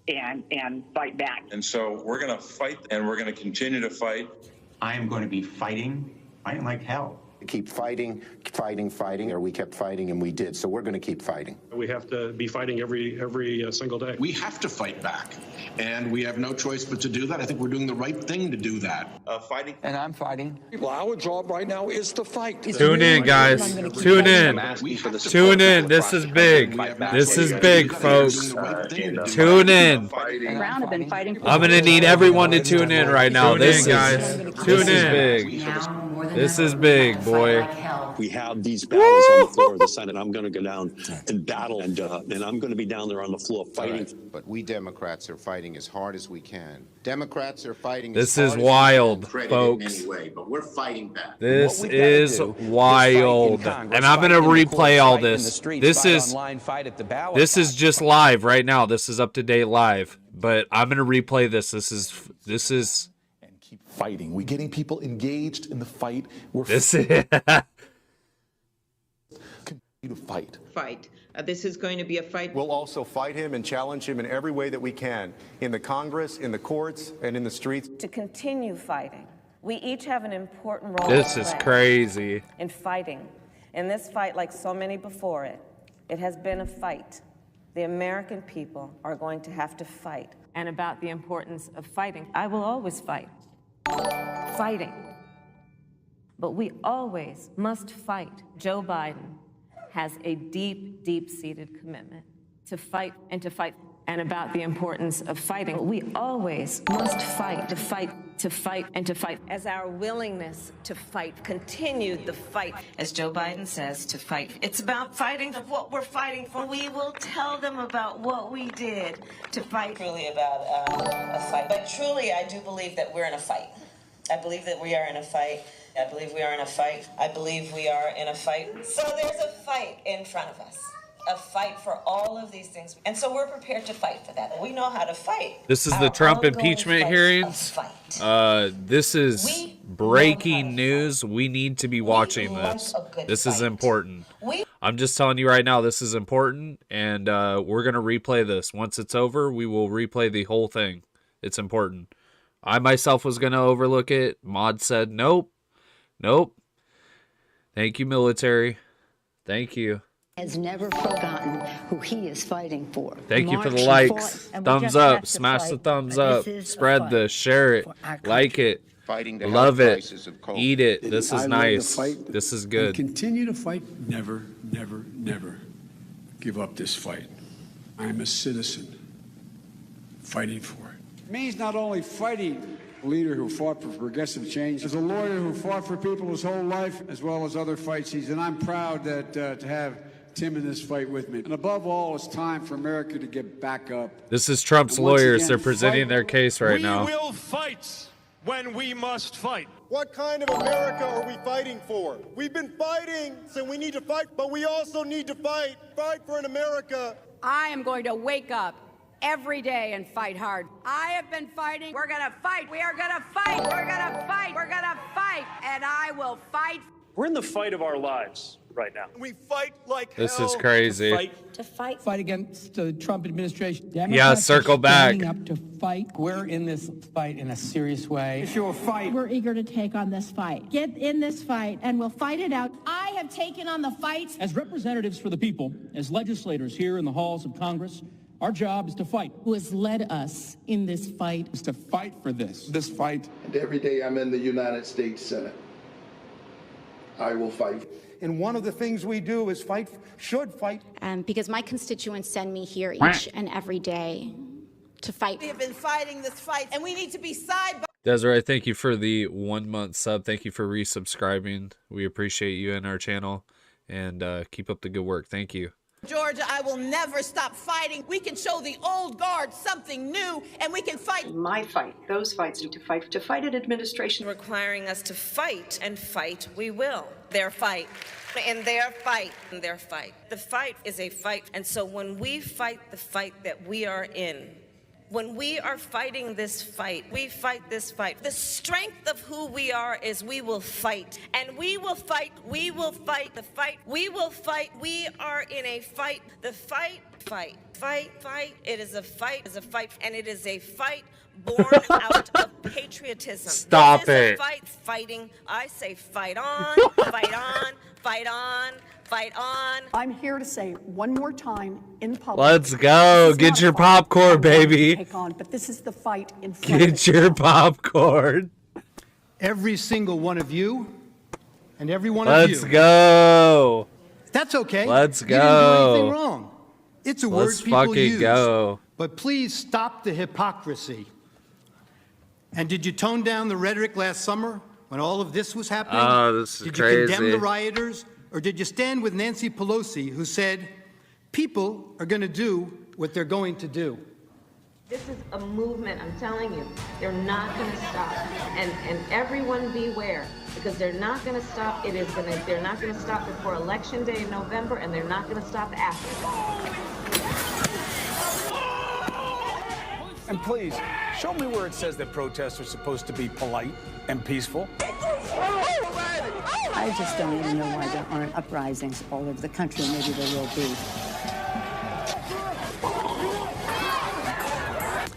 and fight back. And so we're going to fight, and we're going to continue to fight. I am going to be fighting like hell. Keep fighting, or we kept fighting and we did. So we're going to keep fighting. We have to be fighting every single day. We have to fight back, and we have no choice but to do that. I think we're doing the right thing to do that. Fighting. And I'm fighting. Well, our job right now is to fight. Tune in, guys. Tune in. Tune in. This is big. This is big, folks. Tune in. Brown have been fighting. I'm going to need everyone to tune in right now. This, guys. Tune in. Big. This is big, boy. We have these battles on the floor of the Senate. I'm going to go down and battle, and I'm going to be down there on the floor fighting. Right. But we Democrats are fighting as hard as we can. Democrats are fighting. This is wild, folks. Anyway, but we're fighting back. This is wild, and I'm going to replay all this. This is just live right now. This is up to date live, but I'm going to replay this. This is. Fighting. We're getting people engaged in the fight. Continue to fight. This is going to be a fight. We'll also fight him and challenge him in every way that we can, in the Congress, in the courts, and in the streets. To continue fighting. We each have an important role. This is crazy. In fighting. In this fight, like so many before it, it has been a fight. The American people are going to have to fight. And about the importance of fighting, I will always fight. Fighting. But we always must fight. Joe Biden has a deep, deep-seated commitment to fight and to fight. And about the importance of fighting, we always must fight, to fight, to fight, and to fight. As our willingness to fight continued the fight, as Joe Biden says, to fight. It's about fighting for what we're fighting for. We will tell them about what we did to fight. Truly about a fight. But truly, I do believe that we're in a fight. I believe that we are in a fight. I believe we are in a fight. I believe we are in a fight. So there's a fight in front of us. A fight for all of these things. And so we're prepared to fight for that. We know how to fight. This is the Trump impeachment hearings. This is breaking news. We need to be watching this. This is important. I'm just telling you right now, this is important. And we're going to replay this. Once it's over, we will replay the whole thing. It's important. I myself was going to overlook it. Mod said, nope. Nope. Thank you, military. Thank you. Has never forgotten who he is fighting for. Thank you for the likes. Thumbs up. Smash the thumbs up. Spread this. Share it. Like it. Love it. Eat it. This is nice. This is good. Continue to fight. Never, never, never give up this fight. I am a citizen fighting for it. It means not only fighting a leader who fought for progressive change, as a lawyer who fought for people his whole life, as well as other fights and I'm proud that to have Tim in this fight with me. And above all, it's time for America to get back up. This is Trump's lawyers. They're presenting their case right now. We will fight when we must fight. What kind of America are we fighting for? We've been fighting, so we need to fight, but we also need to fight for an America. I am going to wake up every day and fight hard. I have been fighting. We're going to fight. We are going to fight. We're going to fight. We're going to fight. And I will fight. We're in the fight of our lives right now. We fight like this is crazy. To fight Against the Trump administration. Yeah, circle back. Up to fight. We're in this fight in a serious way. If you'll fight. We're eager to take on this fight. Get in this fight, and we'll fight it out. I have taken on the fight. As representatives for the people, as legislators here in the halls of Congress, our job is to fight. Who has led us in this fight? Is to fight for this fight. And every day I'm in the United States Senate, I will fight. And one of the things we do is fight, should fight. Because my constituents send me here each and every day to fight. We have been fighting this fight, and we need to be side by Desiree, thank you for the 1 month sub. Thank you for resubscribing. We appreciate you in our channel, and keep up the good work. Thank you. Georgia, I will never stop fighting. We can show the old guard something new, and we can fight. My fight, those fights need to fight an administration Requiring us to fight, and fight we will. Their fight, and their fight, and their fight. The fight is a fight, and so when we fight the fight that we are in, when we are fighting this fight, we fight this fight. The strength of who we are is we will fight. And we will fight, we will fight the fight, we will fight. We are in a fight, the fight, fight. Fight. It is a fight. It's a fight, and it is a fight born out of patriotism. Stop This is it. a fight, fighting. I say fight on, fight on, fight on, fight on. I'm here to say one more time in public. Let's go. this is Get not your a fight popcorn, I want to baby. Take on, but this is the fight in front of Get your popcorn. Every single one of you and every one of Let's you. go. That's okay. Let's You didn't do anything go. wrong. It's a word Let's people fucking use. go. But please stop the hypocrisy. And did you tone down the rhetoric last summer when all of this was happening? Oh, this is did crazy. you condemn the rioters? Or did you stand with Nancy Pelosi, who said, people are going to do what they're going to do? This is a movement, I'm telling you. They're not going to stop. And everyone beware, because they're not going to stop. They're not going to stop before Election Day in November, and they're not going to stop after. And please, show me where it says that protests are supposed to be polite and peaceful. I just don't even know why there aren't uprisings all over the country. Maybe there will be.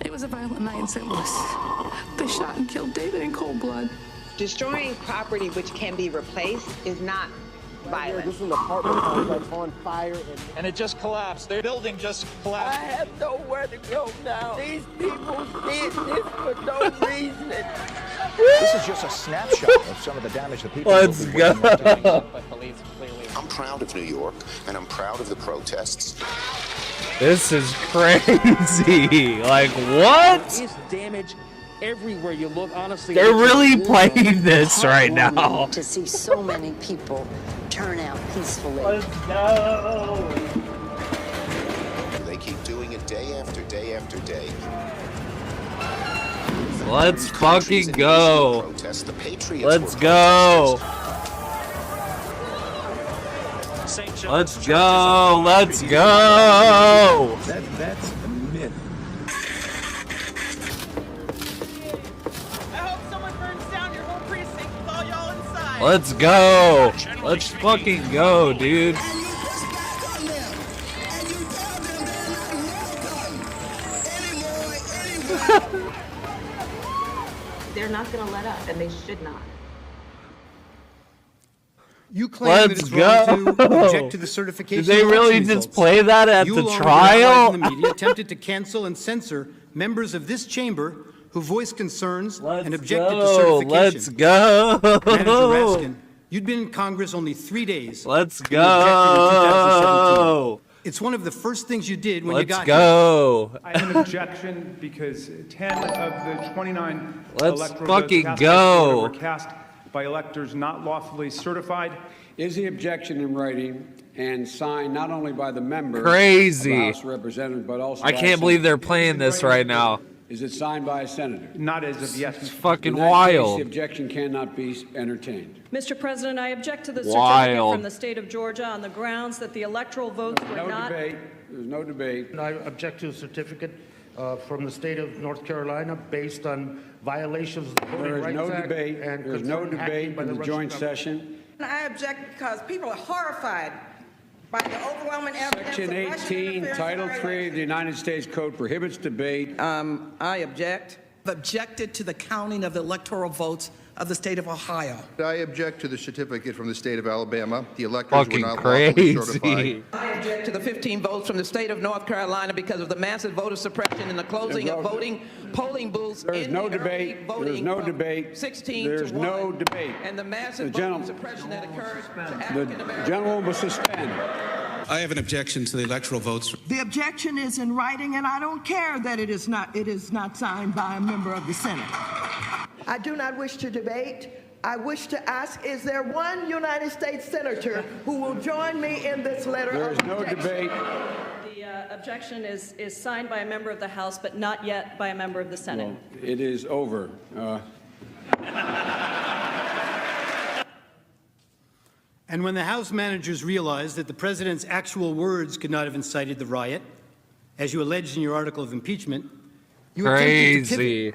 It was a violent night in St. Louis. They shot and killed David in cold blood. Destroying property which can be replaced is not violent. This is an apartment complex on fire. And it just collapsed. Their building just collapsed. I have nowhere to go now. These people did this for no reason. This is just a snapshot of some of the damage that people Let's go. I'm proud of New York, and I'm proud of the protests. This is crazy. Like, what? There's damage everywhere you look, honestly. They're really playing this right now. To see so many people turn out peacefully. They keep doing it day after day after day. Let's fucking go. Protest. The Patriots Let's were go. Let's go. Let's go. That's a myth. I hope someone burns down your whole precinct with all y'all inside. Let's go. Let's fucking go, dude. They're not going to let up, and they should not. You claim that Let's it's wrong go. to object to the certification Did they of really election just results. play that at You, the along with trial? your allies in the media, attempted to cancel and censor members of this chamber who voiced concerns and objected to certification. Let's go. Manager Raskin, you'd been in Congress only 3 days. Let's when you objected in 2017. go. It's one of the first things you did when you Let's got go. I have an objection because 10 of the 29 Let's electoral fucking votes cast go. were cast by electors not lawfully certified. Is the objection in writing and signed not only by the member Crazy. of the House of Representatives, but also I by can't a believe they're senator? playing this right now. Is it signed by a senator? Not as of yet. It's fucking In that case, wild. the objection cannot be entertained. Mr. President, I object to the certificate Wild. from the state of Georgia on the grounds that the electoral votes were No not... debate. There's no debate. I object to a certificate from the state of North Carolina based on violations of the Voting There is Rights no Act debate. and There's no concerning hacking debate by in the Russian joint government. session. I object because people are horrified by the overwhelming evidence Section of Russian 18, interference Title in our 3 of the United States Code prohibits debate. I object. Objected to the counting of the electoral votes of the state of Ohio. I object to the certificate from the state of Alabama. The electors were Fucking not lawfully crazy. certified. I object to the 15 votes from the state of North Carolina because of the massive voter suppression and the closing of polling booths. There is no debate. There is no debate. 16 There's to 1, no debate. and the massive The voter gentleman- suppression that occurred to The African Americans. gentleman will suspend. I have an objection to the electoral votes. The objection is in writing, and I don't care that it is not signed by a member of the Senate. I do not wish to debate. I wish to ask, is there one United States senator who will join me in this letter There of is no objection? debate. The objection is signed by a member of the House, but not yet by a member of the Senate. It is over. And when the House managers realized that the president's actual words could not have incited the riot, as you alleged in your article of impeachment, you attempted to Crazy. pivot.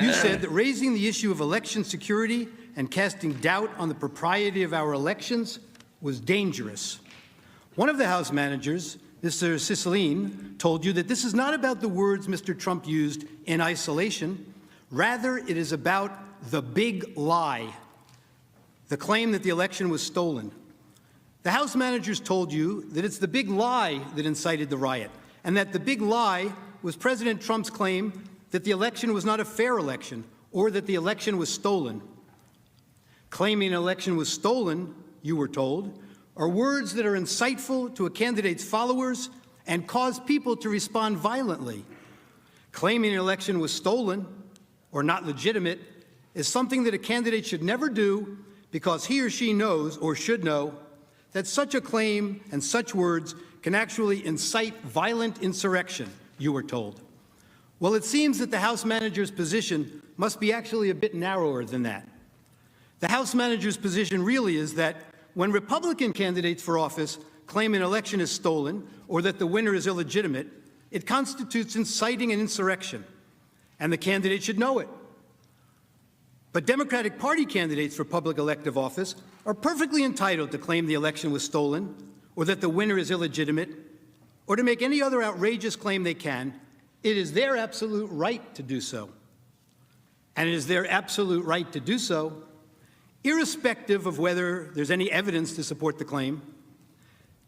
You said that raising the issue of election security and casting doubt on the propriety of our elections was dangerous. One of the House managers Mr. Cicilline, told you that this is not about the words Mr. Trump used in isolation. Rather, it is about the big lie, the claim that the election was stolen. The House managers told you that it's the big lie that incited the riot, and that the big lie was President Trump's claim that the election was not a fair election or that the election was stolen. Claiming an election was stolen, you were told, are words that are insightful to a candidate's followers and cause people to respond violently. Claiming an election was stolen or not legitimate is something that a candidate should never do because he or she knows or should know that such a claim and such words can actually incite violent insurrection, you were told. Well, it seems that the House manager's position must be actually a bit narrower than that. The House manager's position really is that when Republican candidates for office claim an election is stolen or that the winner is illegitimate, it constitutes inciting an insurrection, and the candidate should know it. But Democratic Party candidates for public elective office are perfectly entitled to claim the election was stolen or that the winner is illegitimate or to make any other outrageous claim they can. It is their absolute right to do so. And it is their absolute right to do so irrespective of whether there's any evidence to support the claim.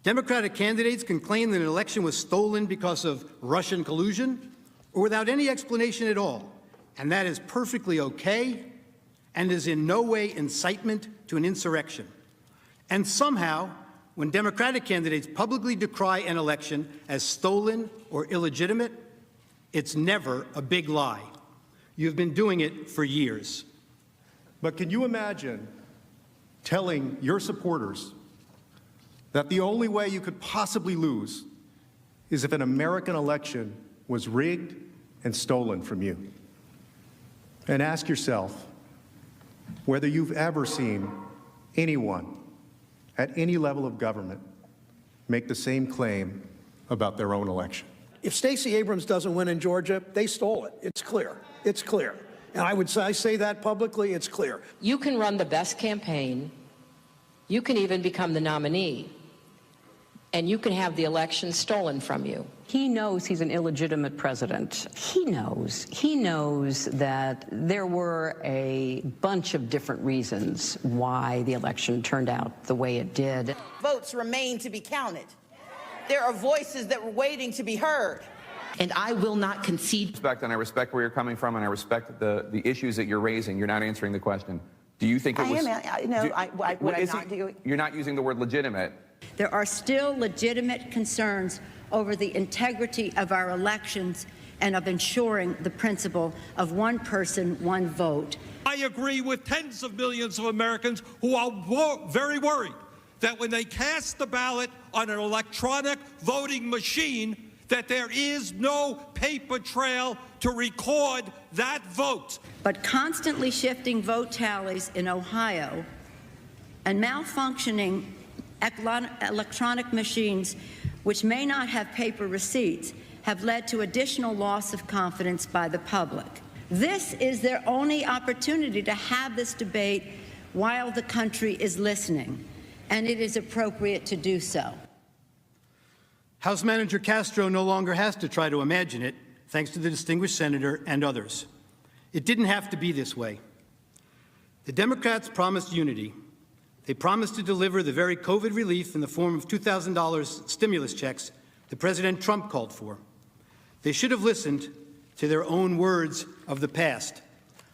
Democratic candidates can claim that an election was stolen because of Russian collusion or without any explanation at all, and that is perfectly okay and is in no way incitement to an insurrection. And somehow, when Democratic candidates publicly decry an election as stolen or illegitimate, it's never a big lie. You've been doing it for years. But can you imagine telling your supporters that the only way you could possibly lose is if an American election was rigged and stolen from you? And ask yourself whether you've ever seen anyone at any level of government make the same claim about their own election. If Stacey Abrams doesn't win in Georgia, they stole it. It's clear. It's clear. And I say that publicly, it's clear. You can run the best campaign, you can even become the nominee, and you can have the election stolen from you. He knows he's an illegitimate president. He knows that there were a bunch of different reasons why the election turned out the way it did. Votes remain to be counted. There are voices that were waiting to be heard. And I will not concede. And I respect where you're coming from, and I respect the issues that you're raising. You're not answering the question. Do you think it was... You're not using the word legitimate. There are still legitimate concerns over the integrity of our elections and of ensuring the principle of one person, one vote. I agree with tens of millions of Americans who are very worried that when they cast the ballot on an electronic voting machine, that there is no paper trail to record that vote. But constantly shifting vote tallies in Ohio and malfunctioning electronic machines, which may not have paper receipts, have led to additional loss of confidence by the public. This is their only opportunity to have this debate while the country is listening, and it is appropriate to do so. House Manager Castro no longer has to try to imagine it, thanks to the distinguished senator and others. It didn't have to be this way. The Democrats promised unity. They promised to deliver the very COVID relief in the form of $2,000 stimulus checks that President Trump called for. They should have listened to their own words of the past.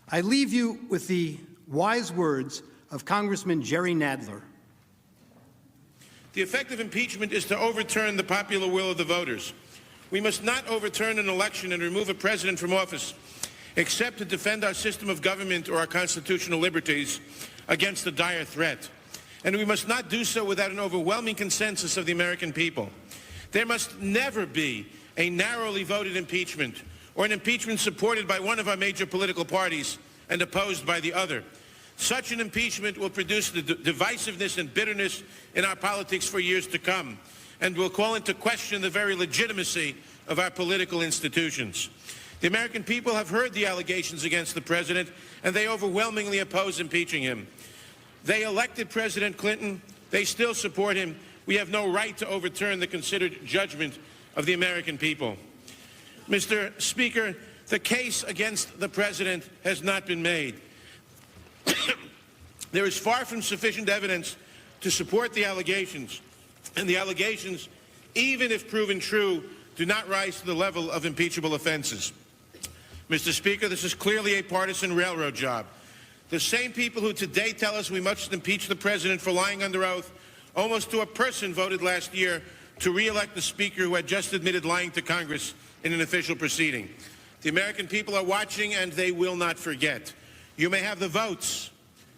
I leave you with the wise words of Congressman Jerry Nadler. The effect of impeachment is to overturn the popular will of the voters. We must not overturn an election and remove a president from office, except to defend our system of government or our constitutional liberties against a dire threat. And we must not do so without an overwhelming consensus of the American people. There must never be a narrowly voted impeachment or an impeachment supported by one of our major political parties and opposed by the other. Such an impeachment will produce the divisiveness and bitterness in our politics for years to come, and will call into question the very legitimacy of our political institutions. The American people have heard the allegations against the president, and they overwhelmingly oppose impeaching him. They elected President Clinton. They still support him. We have no right to overturn the considered judgment of the American people. Mr. Speaker, the case against the president has not been made. There is far from sufficient evidence to support the allegations, and the allegations, even if proven true, do not rise to the level of impeachable offenses. Mr. Speaker, this is clearly a partisan railroad job. The same people who today tell us we must impeach the president for lying under oath, almost to a person voted last year to re-elect the speaker who had just admitted lying to Congress in an official proceeding. The American people are watching, and they will not forget. You may have the votes,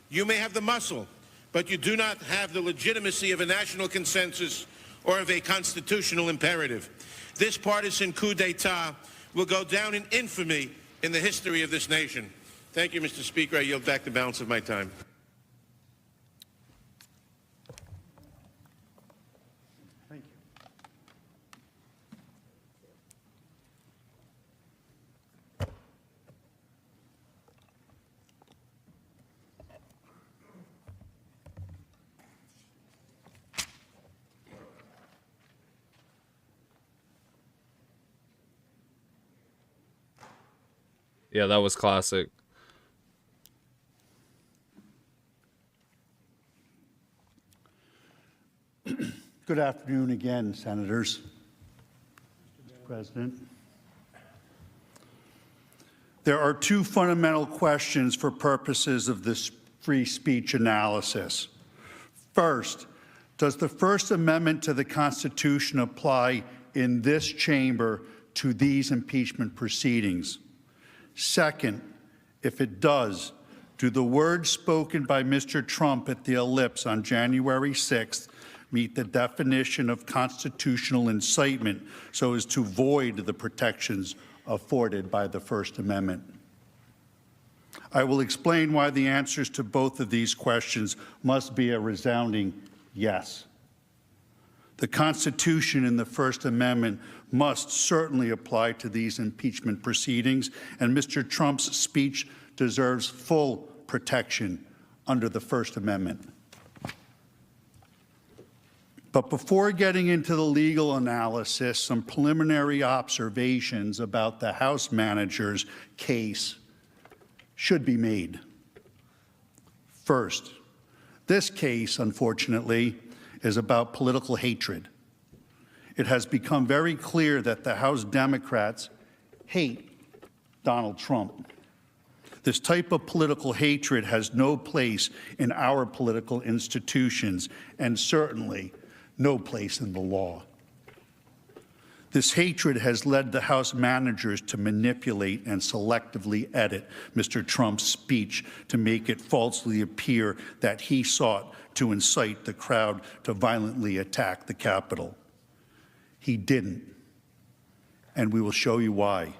you may have the muscle, but you do not have the legitimacy of a national consensus or of a constitutional imperative. This partisan coup d'etat will go down in infamy in the history of this nation. Thank you, Mr. Speaker. I yield back the balance of my time. Thank you. Yeah, that was classic. Good afternoon again, Senators. Mr. President. There are two fundamental questions for purposes of this free speech analysis. First, does the First Amendment to the Constitution apply in this chamber to these impeachment proceedings? Second, if it does, do the words spoken by Mr. Trump at the Ellipse on January 6th meet the definition of constitutional incitement so as to void the protections afforded by the First Amendment? I will explain why the answers to both of these questions must be a resounding yes. The Constitution and the First Amendment must certainly apply to these impeachment proceedings, and Mr. Trump's speech deserves full protection under the First Amendment. But before getting into the legal analysis, some preliminary observations about the House manager's case should be made. First, this case, unfortunately, is about political hatred. It has become very clear that the House Democrats hate Donald Trump. This type of political hatred has no place in our political institutions and certainly no place in the law. This hatred has led the House managers to manipulate and selectively edit Mr. Trump's speech to make it falsely appear that he sought to incite the crowd to violently attack the Capitol. He didn't, and we will show you why.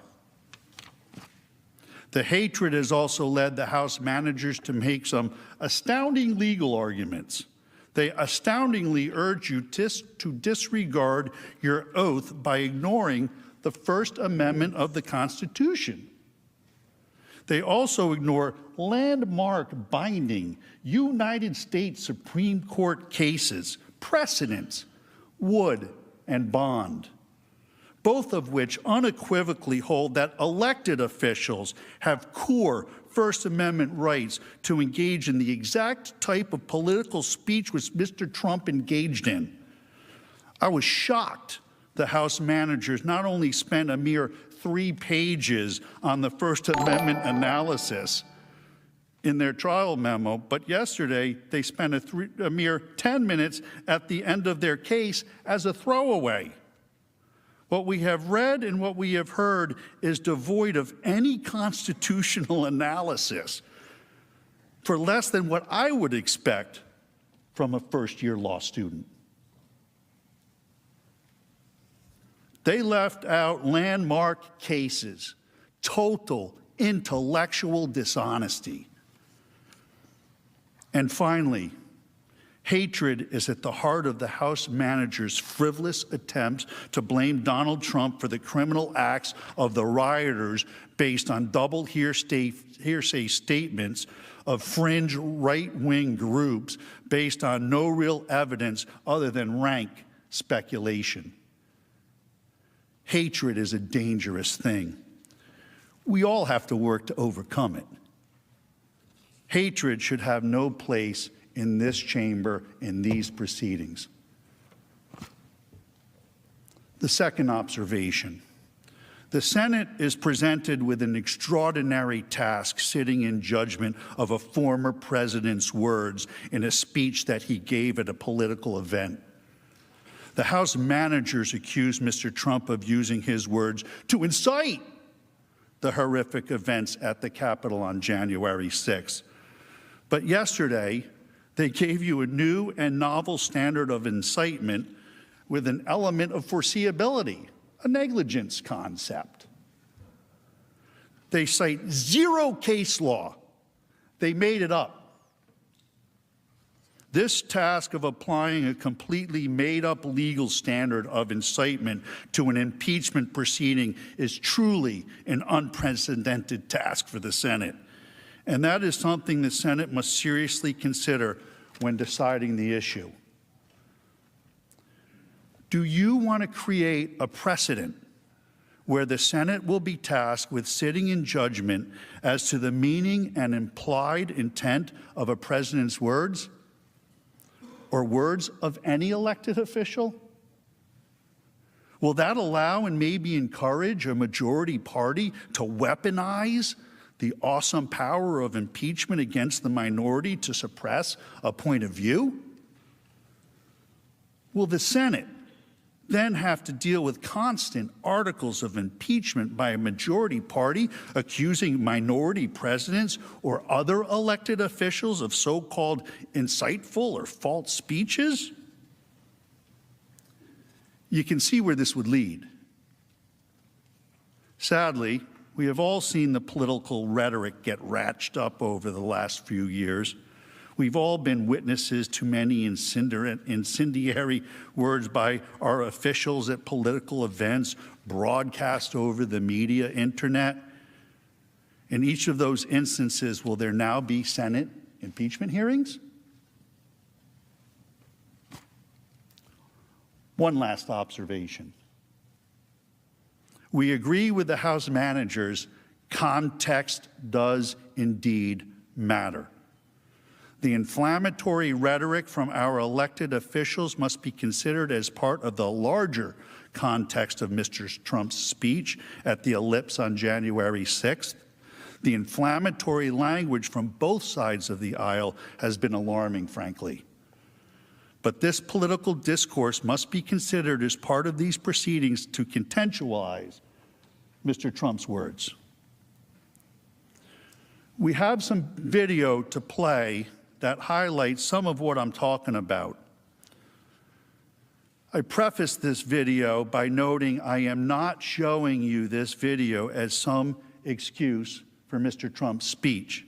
The hatred has also led the House managers to make some astounding legal arguments. They astoundingly urge you to disregard your oath by ignoring the First Amendment of the Constitution. They also ignore landmark binding United States Supreme Court cases, precedents, Wood and Bond, both of which unequivocally hold that elected officials have core First Amendment rights to engage in the exact type of political speech which Mr. Trump engaged in. I was shocked the House managers not only spent a mere 3 pages on the First Amendment analysis in their trial memo, but yesterday they spent a mere 10 minutes at the end of their case as a throwaway. What we have read and what we have heard is devoid of any constitutional analysis for less than what I would expect from a first-year law student. They left out landmark cases, total intellectual dishonesty. And finally, Hatred is at the heart of the House manager's frivolous attempts to blame Donald Trump for the criminal acts of the rioters based on double hearsay statements of fringe right-wing groups based on no real evidence other than rank speculation. Hatred is a dangerous thing. We all have to work to overcome it. Hatred should have no place in this chamber, in these proceedings. The second observation. The Senate is presented with an extraordinary task sitting in judgment of a former president's words in a speech that he gave at a political event. The House managers accused Mr. Trump of using his words to incite the horrific events at the Capitol on January 6th. But yesterday, they gave you a new and novel standard of incitement with an element of foreseeability, a negligence concept. They cite zero case law. They made it up. This task of applying a completely made-up legal standard of incitement to an impeachment proceeding is truly an unprecedented task for the Senate. And that is something the Senate must seriously consider when deciding the issue. Do you want to create a precedent where the Senate will be tasked with sitting in judgment as to the meaning and implied intent of a president's words or words of any elected official? Will that allow and maybe encourage a majority party to weaponize the awesome power of impeachment against the minority to suppress a point of view? Will the Senate then have to deal with constant articles of impeachment by a majority party accusing minority presidents or other elected officials of so-called insightful or false speeches? You can see where this would lead. Sadly, we have all seen the political rhetoric get ratcheted up over the last few years. We've all been witnesses to many incendiary words by our officials at political events, broadcast over the media, internet. In each of those instances, will there now be Senate impeachment hearings? One last observation. We agree with the House managers, context does indeed matter. The inflammatory rhetoric from our elected officials must be considered as part of the larger context of Mr. Trump's speech at the Ellipse on January 6th. The inflammatory language from both sides of the aisle has been alarming, frankly. But this political discourse must be considered as part of these proceedings to contextualize Mr. Trump's words. We have some video to play that highlights some of what I'm talking about. I preface this video by noting I am not showing you this video as some excuse for Mr. Trump's speech.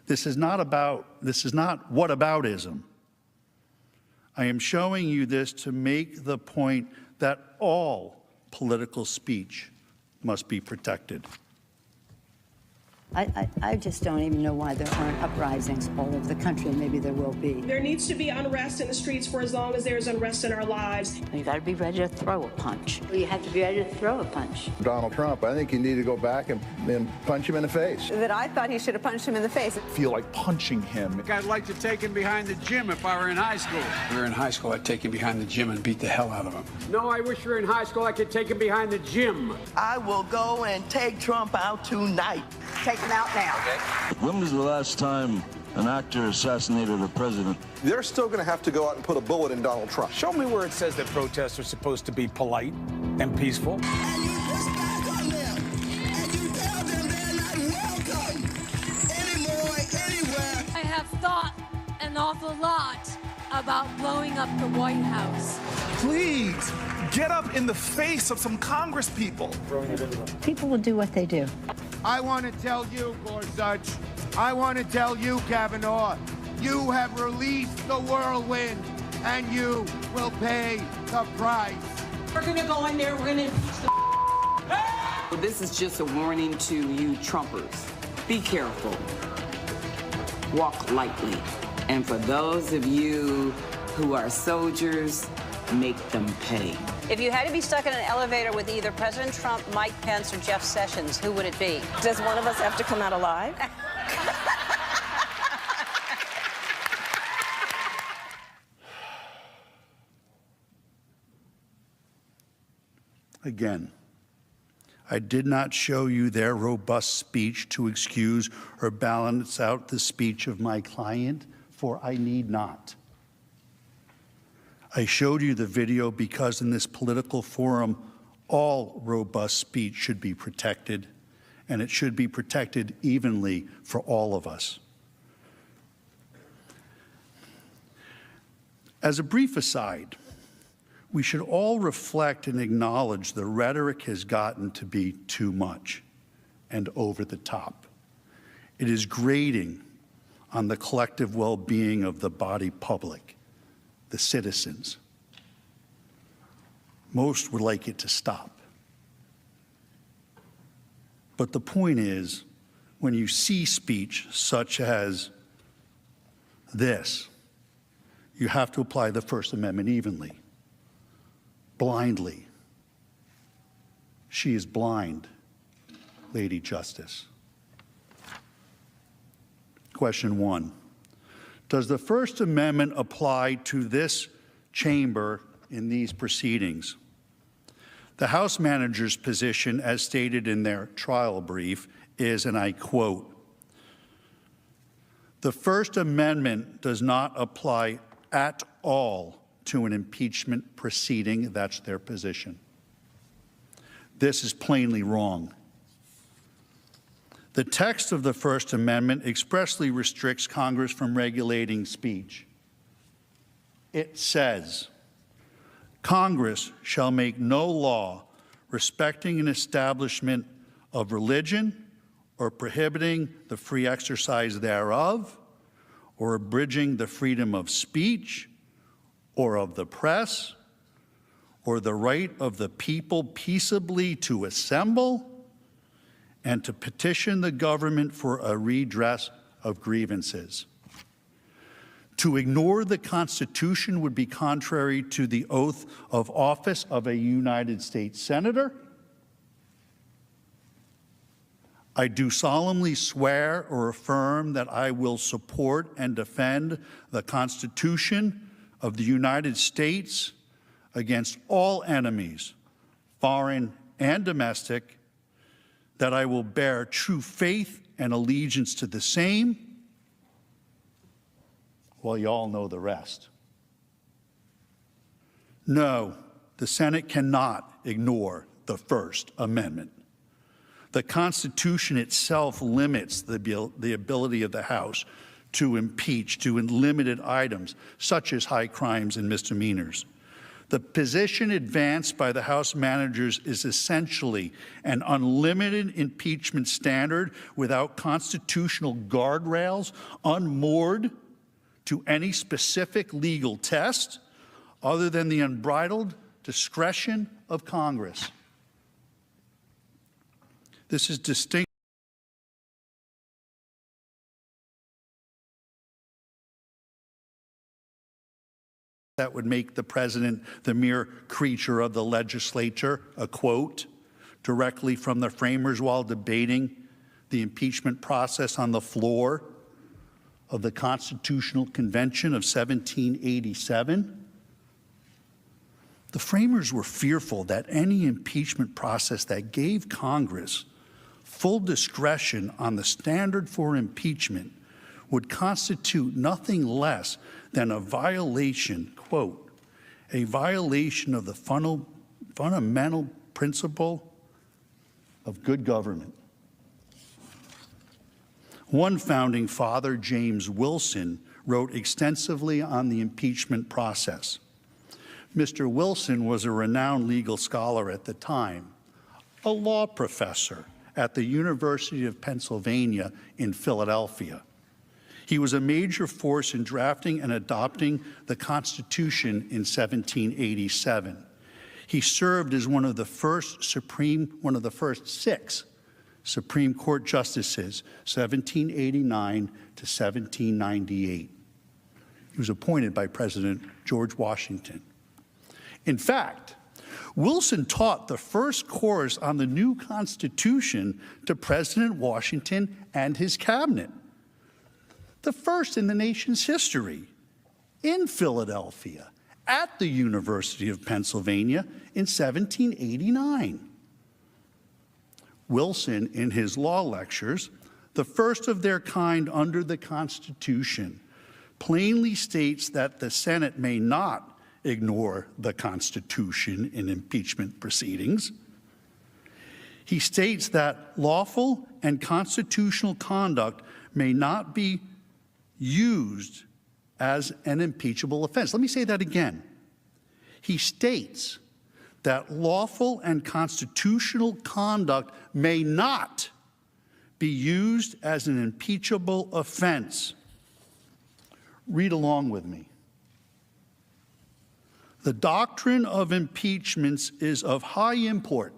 This is not whataboutism. I am showing you this to make the point that all political speech must be protected. I just don't even know why there aren't uprisings all over the country, and maybe there will be. There needs to be unrest in the streets for as long as there's unrest in our lives. You got to be ready to throw a punch. You have to be ready to throw a punch. Donald Trump, I think you need to go back and punch him in the face. That I thought he should have punched him in the face. Feel like punching him. I'd like to take him behind the gym if I were in high school. If we were in high school, I'd take him behind the gym and beat the hell out of him. No, I wish we were in high school. I could take him behind the gym. I will go and take Trump out tonight. Take him out now. When was the last time an actor assassinated a president? They're still going to have to go out and put a bullet in Donald Trump. Show me where it says that protests are supposed to be polite and peaceful. And you push back on them, and you tell them they're not welcome anymore, anywhere. I have thought an awful lot about blowing up the White House. Please, get up in the face of some Congress people. People will do what they do. I want to tell you, Gorsuch, I want to tell you, Kavanaugh, You have released the whirlwind, and you will pay the price. We're going to go in there, we're going to impeach the... This is just a warning to you Trumpers. Be careful. Walk lightly. And for those of you who are soldiers, make them pay. If you had to be stuck in an elevator with either President Trump, Mike Pence, or Jeff Sessions, who would it be? Does one of us have to come out alive? Again, I did not show you their robust speech to excuse or balance out the speech of my client, for I need not. I showed you the video because in this political forum, all robust speech should be protected, and it should be protected evenly for all of us. As a brief aside, we should all reflect and acknowledge the rhetoric has gotten to be too much and over the top. It is grating on the collective well-being of the body politic, the citizens. Most would like it to stop. But the point is, when you see speech such as this, you have to apply the First Amendment evenly. Blindly. She is blind, Lady Justice. Question 1. Does the First Amendment apply to this chamber in these proceedings? The House manager's position, as stated in their trial brief, is, and I quote, "The First Amendment does not apply at all to an impeachment proceeding." That's their position. This is plainly wrong. The text of the First Amendment expressly restricts Congress from regulating speech. It says, "Congress shall make no law respecting an establishment of religion or prohibiting the free exercise thereof or abridging the freedom of speech or of the press, or the right of the people peaceably to assemble and to petition the government for a redress of grievances." To ignore the Constitution would be contrary to the oath of office of a United States Senator. I do solemnly swear or affirm that I will support and defend the Constitution of the United States against all enemies, foreign and domestic, that I will bear true faith and allegiance to the same. Well, you all know the rest. No, the Senate cannot ignore the First Amendment. The Constitution itself limits the ability of the House to impeach to limited items, such as high crimes and misdemeanors. The position advanced by the House managers is essentially an unlimited impeachment standard without constitutional guardrails, unmoored to any specific legal test other than the unbridled discretion of Congress. This is distinct that would make the president the mere creature of the legislature, a quote, directly from the framers while debating the impeachment process on the floor of the Constitutional Convention of 1787. The framers were fearful that any impeachment process that gave Congress full discretion on the standard for impeachment would constitute nothing less than a violation, quote, a violation of the fundamental principle of good government. One founding father, James Wilson, wrote extensively on the impeachment process. Mr. Wilson was a renowned legal scholar at the time, a law professor at the University of Pennsylvania in Philadelphia. He was a major force in drafting and adopting the Constitution in 1787. He served as one of the first six Supreme Court justices, 1789 to 1798. He was appointed by President George Washington. In fact, Wilson taught the first course on the new Constitution to President Washington and his cabinet, the first in the nation's history, in Philadelphia, at the University of Pennsylvania in 1789. Wilson, in his law lectures, the first of their kind under the Constitution, plainly states that the Senate may not ignore the Constitution in impeachment proceedings. He states that lawful and constitutional conduct may not be used as an impeachable offense. Let me say that again. He states that lawful and constitutional conduct may not be used as an impeachable offense. Read along with me. The doctrine of impeachments is of high import.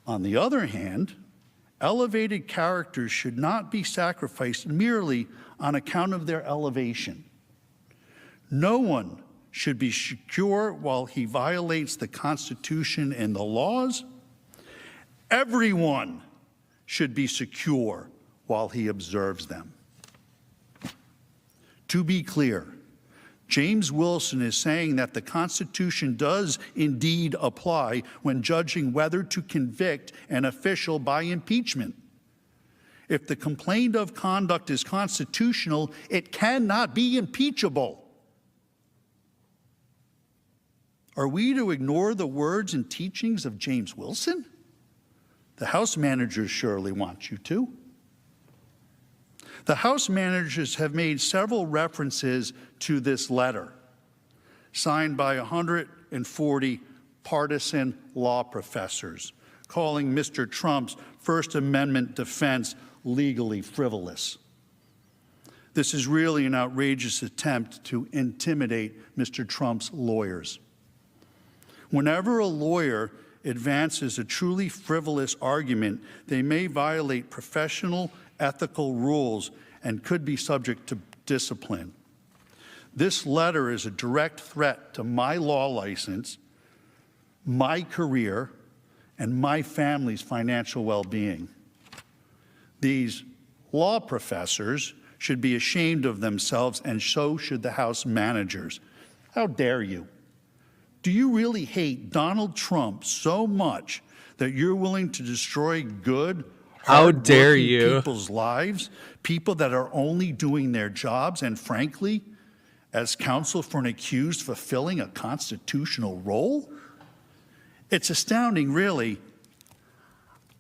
On the other hand, elevated characters should not be sacrificed merely on account of their elevation. No one should be secure while he violates the Constitution and the laws. Everyone should be secure while he observes them. To be clear, James Wilson is saying that the Constitution does indeed apply when judging whether to convict an official by impeachment. If the complaint of conduct is constitutional, it cannot be impeachable. Are we to ignore the words and teachings of James Wilson? The House managers surely want you to. The House managers have made several references to this letter, signed by 140 partisan law professors, calling Mr. Trump's First Amendment defense legally frivolous. This is really an outrageous attempt to intimidate Mr. Trump's lawyers. Whenever a lawyer advances a truly frivolous argument, they may violate professional ethical rules and could be subject to discipline. This letter is a direct threat to my law license, my career, and my family's financial well-being. These law professors should be ashamed of themselves, and so should the House managers. How dare you? Do you really hate Donald Trump so much that you're willing to destroy good, how dare you, people's lives, people that are only doing their jobs, and frankly, as counsel for an accused fulfilling a constitutional role? It's astounding, really.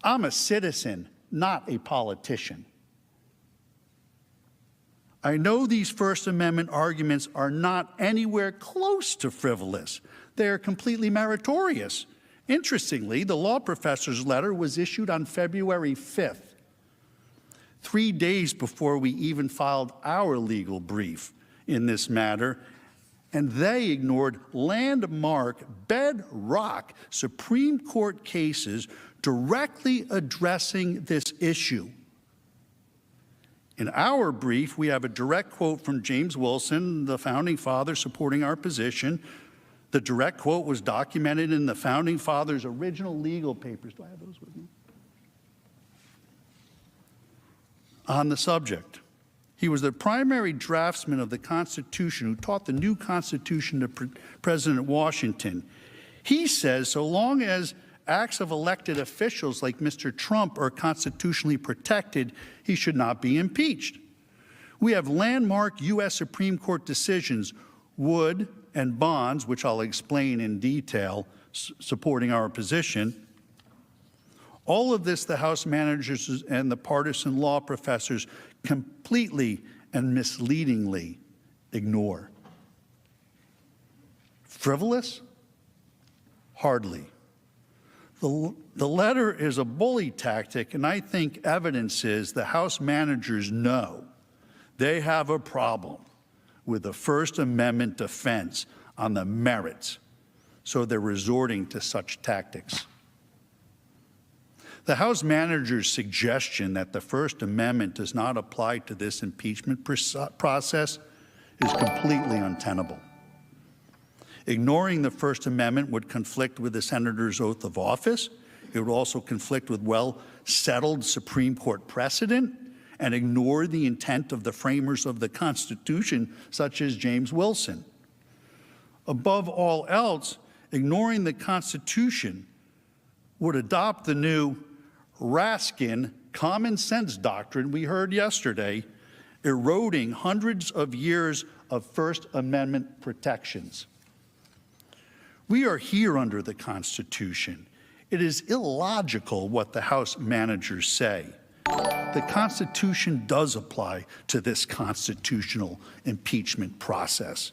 I'm a citizen, not a politician. I know these First Amendment arguments are not anywhere close to frivolous. They are completely meritorious. Interestingly, the law professor's letter was issued on February 5th, 3 days before we even filed our legal brief in this matter, and they ignored landmark, bedrock Supreme Court cases directly addressing this issue. In our brief, we have a direct quote from James Wilson, the founding father supporting our position. The direct quote was documented in the founding fathers' original legal papers. Do I have those with me? On the subject. He was the primary draftsman of the Constitution who taught the new Constitution to President Washington. He says so long as acts of elected officials like Mr. Trump are constitutionally protected, he should not be impeached. We have landmark U.S. Supreme Court decisions, Wood and Bonds, which I'll explain in detail, supporting our position. All of this the House managers and the partisan law professors completely and misleadingly ignore. Frivolous? Hardly. The letter is a bully tactic, and I think evidence is the House managers know they have a problem with the First Amendment defense on the merits, so they're resorting to such tactics. The House manager's suggestion that the First Amendment does not apply to this impeachment process is completely untenable. Ignoring the First Amendment would conflict with the senator's oath of office. It would also conflict with well-settled Supreme Court precedent and ignore the intent of the framers of the Constitution, such as James Wilson. Above all else, ignoring the Constitution would adopt the new Raskin common sense doctrine we heard yesterday, eroding hundreds of years of First Amendment protections. We are here under the Constitution. It is illogical what the House managers say. The Constitution does apply to this constitutional impeachment process.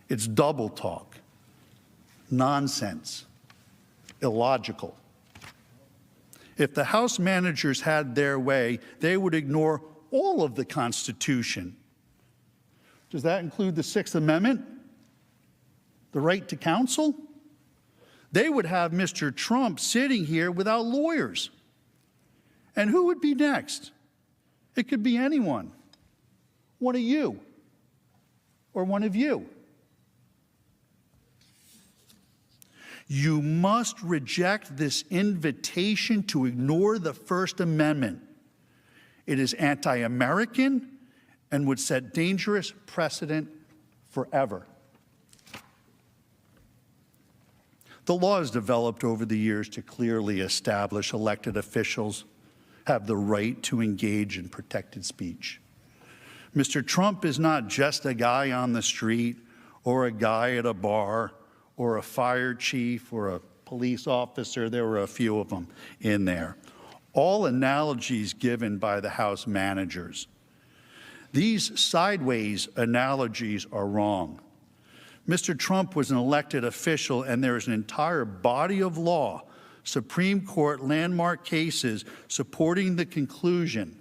It's double talk, nonsense, illogical. If the House managers had their way, they would ignore all of the Constitution. Does that include the Sixth Amendment? The right to counsel? They would have Mr. Trump sitting here without lawyers. And who would be next? It could be anyone. One of you or one of you. You must reject this invitation to ignore the First Amendment. It is anti-American and would set dangerous precedent forever. The law has developed over the years to clearly establish elected officials have the right to engage in protected speech. Mr. Trump is not just a guy on the street or a guy at a bar or a fire chief or a police officer. There were a few of them in there. All analogies given by the House managers. These sideways analogies are wrong. Mr. Trump was an elected official, and there is an entire body of law, Supreme Court landmark cases supporting the conclusion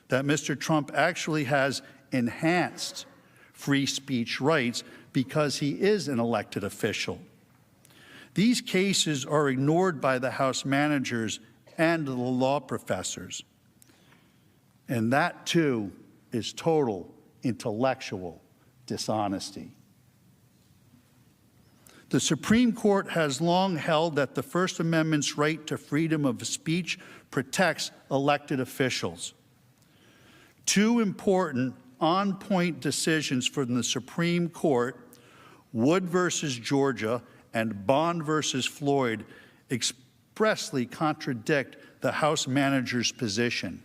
that Mr. Trump actually has enhanced free speech rights because he is an elected official. These cases are ignored by the House managers and the law professors. And that, too, is total intellectual dishonesty. The Supreme Court has long held that the First Amendment's right to freedom of speech protects elected officials. Two important on-point decisions from the Supreme Court, Wood versus Georgia and Bond versus Floyd, expressly contradict the House managers' position.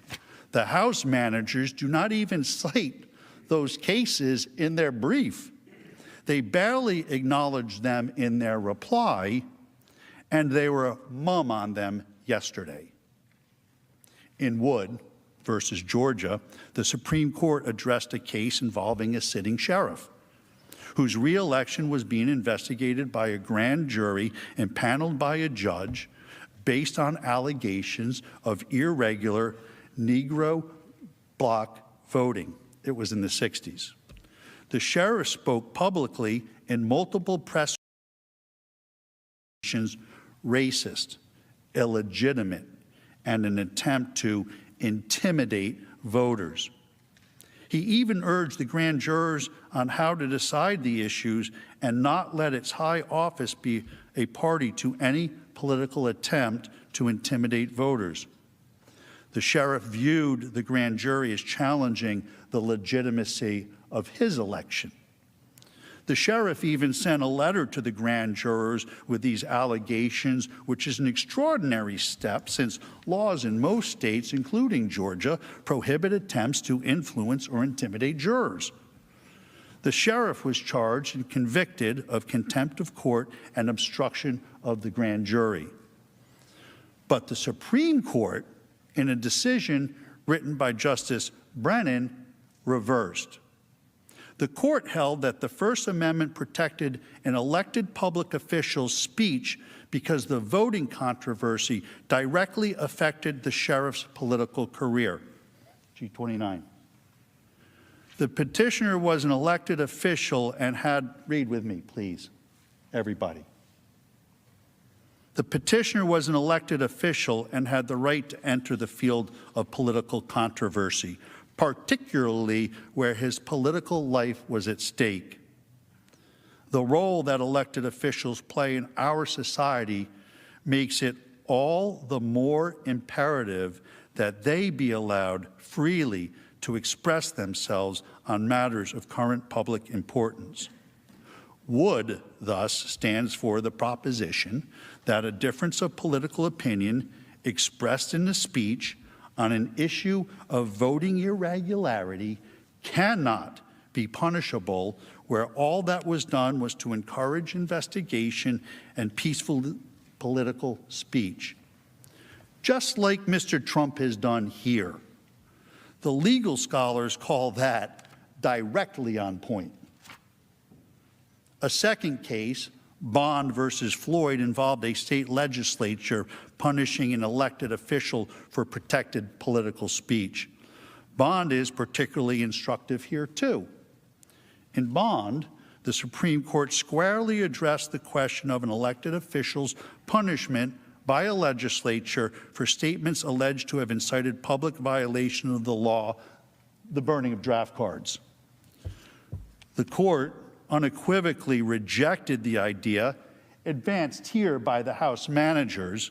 The House managers do not even cite those cases in their brief. They barely acknowledged them in their reply, and they were mum on them yesterday. In Wood versus Georgia, the Supreme Court addressed a case involving a sitting sheriff whose reelection was being investigated by a grand jury impaneled by a judge based on allegations of irregular Negro bloc voting. It was in the 60s. The sheriff spoke publicly in multiple press racist, illegitimate, and an attempt to intimidate voters. He even urged the grand jurors on how to decide the issues and not let its high office be a party to any political attempt to intimidate voters. The sheriff viewed the grand jury as challenging the legitimacy of his election. The sheriff even sent a letter to the grand jurors with these allegations, which is an extraordinary step since laws in most states, including Georgia, prohibit attempts to influence or intimidate jurors. The sheriff was charged and convicted of contempt of court and obstruction of the grand jury. But the Supreme Court, in a decision written by Justice Brennan, reversed. The court held that the First Amendment protected an elected public official's speech because the voting controversy directly affected the sheriff's political career. G29. The petitioner was an elected official and had, read with me, please, everybody. The petitioner was an elected official and had the right to enter the field of political controversy, particularly where his political life was at stake. The role that elected officials play in our society makes it all the more imperative that they be allowed freely to express themselves on matters of current public importance. Would, thus, stands for the proposition that a difference of political opinion expressed in a speech on an issue of voting irregularity cannot be punishable where all that was done was to encourage investigation and peaceful political speech. Just like Mr. Trump has done here. The legal scholars call that directly on point. A second case, Bond versus Floyd, involved a state legislature punishing an elected official for protected political speech. Bond is particularly instructive here, too. In Bond, the Supreme Court squarely addressed the question of an elected official's punishment by a legislature for statements alleged to have incited public violation of the law, the burning of draft cards. The court unequivocally rejected the idea, advanced here by the House managers,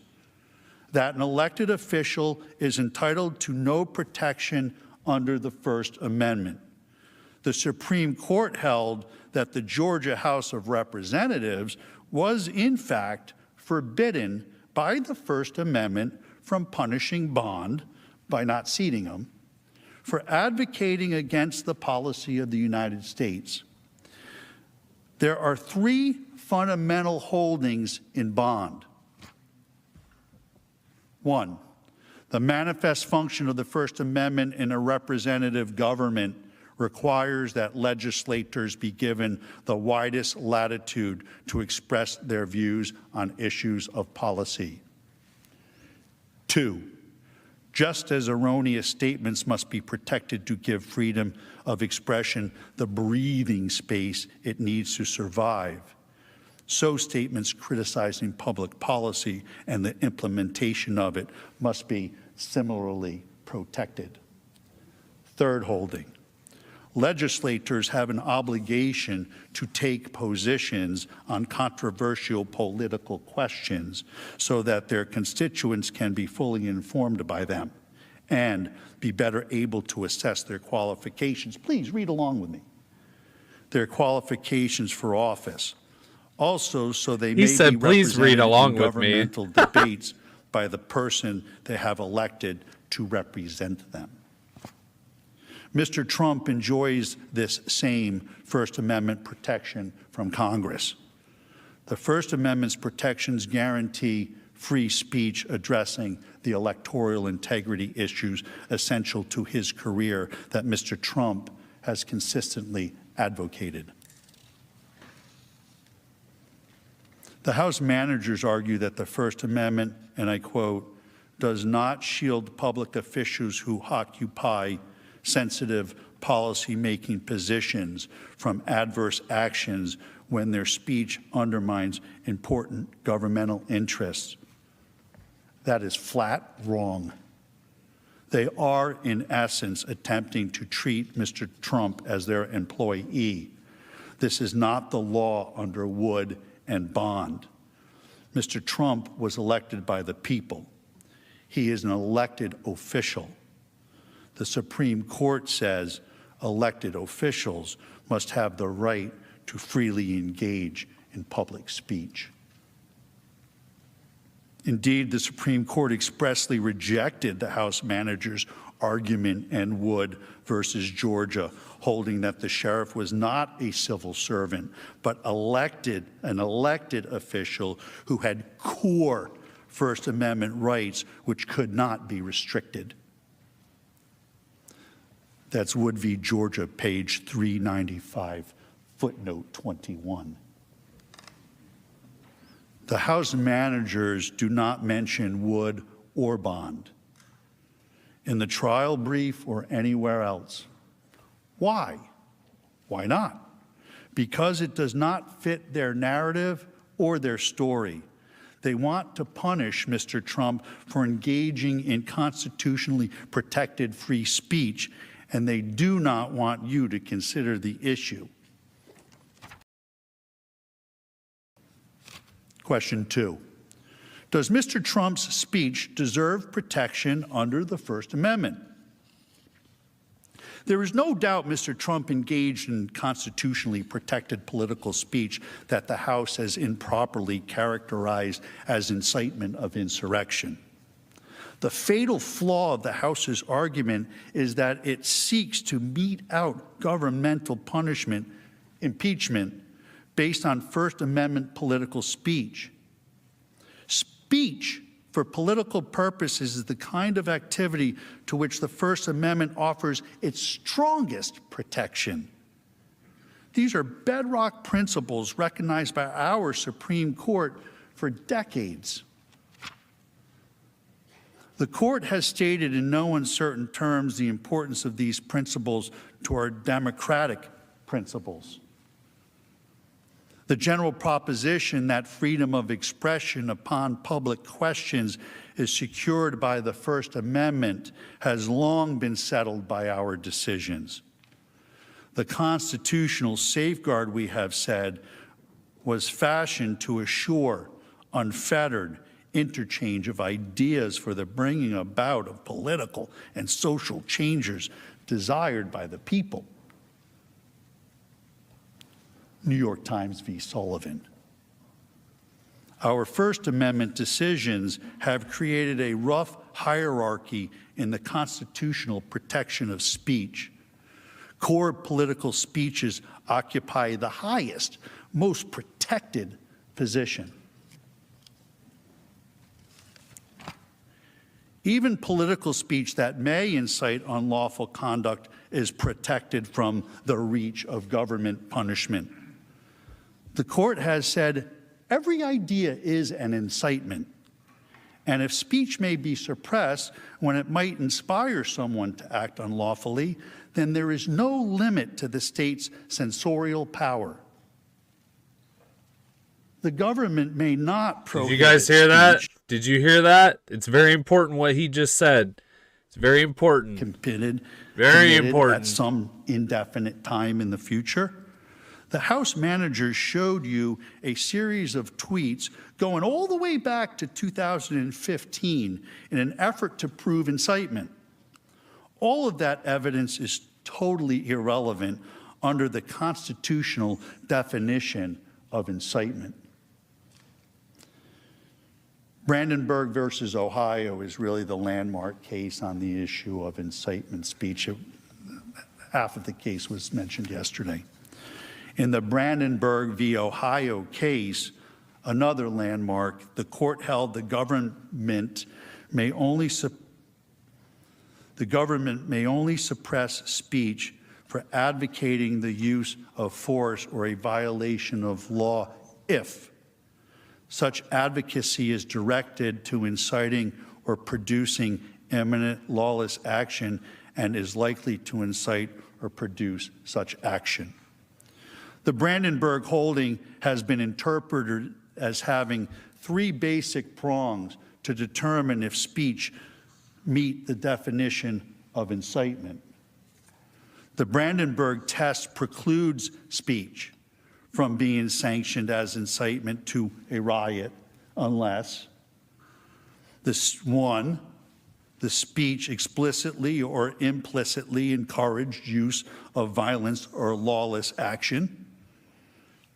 that an elected official is entitled to no protection under the First Amendment. The Supreme Court held that the Georgia House of Representatives was, in fact, forbidden by the First Amendment from punishing Bond, by not seating him, for advocating against the policy of the United States. There are three fundamental holdings in Bond. One, the manifest function of the First Amendment in a representative government requires that legislators be given the widest latitude to express their views on issues of policy. Two, just as erroneous statements must be protected to give freedom of expression the breathing space it needs to survive, so statements criticizing public policy and the implementation of it must be similarly protected. Third holding, legislators have an obligation to take positions on controversial political questions so that their constituents can be fully informed by them and be better able to assess their qualifications. Please read along with me. Their qualifications for office. Also, so they may be please read represented along in with me. governmental debates by the person they have elected to represent them. Mr. Trump enjoys this same First Amendment protection from Congress. The First Amendment's protections guarantee free speech addressing the electoral integrity issues essential to his career that Mr. Trump has consistently advocated. The House managers argue that the First Amendment, and I quote, does not shield public officials who occupy sensitive policy-making positions from adverse actions when their speech undermines important governmental interests. That is flat wrong. They are, in essence, attempting to treat Mr. Trump as their employee. This is not the law under Wood and Bond. Mr. Trump was elected by the people. He is an elected official. The Supreme Court says elected officials must have the right to freely engage in public speech. Indeed, the Supreme Court expressly rejected the House managers' argument in Wood versus Georgia, holding that the sheriff was not a civil servant, but an elected official who had core First Amendment rights which could not be restricted. That's Wood v. Georgia, page 395, footnote 21. The House managers do not mention Wood or Bond in the trial brief or anywhere else. Why? Why not? Because it does not fit their narrative or their story. They want to punish Mr. Trump for engaging in constitutionally protected free speech, and they do not want you to consider the issue. Question 2. Does Mr. Trump's speech deserve protection under the First Amendment? There is no doubt Mr. Trump engaged in constitutionally protected political speech that the House has improperly characterized as incitement of insurrection. The fatal flaw of the House's argument is that it seeks to mete out governmental punishment, impeachment, based on First Amendment political speech. Speech for political purposes is the kind of activity to which the First Amendment offers its strongest protection. These are bedrock principles recognized by our Supreme Court for decades. The court has stated in no uncertain terms the importance of these principles to our democratic principles. The general proposition that freedom of expression upon public questions is secured by the First Amendment has long been settled by our decisions. The constitutional safeguard, we have said, was fashioned to assure unfettered interchange of ideas for the bringing about of political and social changes desired by the people. New York Times v. Sullivan. Our First Amendment decisions have created a rough hierarchy in the constitutional protection of speech. Core political speeches occupy the highest, most protected position. Even political speech that may incite unlawful conduct is protected from the reach of government punishment. The court has said every idea is an incitement, and if speech may be suppressed when it might inspire someone to act unlawfully, then there is no limit to the state's censorial power. The government may not prohibit Did you guys hear that? speech. Did you hear that? It's very important what he just said. It's very important. Committed important. At some indefinite time in the future. The House managers showed you a series of tweets going all the way back to 2015 in an effort to prove incitement. All of that evidence is totally irrelevant under the constitutional definition of incitement. Brandenburg versus Ohio is really the landmark case on the issue of incitement speech. Half of the case was mentioned yesterday. In the Brandenburg v. Ohio case, another landmark, the court held the government may only suppress speech for advocating the use of force or a violation of law if such advocacy is directed to inciting or producing imminent lawless action and is likely to incite or produce such action. The Brandenburg holding has been interpreted as having three basic prongs to determine if speech meet the definition of incitement. The Brandenburg test precludes speech from being sanctioned as incitement to a riot unless the speech explicitly or implicitly encouraged use of violence or lawless action.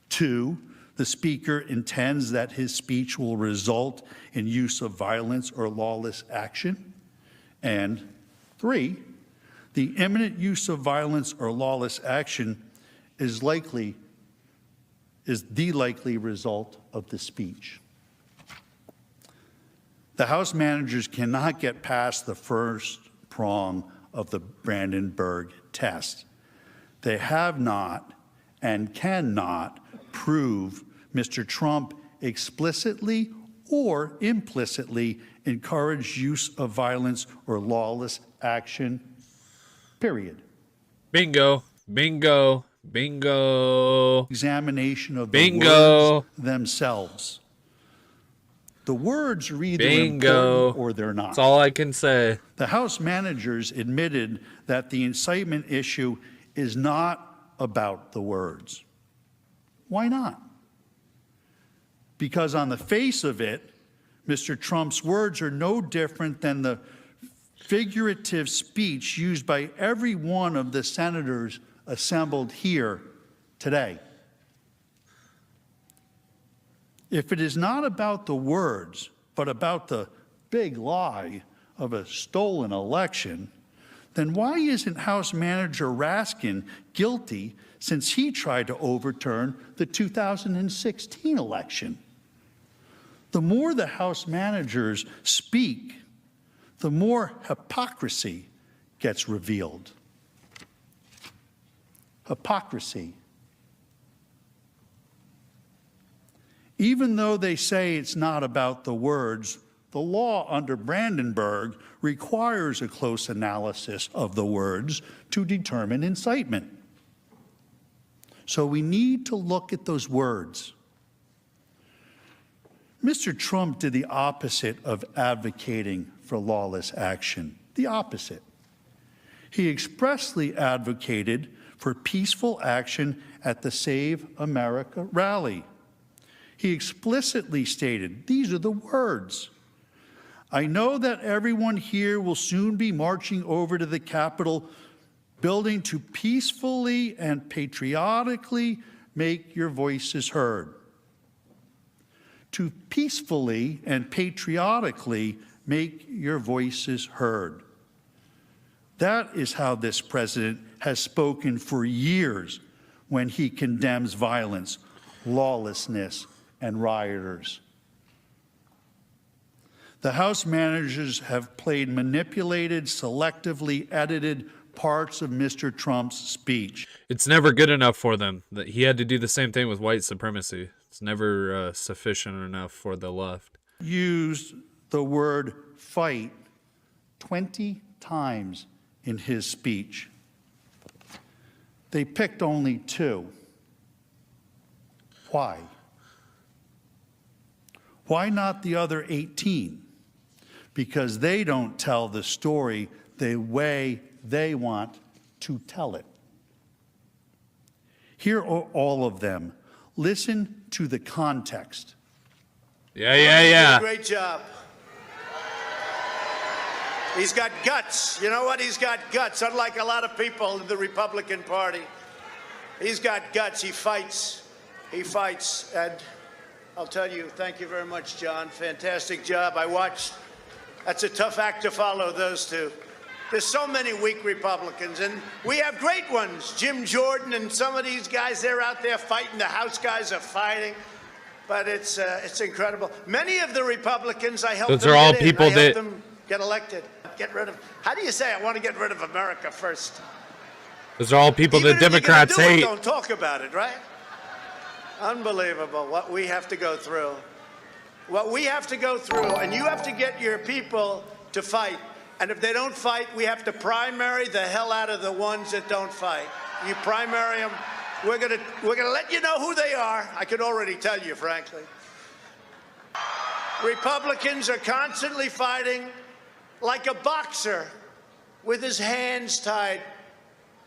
2, the speaker intends that his speech will result in use of violence or lawless action. And 3, the imminent use of violence or lawless action is the likely result of the speech. The House managers cannot get past the first prong of the Brandenburg test. They have not and cannot prove Mr. Trump explicitly or implicitly encouraged use of violence or lawless action, period. Bingo, bingo, bingo. Examination of the Bingo. words themselves. The words are either Bingo. important or they're not. That's all I can say. The House managers admitted that the incitement issue is not about the words. Why not? Because on the face of it, Mr. Trump's words are no different than the figurative speech used by every one of the senators assembled here today. If it is not about the words, but about the big lie of a stolen election, then why isn't House Manager Raskin guilty since he tried to overturn the 2016 election? The more the House managers speak, the more hypocrisy gets revealed. Hypocrisy. Even though they say it's not about the words, the law under Brandenburg requires a close analysis of the words to determine incitement. So we need to look at those words. Mr. Trump did the opposite of advocating for lawless action, the opposite. He expressly advocated for peaceful action at the Save America rally. He explicitly stated, these are the words, "I know that everyone here will soon be marching over to the Capitol building to peacefully and patriotically make your voices heard." To peacefully and patriotically make your voices heard. That is how this president has spoken for years when he condemns violence, lawlessness, and rioters. The House managers have played manipulated, selectively edited parts of Mr. Trump's speech. It's never good enough for them. He had to do the same thing with white supremacy. It's never sufficient enough for the left. Used the word fight 20 times in his speech. They picked only 2. Why? Why not the other 18? Because they don't tell the story the way they want to tell it. Here are all of them. Listen to the context. Yeah. Great job. He's got guts. You know what? He's got guts, unlike a lot of people in the Republican Party. He's got guts. He fights. He fights. And I'll tell you, thank you very much, John. Fantastic job. I watched. That's a tough act to follow, those two. There's so many weak Republicans, and we have great ones. Jim Jordan and some of these guys, they're out there fighting. The House guys are fighting. But it's incredible. Many of the Republicans, I helped Those them are all get in. people I helped that them get elected. Get rid of. How do you say? I want to get rid of America first. Those are all people Even that Democrats if you're gonna do hate. it, don't talk about it, right? Unbelievable what we have to go through. What we have to go through, and you have to get your people to fight. And if they don't fight, we have to primary the hell out of the ones that don't fight. You primary them. We're gonna let you know who they are. I can already tell you, frankly. Republicans are constantly fighting like a boxer with his hands tied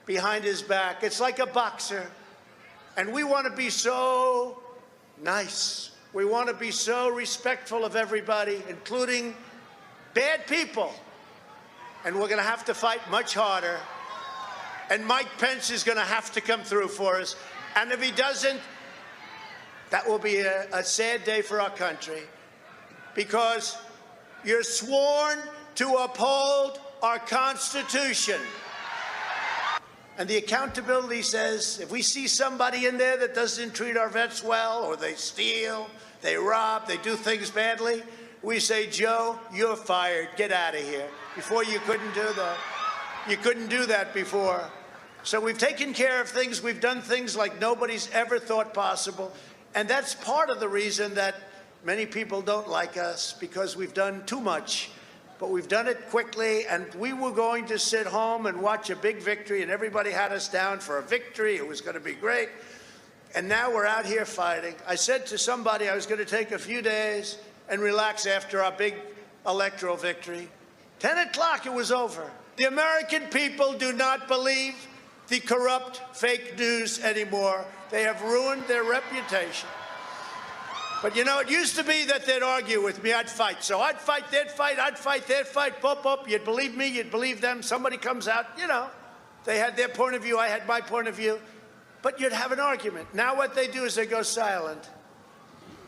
behind his back. It's like a boxer. And we want to be so nice. We want to be so respectful of everybody, including bad people. And we're going to have to fight much harder. And Mike Pence is going to have to come through for us. And if he doesn't, that will be a sad day for our country. Because you're sworn to uphold our Constitution. And the accountability says if we see somebody in there that doesn't treat our vets well, or they steal, they rob, they do things badly, we say, Joe, you're fired. Get out of here. Before you couldn't do that. You couldn't do that before. So we've taken care of things. We've done things like nobody's ever thought possible. And that's part of the reason that many people don't like us, because we've done too much. But we've done it quickly, and we were going to sit home and watch a big victory, and everybody had us down for a victory. It was going to be great. And now we're out here fighting. I said to somebody I was going to take a few days and relax after our big electoral victory. 10 o'clock, it was over. The American people do not believe the corrupt fake news anymore. They have ruined their reputation. But you know, it used to be that they'd argue with me, I'd fight. So I'd fight, they'd fight, I'd fight, they'd fight, pop, pop. You'd believe me, you'd believe them. Somebody comes out, you know, they had their point of view, I had my point of view. But you'd have an argument. Now what they do is they go silent.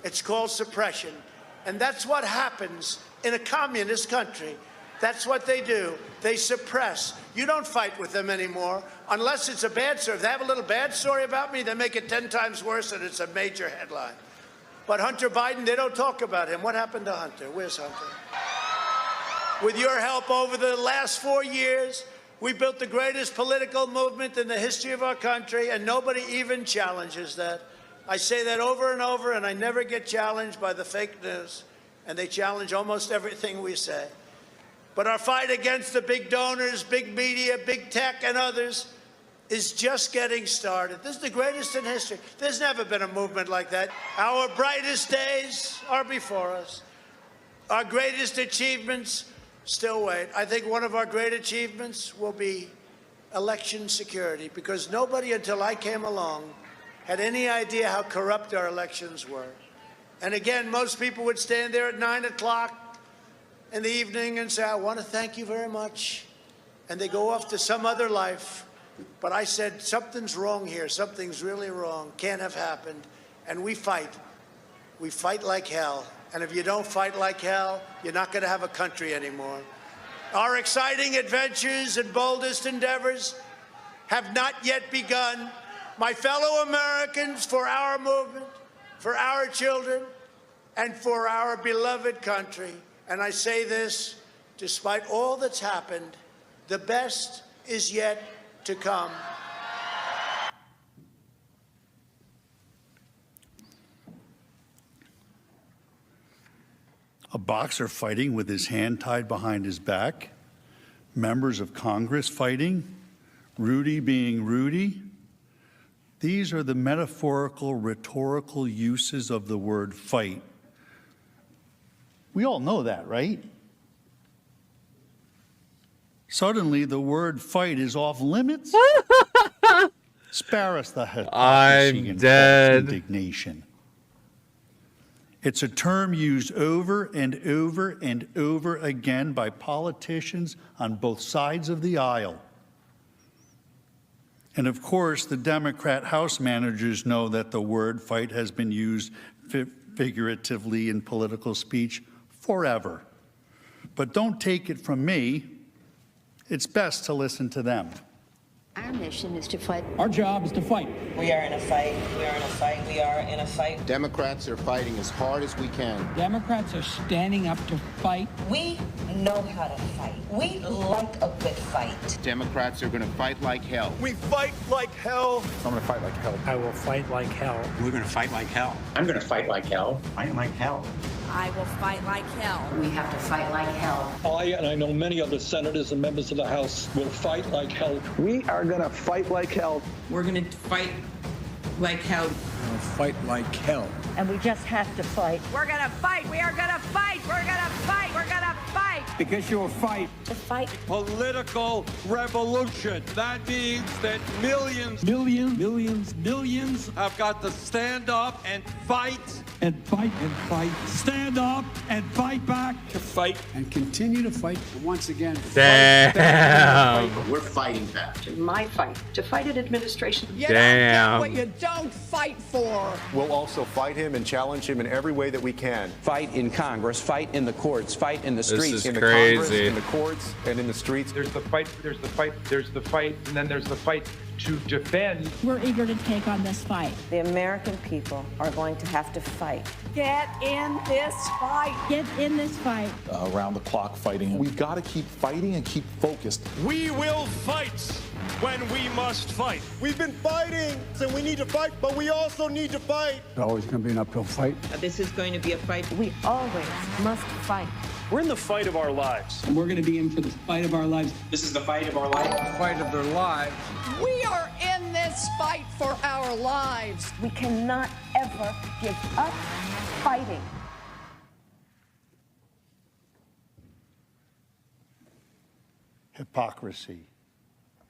It's called suppression. And that's what happens in a communist country. That's what they do. They suppress. You don't fight with them anymore unless it's a bad story. If they have a little bad story about me, they make it 10 times worse and it's a major headline. But Hunter Biden, they don't talk about him. What happened to Hunter? Where's Hunter? With your help over the last 4 years, we built the greatest political movement in the history of our country, and nobody even challenges that. I say that over and over, and I never get challenged by the fake news, and they challenge almost everything we say. But our fight against the big donors, big media, big tech, and others is just getting started. This is the greatest in history. There's never been a movement like that. Our brightest days are before us. Our greatest achievements still wait. I think one of our great achievements will be election security, because nobody until I came along had any idea how corrupt our elections were. And again, most people would stand there at 9 o'clock in the evening and say, I want to thank you very much. And they go off to some other life. But I said, something's wrong here. Something's really wrong. Can't have happened. And we fight. We fight like hell. And if you don't fight like hell, you're not going to have a country anymore. Our exciting adventures and boldest endeavors have not yet begun. My fellow Americans, for our movement, for our children, and for our beloved country. And I say this, despite all that's happened, the best is yet to come. A boxer fighting with his hand tied behind his back, members of Congress fighting, Rudy being Rudy. These are the metaphorical, rhetorical uses of the word fight. We all know that, right? Suddenly, the word fight is off limits. Spare us the hypocrisy and false indignation. It's a term used over and over and over again by politicians on both sides of the aisle. And of course, the Democrat House managers know that the word fight has been used figuratively in political speech forever. But don't take it from me. It's best to listen to them. Our mission is to fight. Our job is to fight. We are in a fight. We are in a fight. We are in a fight. Democrats are fighting as hard as we can. Democrats are standing up to fight. We know how to fight. We like a good fight. Democrats are going to fight like hell. We fight like hell. I'm going to fight like hell. I will fight like hell. We're going to fight like hell. I'm going to fight like hell. Fight like hell. I will fight like hell. We have to fight like hell. I, and I know many other senators and members of the House, will fight like hell. We are going to fight like hell. We're going to fight like hell. We're going to fight like hell. And we just have to fight. We're gonna fight. We are gonna fight. We're gonna fight. We're gonna fight. Because you'll fight. To fight. Political revolution. That means that millions have got to stand up and fight. And fight and fight. Stand up and fight back. To fight. And continue to fight. And once again, Damn. We're fighting back. My fight. To fight an administration. You Damn. don't get what you don't fight for. We'll also fight him and challenge him in every way that we can. Fight in Congress, fight in the courts, fight in the streets. This is In the crazy. Congress, in the courts, and in the streets. There's the fight, and then there's the fight, to defend. We're eager to take on this fight. The American people are going to have to fight. Get in this fight. Get in this fight. Around the clock fighting. We've got to keep fighting and keep focused. We will fight when we must fight. We've been fighting, and we need to fight, but we also need to fight. It's always going to be an uphill fight. This is going to be a fight. We always must fight. We're in the fight of our lives. And we're going to be in for the fight of our lives. This is the fight of our life. The fight of their lives. We are in this fight for our lives. We cannot ever give up fighting. Hypocrisy.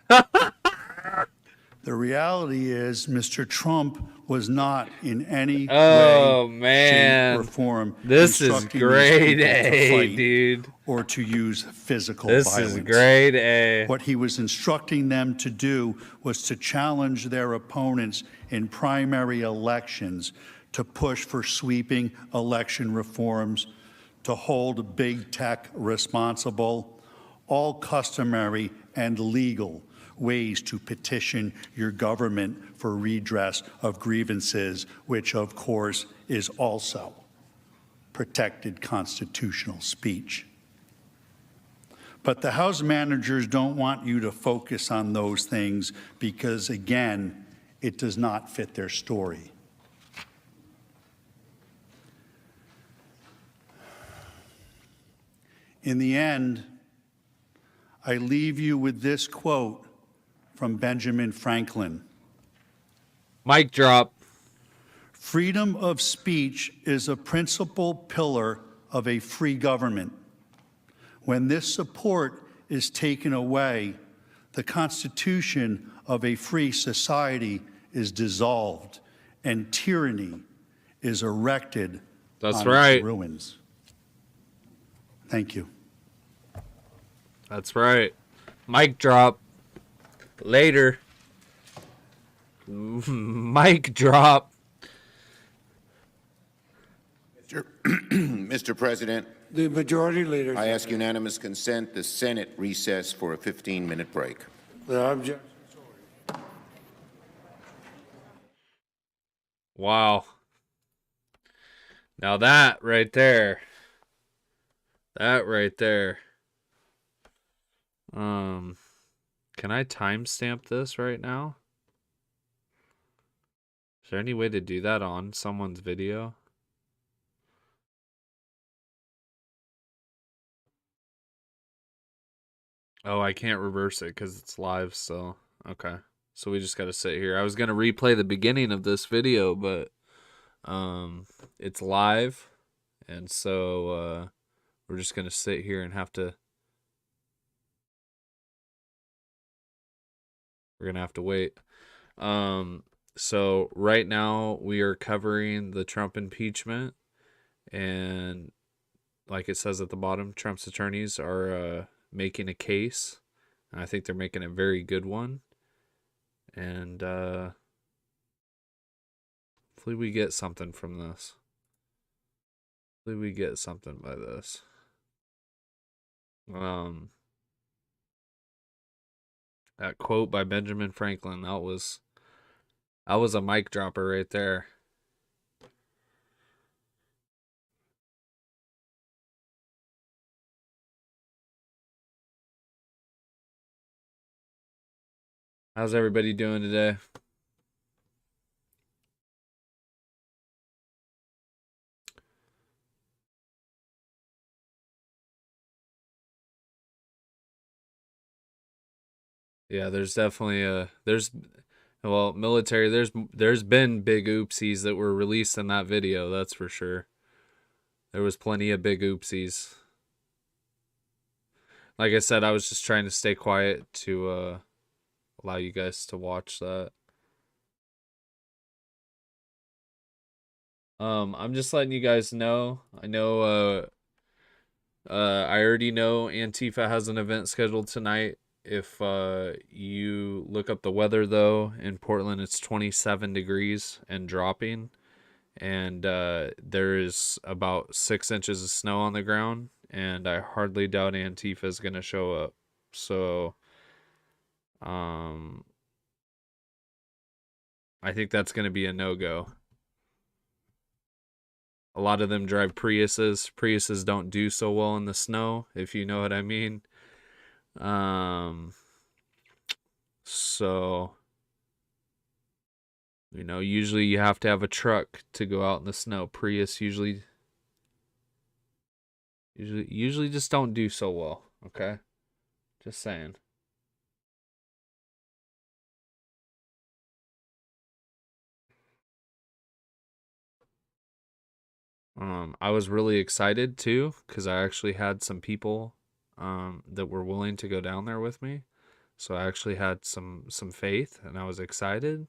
The reality is, Mr. Trump was not in any way, shape, or form This is instructing these grade people to A, fight dude. or to use physical This violence. is grade A. What he was instructing them to do was to challenge their opponents in primary elections, to push for sweeping election reforms, to hold big tech responsible, all customary and legal ways to petition your government for redress of grievances, which of course is also protected constitutional speech. But the House managers don't want you to focus on those things because, again, it does not fit their story. In the end, I leave you with this quote from Benjamin Franklin. Mic drop. Freedom of speech is a principal pillar of a free government. When this support is taken away, the constitution of a free society is dissolved and tyranny is erected That's on right. its ruins. Thank you. That's right. Mic drop. Later. Mic drop. Mr. President, The majority leader. I ask unanimous consent the Senate recess for a 15-minute break. The object. Wow. Now that right there. That right there. Can I timestamp this right now? Is there any way to do that on someone's video? Oh, I can't reverse it because it's live still. Okay. So we just got to sit here. I was going to replay the beginning of this video, but it's live. And so we're just going to sit here and have to... We're going to have to wait. So right now we are covering the Trump impeachment. And like it says at the bottom, Trump's attorneys are making a case. And I think they're making a very good one. And hopefully we get something from this. Hopefully we get something by this. That quote by Benjamin Franklin, that was a mic dropper right there. How's everybody doing today? Yeah, there's definitely military, there's been big oopsies that were released in that video, that's for sure. There was plenty of big oopsies. Like I said, I was just trying to stay quiet to allow you guys to watch that. I'm just letting you guys know. I know I already know Antifa has an event scheduled tonight. If you look up the weather, though, in Portland, it's 27 degrees and dropping. And there is about 6 inches of snow on the ground. And I hardly doubt Antifa is going to show up. So, I think that's going to be a no-go. A lot of them drive Priuses. Priuses don't do so well in the snow, if you know what I mean. So, you know, usually you have to have a truck to go out in the snow. Prius usually just don't do so well, okay? Just saying. I was really excited too, because I actually had some people that were willing to go down there with me. So I actually had some faith, and I was excited,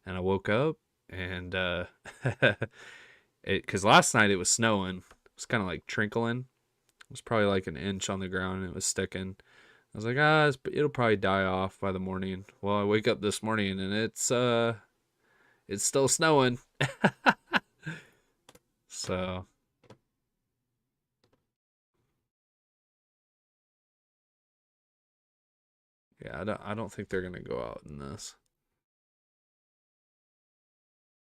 and I woke up and because last night it was snowing. It was kind of like trickling. It was probably like an inch on the ground, and it was sticking. I was like, it'll probably die off by the morning. Well, I wake up this morning and it's still snowing. So yeah, I don't think they're gonna go out in this.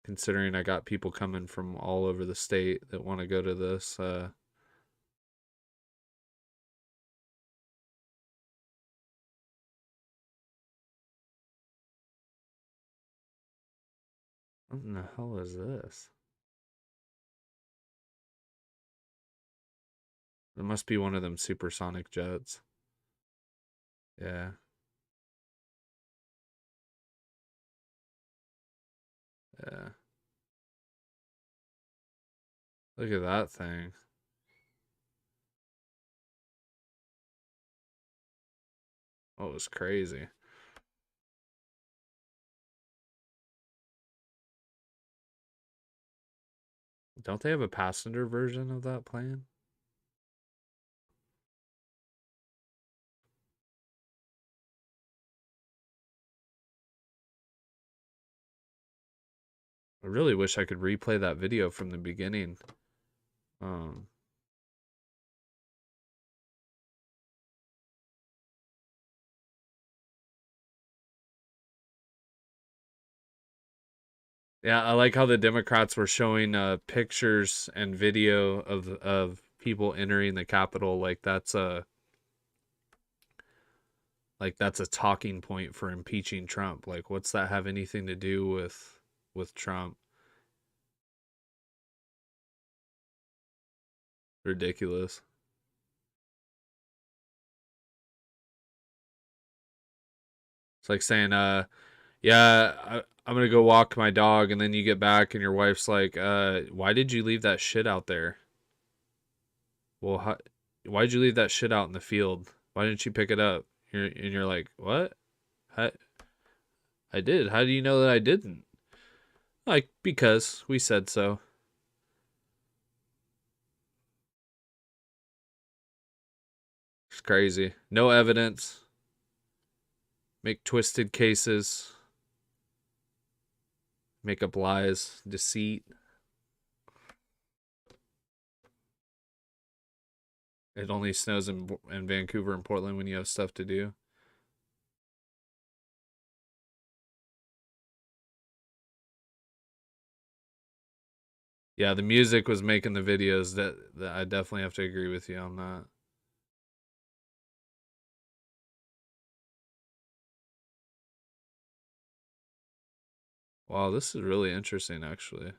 Considering I got people coming from all over the state that want to go to this. What in the hell is this? It must be one of them supersonic jets. Yeah. Yeah. Look at that thing. Oh, it was crazy. Don't they have a passenger version of that plane? I really wish I could replay that video from the beginning. Yeah, I like how the Democrats were showing pictures and video of people entering the Capitol like that's a talking point for impeaching Trump. Like, what's that have anything to do with Trump? Ridiculous. It's like saying, yeah, I'm gonna go walk my dog, and then you get back and your wife's like, why did you leave that shit out there? Well, why did you leave that shit out in the field? Why didn't you pick it up? And you're like, what? I did. How do you know that I didn't? Like, because we said so. It's crazy. No evidence. Make twisted cases. Make up lies. Deceit. It only snows in Vancouver and Portland when you have stuff to do. Yeah, the music was making the videos. That I definitely have to agree with you on that. Wow, this is really interesting, actually.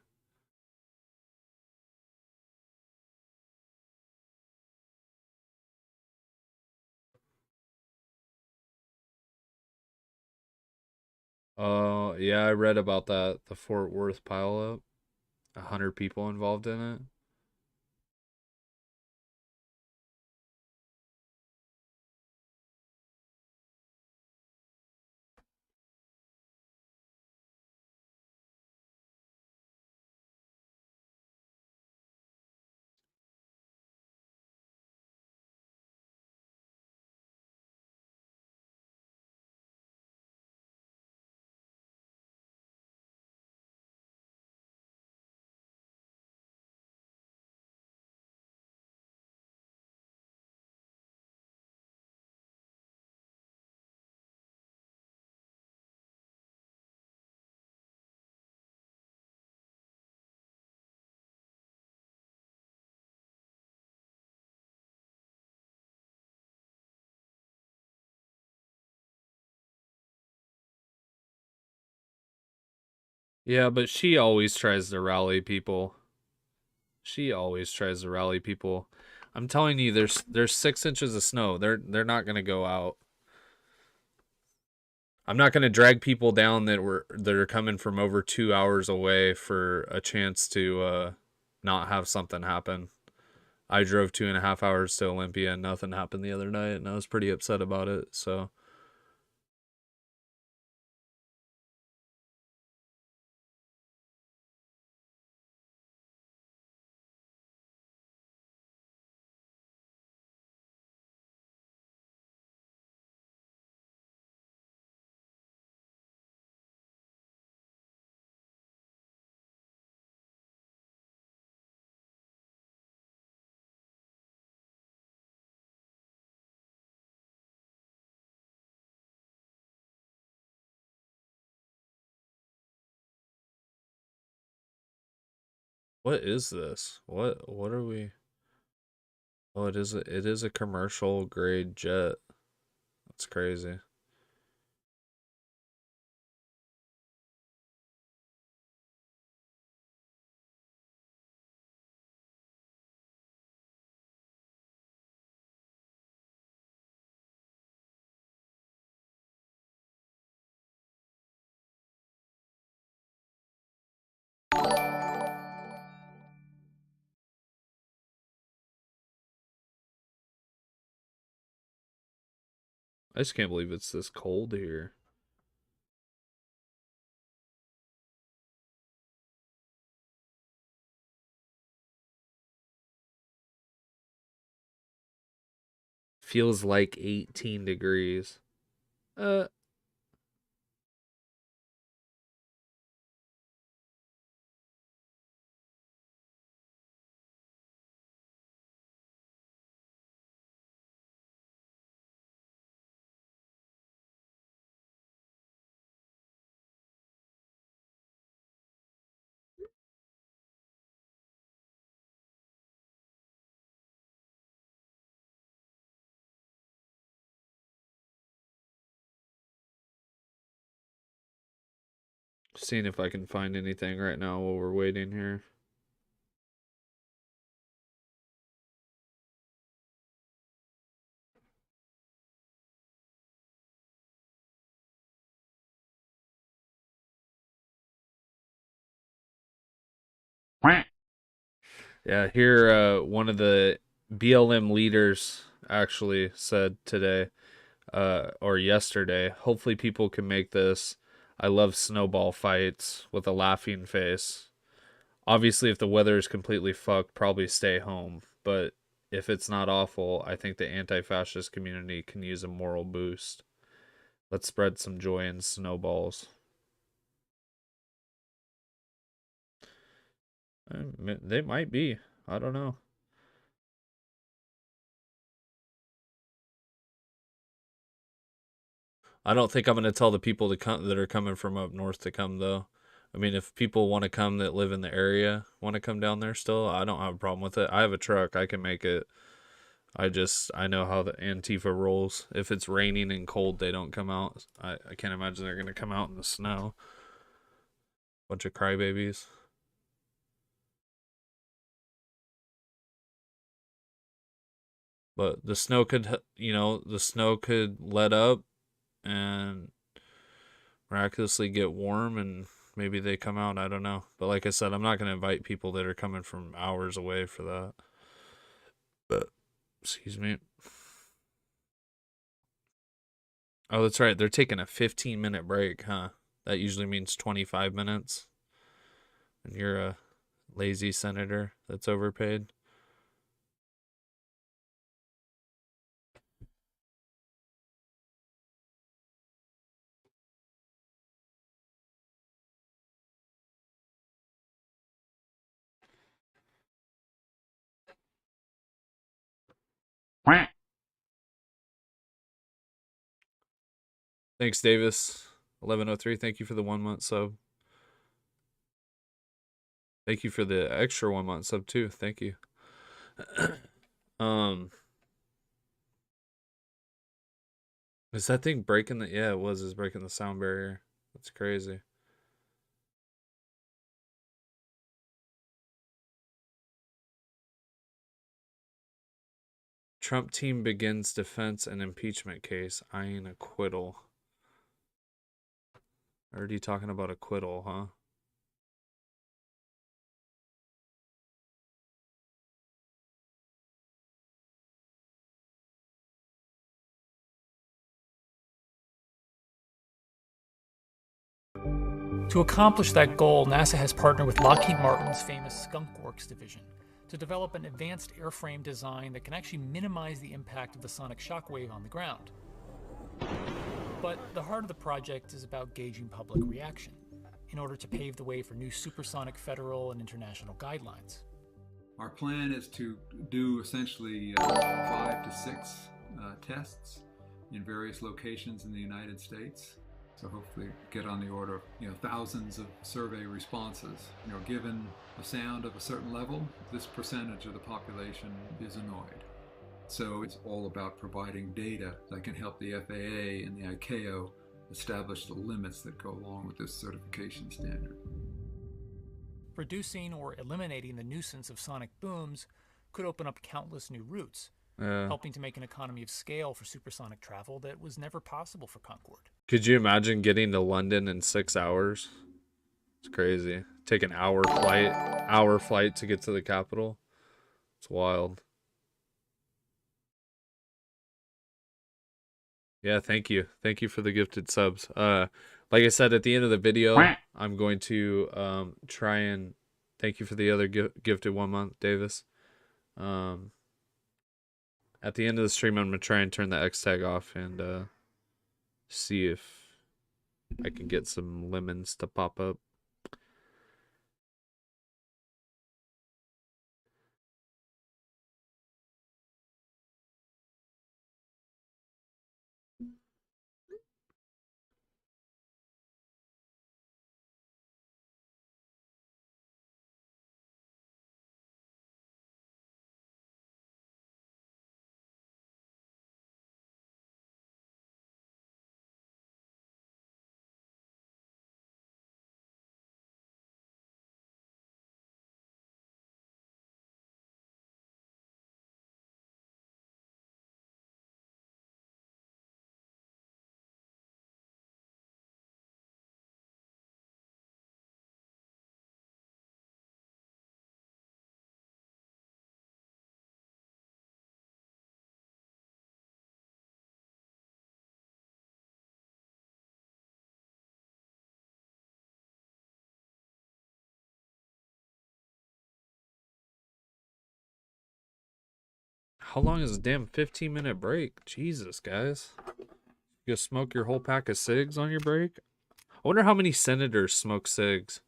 Oh, yeah, I read about that. The Fort Worth pileup. 100 people involved in it. Yeah, but she always tries to rally people. She always tries to rally people. I'm telling you, there's 6 inches of snow. They're not gonna go out. I'm not gonna drag people down that are coming from over 2 hours away for a chance to not have something happen. I drove 2.5 hours to Olympia and nothing happened the other night, and I was pretty upset about it. So. What is this? What are we? Oh, it is a commercial grade jet. That's crazy. I just can't believe it's this cold here. Feels like 18 degrees. Uh Seeing if I can find anything right now while we're waiting here. Yeah, here one of the BLM leaders actually said today or yesterday, hopefully people can make this. I love snowball fights with a laughing face. Obviously, if the weather is completely fucked, probably stay home. But if it's not awful, I think the anti-fascist community can use a moral boost. Let's spread some joy and snowballs. They might be. I don't know. I don't think I'm going to tell the people to come that are coming from up north to come though. I mean, if people want to come that live in the area, want to come down there still, I don't have a problem with it. I have a truck. I can make it. I know how the Antifa rolls. If it's raining and cold, they don't come out. I can't imagine they're going to come out in the snow. Bunch of crybabies. But the snow could, the snow could let up and miraculously get warm and maybe they come out. I don't know. But like I said, I'm not going to invite people that are coming from hours away for that. But, excuse me. Oh, that's right. They're taking a 15-minute break, huh? That usually means 25 minutes. And you're a lazy senator that's overpaid. Thanks, Davis. 1103. Thank you for the 1 month sub. Thank you for the extra 1 month sub too. Thank you. Is that thing breaking the? Yeah, it was. Is breaking the sound barrier. That's crazy. Trump team begins defense and impeachment case, eyeing acquittal. Already talking about acquittal, huh? To accomplish that goal, NASA has partnered with Lockheed Martin's famous Skunk Works division to develop an advanced airframe design that can actually minimize the impact of the sonic shockwave on the ground. But the heart of the project is about gauging public reaction in order to pave the way for new supersonic federal and international guidelines. Our plan is to do essentially 5 to 6 tests in various locations in the United States. So hopefully get on the order of thousands of survey responses. Given a sound of a certain level, this percentage of the population is annoyed. So it's all about providing data that can help the FAA and the ICAO establish the limits that go along with this certification standard. Reducing or eliminating the nuisance of sonic booms could open up countless new routes, helping to make an economy of scale for supersonic travel that was never possible for Concorde. Could you imagine getting to London in 6 hours? It's crazy. Take an hour flight to get to the capital. It's wild. Yeah, thank you. Thank you for the gifted subs. Like I said at the end of the video, I'm going to try and thank you for the other gifted 1 month, Davis. At the end of the stream, I'm going to try and turn the X tag off and see if I can get some lemons to pop up. How long is a damn 15-minute break? Jesus, guys. You go smoke your whole pack of cigs on your break? I wonder how many senators smoke cigs.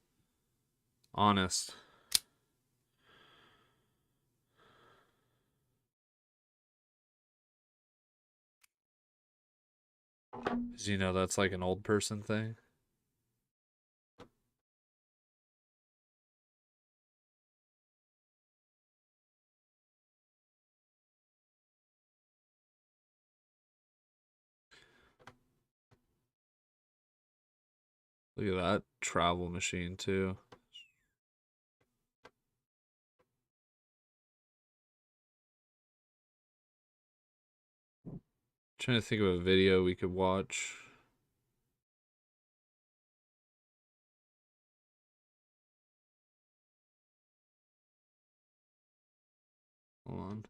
Honest. Did you know that's like an old person thing? Look at that travel machine too. Trying to think of a video we could watch. Hold on.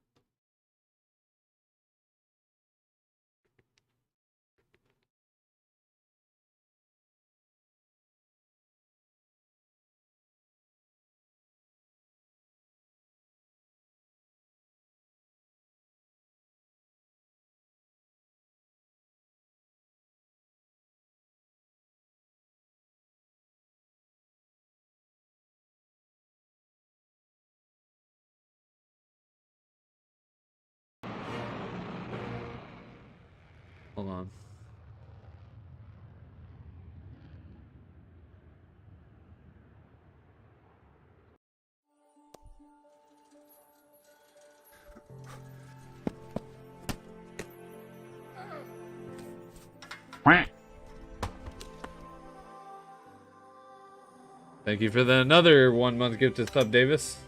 Hold on. Thank you for another 1 month gifted sub, Davis.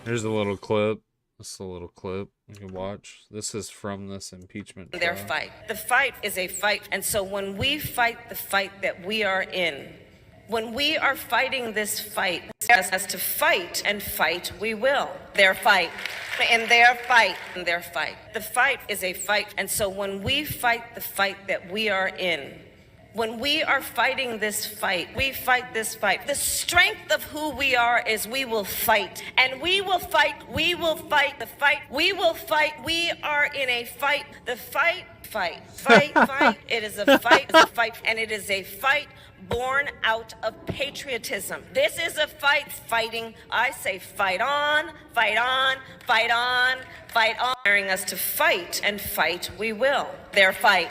Here's a little clip. This is a little clip you can watch. This is from this impeachment trial. Their fight. The fight is a fight. And so when we fight the fight that we are in, when we are fighting this fight, as to fight and fight, we will. Their fight. And their fight. And their fight. The fight is a fight. And so when we fight the fight that we are in, when we are fighting this fight, we fight this fight. The strength of who we are is we will fight. And we will fight, the fight, we will fight. We are in a fight, the fight. It is a fight, and it is a fight born out of patriotism. This is a fight fighting. I say fight on, fight on, fight on, fight on. Daring us to fight and fight, we will. Their fight.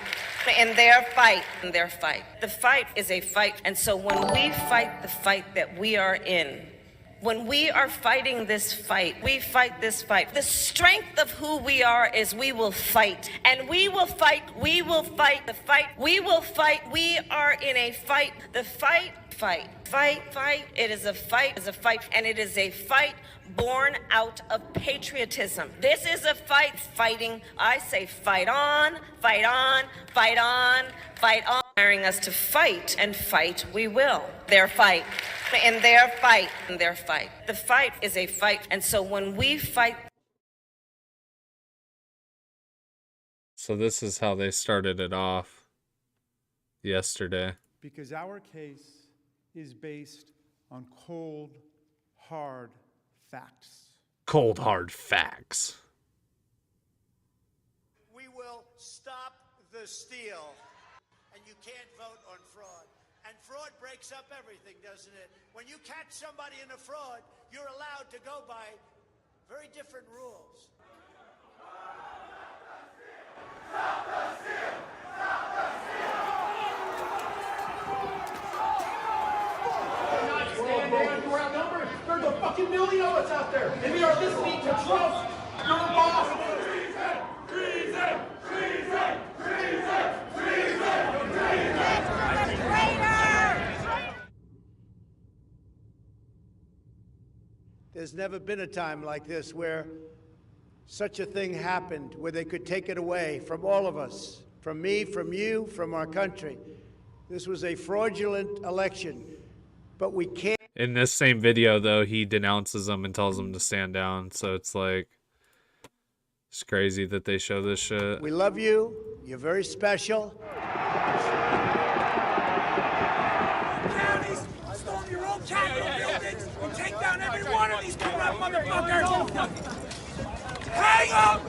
And their fight. And their fight. The fight is a fight. And so when we fight the fight that we are in, when we are fighting this fight, we fight this fight. The strength of who we are is we will fight. And we will fight the fight. We will fight. We are in a fight. The fight. It is a fight, and it is a fight born out of patriotism. This is a fight fighting. I say fight on, fight on, fight on, fight on. Daring us to fight and fight, we will. Their fight. And their fight. And their fight. The fight is a fight. And so when we fight. So this is how they started it off yesterday. Because our case is based on cold, hard facts. Cold, hard facts. We will stop the steal. And you can't vote on fraud. And fraud breaks up everything, doesn't it? When you catch somebody in a fraud, you're allowed to go by very different rules. Stop the steal! Stop the steal! We're outnumbered. There's a fucking million of us out there. And we are listening to Trump. You're the boss. Treason! Treason! Treason! There's never been a time like this where such a thing happened, where they could take it away from all of us, from me, from you, from our country. This was a fraudulent election, but we can't. In this same video, though, he denounces them and tells them to stand down. So it's like, it's crazy that they show this shit. We love you. You're very special. Counties, storm your own Capitol buildings and take down every one of these corrupt motherfuckers. Hang up!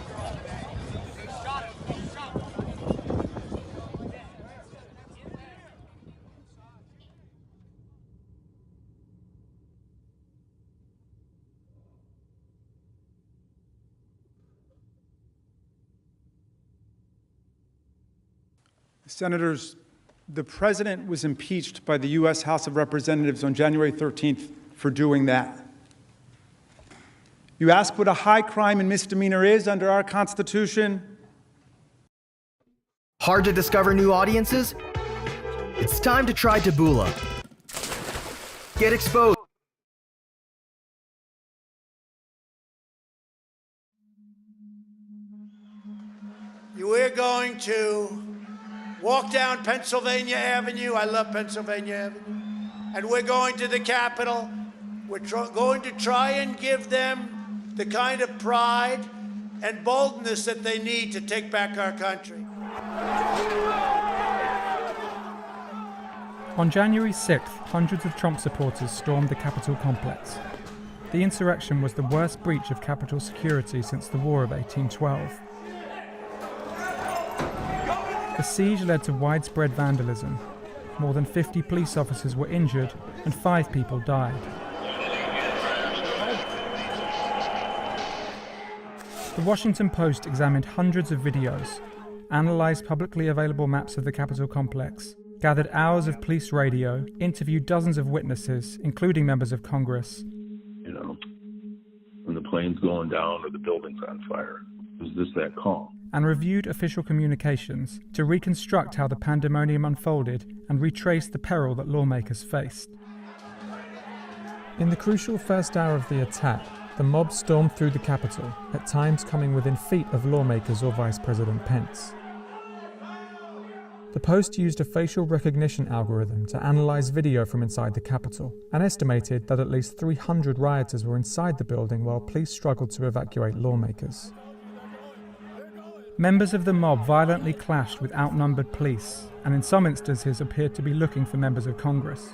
Senators, the president was impeached by the U.S. House of Representatives on January 13th for doing that. You ask what a high crime and misdemeanor is under our Constitution? Hard to discover new audiences? It's time to try Taboola. Get exposed. We're going to walk down Pennsylvania Avenue. I love Pennsylvania Avenue. And we're going to the Capitol. We're going to try and give them the kind of pride and boldness that they need to take back our country. On January 6th, hundreds of Trump supporters stormed the Capitol complex. The insurrection was the worst breach of Capitol security since the War of 1812. The siege led to widespread vandalism. More than 50 police officers were injured and 5 people died. The Washington Post examined hundreds of videos, analysed publicly available maps of the Capitol complex, gathered hours of police radio, interviewed dozens of witnesses, including members of Congress. You know, when the plane's going down or the building's on fire, is this that calm? And reviewed official communications to reconstruct how the pandemonium unfolded and retrace the peril that lawmakers faced. In the crucial first hour of the attack, the mob stormed through the Capitol, at times coming within feet of lawmakers or Vice President Pence. The Post used a facial recognition algorithm to analyze video from inside the Capitol and estimated that at least 300 rioters were inside the building while police struggled to evacuate lawmakers. Members of the mob violently clashed with outnumbered police and in some instances appeared to be looking for members of Congress.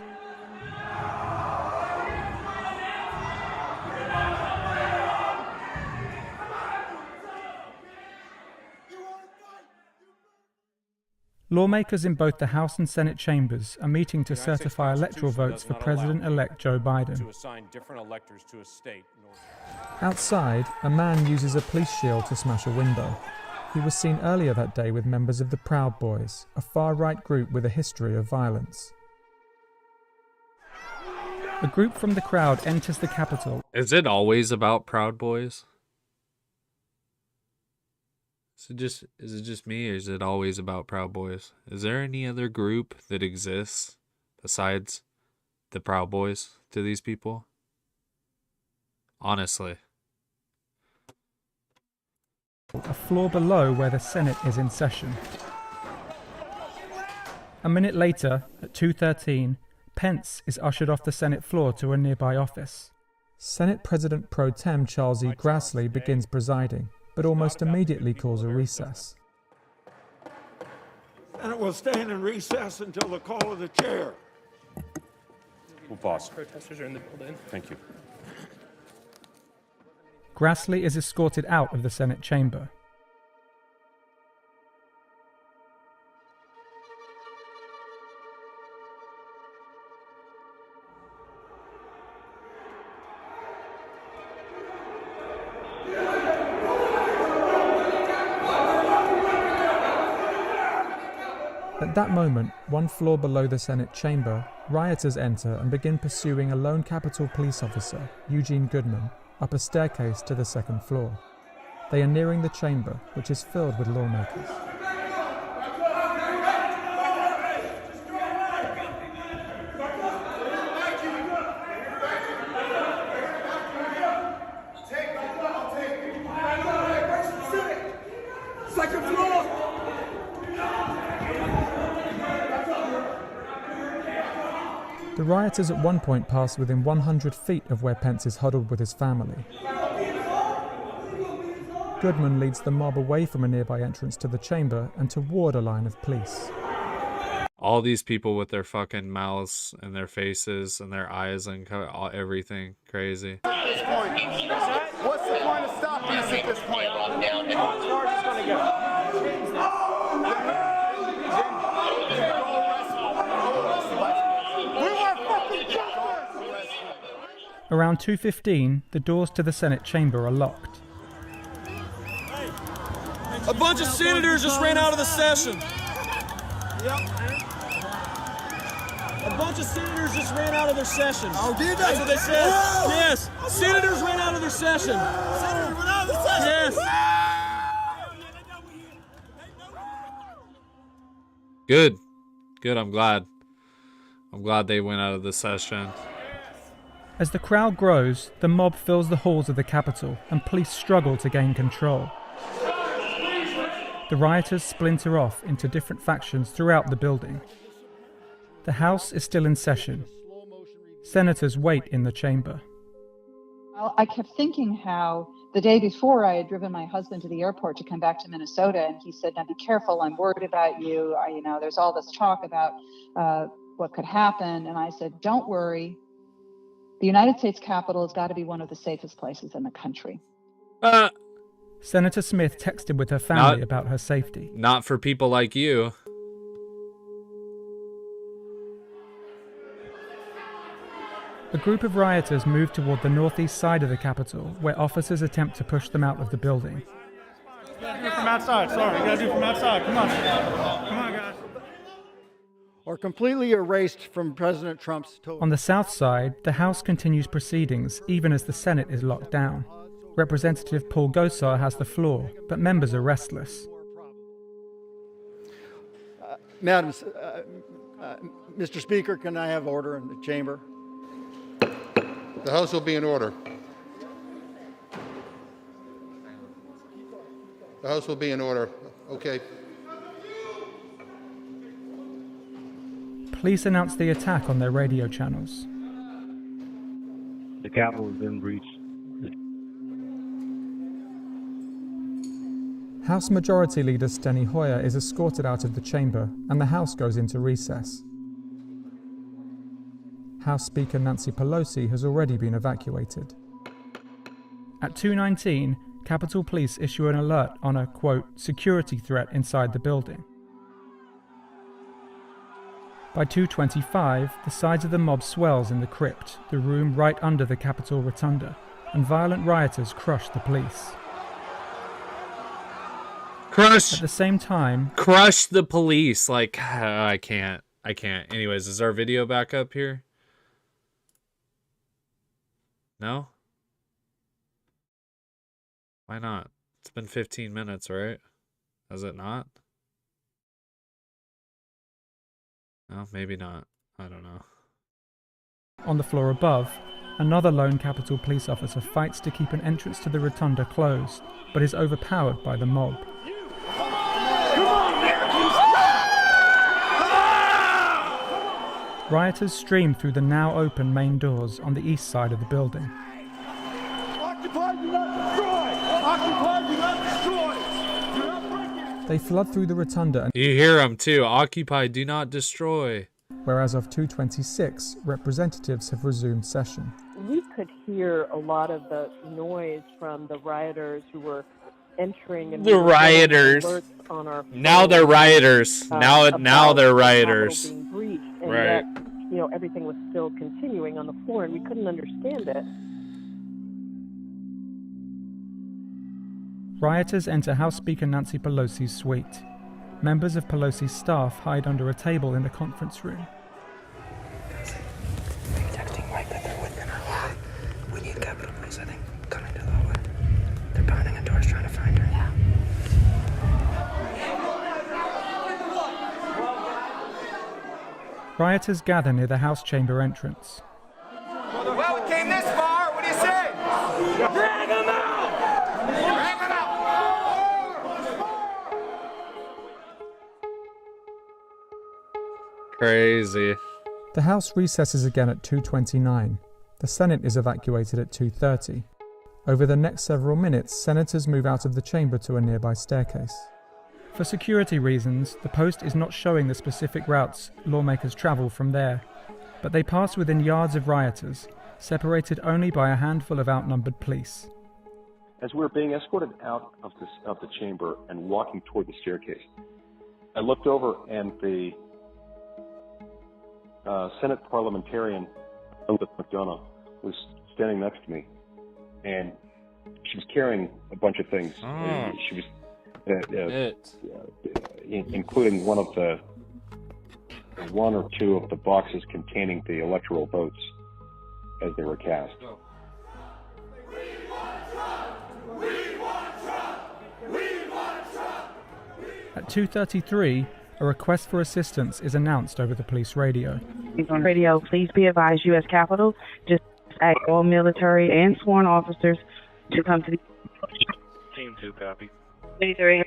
Lawmakers in both the House and Senate chambers are meeting to certify electoral votes for President-elect Joe Biden. Outside, a man uses a police shield to smash a window. He was seen earlier that day with members of the Proud Boys, a far-right group with a history of violence. A group from the crowd enters the Capitol. Is it always about Proud Boys? Is it just me, or is it always about Proud Boys? Is there any other group that exists besides the Proud Boys to these people? Honestly. A floor below where the Senate is in session. A minute later, at 2:13, Pence is ushered off the Senate floor to a nearby office. Senate President Pro Tem Charles E. Grassley begins presiding, but almost immediately calls a recess. And it will stand in recess until the call of the chair. We'll pause. Protesters are in the building. Thank you. Grassley is escorted out of the Senate chamber. At that moment, one floor below the Senate chamber, rioters enter and begin pursuing a lone Capitol police officer, Eugene Goodman, up a staircase to the second floor. They are nearing the chamber, which is filled with lawmakers. The rioters at one point pass within 100 feet of where Pence is huddled with his family. Goodman leads the mob away from a nearby entrance to the chamber and toward a line of police. All these people with their fucking mouths and their faces and their eyes and everything crazy. At this point, what's the point of stopping us at this point? As far as it's going to go. Around 2:15, the doors to the Senate chamber are locked. A bunch of senators just ran out of the session. Yep. A bunch of senators just ran out of their session. Oh, did they? That's what they said. Whoa! Yes. Senators ran out of their session. Senators ran out of the session. Yes. Good. Good, I'm glad. I'm glad they went out of the session. As the crowd grows, the mob fills the halls of the Capitol and police struggle to gain control. The rioters splinter off into different factions throughout the building. The House is still in session. Senators wait in the chamber. I kept thinking how the day before I had driven my husband to the airport to come back to Minnesota, and he said, "Now be careful, I'm worried about you. There's all this talk about what could happen." And I said, "Don't worry. The United States Capitol has got to be one of the safest places in the country." Senator Smith texted with her family about her safety. Not for people like you. A group of rioters move toward the northeast side of the Capitol, where officers attempt to push them out of the building. You gotta do it from outside. Sorry, you gotta do it from outside. Come on. Come on, guys. Or completely erased from President Trump's total. On the south side, the House continues proceedings even as the Senate is locked down. Representative Paul Gosar has the floor, but members are restless. Madam, Mr. Speaker, can I have order in the chamber? The House will be in order. The House will be in order. Okay. Police announced the attack on their radio channels. The Capitol has been breached. House Majority Leader Steny Hoyer is escorted out of the chamber and the House goes into recess. House Speaker Nancy Pelosi has already been evacuated. At 2:19, Capitol Police issue an alert on a, quote, security threat inside the building. By 2:25, the size of the mob swells in the crypt, the room right under the Capitol Rotunda, and violent rioters crush the police. Crush! At the same time... Crush the police! Like, I can't. Anyways, is our video back up here? No? Why not? It's been 15 minutes, right? Has it not? No, maybe not. I don't know. On the floor above, another lone Capitol Police officer fights to keep an entrance to the rotunda closed, but is overpowered by the mob. Rioters stream through the now open main doors on the east side of the building. Occupy, do not destroy! Occupy, do not destroy! Do not break it! They flood through the rotunda and you hear them too. Occupy, do not destroy. Whereas of 2:26, representatives have resumed session. We could hear a lot of the noise from the rioters who were entering. And the rioters. On our now they're rioters. Now they're rioters. Being breached, and right. Yet, everything was still continuing on the floor, and we couldn't understand it. Rioters enter House Speaker Nancy Pelosi's suite. Members of Pelosi's staff hide under a table in the conference room. Texting Mike that they're within her hallway. We need Capitol Police, I think, coming to the hallway. They're pounding on doors trying to find her. Yeah. Rioters gather near the House chamber entrance. Well, we came this far. What do you say? Drag him out! Drag him out! Crazy. The House recesses again at 2:29. The Senate is evacuated at 2:30. Over the next several minutes, senators move out of the chamber to a nearby staircase. For security reasons, the post is not showing the specific routes lawmakers travel from there, but they pass within yards of rioters, separated only by a handful of outnumbered police. As we were being escorted out of the chamber and walking toward the staircase, I looked over and the Senate parliamentarian, Elizabeth McDonough, was standing next to me, and she was carrying a bunch of things. She was, including one or two of the boxes containing the electoral votes as they were cast. At 2:33, a request for assistance is announced over the police radio. On radio, please be advised, U.S. Capitol just asked all military and sworn officers to come to the... Team 2, copy. 83.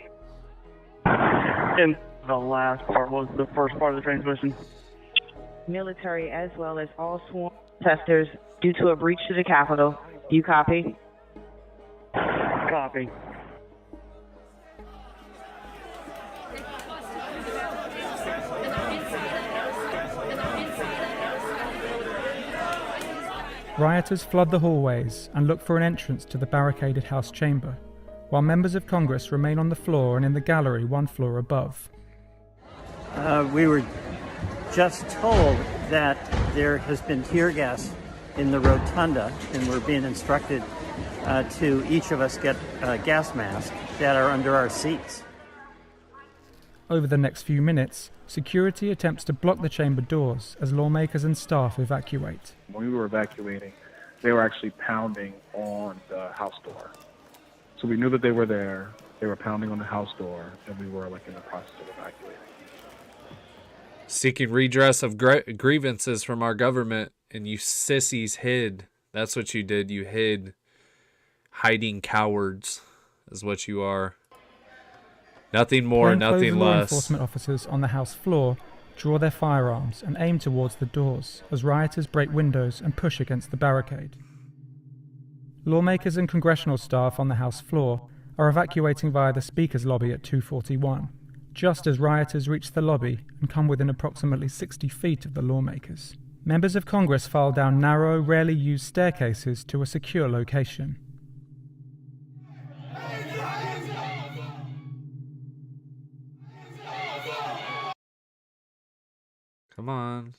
And the last part was the first part of the transmission. Military as well as all sworn protesters due to a breach to the Capitol. Do you copy? Copy. Rioters flood the hallways and look for an entrance to the barricaded House chamber, while members of Congress remain on the floor and in the gallery one floor above. We were just told that there has been tear gas in the rotunda, and we're being instructed to each of us get gas masks that are under our seats. Over the next few minutes, security attempts to block the chamber doors as lawmakers and staff evacuate. When we were evacuating, they were actually pounding on the House door. So we knew that they were there, they were pounding on the House door, and we were in the process of evacuating. Seeking redress of grievances from our government, and you sissies hid. That's what you did. You hid. Hiding cowards is what you are. Nothing more, nothing Plainclothes law less. enforcement officers on the House floor draw their firearms and aim towards the doors as rioters break windows and push against the barricade. Lawmakers and congressional staff on the House floor are evacuating via the Speaker's lobby at 2:41, just as rioters reach the lobby and come within approximately 60 feet of the lawmakers. Members of Congress file down narrow, rarely used staircases to a secure location. Come on.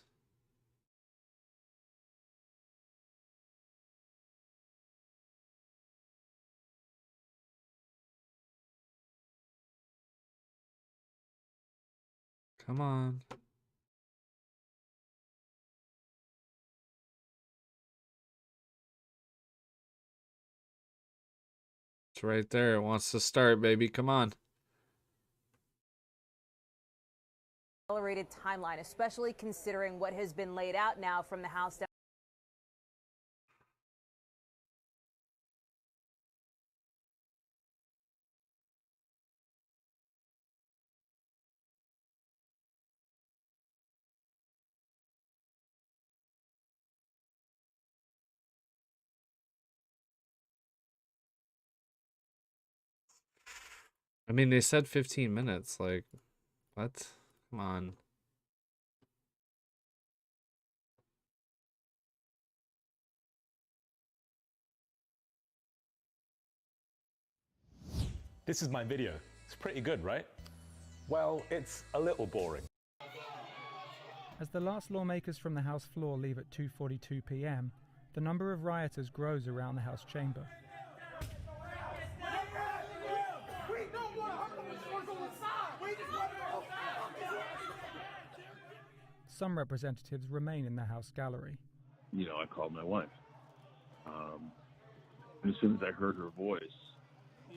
Come on. It's right there. It wants to start, baby. Come on. Accelerated timeline, especially considering what has been laid out now from the House. I mean, they said 15 minutes. Like, what? Come on. This is my video. It's pretty good, right? Well, it's a little boring. As the last lawmakers from the House floor leave at 2:42 p.m., the number of rioters grows around the House chamber. Some representatives remain in the House gallery. You know, I called my wife. And as soon as I heard her voice,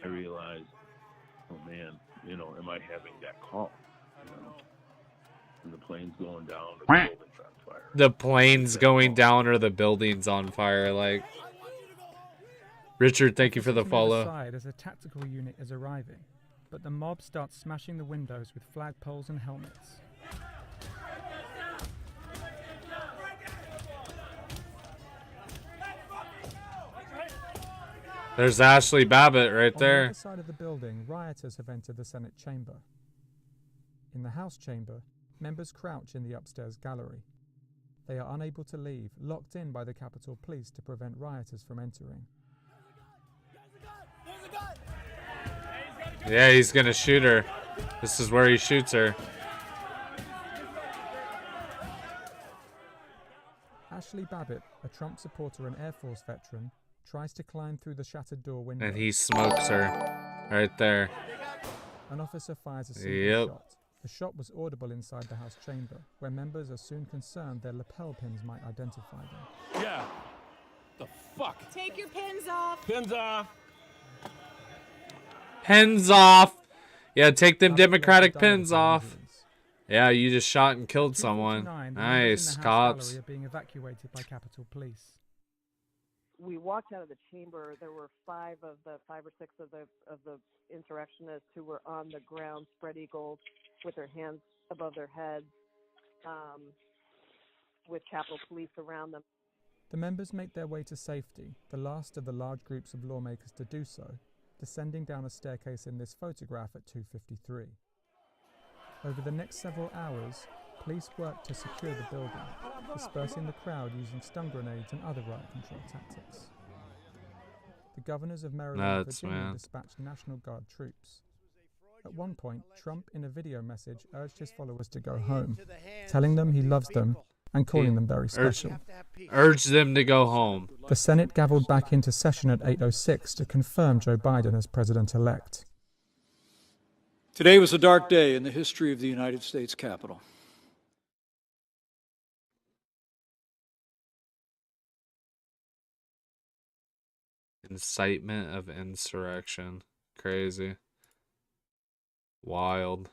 I realized, oh man, you know, am I having that call? You know, and the plane's going down, or the building's on fire. The plane's going down or the building's on fire. Like, Richard, thank you for the follow. Aside as a tactical unit is arriving, but the mob starts smashing the windows with flagpoles and helmets. There's Ashley Babbitt right On there. the other side of the building, rioters have entered the Senate chamber. In the House chamber, members crouch in the upstairs gallery. They are unable to leave, locked in by the Capitol Police to prevent rioters from entering. Yeah, he's gonna shoot her. This is where he shoots her. Ashley Babbitt, a Trump supporter and Air Force veteran, tries to climb through the shattered door window. And he smokes her. Right there. An officer fires a single shot. The shot was audible inside the House chamber, where members are soon concerned their lapel pins might identify them. Yeah. The fuck? Take your pins off. Pins off. Pins off. Yeah, take them Democratic pins off. Yeah, you just shot and killed someone. Nice, cops. Are being evacuated by Capitol Police. We walked out of the chamber. There were five or six of the insurrectionists who were on the ground, spread eagled, with their hands above their heads, with Capitol Police around them. The members make their way to safety, the last of the large groups of lawmakers to do so, descending down a staircase in this photograph at 2:53. Over the next several hours, police worked to secure the building, dispersing the crowd using stun grenades and other riot control tactics. The governors of Maryland and Virginia dispatched National Guard troops. At one point, Trump, in a video message, urged his followers to go home, telling them he loves them and calling them very special. Urged them to go home. The Senate gavelled back into session at 8:06 to confirm Joe Biden as president-elect. Today was a dark day in the history of the United States Capitol. Incitement of insurrection. Crazy. Wild.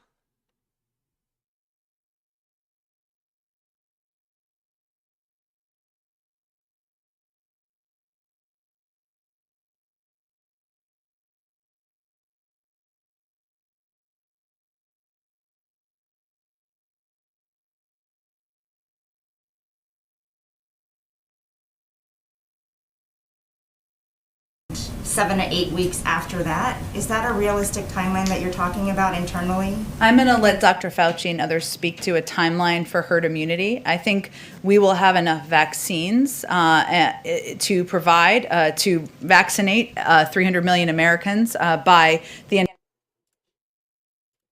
7 to 8 weeks after that. Is that a realistic timeline that you're talking about internally? I'm going to let Dr. Fauci and others speak to a timeline for herd immunity. I think we will have enough vaccines to provide, to vaccinate 300 million Americans by the end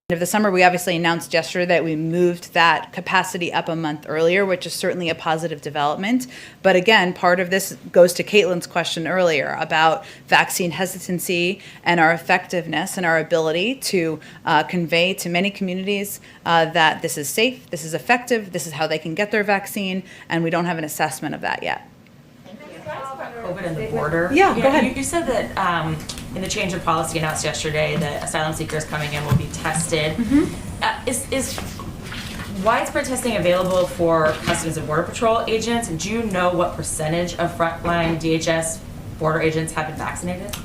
of the summer. We obviously announced yesterday that we moved that capacity up a month earlier, which is certainly a positive development. But again, part of this goes to Caitlin's question earlier about vaccine hesitancy and our effectiveness and our ability to convey to many communities that this is safe, this is effective, this is how they can get their vaccine, and we don't have an assessment of that yet. COVID and the border. Yeah, go ahead. You said that in the change of policy announced yesterday that asylum seekers coming in will be tested. Is widespread testing available for Customs and Border Patrol agents? And do you know what percentage of frontline DHS border agents have been vaccinated?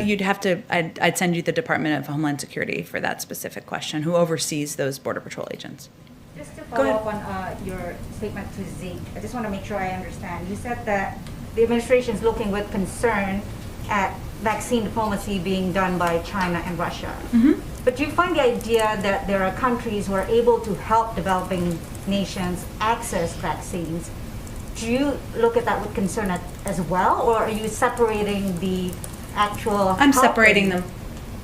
You'd have to, I'd send you the Department of Homeland Security for that specific question, who oversees those Border Patrol agents. Just to follow up on your statement to Zeke, I just want to make sure I understand. You said that the administration is looking with concern at vaccine diplomacy being done by China and Russia. But do you find the idea that there are countries who are able to help developing nations access vaccines? Do you look at that with concern as well, or are you separating the actual? I'm separating them.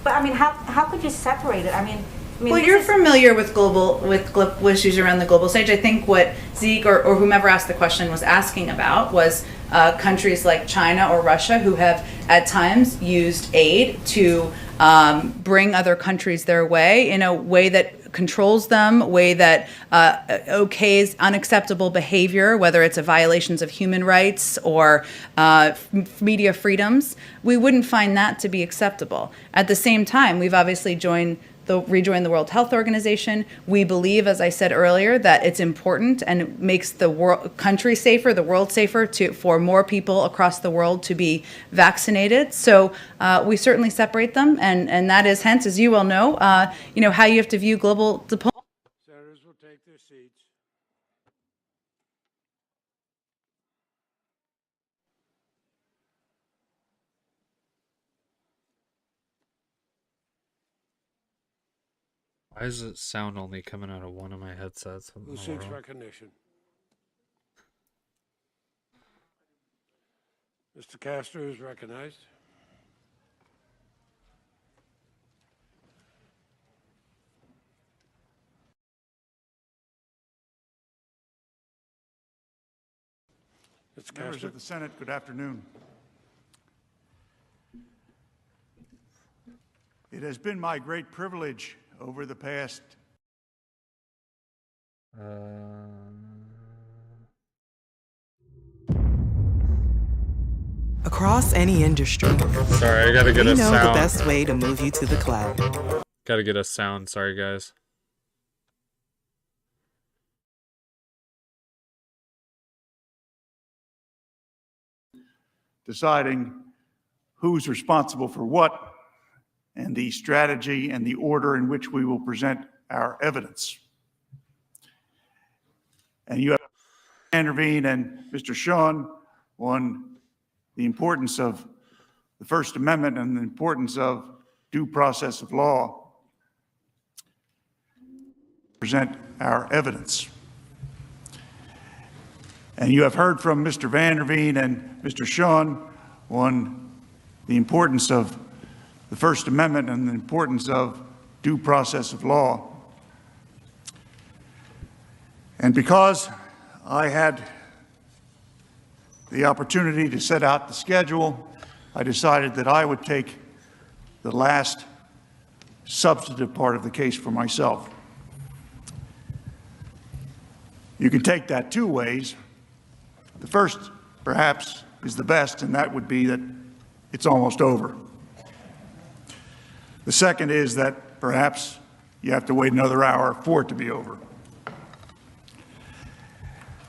But I mean, how could you separate it? I mean, well, you're familiar with global issues around the global stage. I think what Zeke or whomever asked the question was asking about was countries like China or Russia who have at times used aid to bring other countries their way in a way that controls them, a way that okays unacceptable behavior, whether it's a violations of human rights or media freedoms. We wouldn't find that to be acceptable. At the same time, we've obviously rejoined the World Health Organization. We believe, as I said earlier, that it's important and it makes the country safer, the world safer for more people across the world to be vaccinated. So we certainly separate them, and that is hence, as you well know, how you have to view global diplomacy. Senators will take their seats. Why is it sound only coming out of one of my headsets? Who seeks recognition? Mr. Castro is recognized. Members of the Senate, good afternoon. It has been my great privilege over the past Across any industry, sorry, I gotta get a sound. We know the best way to move you to the cloud. Gotta get a sound. Sorry, guys. deciding who's responsible for what and the strategy and the order in which we will present our evidence. And you have intervened, and Mr. Sean, on the importance of the First Amendment and the importance of due process of law, present our evidence. And you have heard from Mr. Vanderveen and Mr. Sean on the importance of the First Amendment and the importance of due process of law. And because I had the opportunity to set out the schedule, I decided that I would take the last substantive part of the case for myself. You can take that two ways. The first, perhaps, is the best, and that would be that it's almost over. The second is that perhaps you have to wait another hour for it to be over.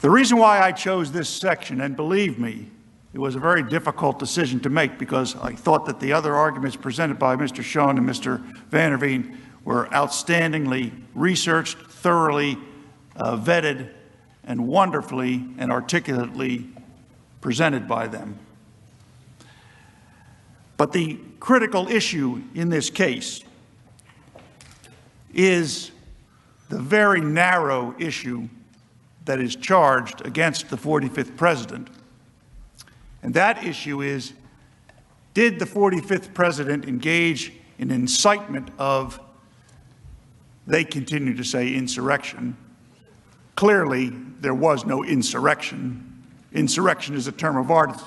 The reason why I chose this section, and believe me, it was a very difficult decision to make because I thought that the other arguments presented by Mr. Sean and Mr. Vanderveen were outstandingly researched, thoroughly vetted, and wonderfully and articulately presented by them. But the critical issue in this case is the very narrow issue that is charged against the 45th president. And that issue is, did the 45th president engage in incitement of, they continue to say, insurrection? Clearly, there was no insurrection. Insurrection is a term of art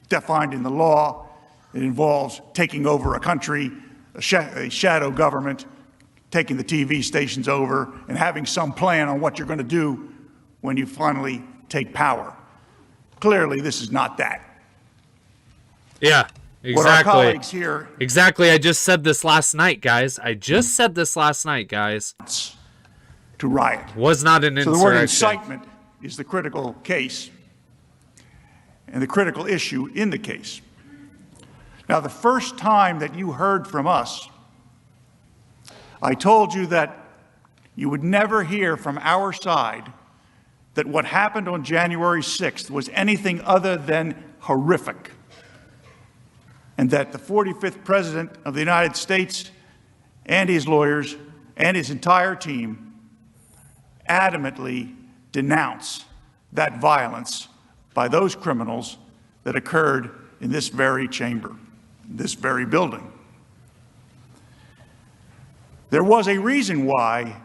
defined in the law. It involves taking over a country, a shadow government, taking the TV stations over, and having some plan on what you're going to do when you finally take power. Clearly, this is not that. Yeah, exactly. What our colleagues here... Exactly. I just said this last night, guys. To riot. Was not an insurrection. So the word incitement is the critical case and the critical issue in the case. Now, the first time that you heard from us, I told you that you would never hear from our side that what happened on January 6th was anything other than horrific, and that the 45th President of the United States and his lawyers and his entire team adamantly denounce that violence by those criminals that occurred in this very chamber, this very building. There was a reason why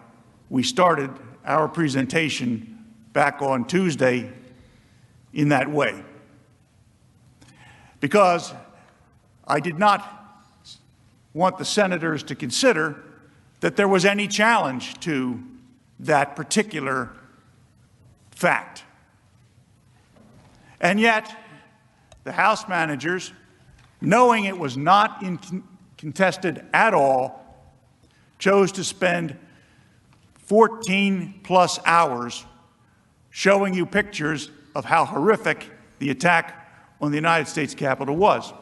we started our presentation back on Tuesday in that way. Because I did not want the senators to consider that there was any challenge to that particular fact. And yet, the House managers, knowing it was not contested at all, chose to spend 14+ hours showing you pictures of how horrific the attack on the United States Capitol was.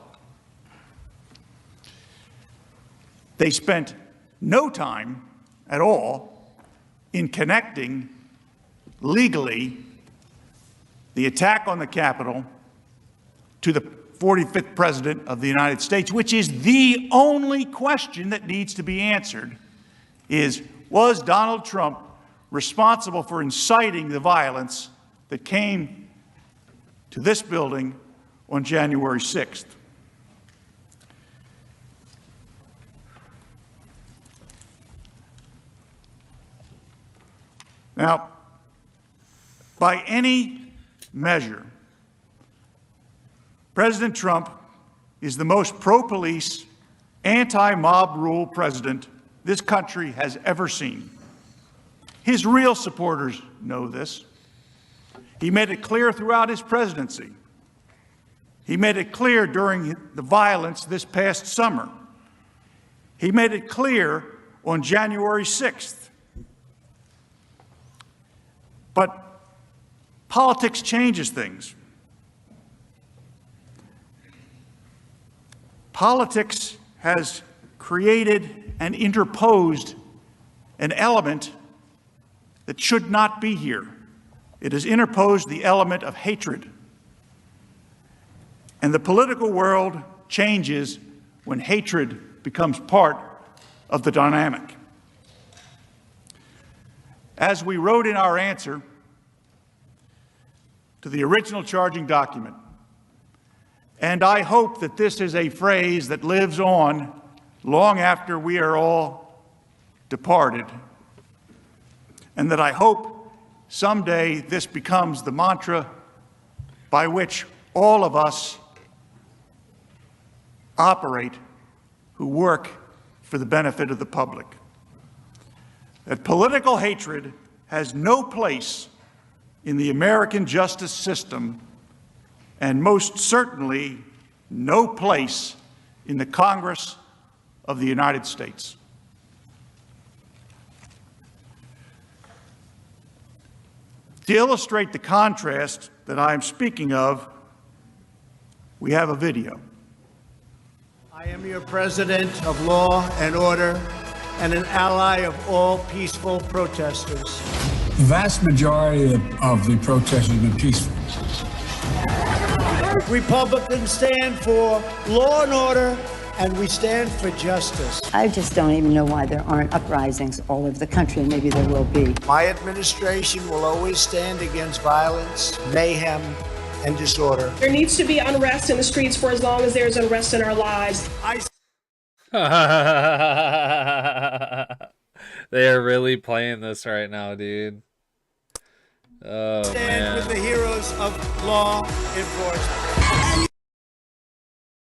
They spent no time at all in connecting legally the attack on the Capitol to the 45th President of the United States, which is the only question that needs to be answered, is, was Donald Trump responsible for inciting the violence that came to this building on January 6th? Now, by any measure, President Trump is the most pro-police, anti-mob rule president this country has ever seen. His real supporters know this. He made it clear throughout his presidency. He made it clear during the violence this past summer. He made it clear on January 6th. But politics changes things. Politics has created and interposed an element that should not be here. It has interposed the element of hatred. And the political world changes when hatred becomes part of the dynamic. As we wrote in our answer to the original charging document, and I hope that this is a phrase that lives on long after we are all departed, and that I hope someday this becomes the mantra by which all of us operate who work for the benefit of the public. That political hatred has no place in the American justice system, and most certainly no place in the Congress of the United States. To illustrate the contrast that I am speaking of, we have a video. I am your president of law and order and an ally of all peaceful protesters. The vast majority of the protests have been peaceful. Republicans stand for law and order, and we stand for justice. I just don't even know why there aren't uprisings all over the country, and maybe there will be. My administration will always stand against violence, mayhem, and disorder. There needs to be unrest in the streets for as long as there's unrest in our lives. They are really playing this right now, dude. Oh, stand with the heroes of law enforcement.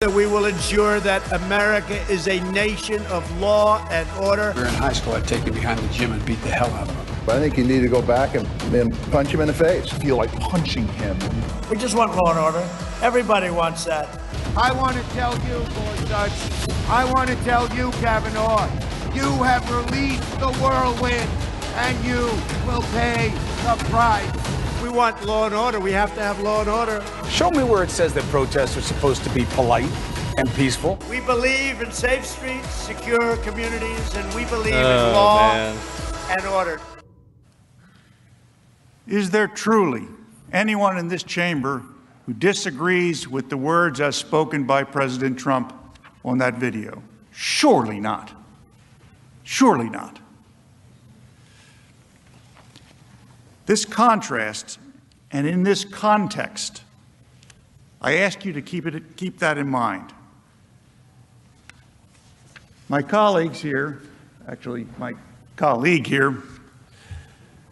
That we will ensure that America is a nation of law and order. We were in high school, I'd take you behind the gym and beat the hell out of him. I think you need to go back and punch him in the face. Feel like punching him. We just want law and order. Everybody wants that. I want to tell you, Gorsuch, I want to tell you, Kavanaugh, you have released the whirlwind, and you will pay the price. We want law and order. We have to have law and order. Show me where it says that protests are supposed to be polite and peaceful. We believe in safe streets, secure communities, and we believe in law and order. Is there truly anyone in this chamber who disagrees with the words as spoken by President Trump on that video? Surely not. Surely not. This contrast, and in this context, I ask you to keep that in mind. My colleagues here, actually my colleague here,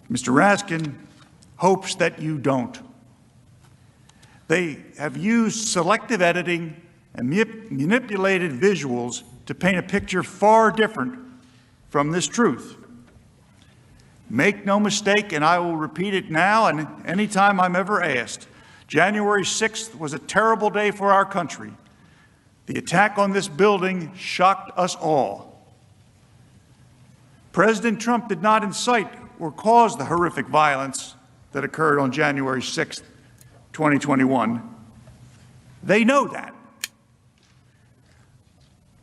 Mr. Raskin, hopes that you don't. They have used selective editing and manipulated visuals to paint a picture far different from this truth. Make no mistake, and I will repeat it now and anytime I'm ever asked, January 6th was a terrible day for our country. The attack on this building shocked us all. President Trump did not incite or cause the horrific violence that occurred on January 6th, 2021. They know that.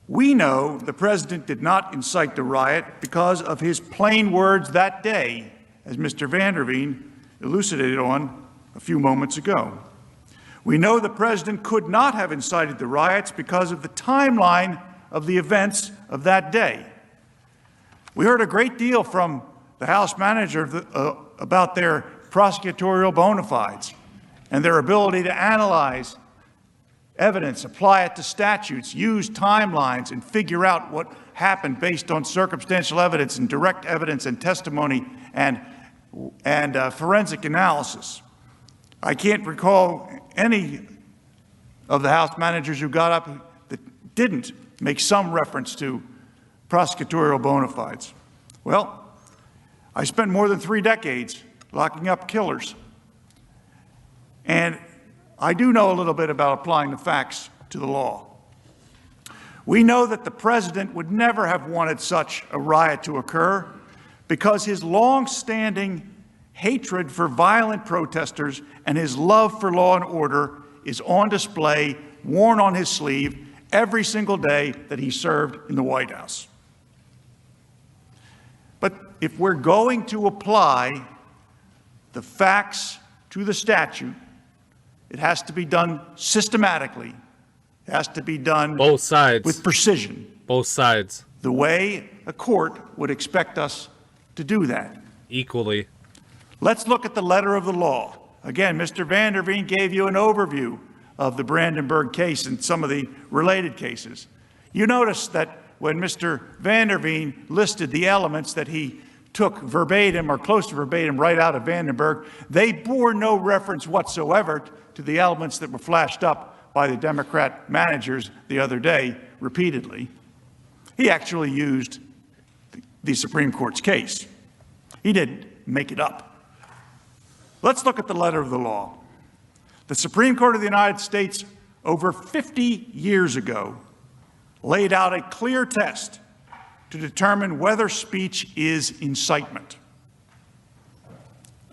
We know the president did not incite the riot because of his plain words that day, as Mr. Vanderveen elucidated on a few moments ago. We know the president could not have incited the riots because of the timeline of the events of that day. We heard a great deal from the House manager about their prosecutorial bona fides and their ability to analyze evidence, apply it to statutes, use timelines, and figure out what happened based on circumstantial evidence and direct evidence and testimony and forensic analysis. I can't recall any of the House managers who got up that didn't make some reference to prosecutorial bona fides. Well, I spent more than 3 decades locking up killers. And I do know a little bit about applying the facts to the law. We know that the president would never have wanted such a riot to occur because his long-standing hatred for violent protesters and his love for law and order is on display, worn on his sleeve, every single day that he served in the White House. But if we're going to apply the facts to the statute, it has to be done systematically. It has to be done both sides with precision. Both sides. The way a court would expect us to do that. Equally. Let's look at the letter of the law. Again, Mr. Vanderveen gave you an overview of the Brandenburg case and some of the related cases. You notice that when Mr. Vanderveen listed the elements that he took verbatim or close to verbatim right out of Vandenberg, they bore no reference whatsoever to the elements that were flashed up by the Democrat managers the other day repeatedly. He actually used the Supreme Court's case. He didn't make it up. Let's look at the letter of the law. The Supreme Court of the United States over 50 years ago laid out a clear test to determine whether speech is incitement.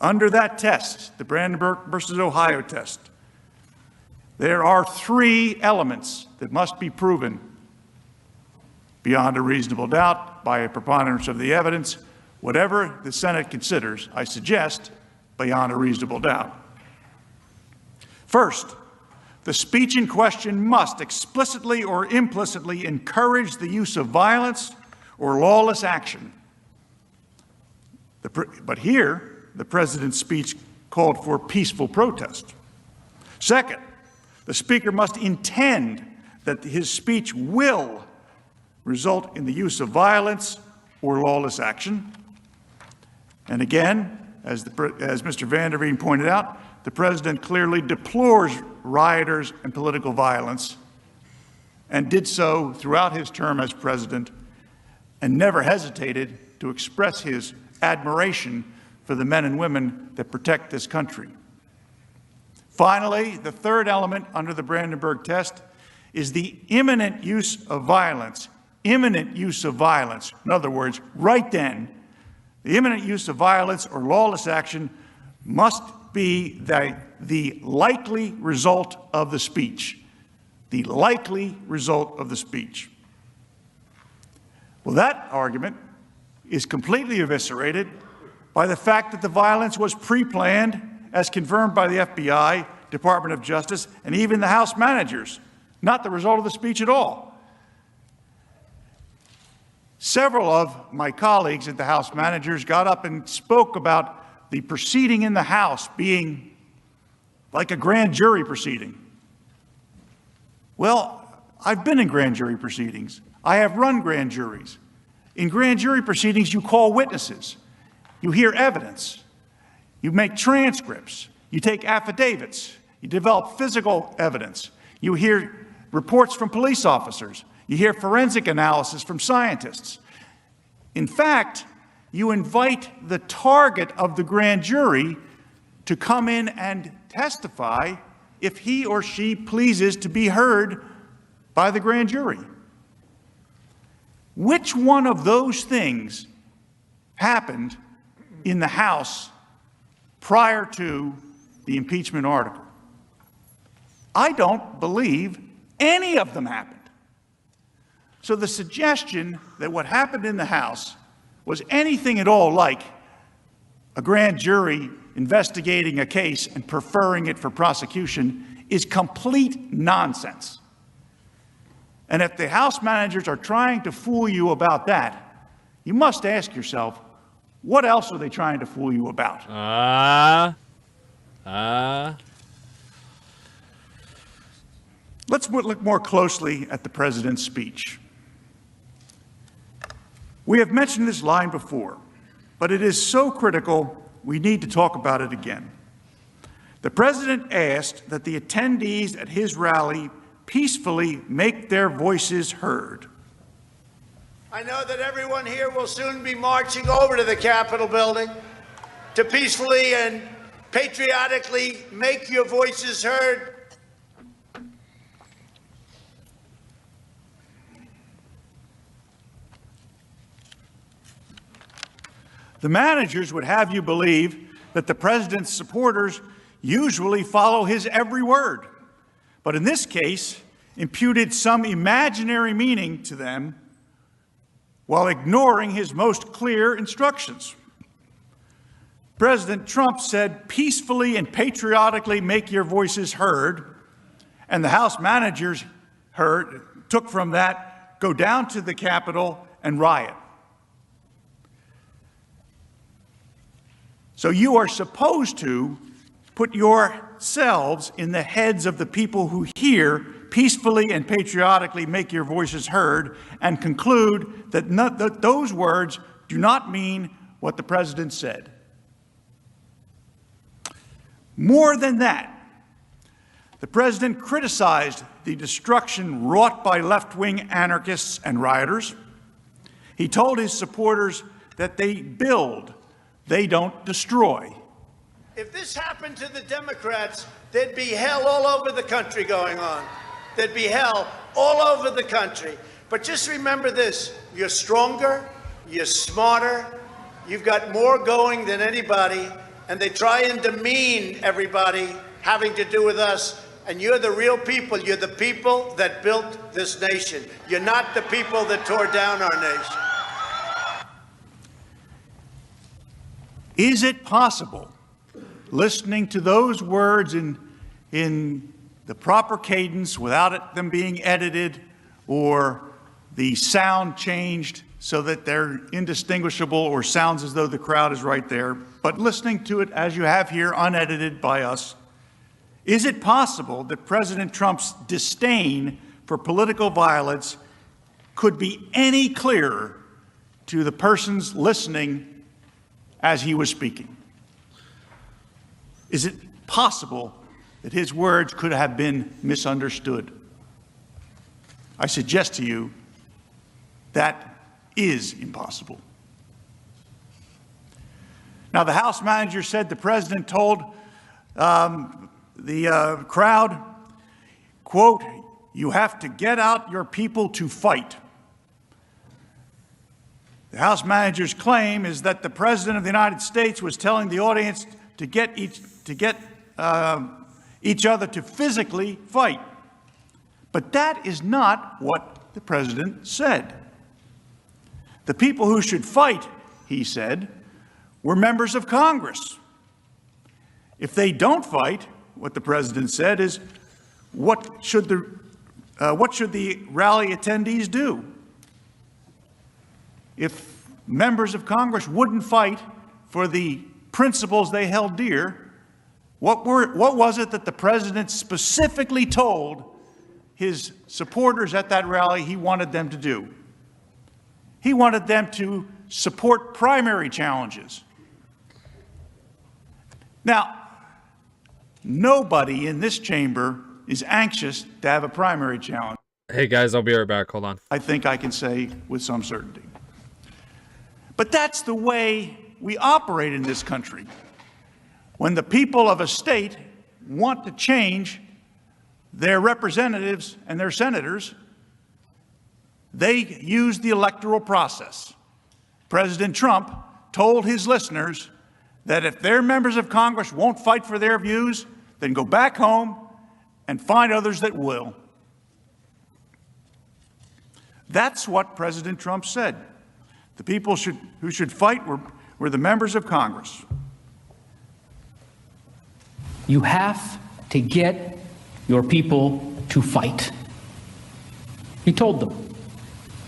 Under that test, the Brandenburg versus Ohio test, there are 3 elements that must be proven beyond a reasonable doubt by a preponderance of the evidence, whatever the Senate considers, I suggest, beyond a reasonable doubt. First, the speech in question must explicitly or implicitly encourage the use of violence or lawless action. But here, the president's speech called for peaceful protest. Second, the speaker must intend that his speech will result in the use of violence or lawless action. And again, as Mr. Van der Veen pointed out, the president clearly deplores rioters and political violence, and did so throughout his term as president, and never hesitated to express his admiration for the men and women that protect this country. Finally, the third element under the Brandenburg test is the imminent use of violence. Imminent use of violence. In other words, right then, the imminent use of violence or lawless action must be the likely result of the speech. The likely result of the speech. Well, that argument is completely eviscerated by the fact that the violence was pre-planned, as confirmed by the FBI, Department of Justice, and even the House managers, not the result of the speech at all. Several of my colleagues at the House managers got up and spoke about the proceeding in the House being like a grand jury proceeding. Well, I've been in grand jury proceedings. I have run grand juries. In grand jury proceedings, you call witnesses. You hear evidence. You make transcripts. You take affidavits. You develop physical evidence. You hear reports from police officers. You hear forensic analysis from scientists. In fact, you invite the target of the grand jury to come in and testify if he or she pleases to be heard by the grand jury. Which one of those things happened in the House prior to the impeachment article? I don't believe any of them happened. So the suggestion that what happened in the House was anything at all like a grand jury investigating a case and preferring it for prosecution is complete nonsense. And if the House managers are trying to fool you about that, you must ask yourself, what else are they trying to fool you about? Let's look more closely at the president's speech. We have mentioned this line before, but it is so critical we need to talk about it again. The president asked that the attendees at his rally peacefully make their voices heard. I know that everyone here will soon be marching over to the Capitol building to peacefully and patriotically make your voices heard. The managers would have you believe that the president's supporters usually follow his every word, but in this case, imputed some imaginary meaning to them while ignoring his most clear instructions. President Trump said, peacefully and patriotically make your voices heard, and the House managers took from that, go down to the Capitol and riot. So you are supposed to put yourselves in the heads of the people who hear peacefully and patriotically make your voices heard and conclude that those words do not mean what the president said. More than that, the president criticized the destruction wrought by left-wing anarchists and rioters. He told his supporters that they build, they don't destroy. If this happened to the Democrats, there'd be hell all over the country going on. There'd be hell all over the country. But just remember this, you're stronger, you're smarter, you've got more going than anybody, and they try and demean everybody having to do with us. And you're the real people. You're the people that built this nation. You're not the people that tore down our nation. Is it possible, listening to those words in the proper cadence without them being edited or the sound changed so that they're indistinguishable or sounds as though the crowd is right there, but listening to it as you have here, unedited by us, is it possible that President Trump's disdain for political violence could be any clearer to the persons listening as he was speaking? Is it possible that his words could have been misunderstood? I suggest to you that is impossible. Now, the House manager said the president told the crowd, quote, "You have to get out your people to fight." The House manager's claim is that the President of the United States was telling the audience to get each other to physically fight. But that is not what the President said. The people who should fight, he said, were members of Congress. If they don't fight, what the President said is, what should the rally attendees do? If members of Congress wouldn't fight for the principles they held dear, what was it that the President specifically told his supporters at that rally he wanted them to do? He wanted them to support primary challenges. Now, nobody in this chamber is anxious to have a primary challenge. Hey guys, I'll be right back. Hold on. I think I can say with some certainty. But that's the way we operate in this country. When the people of a state want to change their representatives and their senators, they use the electoral process. President Trump told his listeners that if their members of Congress won't fight for their views, then go back home and find others that will. That's what President Trump said. The people who should fight were the members of Congress. You have to get your people to fight. He told them.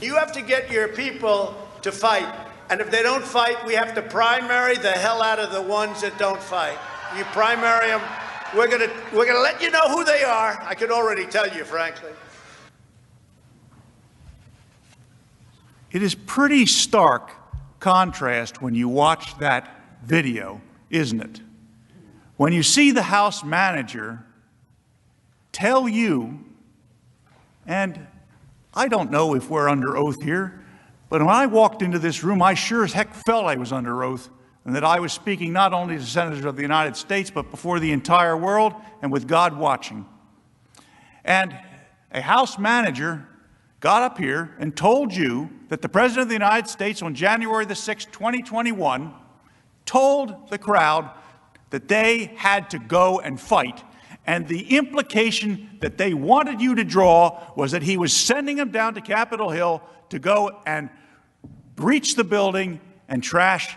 You have to get your people to fight. And if they don't fight, we have to primary the hell out of the ones that don't fight. You primary them, we're gonna let you know who they are. I could already tell you, frankly. It is pretty stark contrast when you watch that video, isn't it? When you see the House manager tell you, and I don't know if we're under oath here, but when I walked into this room, I sure as heck felt I was under oath and that I was speaking not only to senators of the United States, but before the entire world and with God watching. And a House manager got up here and told you that the President of the United States on January the 6th, 2021, told the crowd that they had to go and fight. And the implication that they wanted you to draw was that he was sending them down to Capitol Hill to go and breach the building and trash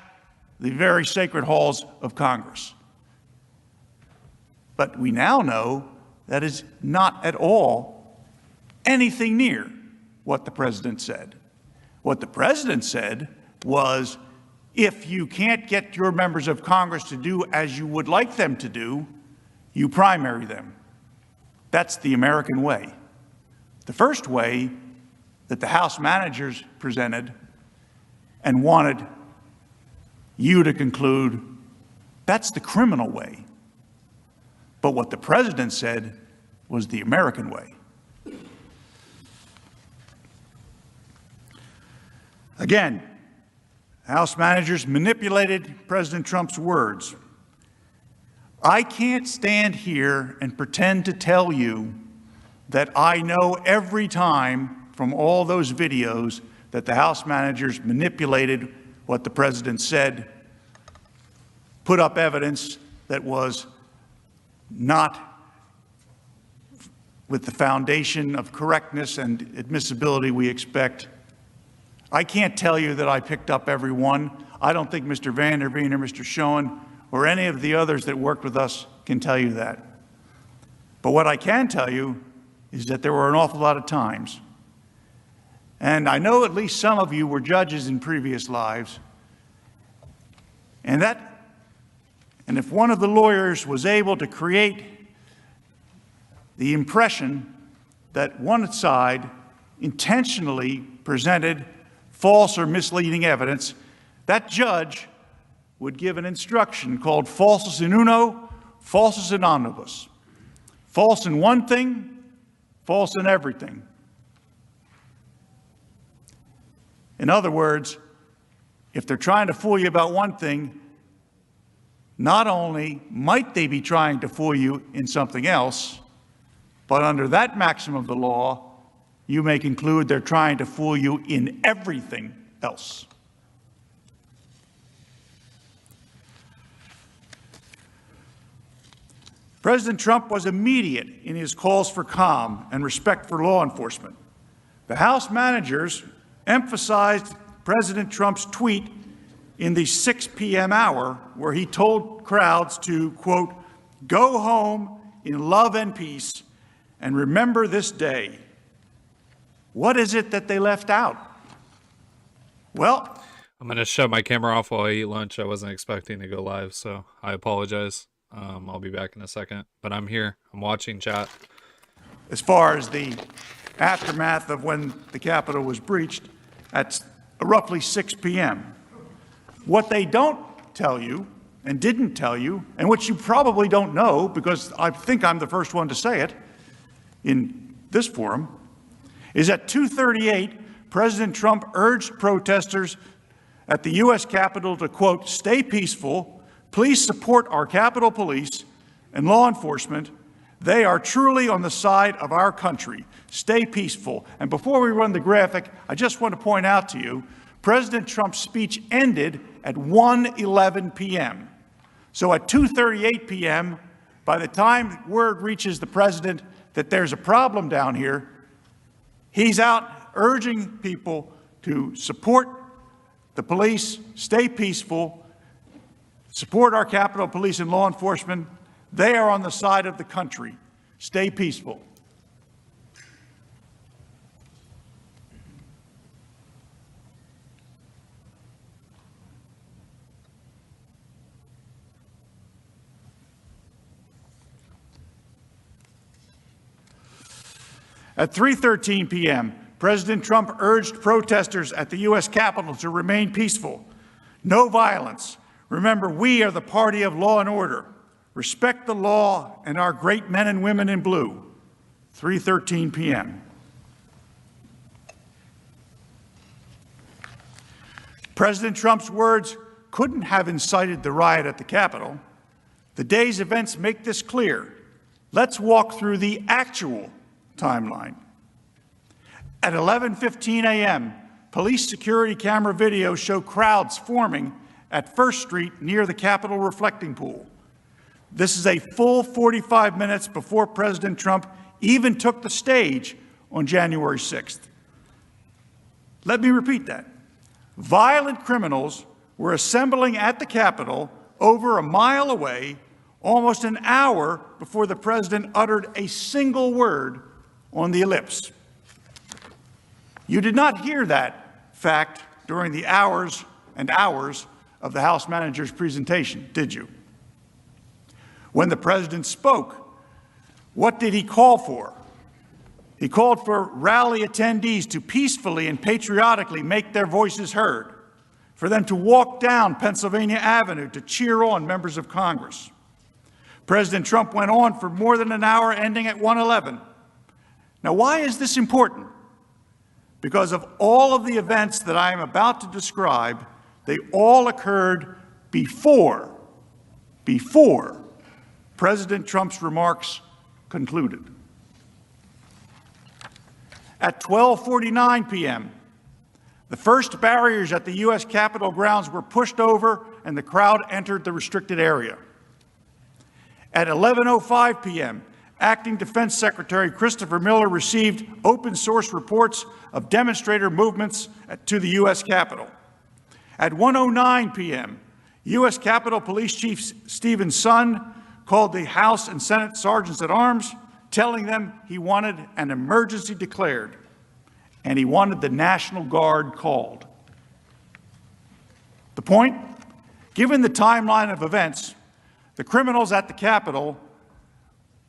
the very sacred halls of Congress. But we now know that is not at all anything near what the President said. What the President said was, if you can't get your members of Congress to do as you would like them to do, you primary them. That's the American way. The first way that the House managers presented and wanted you to conclude, that's the criminal way. But what the President said was the American way. Again, House managers manipulated President Trump's words. I can't stand here and pretend to tell you that I know every time from all those videos that the House managers manipulated what the President said, put up evidence that was not with the foundation of correctness and admissibility we expect. I can't tell you that I picked up every one. I don't think Mr. Vanderveen or Mr. Schoen or any of the others that worked with us can tell you that. But what I can tell you is that there were an awful lot of times, and I know at least some of you were judges in previous lives, and if one of the lawyers was able to create the impression that one side intentionally presented false or misleading evidence, that judge would give an instruction called falsus in uno, falsus in omnibus. False in one thing, false in everything. In other words, if they're trying to fool you about one thing, not only might they be trying to fool you in something else, but under that maxim of the law, you may conclude they're trying to fool you in everything else. President Trump was immediate in his calls for calm and respect for law enforcement. The House managers emphasized President Trump's tweet in the 6 p.m. hour where he told crowds to, quote, "Go home in love and peace and remember this day." What is it that they left out? Well, I'm going to shut my camera off while I eat lunch. I wasn't expecting to go live, so I apologize. I'll be back in a second, but I'm here. I'm watching chat. As far as the aftermath of when the Capitol was breached at roughly 6 p.m., what they don't tell you and didn't tell you, and which you probably don't know because I think I'm the first one to say it in this forum, is at 2:38, President Trump urged protesters at the U.S. Capitol to, quote, "Stay peaceful. Please support our Capitol Police and law enforcement. They are truly on the side of our country. Stay peaceful." And before we run the graphic, I just want to point out to you, President Trump's speech ended at 1:11 p.m. So at 2:38 p.m., by the time word reaches the president that there's a problem down here, he's out urging people to support the police, stay peaceful, support our Capitol Police and law enforcement. They are on the side of the country. Stay peaceful. At 3:13 p.m., President Trump urged protesters at the U.S. Capitol to remain peaceful. No violence. Remember, we are the party of law and order. Respect the law and our great men and women in blue. 3:13 p.m. President Trump's words couldn't have incited the riot at the Capitol. The day's events make this clear. Let's walk through the actual timeline. At 11:15 a.m., police security camera videos show crowds forming at First Street near the Capitol reflecting pool. This is a full 45 minutes before President Trump even took the stage on January 6th. Let me repeat that. Violent criminals were assembling at the Capitol over a mile away almost an hour before the president uttered a single word on the ellipse. You did not hear that fact during the hours and hours of the House manager's presentation, did you? When the president spoke, what did he call for? He called for rally attendees to peacefully and patriotically make their voices heard, for them to walk down Pennsylvania Avenue to cheer on members of Congress. President Trump went on for more than an hour, ending at 1:11. Now, why is this important? Because of all of the events that I am about to describe, they all occurred before President Trump's remarks concluded. At 12:49 p.m., the first barriers at the U.S. Capitol grounds were pushed over and the crowd entered the restricted area. At 11:05 p.m., Acting Defense Secretary Christopher Miller received open source reports of demonstrator movements to the U.S. Capitol. At 1:09 p.m., U.S. Capitol Police Chief Stephen Sund called the House and Senate Sergeants at Arms telling them he wanted an emergency declared and he wanted the National Guard called. The point? Given the timeline of events, the criminals at the Capitol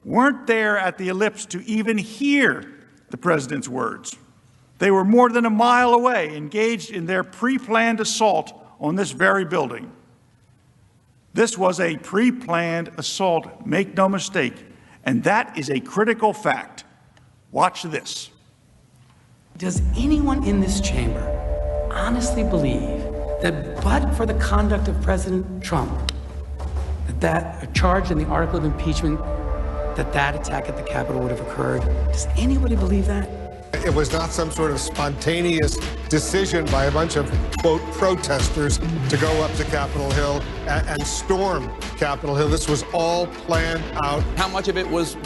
weren't there at the ellipse to even hear the president's words. They were more than a mile away, engaged in their pre-planned assault on this very building. This was a pre-planned assault, make no mistake, and that is a critical fact. Watch this. Does anyone in this chamber honestly believe that but for the conduct of President Trump, that charge in the article of impeachment, that attack at the Capitol would have occurred? Does anybody believe that? It was not some sort of spontaneous decision by a bunch of, quote, protesters to go up to Capitol Hill and storm Capitol Hill. This was all planned out. How much of it was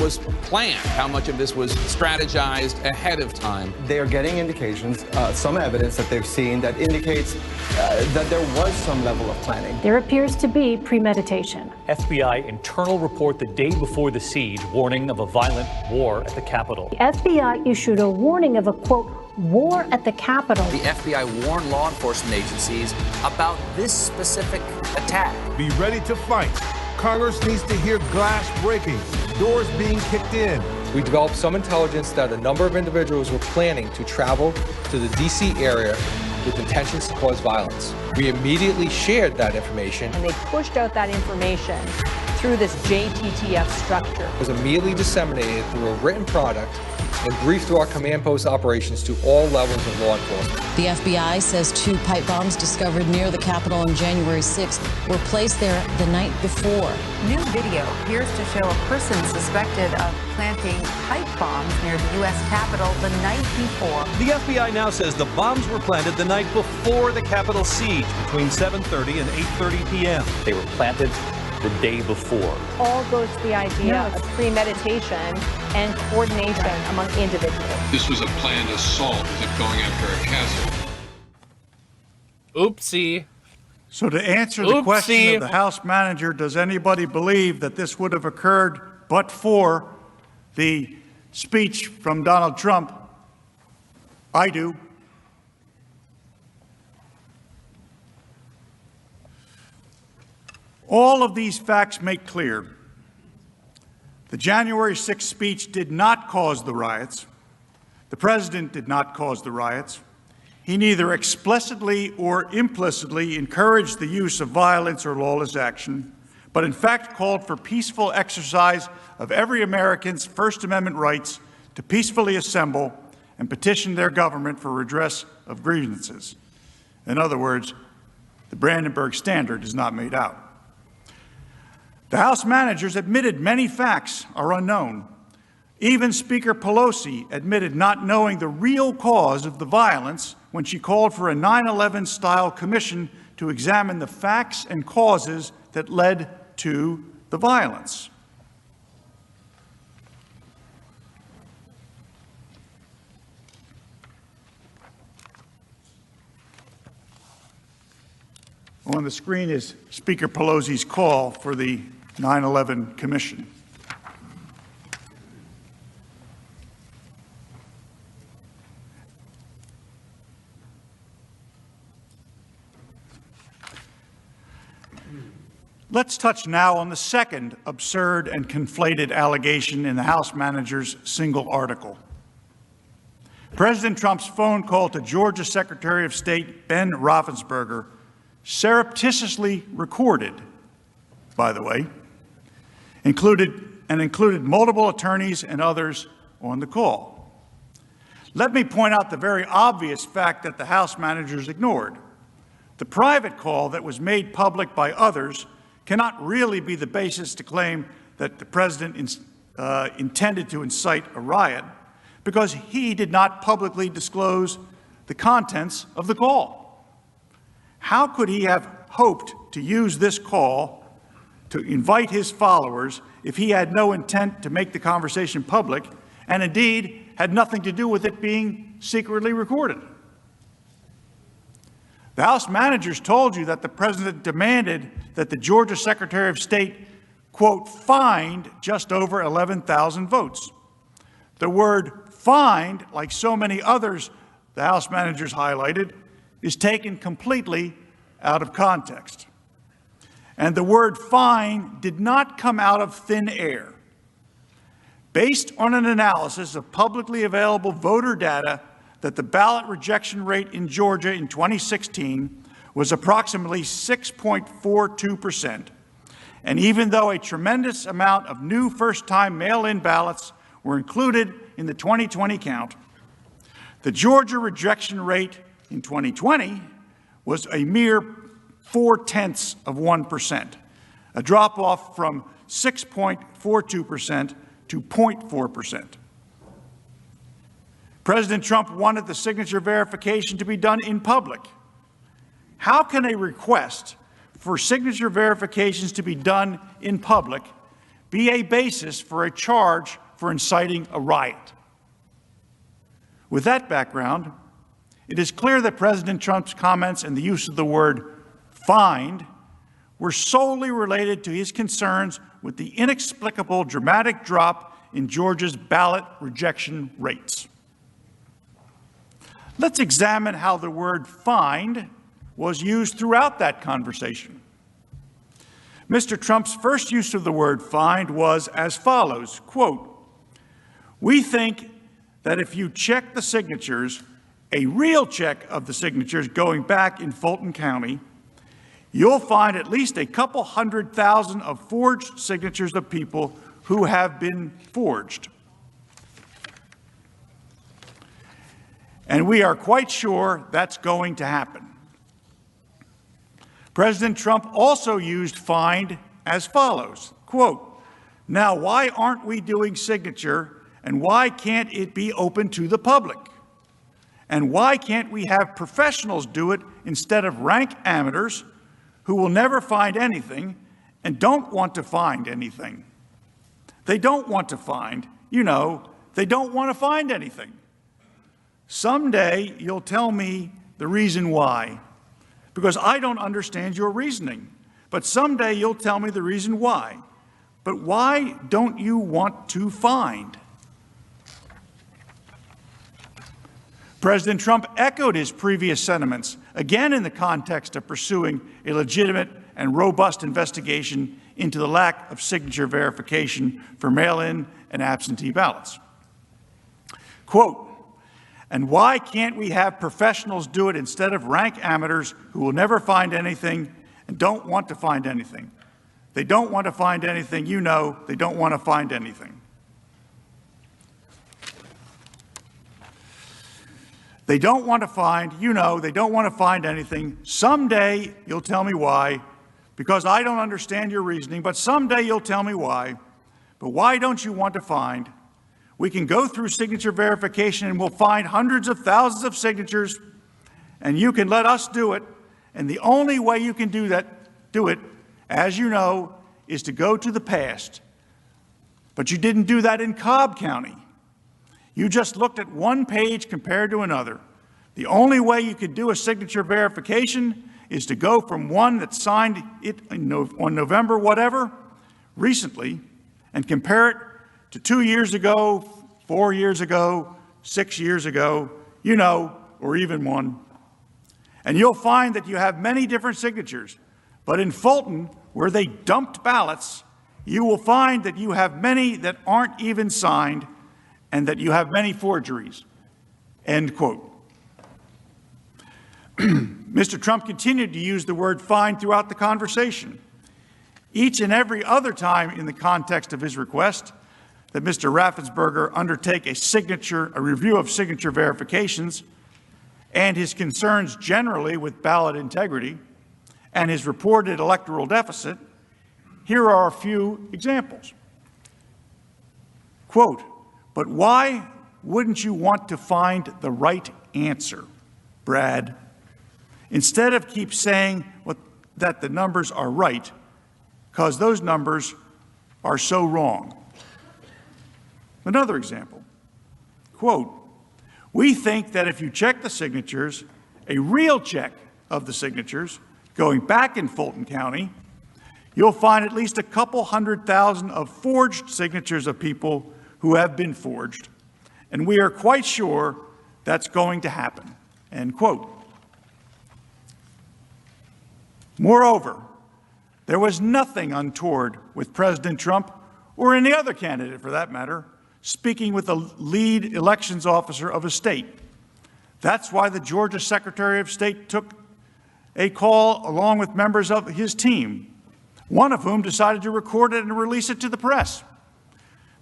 planned? How much of this was strategized ahead of time? They are getting indications, some evidence that they've seen that indicates that there was some level of planning. There appears to be premeditation. FBI internal report the day before the siege, warning of a violent war at the Capitol. The FBI issued a warning of a, quote, war at the Capitol. The FBI warned law enforcement agencies about this specific attack. Be ready to fight. Congress needs to hear glass breaking, doors being kicked in. We developed some intelligence that a number of individuals were planning to travel to the D.C. area with intentions to cause violence. We immediately shared that information. And they pushed out that information through this JTTF structure. It was immediately disseminated through a written product and briefed through our command post operations to all levels of law enforcement. The FBI says 2 pipe bombs discovered near the Capitol on January 6th were placed there the night before. New video appears to show a person suspected of planting pipe bombs near the U.S. Capitol the night before. The FBI now says the bombs were planted the night before the Capitol siege between 7:30 and 8:30 p.m. They were planted the day before. All goes to the idea of premeditation and coordination among individuals. This was a planned assault as if going after a castle. Oopsie. So to answer the question of the House manager, does anybody believe that this would have occurred but for the speech from Donald Trump? I do. All of these facts make clear the January 6th speech did not cause the riots. The president did not cause the riots. He neither explicitly or implicitly encouraged the use of violence or lawless action, but in fact called for peaceful exercise of every American's First Amendment rights to peacefully assemble and petition their government for redress of grievances. In other words, the Brandenburg Standard is not made out. The House managers admitted many facts are unknown. Even Speaker Pelosi admitted not knowing the real cause of the violence when she called for a 9/11-style commission to examine the facts and causes that led to the violence. On the screen is Speaker Pelosi's call for the 9/11 Commission. Let's touch now on the second absurd and conflated allegation in the House manager's single article. President Trump's phone call to Georgia Secretary of State Ben Roethlisberger, surreptitiously recorded, by the way, included multiple attorneys and others on the call. Let me point out the very obvious fact that the House managers ignored. The private call that was made public by others cannot really be the basis to claim that the president intended to incite a riot, because he did not publicly disclose the contents of the call. How could he have hoped to use this call to invite his followers if he had no intent to make the conversation public and indeed had nothing to do with it being secretly recorded? The House managers told you that the president demanded that the Georgia Secretary of State, quote, find just over 11,000 votes. The word find, like so many others the House managers highlighted, is taken completely out of context. And the word find did not come out of thin air. Based on an analysis of publicly available voter data that the ballot rejection rate in Georgia in 2016 was approximately 6.42%. And even though a tremendous amount of new first-time mail-in ballots were included in the 2020 count, the Georgia rejection rate in 2020 was a mere 0.4%, a drop-off from 6.42% to 0.4%. President Trump wanted the signature verification to be done in public. How can a request for signature verifications to be done in public be a basis for a charge for inciting a riot? With that background, it is clear that President Trump's comments and the use of the word find were solely related to his concerns with the inexplicable dramatic drop in Georgia's ballot rejection rates. Let's examine how the word find was used throughout that conversation. Mr. Trump's first use of the word find was as follows, quote, "We think that if you check the signatures, a real check of the signatures going back in Fulton County, you'll find at least a couple 100,000 of forged signatures of people who have been forged. And we are quite sure that's going to happen." President Trump also used find as follows, quote, "Now, why aren't we doing signature, and why can't it be open to the public? And why can't we have professionals do it instead of rank amateurs who will never find anything and don't want to find anything? They don't want to find, they don't want to find anything. Someday you'll tell me the reason why, because I don't understand your reasoning. But someday you'll tell me the reason why. But why don't you want to find?" President Trump echoed his previous sentiments, again in the context of pursuing a legitimate and robust investigation into the lack of signature verification for mail-in and absentee ballots. Quote, "And why can't we have professionals do it instead of rank amateurs who will never find anything and don't want to find anything? They don't want to find anything, they don't want to find anything. They don't want to find, they don't want to find anything. Someday you'll tell me why, because I don't understand your reasoning, but someday you'll tell me why. But why don't you want to find? We can go through signature verification and we'll find hundreds of thousands of signatures, and you can let us do it. And the only way you can do it, as you know, is to go to the past. But you didn't do that in Cobb County. You just looked at one page compared to another. The only way you could do a signature verification is to go from one that signed it on November whatever, recently, and compare it to 2 years ago, 4 years ago, 6 years ago, or even one. And you'll find that you have many different signatures. But in Fulton, where they dumped ballots, you will find that you have many that aren't even signed and that you have many forgeries." End quote. Mr. Trump continued to use the word find throughout the conversation. Each and every other time in the context of his request that Mr. Raffensperger undertake a review of signature verifications, and his concerns generally with ballot integrity and his reported electoral deficit, here are a few examples. Quote, "But why wouldn't you want to find the right answer, Brad? Instead of keep saying that the numbers are right, because those numbers are so wrong." Another example, quote, "We think that if you check the signatures, a real check of the signatures going back in Fulton County, you'll find at least a couple 100,000 of forged signatures of people who have been forged. and we are quite sure that's going to happen, end quote. Moreover, there was nothing untoward with President Trump, or any other candidate for that matter, speaking with the lead elections officer of a state. That's why the Georgia Secretary of State took a call along with members of his team, one of whom decided to record it and release it to the press.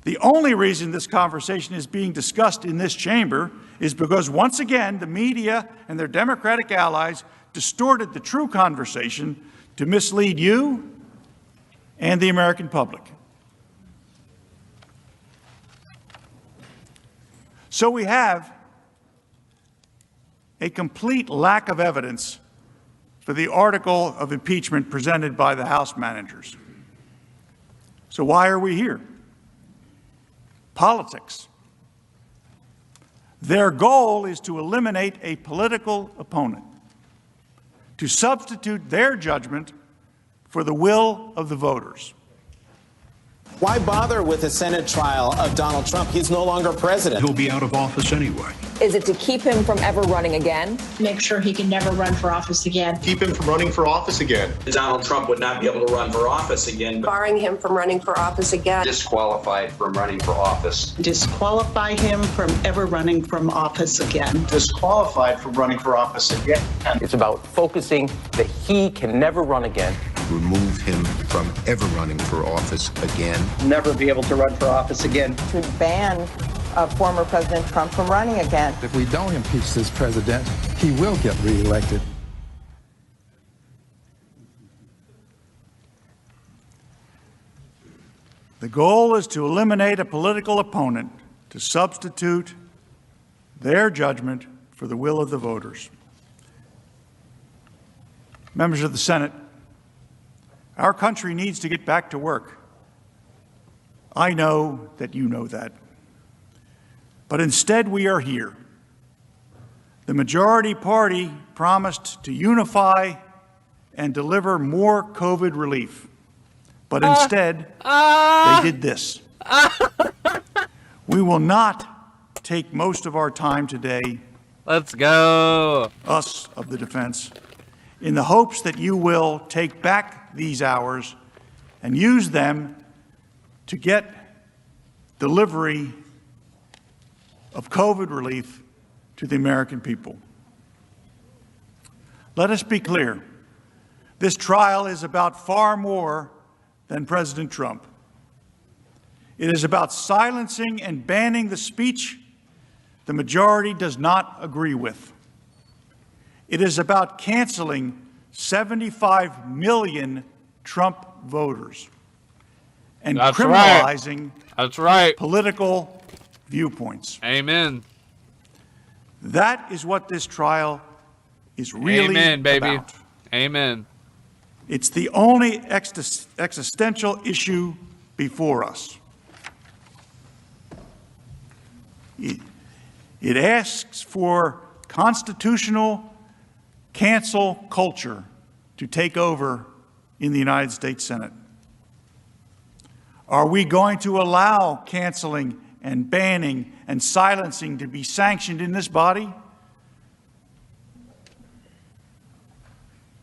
The only reason this conversation is being discussed in this chamber is because, once again, the media and their Democratic allies distorted the true conversation to mislead you and the American public. So we have a complete lack of evidence for the article of impeachment presented by the House managers. So why are we here? Politics. Their goal is to eliminate a political opponent, to substitute their judgment for the will of the voters. Why bother with a Senate trial of Donald Trump? He's no longer president. He'll be out of office anyway. Is it to keep him from ever running again? Make sure he can never run for office again. Keep him from running for office again. Donald Trump would not be able to run for office again. Barring him from running for office again. Disqualified from running for office. Disqualify him from ever running from office again. Disqualified from running for office again. It's about focusing that he can never run again. Remove him from ever running for office again. Never be able to run for office again. To ban former President Trump from running again. If we don't impeach this president, he will get reelected. The goal is to eliminate a political opponent, to substitute their judgment for the will of the voters. Members of the Senate, our country needs to get back to work. I know that you know that. But instead, we are here. The majority party promised to unify and deliver more COVID relief. But instead, they did this. We will not take most of our time today, let's go, us of the defense, in the hopes that you will take back these hours and use them to get delivery of COVID relief to the American people. Let us be clear. This trial is about far more than President Trump. It is about silencing and banning the speech the majority does not agree with. It is about canceling 75 million Trump voters and criminalizing political viewpoints. Amen. That is what this trial is really Amen, baby. about. Amen. It's the only existential issue before us. It asks for constitutional cancel culture to take over in the United States Senate. Are we going to allow canceling and banning and silencing to be sanctioned in this body?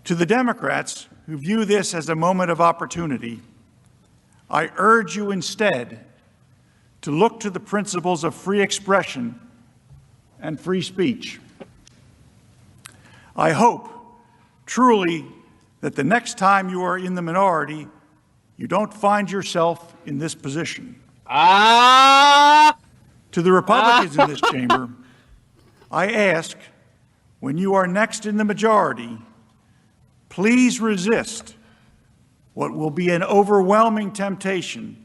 To the Democrats who view this as a moment of opportunity, I urge you instead to look to the principles of free expression and free speech. I hope truly that the next time you are in the minority, you don't find yourself in this position. To the Republicans in this chamber, I ask, when you are next in the majority, please resist what will be an overwhelming temptation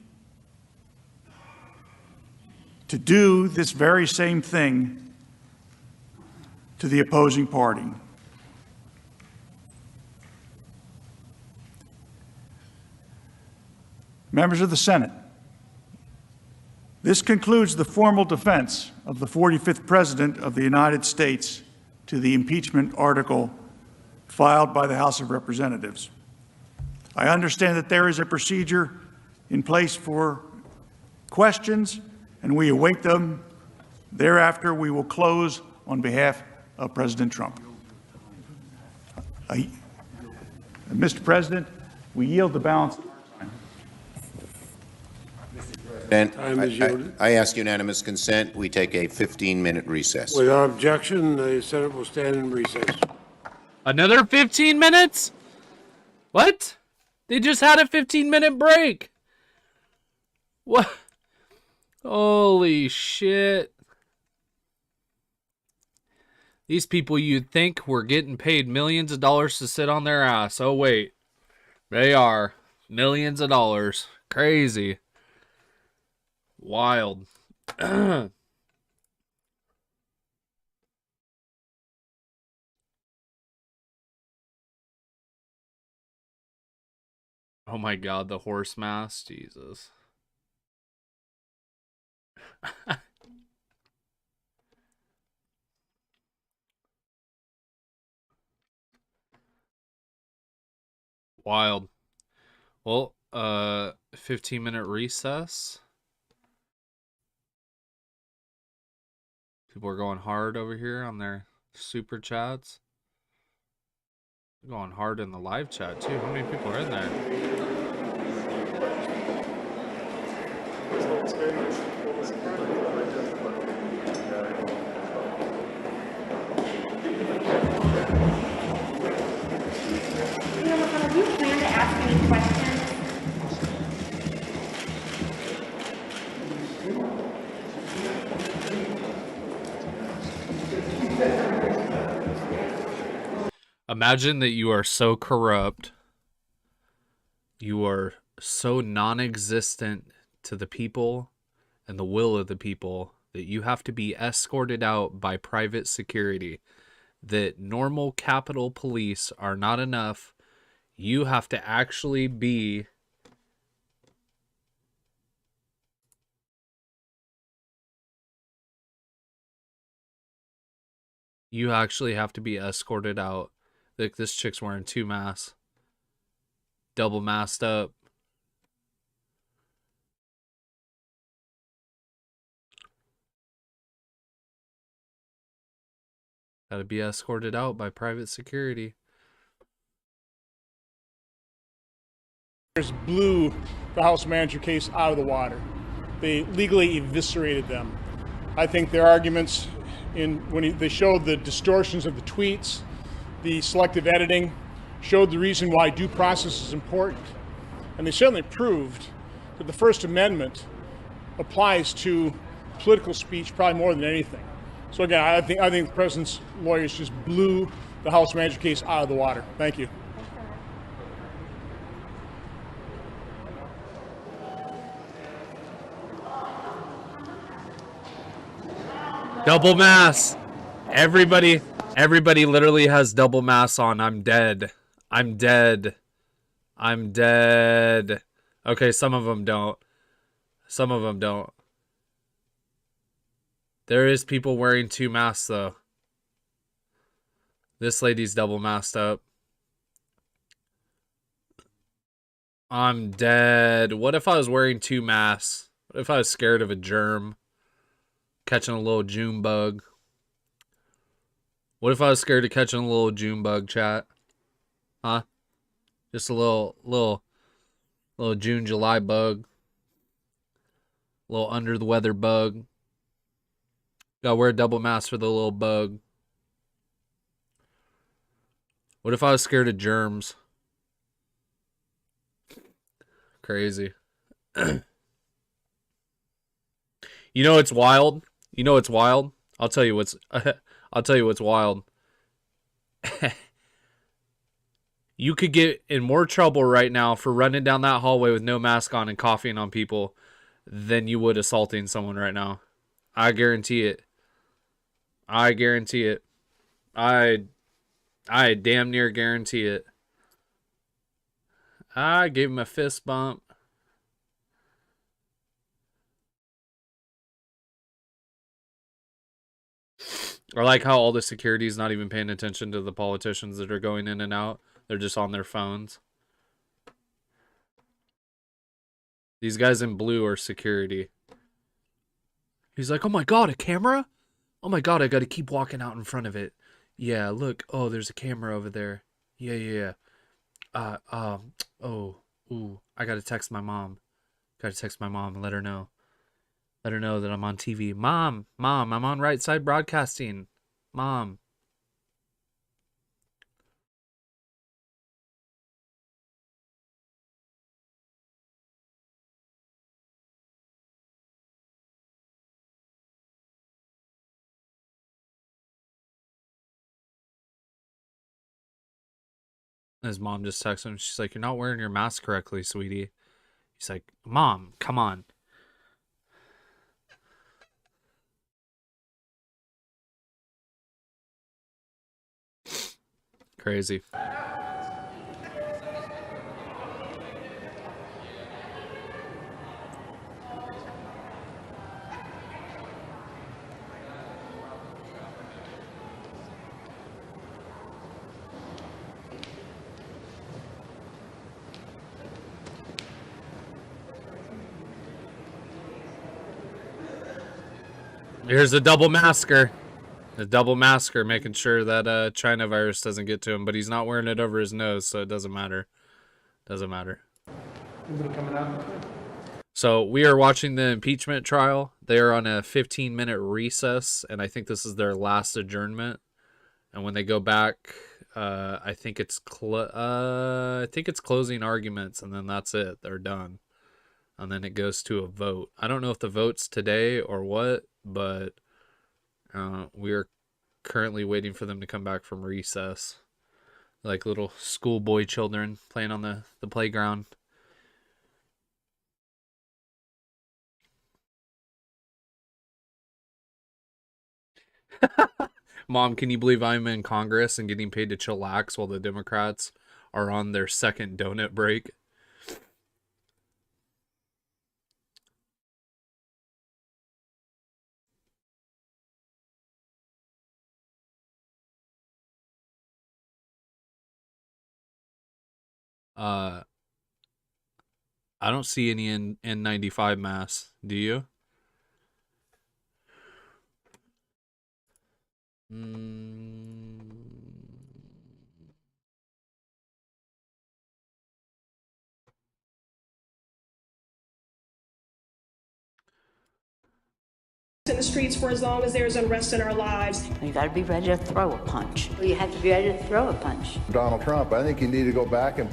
to do this very same thing to the opposing party. Members of the Senate, this concludes the formal defense of the 45th President of the United States to the impeachment article filed by the House of Representatives. I understand that there is a procedure in place for questions, and we await them Thereafter, we will close on behalf of President Trump. Mr. President, we yield the balance. And I ask unanimous consent. We take a 15-minute recess. Without objection, the Senate will stand in recess. Another 15 minutes? What? They just had a 15-minute break. What? Holy shit. These people you'd think were getting paid millions of dollars to sit on their ass. Oh, wait. They are. Millions of dollars. Crazy. Wild. Oh my god, the horse mask. Jesus. Wild. Well, 15-minute recess. People are going hard over here on their super chats. They're going hard in the live chat too. How many people are in there? Do you plan to ask any questions? Imagine that you are so corrupt, you are so non-existent to the people and the will of the people that you have to be escorted out by private security, that normal Capitol Police are not enough. You have to actually be escorted out. Like, this chick's wearing 2 masks. Double masked up. Gotta be escorted out by private security. Blew the House manager case out of the water. They legally eviscerated them. I think their arguments when they showed the distortions of the tweets, the selective editing, showed the reason why due process is important. And they certainly proved that the First Amendment applies to political speech probably more than anything. So again, I think the president's lawyers just blew the House manager case out of the water. Thank you. Double mask. Everybody literally has double masks on. I'm dead. I'm dead. I'm dead. Okay, some of them don't. Some of them don't. There is people wearing 2 masks, though. This lady's double masked up. I'm dead. What if I was wearing 2 masks? What if I was scared of a germ? Catching a little June bug. What if I was scared of catching a little June bug, chat? Huh? Just a little June, July bug. A little under the weather bug. Gotta wear a double mask for the little bug. What if I was scared of germs? Crazy. You know it's wild? You know it's wild? I'll tell you what's wild. You could get in more trouble right now for running down that hallway with no mask on and coughing on people than you would assaulting someone right now. I guarantee it. I guarantee it. I damn near guarantee it. I gave him a fist bump. I like how all the security is not even paying attention to the politicians that are going in and out. They're just on their phones. These guys in blue are security. He's like, oh my God, a camera? Oh my God, I got to keep walking out in front of it. Yeah, look. Oh, there's a camera over there. Yeah. I got to text my mom. Got to text my mom and let her know. Let her know that I'm on TV. Mom, I'm on Right Side Broadcasting. Mom. His mom just texts him. She's like, you're not wearing your mask correctly, sweetie. He's like, Mom, come on. Crazy. Here's a double masker. A double masker, making sure that China virus doesn't get to him, but he's not wearing it over his nose, so it doesn't matter. Doesn't matter. Coming out. So we are watching the impeachment trial. They are on a 15-minute recess, and I think this is their last adjournment. And when they go back, I think it's closing arguments, and then that's it. They're done. And then it goes to a vote. I don't know if the vote's today or what, but we are currently waiting for them to come back from recess. Like little schoolboy children playing on the playground. Mom, can you believe I'm in Congress and getting paid to chillax while the Democrats are on their second donut break? I don't see any N95 masks. Do you? In the streets for as long as there's unrest in our lives. You got to be ready to throw a punch. You have to be ready to throw a punch. Donald Trump, I think you need to go back and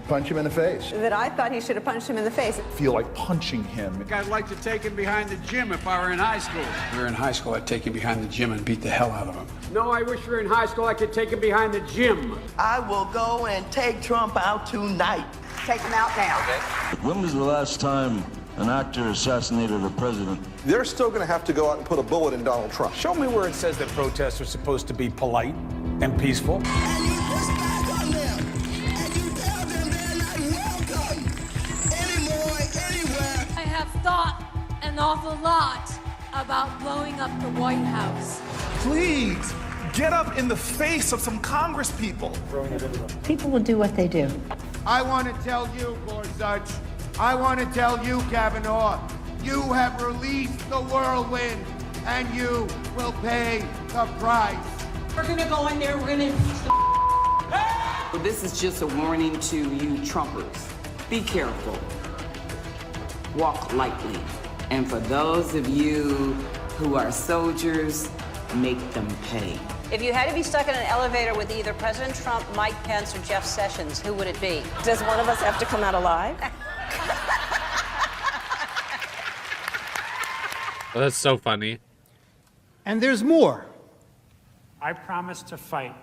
punch him in the face. That I thought he should have punched him in the face. Feel like punching him. I'd like to take him behind the gym if I were in high school. If we were in high school, I'd take him behind the gym and beat the hell out of him. No, I wish we were in high school. I could take him behind the gym. I will go and take Trump out tonight. Take him out now. Okay. When was the last time an actor assassinated a president? They're still going to have to go out and put a bullet in Donald Trump. Show me where it says that protests are supposed to be polite and peaceful. And you push back on them, and you tell them they're not welcome anymore, anywhere. I have thought an awful lot about blowing up the White House. Please, get up in the face of some Congress people. People will do what they do. I want to tell you, Gorsuch, I want to tell you, Kavanaugh, you have released the whirlwind, and you will pay the price. We're going to go in there, we're going to impeach the Well, this is just a warning to you Trumpers. Be careful. Walk lightly. And for those of you who are soldiers, make them pay. If you had to be stuck in an elevator with either President Trump, Mike Pence, or Jeff Sessions, who would it be? Does one of us have to come out alive? Oh, that's so funny. And there's more. I promise to fight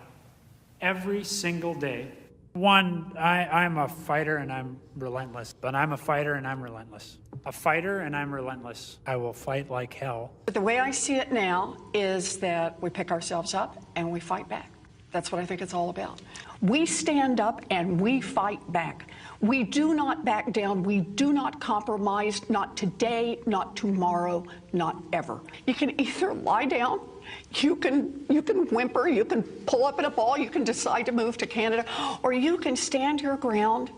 every single day. One, I'm a fighter and I'm relentless. But I'm a fighter and I'm relentless. A fighter and I'm relentless. I will fight like hell. But the way I see it now is that we pick ourselves up and we fight back. That's what I think it's all about. We stand up and we fight back. We do not back down. We do not compromise, not today, not tomorrow, not ever. You can either lie down, you can whimper, you can pull up in a ball, you can decide to move to Canada, or you can stand your ground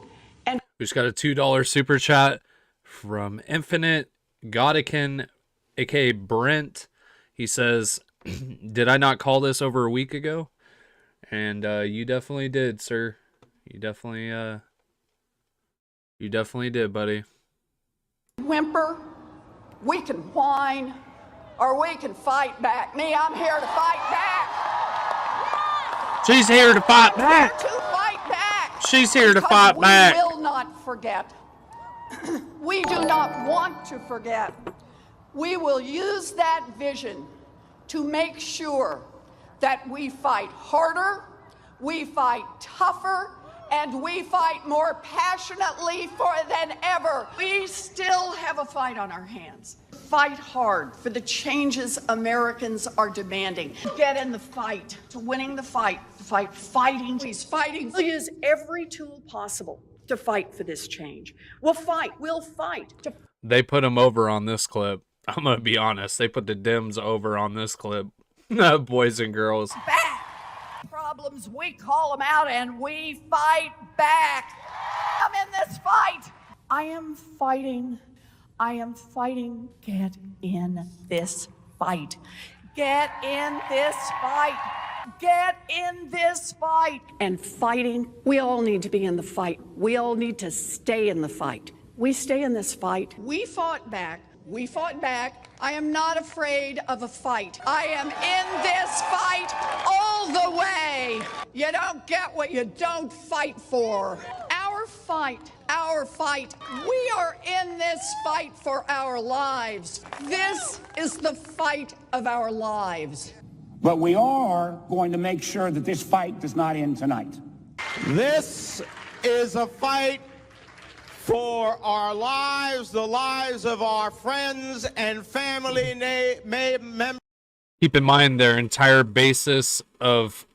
and... We just got a $2 super chat from Infinite Godican aka Brent. He says, "Did I not call this over a week ago?" And you definitely did, sir. You definitely did, buddy. Whimper, we can whine, or we can fight back. Me, I'm here to fight back. She's here to fight back. I'm here to fight back. She's here to Because fight back. We will not forget. We do not want to forget. We will use that vision to make sure that we fight harder, we fight tougher, and we fight more passionately than ever. We still have a fight on our hands. Fight hard for the changes Americans are demanding. Get in the fight, to winning the fight, fighting. He's fighting. We'll use every tool possible to fight for this change. We'll fight. They put him over on this clip. I'm going to be honest. They put the Dems over on this clip. Boys and girls. Back. Problems, we call them out and we fight back. I'm in this fight. I am fighting. Get in this fight. Get in this fight. Get in this fight. And fighting, we all need to be in the fight. We all need to stay in the fight. We stay in this fight. We fought back. I am not afraid of a fight. I am in this fight all the way. You don't get what you don't fight for. Our fight. We are in this fight for our lives. This is the fight of our lives. But we are going to make sure that this fight does not end tonight. This is a fight for our lives, the lives of our friends and family members. Keep in mind their entire basis of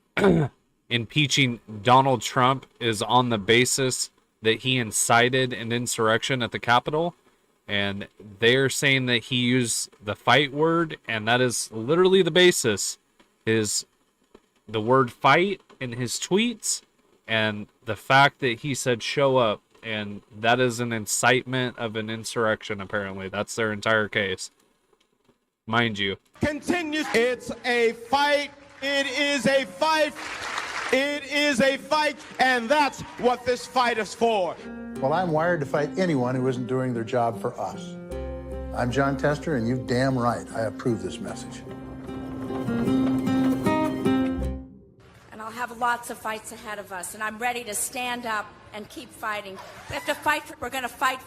impeaching Donald Trump is on the basis that he incited an insurrection at the Capitol. And they're saying that he used the fight word, and that is literally the basis. Is the word fight in his tweets, and the fact that he said show up, and that is an incitement of an insurrection, apparently. That's their entire case. Mind you. Continues. It's a fight. It is a fight. It is a fight, and that's what this fight is for. Well, I'm wired to fight anyone who isn't doing their job for us. I'm John Tester, and you're damn right. I approve this message. And I'll have lots of fights ahead of us, and I'm ready to stand up and keep fighting. We have to fight. We're going to fight.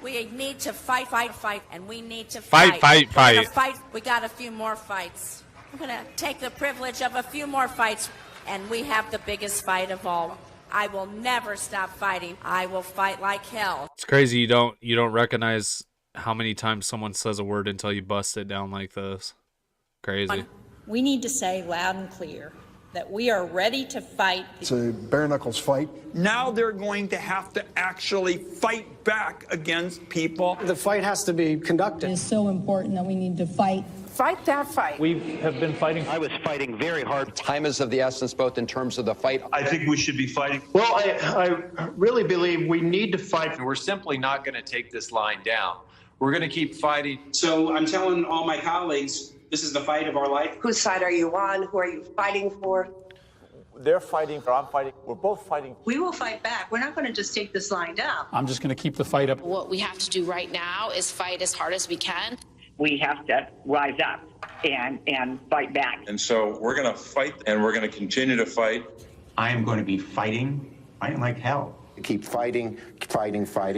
We need to fight, and we need to fight. Fight. We got a few more fights. I'm going to take the privilege of a few more fights, and we have the biggest fight of all. I will never stop fighting. I will fight like hell. It's crazy you don't recognize how many times someone says a word until you bust it down like this. Crazy. We need to say loud and clear that we are ready to fight. It's a bare knuckles fight. Now they're going to have to actually fight back against people. The fight has to be conducted. It's so important that we need to fight. Fight that fight. We have been fighting. I was fighting very hard. Time is of the essence, both in terms of the fight. I think we should be fighting. Well, I really believe we need to fight. We're simply not going to take this line down. We're going to keep fighting. So I'm telling all my colleagues, this is the fight of our life. Whose side are you on? Who are you fighting for? They're fighting, or I'm fighting. We're both fighting. We will fight back. We're not going to just take this line down. I'm just going to keep the fight up. What we have to do right now is fight as hard as we can. We have to rise up and fight back. And so we're going to fight, and we're going to continue to fight. I am going to be fighting like hell. Keep fighting,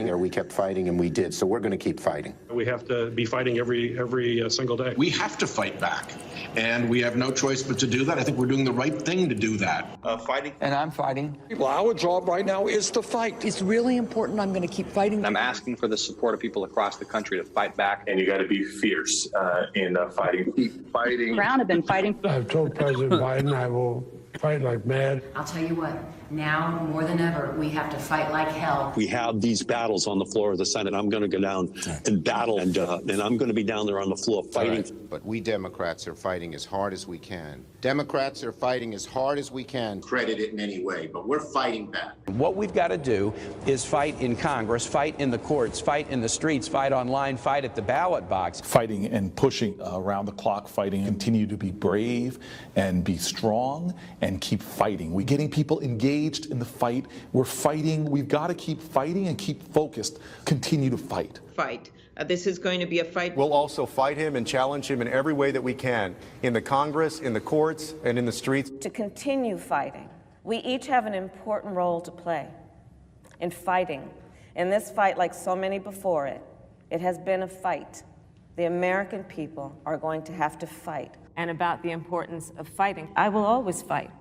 or we kept fighting, and we did. So we're going to keep fighting. We have to be fighting every single day. We have to fight back, and we have no choice but to do that. I think we're doing the right thing to do that. Fighting. And I'm fighting. Well, our job right now is to fight. It's really important. I'm going to keep fighting. I'm asking for the support of people across the country to fight back. And you got to be fierce in fighting. Keep fighting. Brown have been fighting. I've told President Biden I will Fight like mad. I'll tell you what, now more than ever, we have to fight like hell. We have these battles on the floor of the Senate. I'm going to go down and battle, and I'm going to be down there on the floor fighting. Right. But we Democrats are fighting as hard as we can. Democrats are fighting as hard as we can. Credit it in any way, but we're fighting back. What we've got to do is fight in Congress, fight in the courts, fight in the streets, fight online, fight at the ballot box. Fighting and pushing around the clock, fighting, continue to be brave and be strong and keep fighting. We're getting people engaged in the fight. We're fighting. We've got to keep fighting and keep focused. Continue to fight. Fight. This is going to be a fight. We'll also fight him and challenge him in every way that we can, in the Congress, in the courts, and in the streets. To continue fighting, we each have an important role to play in fighting. In this fight, like so many before it, it has been a fight. The American people are going to have to fight. And about the importance of fighting, I will always fight.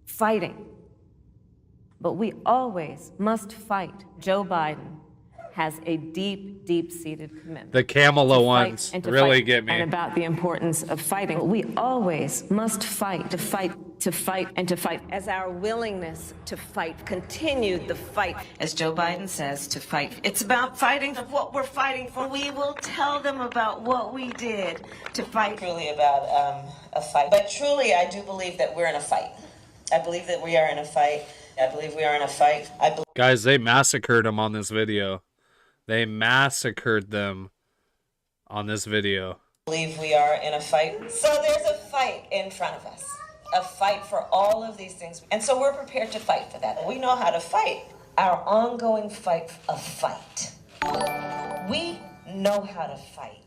Fighting. But we always must fight. Joe Biden has a deep, deep-seated commitment. The Kamala ones really get me. And about the importance of fighting. We always must fight, to fight, and to fight. As our willingness to fight continued the fight, as Joe Biden says, to fight. It's about fighting for what we're fighting for. We will tell them about what we did to fight. Really about a fight. But truly, I do believe that we're in a fight. I believe that we are in a fight. I believe we are in a fight. Guys, they massacred them on this video. They massacred them on this video. I believe we are in a fight. So there's a fight in front of us. A fight for all of these things. And so we're prepared to fight for that. We know how to fight. Our ongoing fight, a fight. We know how to fight.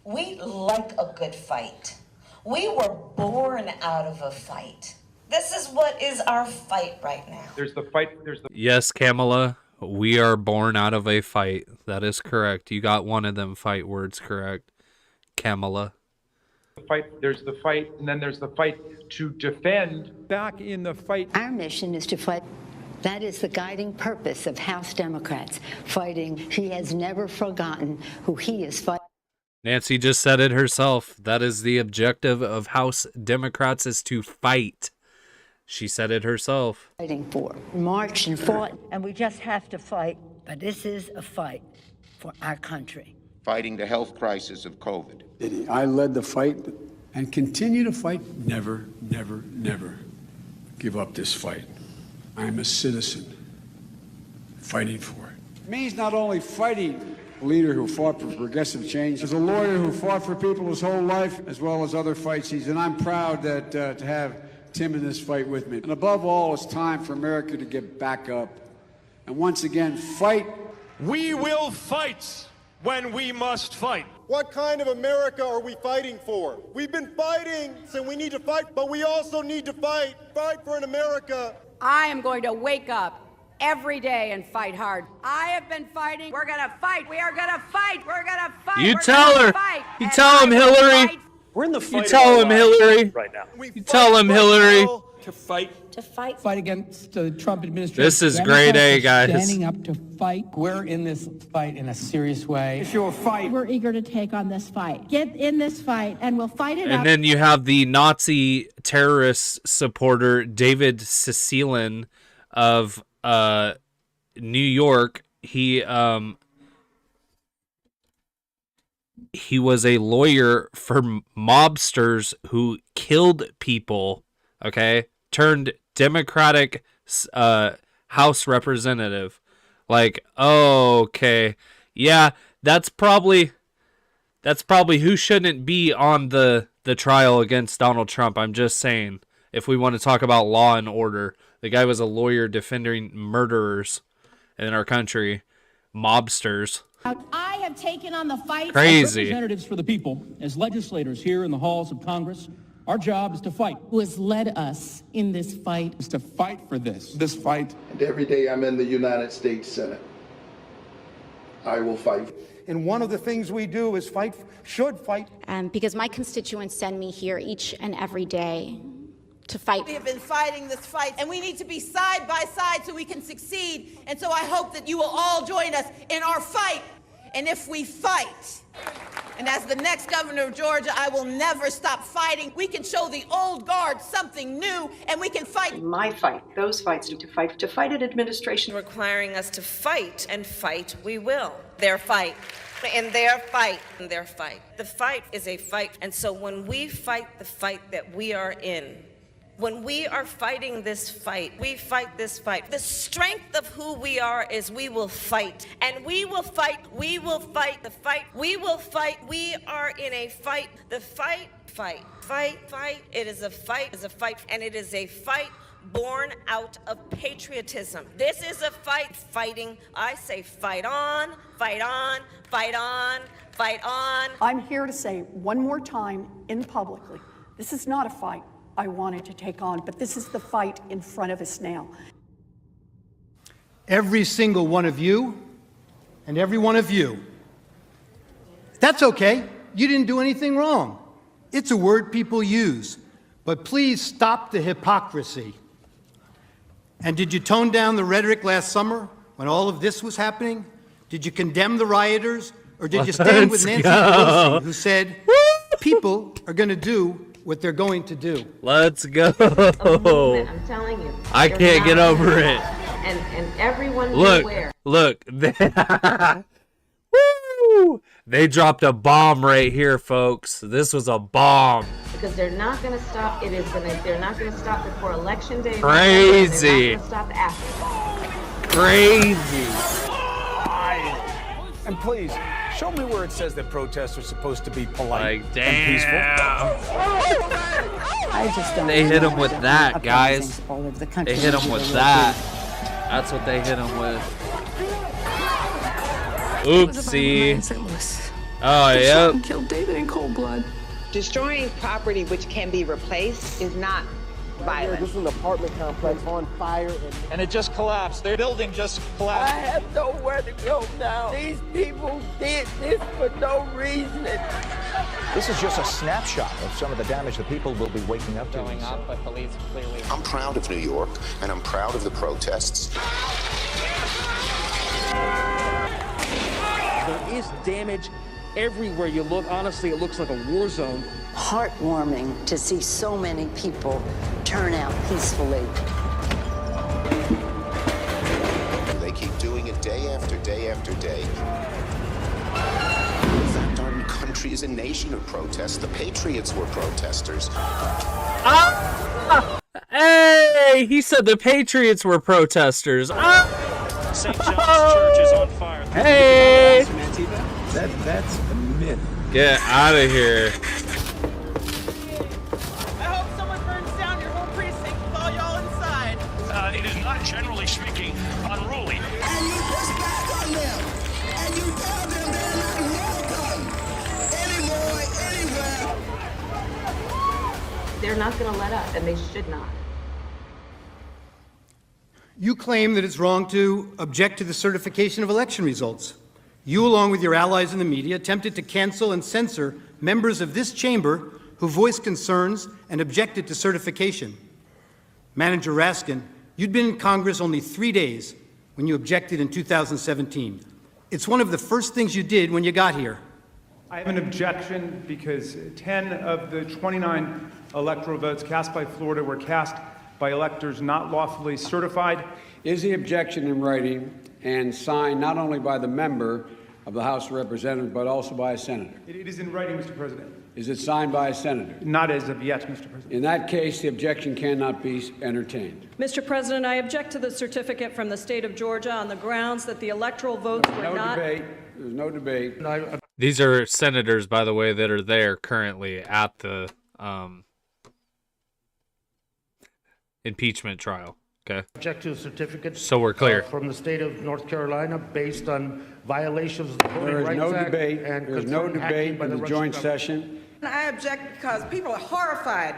We like a good fight. We were born out of a fight. This is what is our fight right now. There's the fight. Yes, Kamala, we are born out of a fight. That is correct. You got one of them fight words correct, Kamala. There's the fight, and then there's the fight to defend. Back in the fight. Our mission is to fight. That is the guiding purpose of House Democrats, fighting. He has never forgotten who he is fighting. Nancy just said it herself. That is the objective of House Democrats, is to fight. She said it herself. Fighting for. Marched and fought. And we just have to fight. But this is a fight for our country. Fighting the health crisis of COVID. I led the fight and continue to fight. Never, never, never give up this fight. I'm a citizen fighting for it. It means not only fighting a leader who fought for progressive change, as a lawyer who fought for people his whole life, as well as other fights. And I'm proud that to have Tim in this fight with me. And above all, it's time for America to get back up and once again fight. We will fight when we must fight. What kind of America are we fighting for? We've been fighting, so we need to fight, but we also need to fight for an America. I am going to wake up every day and fight hard. I have been fighting. We're going to fight. We are going to fight. We're going to fight. You tell her. You tell him, Hillary. We're in the fight. You tell him, Hillary. Right now. You tell him, Hillary. To fight. To fight. Fight against the Trump administration. This is grade A, guys. Standing up to fight. We're in this fight in a serious way. It's your fight. We're eager to take on this fight. Get in this fight, and we'll fight it out. And then you have the Nazi terrorist supporter, David Cecilin of New York. He was a lawyer for mobsters who killed people, okay? Turned Democratic House representative. Like, oh, okay. Yeah, that's probably who shouldn't be on the trial against Donald Trump. I'm just saying, if we want to talk about law and order. The guy was a lawyer defending murderers in our country, mobsters. I have taken on the fight. Crazy. As representatives for the people, as legislators here in the halls of Congress, our job is to fight. Who has led us in this fight? Is to fight for this fight. And every day I'm in the United States Senate, I will fight. And one of the things we do is should fight. Because my constituents send me here each and every day to fight. We have been fighting this fight, and we need to be side by side so we can succeed. And so I hope that you will all join us in our fight. And if we fight, And as the next governor of Georgia, I will never stop fighting. We can show the old guard something new, and we can fight. My fight, those fights need to fight an administration requiring us to fight, and fight we will. Their fight. In their fight, in their fight. The fight is a fight. And so when we fight the fight that we are in, when we are fighting this fight, we fight this fight. The strength of who we are is we will fight. And we will fight the fight. We will fight. We are in a fight. The fight. It is a fight, and it is a fight born out of patriotism. This is a fight fighting. I say fight on, fight on, fight on, fight on. I'm here to say one more time in publicly, this is not a fight I wanted to take on, but this is the fight in front of us now. Every single one of you and every one of you. That's okay. You didn't do anything wrong. It's a word people use. But please stop the hypocrisy. And did you tone down the rhetoric last summer when all of this was happening? Did you condemn the rioters? Or did you stand with Nancy Pelosi, who said, people are going to do what they're going to do? Let's go. I'm telling you. I can't get over it. And everyone Look. Woo! They dropped a bomb right here, folks. This was a bomb. Because they're not going to stop. They're not going to stop before Election Day. Crazy. They're not going to stop after. Crazy. And please, show me where it says that protests are supposed to be polite and peaceful. I just don't. They hit him with that, guys. They hit him with that. That's what they hit him with. Oopsie. Oh, yeah. Killed David in cold blood. Destroying property which can be replaced is not violent. This is an apartment complex on fire. And it just collapsed. Their building just collapsed. I have nowhere to go now. These people did this for no reason. This is just a snapshot of some of the damage that people will be waking up to. Going up, but police clearly. I'm proud of New York, and I'm proud of the protests. There is damage everywhere you look. Honestly, it looks like a war zone. Heartwarming to see so many people turn out peacefully. They keep doing it day after day after day. In fact, our country is a nation of protests. The Patriots were protesters. Hey, he said the Patriots were protesters. St. John's Church is on fire. Hey! That's a myth. Get out of here. I hope someone burns down your whole precinct with all y'all inside. It is not, generally speaking, unruly. And you push back on them. And you tell them they're not welcome anymore, anywhere. They're not going to let up, and they should not. You claim that it's wrong to object to the certification of election results. You, along with your allies in the media, attempted to cancel and censor members of this chamber who voiced concerns and objected to certification. Manager Raskin, you'd been in Congress only 3 days when you objected in 2017. It's one of the first things you did when you got here. I have an objection because 10 of the 29 electoral votes cast by Florida were cast by electors not lawfully certified. Is the objection in writing and signed not only by the member of the House of Representatives, but also by a senator? It is in writing, Mr. President. Is it signed by a senator? Not as of yet, Mr. President. In that case, the objection cannot be entertained. Mr. President, I object to the certificate from the state of Georgia on the grounds that the electoral votes were not... There's no debate. These are senators, by the way, that are there currently at the impeachment trial. Okay. Object to a certificate. So we're clear. From the state of North Carolina based on violations of the Voting There is Rights no Act debate. and There's no debate in the joint session. I object because people are horrified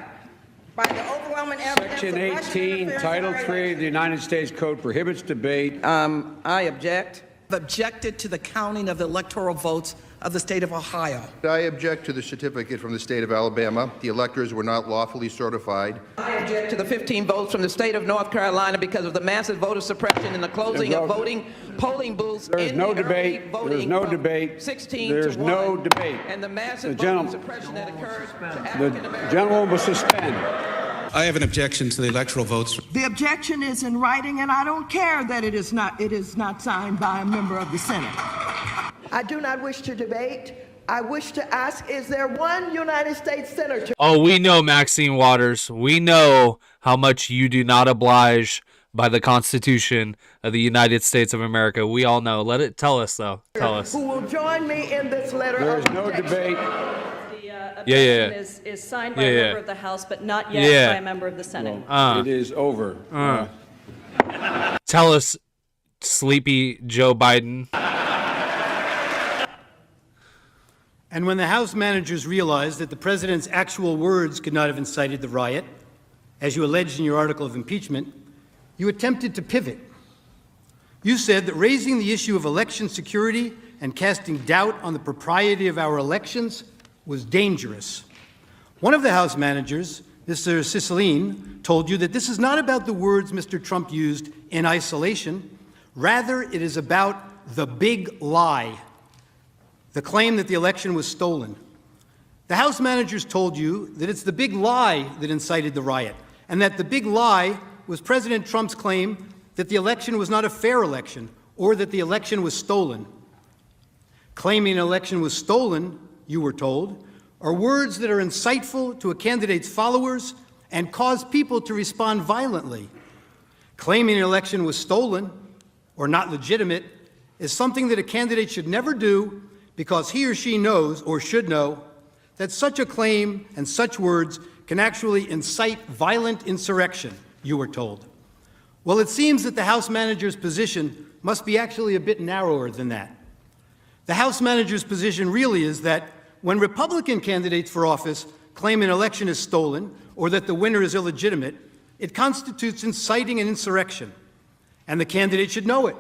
by the overwhelming evidence. Section 18, Title 3 of the United States Code prohibits debate. I object. I've objected to the counting of the electoral votes of the state of Ohio. I object to the certificate from the state of Alabama. The electors were not lawfully certified. I object to the 15 votes from the state of North Carolina because of the massive voter suppression and the closing of polling booths. There's no debate. There's no debate. 16 There's to 1, no debate. And the massive voter suppression that occurred to African Americans. The gentleman will suspend. I have an objection to the electoral votes. The objection is in writing, and I don't care that it is not signed by a member of the Senate. I do not wish to debate. I wish to ask, is there one United States senator? Oh, we know, Maxine Waters. We know how much you do not oblige by the Constitution of the United States of America. We all know. Tell us, though. Tell us. Who will join me in this letter There's of no objection. debate. Objection is signed by a member of the House, but not yet by a member of the Senate. It is over. Tell us, sleepy Joe Biden. And when the House managers realized that the president's actual words could not have incited the riot, as you alleged in your article of impeachment, you attempted to pivot. You said that raising the issue of election security and casting doubt on the propriety of our elections was dangerous. One of the House managers, Mr. Cicilline, told you that this is not about the words Mr. Trump used in isolation. Rather, it is about the big lie, the claim that the election was stolen. The House managers told you that it's the big lie that incited the riot, and that the big lie was President Trump's claim that the election was not a fair election or that the election was stolen. Claiming an election was stolen, you were told, are words that are insightful to a candidate's followers and cause people to respond violently. Claiming an election was stolen or not legitimate is something that a candidate should never do because he or she knows or should know that such a claim and such words can actually incite violent insurrection, you were told. Well, it seems that the House manager's position must be actually a bit narrower than that. The House manager's position really is that when Republican candidates for office claim an election is stolen or that the winner is illegitimate, it constitutes inciting an insurrection, and the candidate should know it.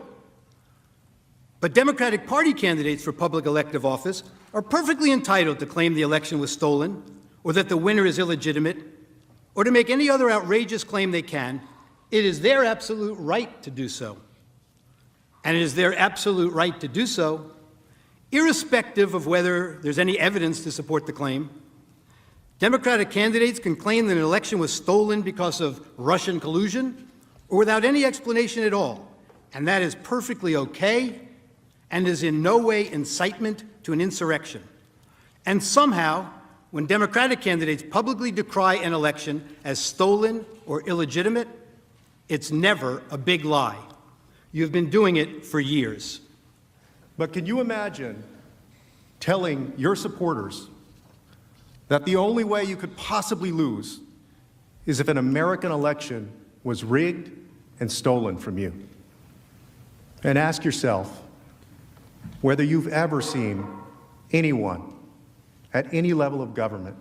But Democratic Party candidates for public elective office are perfectly entitled to claim the election was stolen or that the winner is illegitimate or to make any other outrageous claim they can. It is their absolute right to do so. And it is their absolute right to do so irrespective of whether there's any evidence to support the claim. Democratic candidates can claim that an election was stolen because of Russian collusion or without any explanation at all, and that is perfectly okay and is in no way incitement to an insurrection. And somehow, when Democratic candidates publicly decry an election as stolen or illegitimate, it's never a big lie. You've been doing it for years. But can you imagine telling your supporters that the only way you could possibly lose is if an American election was rigged and stolen from you? And ask yourself whether you've ever seen anyone at any level of government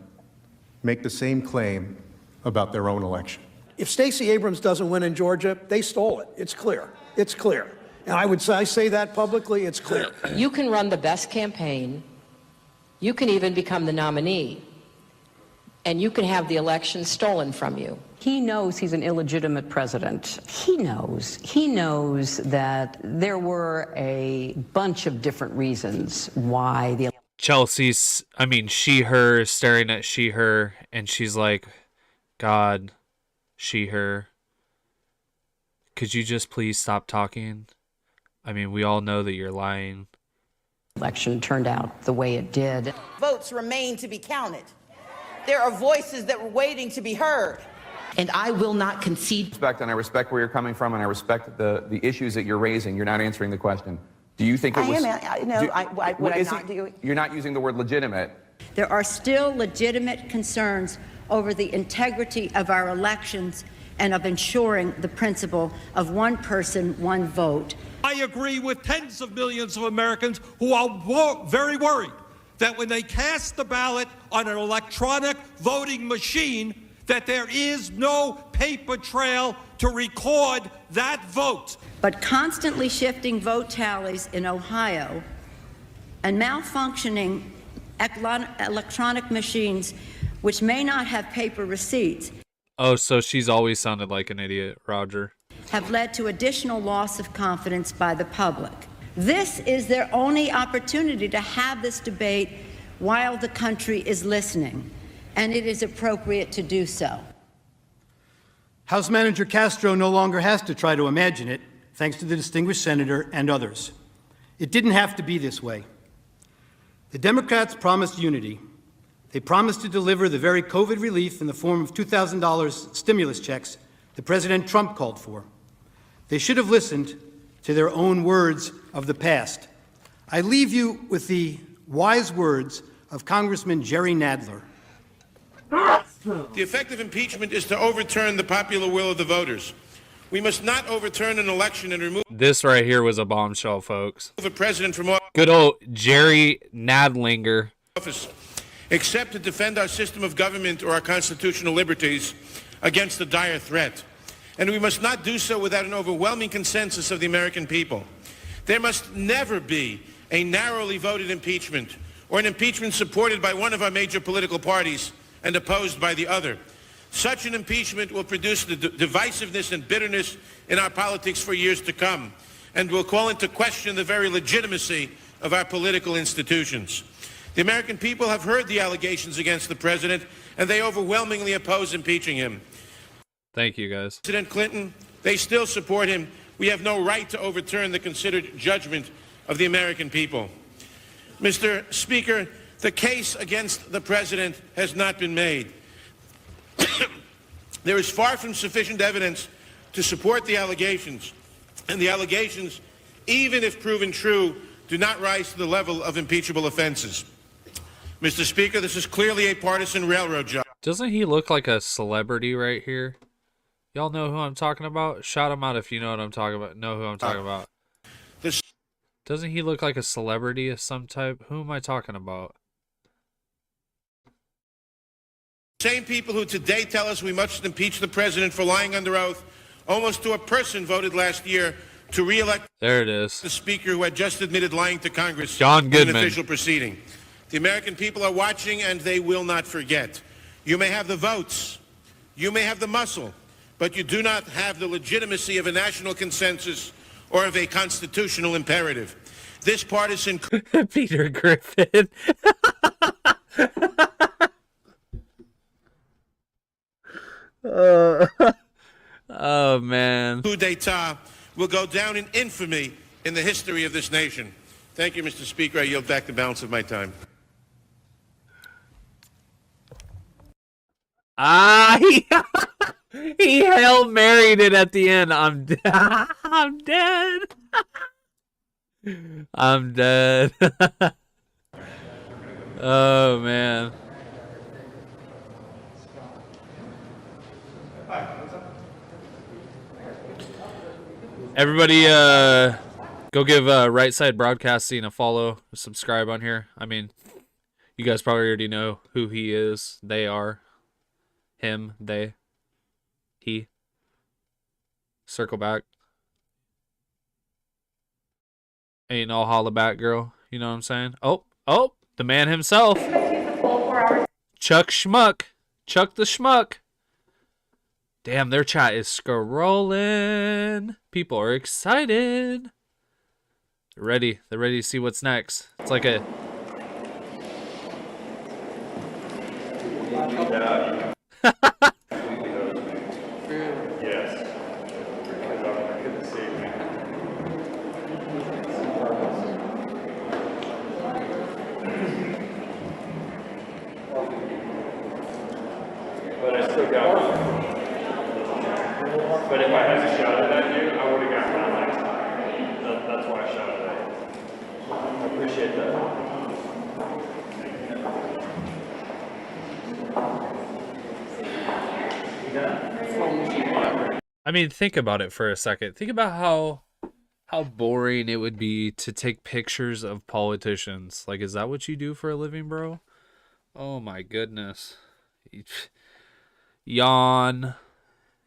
make the same claim about their own election. If Stacey Abrams doesn't win in Georgia, they stole it. It's clear. It's clear. And I say that publicly, it's clear. You can run the best campaign, you can even become the nominee, and you can have the election stolen from you. He knows he's an illegitimate president. He knows that there were a bunch of different reasons why the she, her, staring at she, her, and she's like, God, she, her, could you just please stop talking? I mean, we all know that you're lying. Election turned out the way it did. Votes remain to be counted. There are voices that were waiting to be heard. And I will not concede. And I respect where you're coming from, and I respect the issues that you're raising. You're not answering the question. Do you think it was... You're not using the word legitimate. There are still legitimate concerns over the integrity of our elections and of ensuring the principle of one person, one vote. I agree with tens of millions of Americans who are very worried that when they cast the ballot on an electronic voting machine, that there is no paper trail to record that vote. But constantly shifting vote tallies in Ohio and malfunctioning electronic machines, which may not have paper receipts, Oh, so she's always sounded like an idiot, Roger. have led to additional loss of confidence by the public. This is their only opportunity to have this debate while the country is listening, and it is appropriate to do so. House Manager Castro no longer has to try to imagine it, thanks to the distinguished senator and others. It didn't have to be this way. The Democrats promised unity. They promised to deliver the very COVID relief in the form of $2,000 stimulus checks that President Trump called for. They should have listened to their own words of the past. I leave you with the wise words of Congressman Jerry Nadler. The effect of impeachment is to overturn the popular will of the voters. We must not overturn an election and remove This right here was a bombshell, folks. a president from office. Good old Jerry Nadlinger. Except to defend our system of government or our constitutional liberties against a dire threat. And we must not do so without an overwhelming consensus of the American people. There must never be a narrowly voted impeachment or an impeachment supported by one of our major political parties and opposed by the other. Such an impeachment will produce the divisiveness and bitterness in our politics for years to come and will call into question the very legitimacy of our political institutions. The American people have heard the allegations against the president, and they overwhelmingly oppose impeaching him. Thank you, guys. President Clinton, they still support him. We have no right to overturn the considered judgment of the American people. Mr. Speaker, the case against the president has not been made. There is far from sufficient evidence to support the allegations, and the allegations, even if proven true, do not rise to the level of impeachable offenses. Mr. Speaker, this is clearly a partisan railroad job. Doesn't he look like a celebrity right here? Y'all know who I'm talking about? Shout him out if you know what I'm talking about. Know who I'm talking about. Doesn't he look like a celebrity of some type? Who am I talking about? Same people who today tell us we must impeach the president for lying under oath, almost to a person voted last year to re-elect There it is. the speaker who had just admitted lying to Congress John in Goodman. an official proceeding. The American people are watching, and they will not forget. You may have the votes, you may have the muscle, but you do not have the legitimacy of a national consensus or of a constitutional imperative. This partisan Peter Griffin. Oh man. coup d'etat will go down in infamy in the history of this nation. Thank you, Mr. Speaker. I yield back the balance of my time. He Hail Married it at the end. I'm dead. I'm dead. I'm dead. Oh man. Everybody go give Right Side Broadcasting a follow, subscribe on here. I mean, you guys probably already know who he is. They are. Him, they, he. Circle back. Ain't no holla back, girl. You know what I'm saying? Oh, the man himself. Chuck Schmuck. Chuck the Schmuck. Damn, their chat is scrolling. People are excited. They're ready. They're ready to see what's next. It's like a... Yes. Good to see you. But I still got one. But if I hadn't shouted at you, I would have gotten that next time. That's why I shouted at you. I appreciate that. I mean, think about it for a second. Think about how boring it would be to take pictures of politicians. Like, is that what you do for a living, bro? Oh my goodness. Yawn.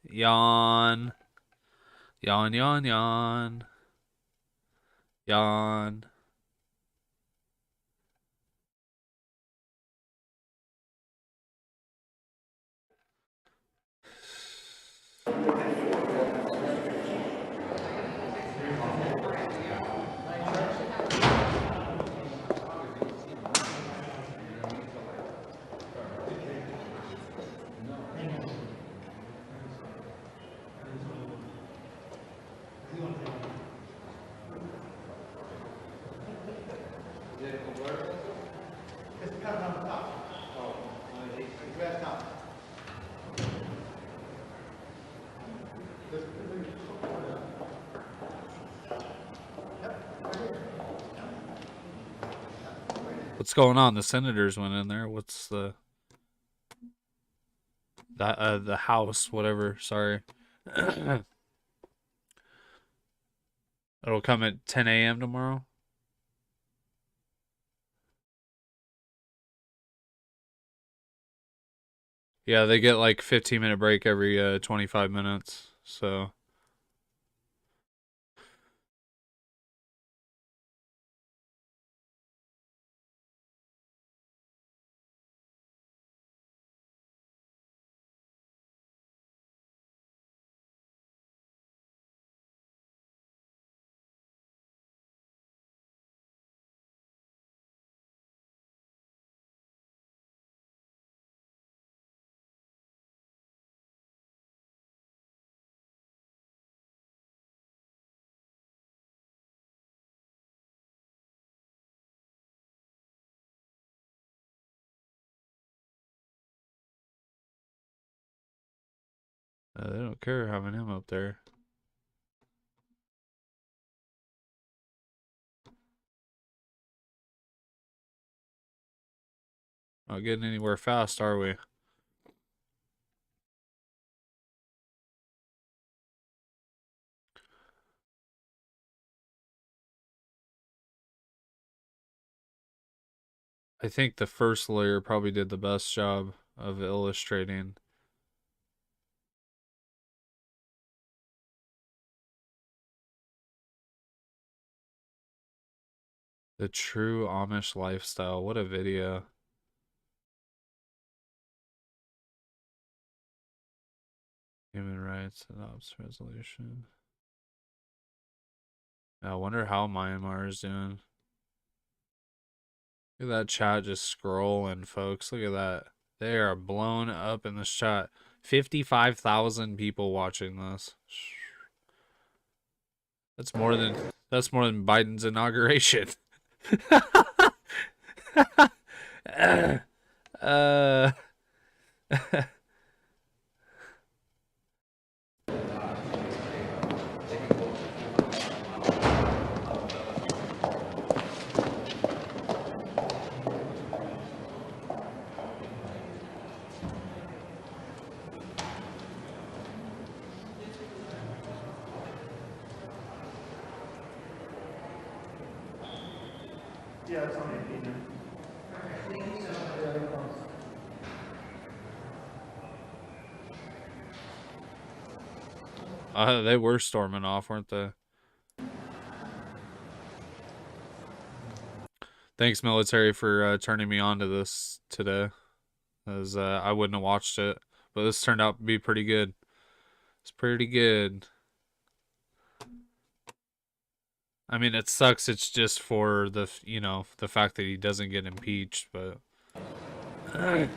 Yawn. Yawn, yawn, yawn. Yawn. What's going on? The senators went in there. What's the House, whatever, sorry. It'll come at 10 a.m. tomorrow. Yeah, they get like 15-minute break every 25 minutes. So they don't care having him up there. Not getting anywhere fast, are we? I think the first lawyer probably did the best job of illustrating the true Amish lifestyle. What a video. Human rights and ops resolution. I wonder how Myanmar is doing. Look at that chat just scrolling, folks. Look at that. They are blown up in this chat. 55,000 people watching this. That's more than Biden's inauguration. Yeah, it's on the opinion. They were storming off, weren't they? Thanks, military, for turning me on to this today. As I wouldn't have watched it, but this turned out to be pretty good. It's pretty good. I mean, it sucks. It's just for the the fact that he doesn't get impeached, but I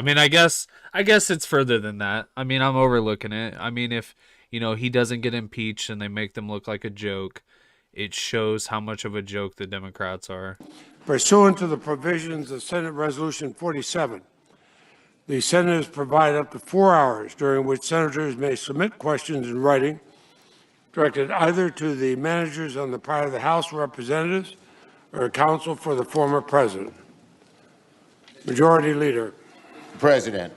mean, I guess it's further than that. I mean, I'm overlooking it. I mean, if he doesn't get impeached and they make them look like a joke, it shows how much of a joke the Democrats are. Pursuant to the provisions of Senate Resolution 47, the senators provide up to 4 hours during which senators may submit questions in writing directed either to the managers on the part of the House of Representatives or counsel for the former president. Majority Leader. President,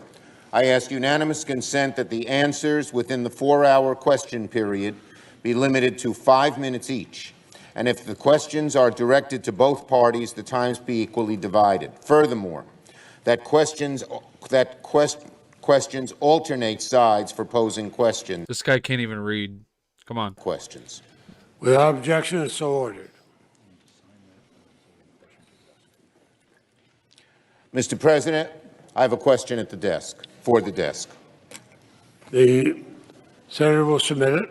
I ask unanimous consent that the answers within the 4-hour question period be limited to 5 minutes each, and if the questions are directed to both parties, the times be equally divided. Furthermore, that questions alternate sides for posing questions. This guy can't even read. Come on. Questions. Without objection, it's so ordered. Mr. President, I have a question at the desk, for the desk. The senator will submit it.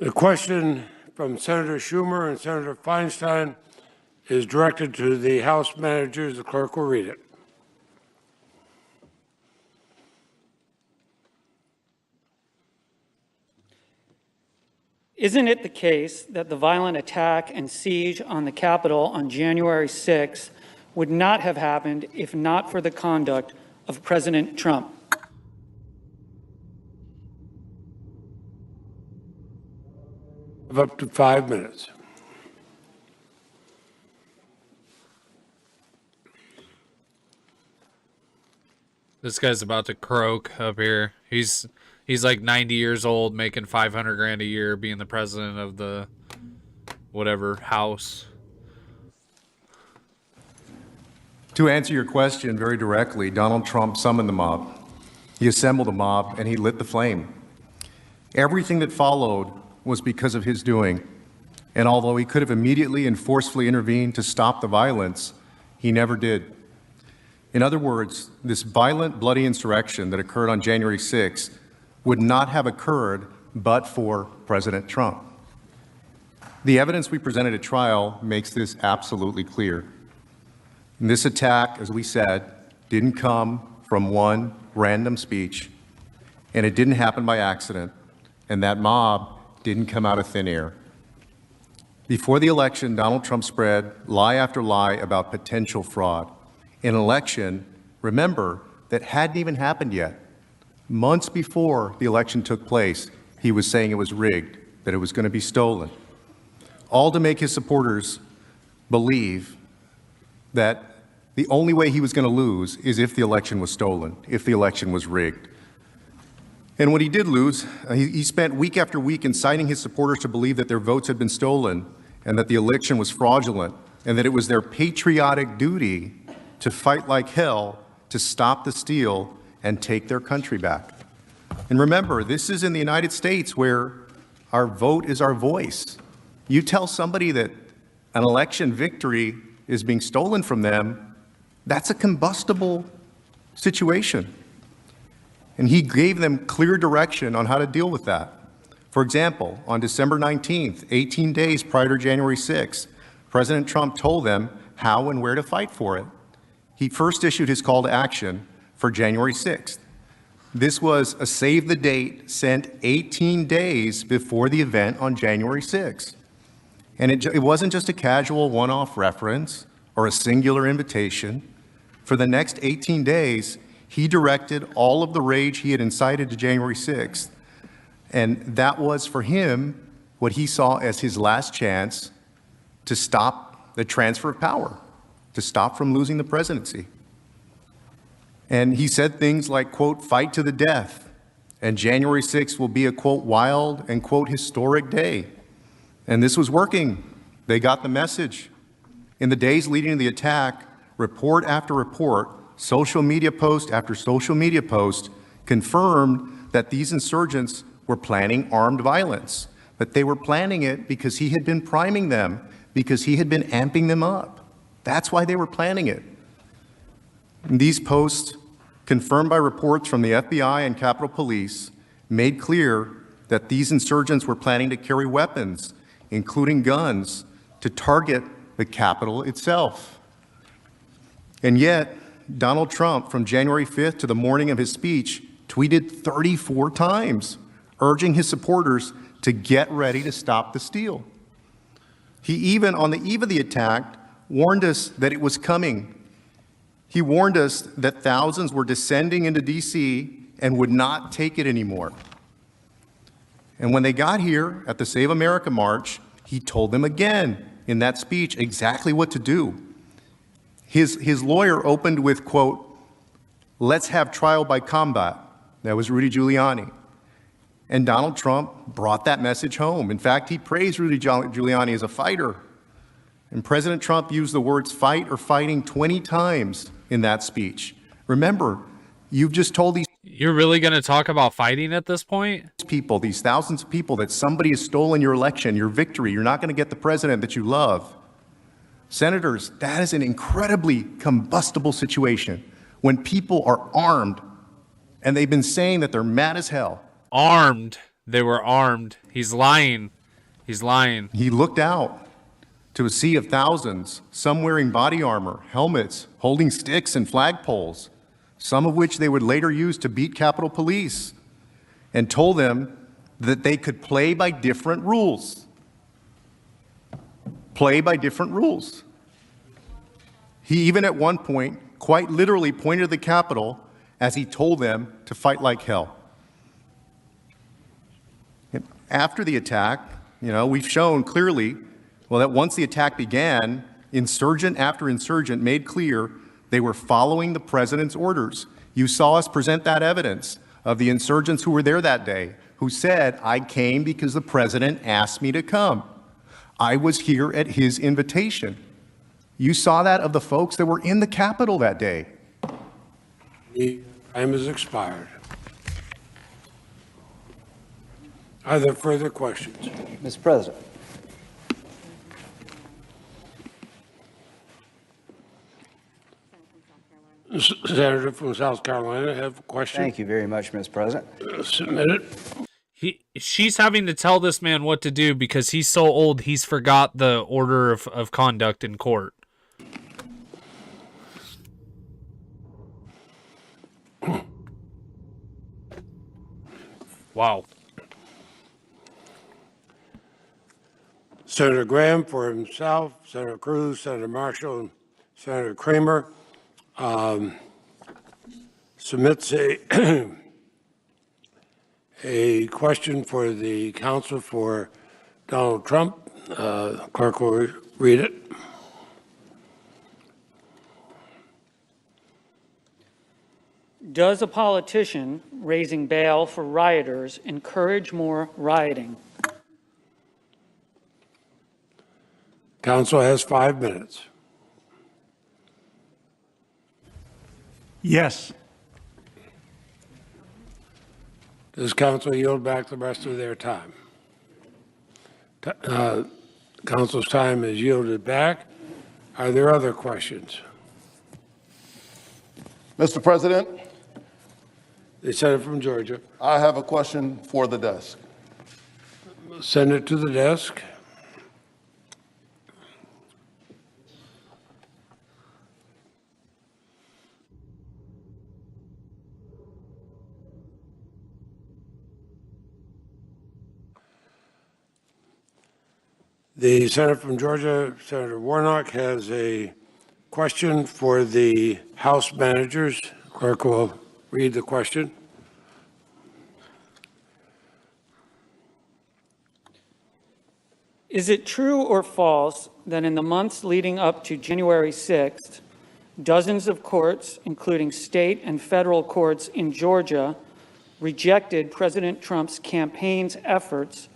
The question from Senator Schumer and Senator Feinstein is directed to the House managers. The clerk will read it. Isn't it the case that the violent attack and siege on the Capitol on January 6 would not have happened if not for the conduct of President Trump. Of up to 5 minutes. This guy's about to croak up here. He's like 90 years old, making $500,000 a year, being the president of the whatever house. To answer your question very directly, Donald Trump summoned the mob. He assembled a mob and he lit the flame. Everything that followed was because of his doing. And although he could have immediately and forcefully intervened to stop the violence, he never did. In other words, this violent, bloody insurrection that occurred on January 6th would not have occurred but for President Trump. The evidence we presented at trial makes this absolutely clear. And this attack, as we said, didn't come from one random speech, and it didn't happen by accident, and that mob didn't come out of thin air. Before the election, Donald Trump spread lie after lie about potential fraud. An election, remember, that hadn't even happened yet. Months before the election took place, he was saying it was rigged, that it was going to be stolen, all to make his supporters believe that the only way he was going to lose is if the election was stolen, if the election was rigged. And when he did lose, he spent week after week inciting his supporters to believe that their votes had been stolen and that the election was fraudulent and that it was their patriotic duty to fight like hell to stop the steal and take their country back. And remember, this is in the United States where our vote is our voice. You tell somebody that an election victory is being stolen from them, that's a combustible situation. And he gave them clear direction on how to deal with that. For example, on December 19th, 18 days prior to January 6th, President Trump told them how and where to fight for it. He first issued his call to action for January 6th. This was a save the date sent 18 days before the event on January 6th. And it wasn't just a casual one-off reference or a singular invitation. For the next 18 days, he directed all of the rage he had incited to January 6th. And that was, for him, what he saw as his last chance to stop the transfer of power, to stop from losing the presidency. And he said things like, quote, fight to the death. And January 6th will be a, quote, wild and, quote, historic day. And this was working. They got the message. In the days leading to the attack, report after report, social media post after social media post confirmed that these insurgents were planning armed violence. But they were planning it because he had been priming them, because he had been amping them up. That's why they were planning it. And these posts, confirmed by reports from the FBI and Capitol Police, made clear that these insurgents were planning to carry weapons, including guns, to target the Capitol itself. And yet, Donald Trump, from January 5th to the morning of his speech, tweeted 34 times, urging his supporters to get ready to stop the steal. He even, on the eve of the attack, warned us that it was coming. He warned us that thousands were descending into D.C. and would not take it anymore. And when they got here at the Save America March, he told them again in that speech exactly what to do. His lawyer opened with, quote, let's have trial by combat. That was Rudy Giuliani. And Donald Trump brought that message home. In fact, he praised Rudy Giuliani as a fighter. And President Trump used the words fight or fighting 20 times in that speech. Remember, you've just told these You're really going to talk about fighting at this point? people, these thousands of people, that somebody has stolen your election, your victory. You're not going to get the president that you love. Senators, that is an incredibly combustible situation when people are armed and they've been saying that they're mad as hell. Armed. They were armed. He's lying. He's lying. He looked out to a sea of thousands, some wearing body armor, helmets, holding sticks and flagpoles, some of which they would later use to beat Capitol Police, and told them that they could play by different rules. Play by different rules. He even at one point quite literally pointed to the Capitol as he told them to fight like hell. After the attack, we've shown clearly, that once the attack began, insurgent after insurgent made clear they were following the president's orders. You saw us present that evidence of the insurgents who were there that day, who said, I came because the president asked me to come. I was here at his invitation. You saw that of the folks that were in the Capitol that day. The time has expired. Are there further questions? Mr. President. Senator from South Carolina, have a question? Thank you very much, Mr. President. Submit it. She's having to tell this man what to do because he's so old he's forgot the order of conduct in court. Wow. Senator Graham for himself, Senator Cruz, Senator Marshall, and Senator Kramer submits a question for the counsel for Donald Trump. Clerk will read it. Does a politician raising bail for rioters encourage more rioting? Counsel has 5 minutes. Yes. Does counsel yield back the rest of their time? Counsel's time is yielded back. Are there other questions? Mr. President. The senator from Georgia. I have a question for the desk. Send it to the desk. The senator from Georgia, Senator Warnock, has a question for the House managers. Clerk will read the question. Is it true or false that in the months leading up to January 6th, dozens of courts, including state and federal courts in Georgia, rejected President Trump's campaign's efforts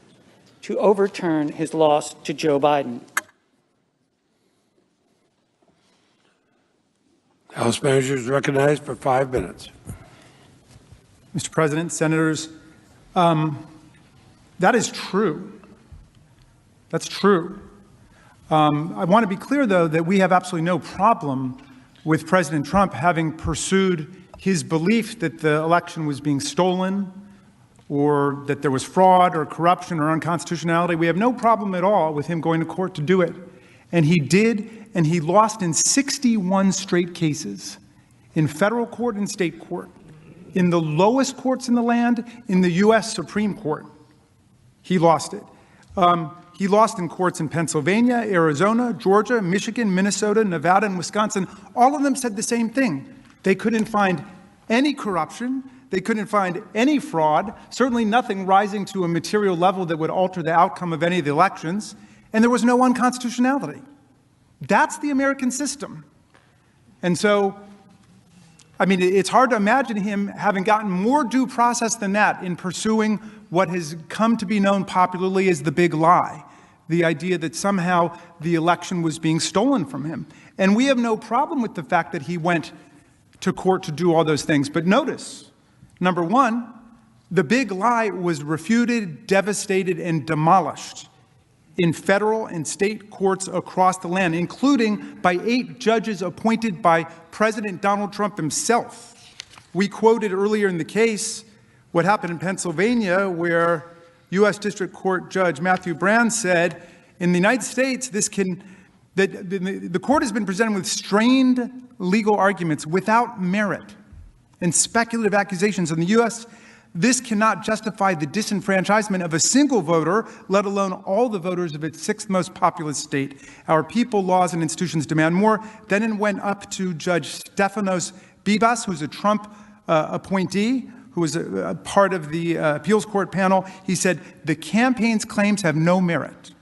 to overturn his loss to Joe Biden? House managers recognized for 5 minutes. Mr. President, Senators, that is true. That's true. I want to be clear, though, that we have absolutely no problem with President Trump having pursued his belief that the election was being stolen or that there was fraud or corruption or unconstitutionality. We have no problem at all with him going to court to do it. And he did, and he lost in 61 straight cases, in federal court and state court, in the lowest courts in the land, in the U.S. Supreme Court. He lost it. He lost in courts in Pennsylvania, Arizona, Georgia, Michigan, Minnesota, Nevada, and Wisconsin. All of them said the same thing. They couldn't find any corruption. They couldn't find any fraud, certainly nothing rising to a material level that would alter the outcome of any of the elections, and there was no unconstitutionality. That's the American system. And so, I mean, it's hard to imagine him having gotten more due process than that in pursuing what has come to be known popularly as the big lie, the idea that somehow the election was being stolen from him. And we have no problem with the fact that he went to court to do all those things. But notice, number one, the big lie was refuted, devastated, and demolished in federal and state courts across the land, including by 8 judges appointed by President Donald Trump himself. We quoted earlier in the case what happened in Pennsylvania, where U.S. District Court Judge Matthew Brand said, in the United States, the court has been presented with strained legal arguments without merit and speculative accusations, and the U.S. This cannot justify the disenfranchisement of a single voter, let alone all the voters of its sixth most populous state. Our people, laws, and institutions demand more. Then it went up to Judge Stefanos Bibas, who's a Trump appointee, who was a part of the appeals court panel. He said, the campaign's claims have no merit.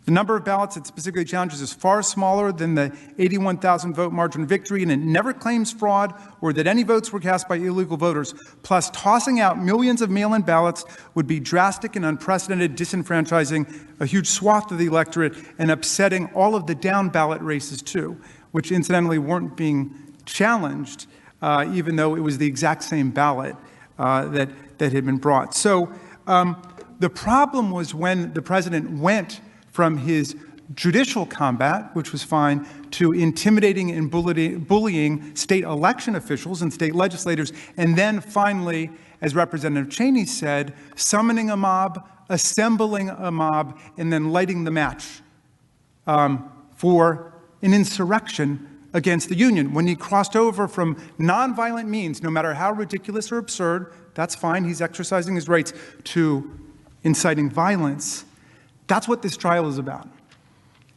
The number of ballots it specifically challenges is far smaller than the 81,000 vote margin of victory, and it never claims fraud or that any votes were cast by illegal voters. Plus, tossing out millions of mail-in ballots would be drastic and unprecedented, disenfranchising a huge swath of the electorate and upsetting all of the down-ballot races, too, which incidentally weren't being challenged, even though it was the exact same ballot that had been brought. So the problem was when the president went from his judicial combat, which was fine, to intimidating and bullying state election officials and state legislators, and then finally, as Representative Cheney said, summoning a mob, assembling a mob, and then lighting the match for an insurrection against the Union. When he crossed over from nonviolent means, no matter how ridiculous or absurd, that's fine, he's exercising his rights, to inciting violence. That's what this trial is about.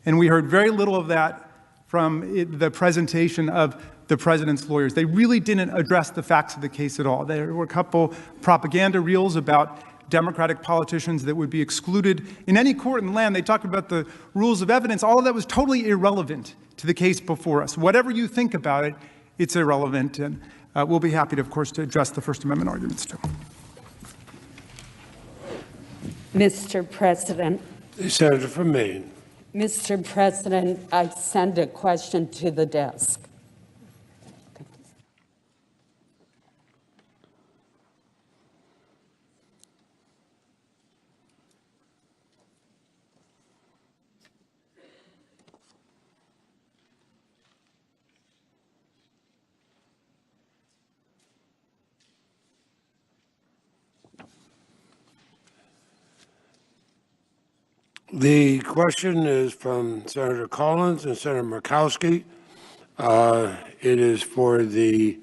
And we heard very little of that from the presentation of the president's lawyers. They really didn't address the facts of the case at all. There were a couple propaganda reels about Democratic politicians that would be excluded in any court in the land. They talked about the rules of evidence. All of that was totally irrelevant to the case before us. Whatever you think about it, it's irrelevant. And we'll be happy to, of course, to address the First Amendment arguments too. Mr. President. The senator from Maine. Mr. President, I send a question to the desk. The question is from Senator Collins and Senator Murkowski. It is for the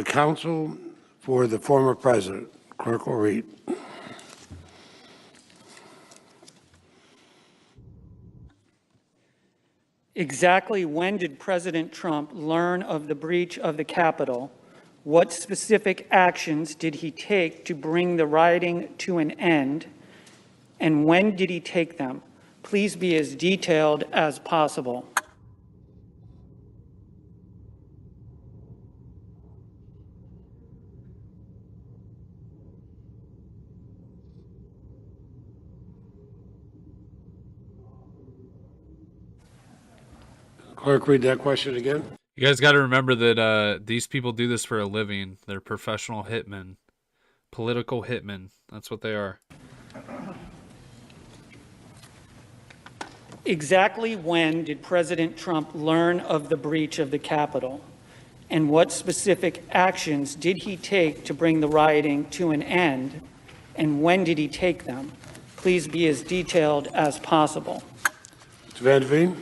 counsel for the former president. Clerk will read. Exactly when did President Trump learn of the breach of the Capitol? What specific actions did he take to bring the rioting to an end? And when did he take them? Please be as detailed as possible. Clerk, read that question again. You guys got to remember that these people do this for a living. They're professional hitmen, political hitmen. That's what they are. Exactly when did President Trump learn of the breach of the Capitol? And what specific actions did he take to bring the rioting to an end? And when did he take them? Please be as detailed as possible. Mr. Van Veen.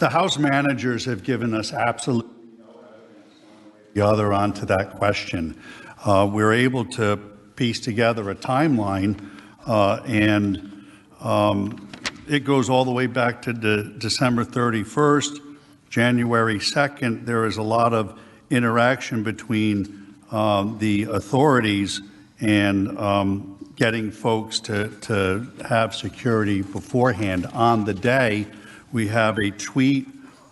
The House managers have given us absolutely no evidence one way or the other onto that question. We're able to piece together a timeline and it goes all the way back to December 31st, January 2nd. There is a lot of interaction between the authorities and getting folks to have security beforehand. On the day, we have a tweet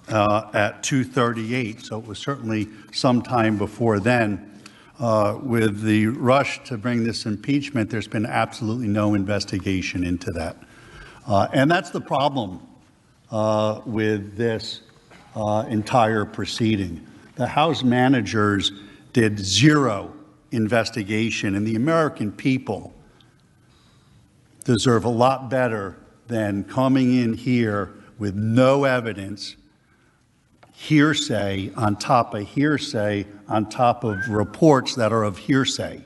at 2:38, so it was certainly sometime before then. With the rush to bring this impeachment, there's been absolutely no investigation into that. And that's the problem with this entire proceeding. The House managers did zero investigation, and the American people deserve a lot better than coming in here with no evidence, hearsay on top of hearsay on top of reports that are of hearsay.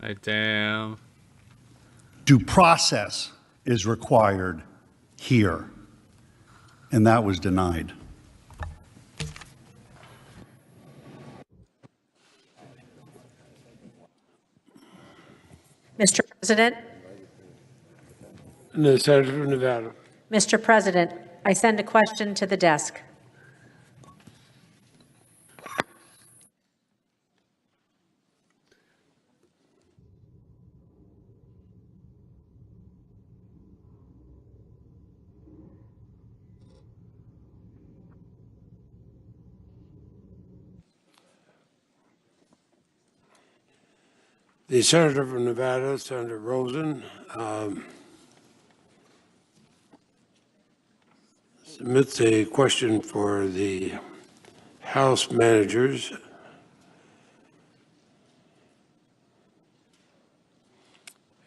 Hey, damn. Due process is required here, and that was denied. Mr. President, And the Senator from Nevada. Mr. President, I send a question to the desk. The Senator from Nevada, Senator Rosen, submits a question for the House managers.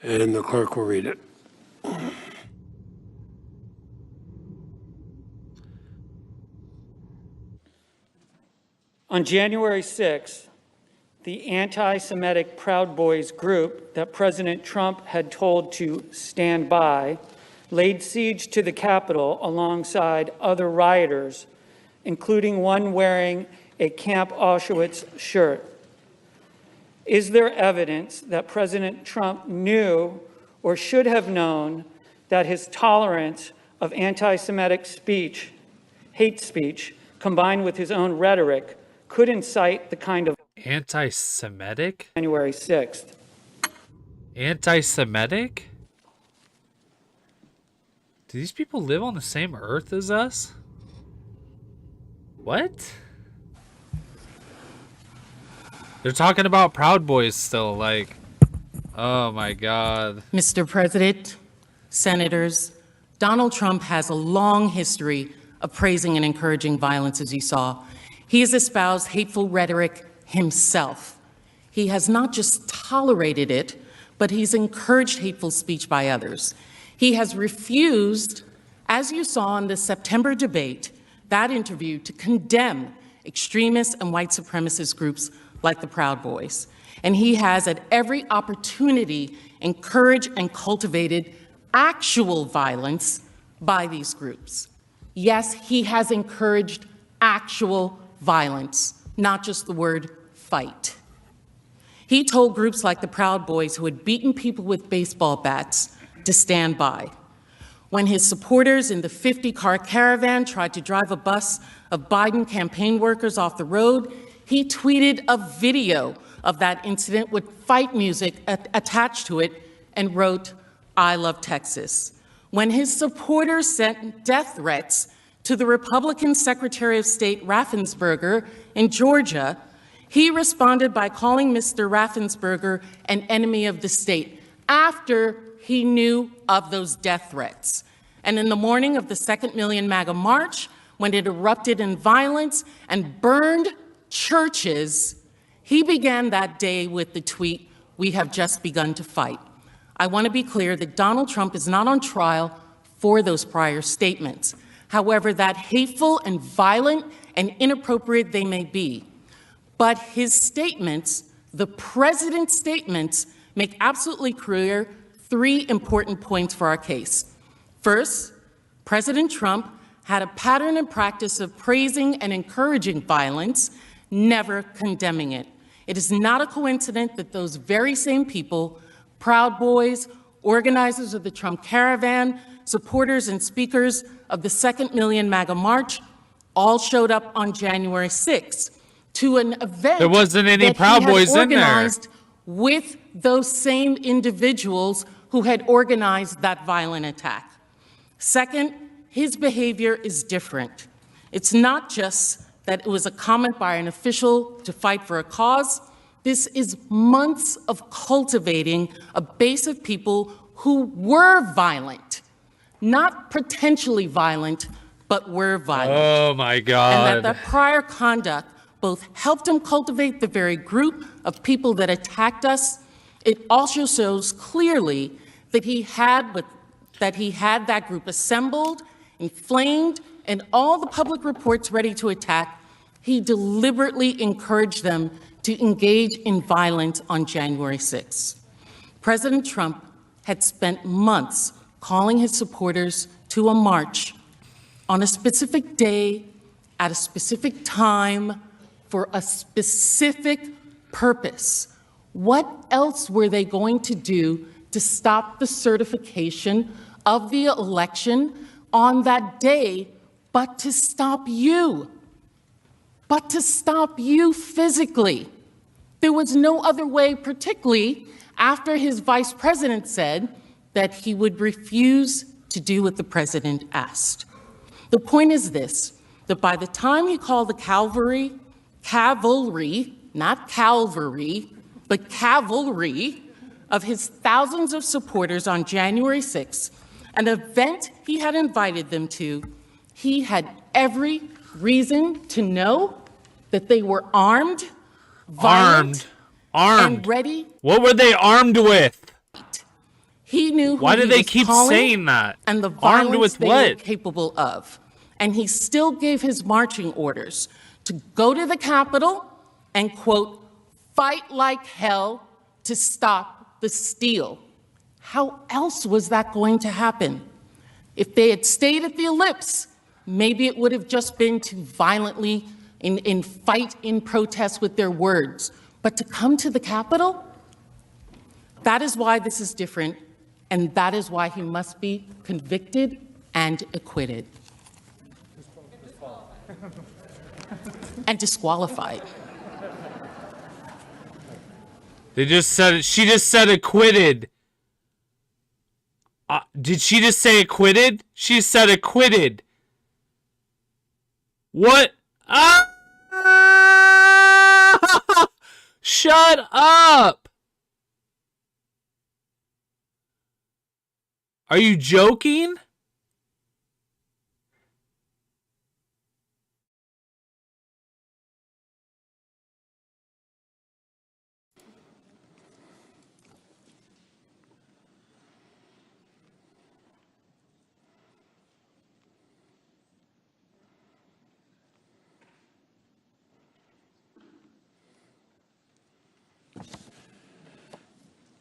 And the clerk will read it. On January 6th, the anti-Semitic Proud Boys group that President Trump had told to stand by laid siege to the Capitol alongside other rioters, including one wearing a Camp Auschwitz shirt. Is there evidence that President Trump knew or should have known that his tolerance of anti-Semitic speech, hate speech, combined with his own rhetoric, could incite the kind of Anti-Semitic? January 6th? Anti-Semitic? Do these people live on the same earth as us? What? They're talking about Proud Boys still, like, oh my God. Mr. President, Senators, Donald Trump has a long history of praising and encouraging violence, as you saw. He has espoused hateful rhetoric himself. He has not just tolerated it, but he's encouraged hateful speech by others. He has refused, as you saw in the September debate, that interview, to condemn extremist and white supremacist groups like the Proud Boys. And he has, at every opportunity, encouraged and cultivated actual violence by these groups. Yes, he has encouraged actual violence, not just the word fight. He told groups like the Proud Boys, who had beaten people with baseball bats, to stand by. When his supporters in the 50-car caravan tried to drive a bus of Biden campaign workers off the road, he tweeted a video of that incident with fight music attached to it and wrote, "I love Texas." When his supporters sent death threats to the Republican Secretary of State Raffensperger in Georgia, he responded by calling Mr. Raffensperger an enemy of the state after he knew of those death threats. And in the morning of the 2nd Million MAGA March, when it erupted in violence and burned churches, he began that day with the tweet, "We have just begun to fight." I want to be clear that Donald Trump is not on trial for those prior statements. However, that hateful and violent and inappropriate they may be. But his statements, the president's statements, make absolutely clear 3 important points for our case. First, President Trump had a pattern and practice of praising and encouraging violence, never condemning it. It is not a coincidence that those very same people, Proud Boys, organizers of the Trump Caravan, supporters and speakers of the 2nd Million MAGA March, all showed up on January 6th to an event There wasn't any that Proud he had Boys in there. organized with those same individuals who had organized that violent attack. Second, his behavior is different. It's not just that it was a comment by an official to fight for a cause. This is months of cultivating a base of people who were violent, not potentially violent, but were violent. Oh my God. And that the prior conduct both helped him cultivate the very group of people that attacked us. It also shows clearly that he had that group assembled, inflamed, and all the public reports ready to attack. He deliberately encouraged them to engage in violence on January 6th. President Trump had spent months calling his supporters to a march on a specific day, at a specific time, for a specific purpose. What else were they going to do to stop the certification of the election on that day but to stop you? But to stop you physically. There was no other way, particularly after his vice president said that he would refuse to do what the president asked. The point is this, that by the time he called the cavalry, not Calvary, but cavalry of his thousands of supporters on January 6th, an event he had invited them to, he had every reason to know that they were armed, violent, and ready. What were they armed with? He knew who Why do he they was keep calling saying that? And the Armed violence with they what? were capable of. And he still gave his marching orders to go to the Capitol and, quote, fight like hell to stop the steal. How else was that going to happen? If they had stayed at the ellipse, maybe it would have just been to violently fight in protest with their words. But to come to the Capitol, that is why this is different, and that is why he must be convicted and acquitted. And disqualified. They just said it. She just said acquitted. Did she just say acquitted? She said acquitted. What? Shut up. Are you joking?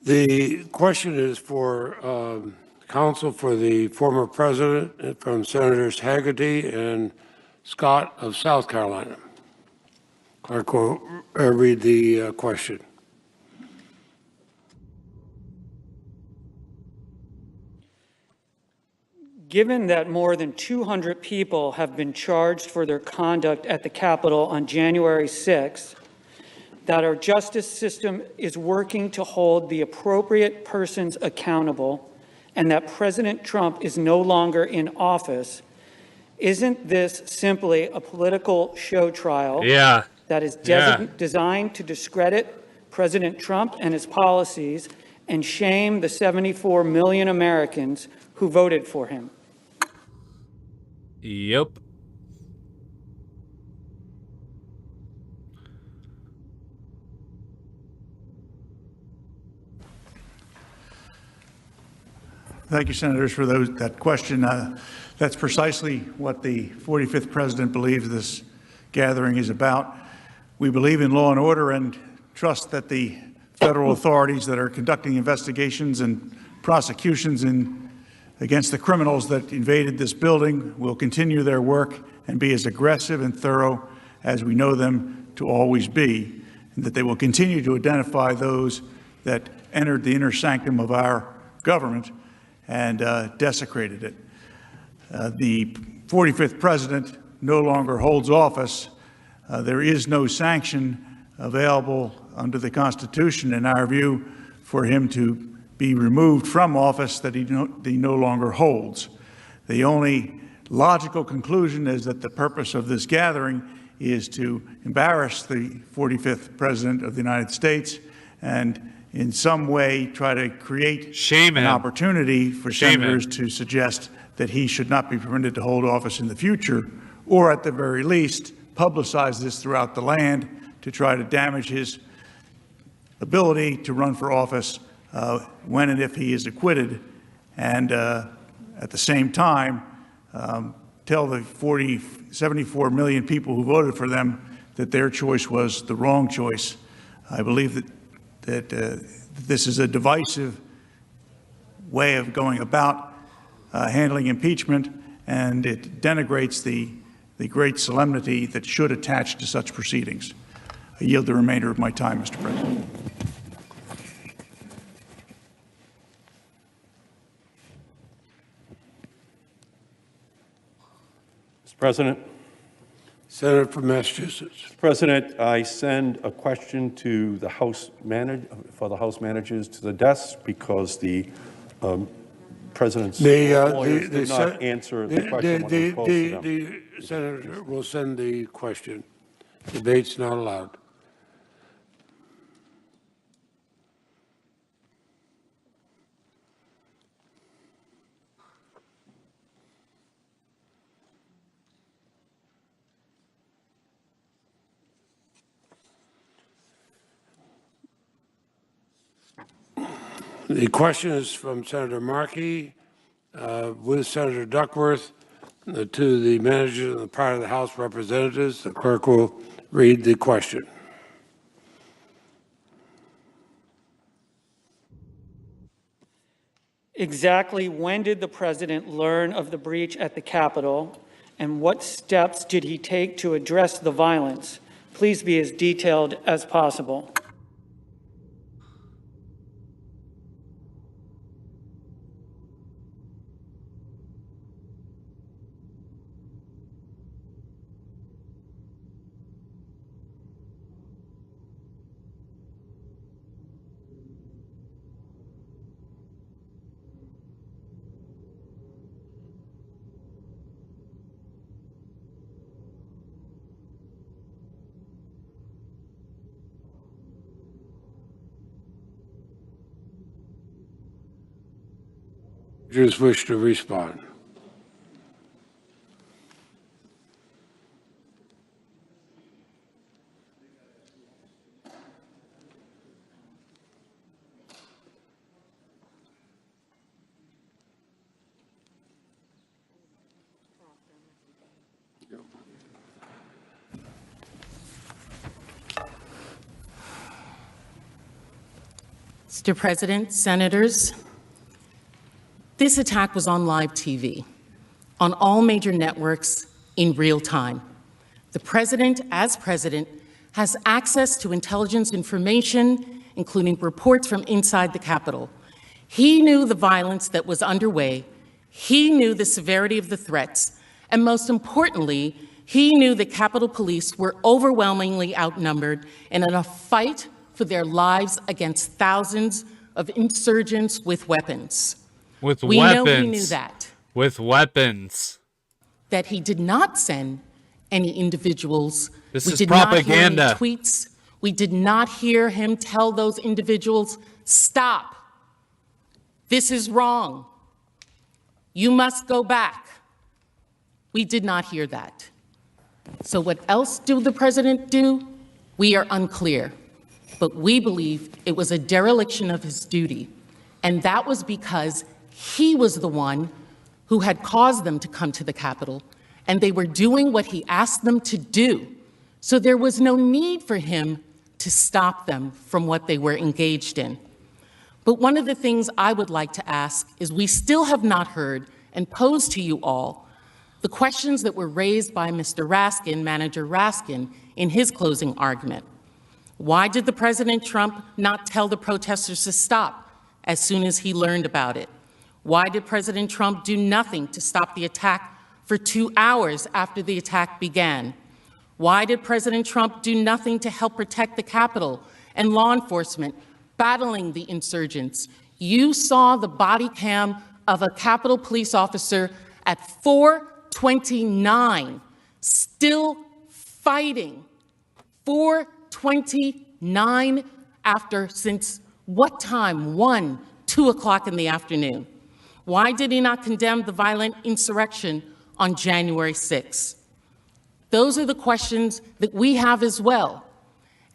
The question is for counsel for the former president from Senators Haggerty and Scott of South Carolina. Clerk will read the question. Given that more than 200 people have been charged for their conduct at the Capitol on January 6th, that our justice system is working to hold the appropriate persons accountable, and that President Trump is no longer in office, isn't this simply a political show trial that is designed to discredit President Trump and his policies and shame the 74 million Americans who voted for him? Yep. Thank you, Senators, for that question. That's precisely what the 45th President believes this gathering is about. We believe in law and order and trust that the federal authorities that are conducting investigations and prosecutions against the criminals that invaded this building will continue their work and be as aggressive and thorough as we know them to always be, and that they will continue to identify those that entered the inner sanctum of our government and desecrated it. The 45th President no longer holds office. There is no sanction available under the Constitution, in our view, for him to be removed from office that he no longer holds. The only logical conclusion is that the purpose of this gathering is to embarrass the 45th President of the United States and in some way try to create an opportunity for senators to suggest that he should not be permitted to hold office in the future, or at the very least, publicize this throughout the land to try to damage his ability to run for office when and if he is acquitted, and at the same time, tell the 74 million people who voted for them that their choice was the wrong choice. I believe that this is a divisive way of going about handling impeachment, and it denigrates the great solemnity that should attach to such proceedings. I yield the remainder of my time, Mr. President. Mr. President. Senator from Massachusetts. Mr. President, I send a question to the House managers to the desk because the President's lawyers did not answer the question when it was posed to them. The senator will send the question. Debate's not allowed. The question is from Senator Markey with Senator Duckworth to the manager of the part of the House Representatives. The clerk will read the question. Exactly when did the president learn of the breach at the Capitol, and what steps did he take to address the violence? Please be as detailed as possible. Just wish to respond. Mr. President, Senators, this attack was on live TV, on all major networks in real time. The President, as President, has access to intelligence information, including reports from inside the Capitol. He knew the violence that was underway, he knew the severity of the threats, and most importantly, he knew the Capitol Police were overwhelmingly outnumbered and in a fight for their lives against thousands of insurgents with weapons. We know he knew that. With weapons. That he did not send any individuals. This we is did propaganda. Not hear any tweets. We did not hear him tell those individuals, stop. This is wrong. You must go back. We did not hear that. So what else did the president do? We are unclear. But we believe it was a dereliction of his duty. And that was because he was the one who had caused them to come to the Capitol, and they were doing what he asked them to do. So there was no need for him to stop them from what they were engaged in. But one of the things I would like to ask is we still have not heard and posed to you all the questions that were raised by Mr. Raskin, Manager Raskin, in his closing argument. Why did the President Trump not tell the protesters to stop as soon as he learned about it? Why did President Trump do nothing to stop the attack for 2 hours after the attack began? Why did President Trump do nothing to help protect the Capitol and law enforcement battling the insurgents? You saw the body cam of a Capitol police officer at 4:29 still fighting. 4:29 after, since what time? 1, 2 o'clock in the afternoon. Why did he not condemn the violent insurrection on January 6th? Those are the questions that we have as well.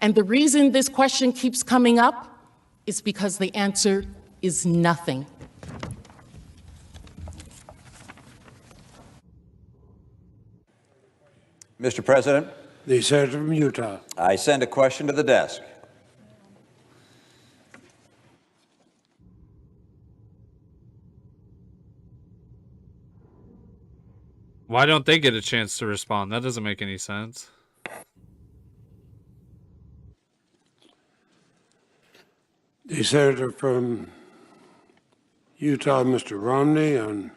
And the reason this question keeps coming up is because the answer is nothing. Mr. President. The Senator from Utah. I send a question to the desk. Why don't they get a chance to respond? That doesn't make any sense. The Senator from Utah, Mr. Romney, on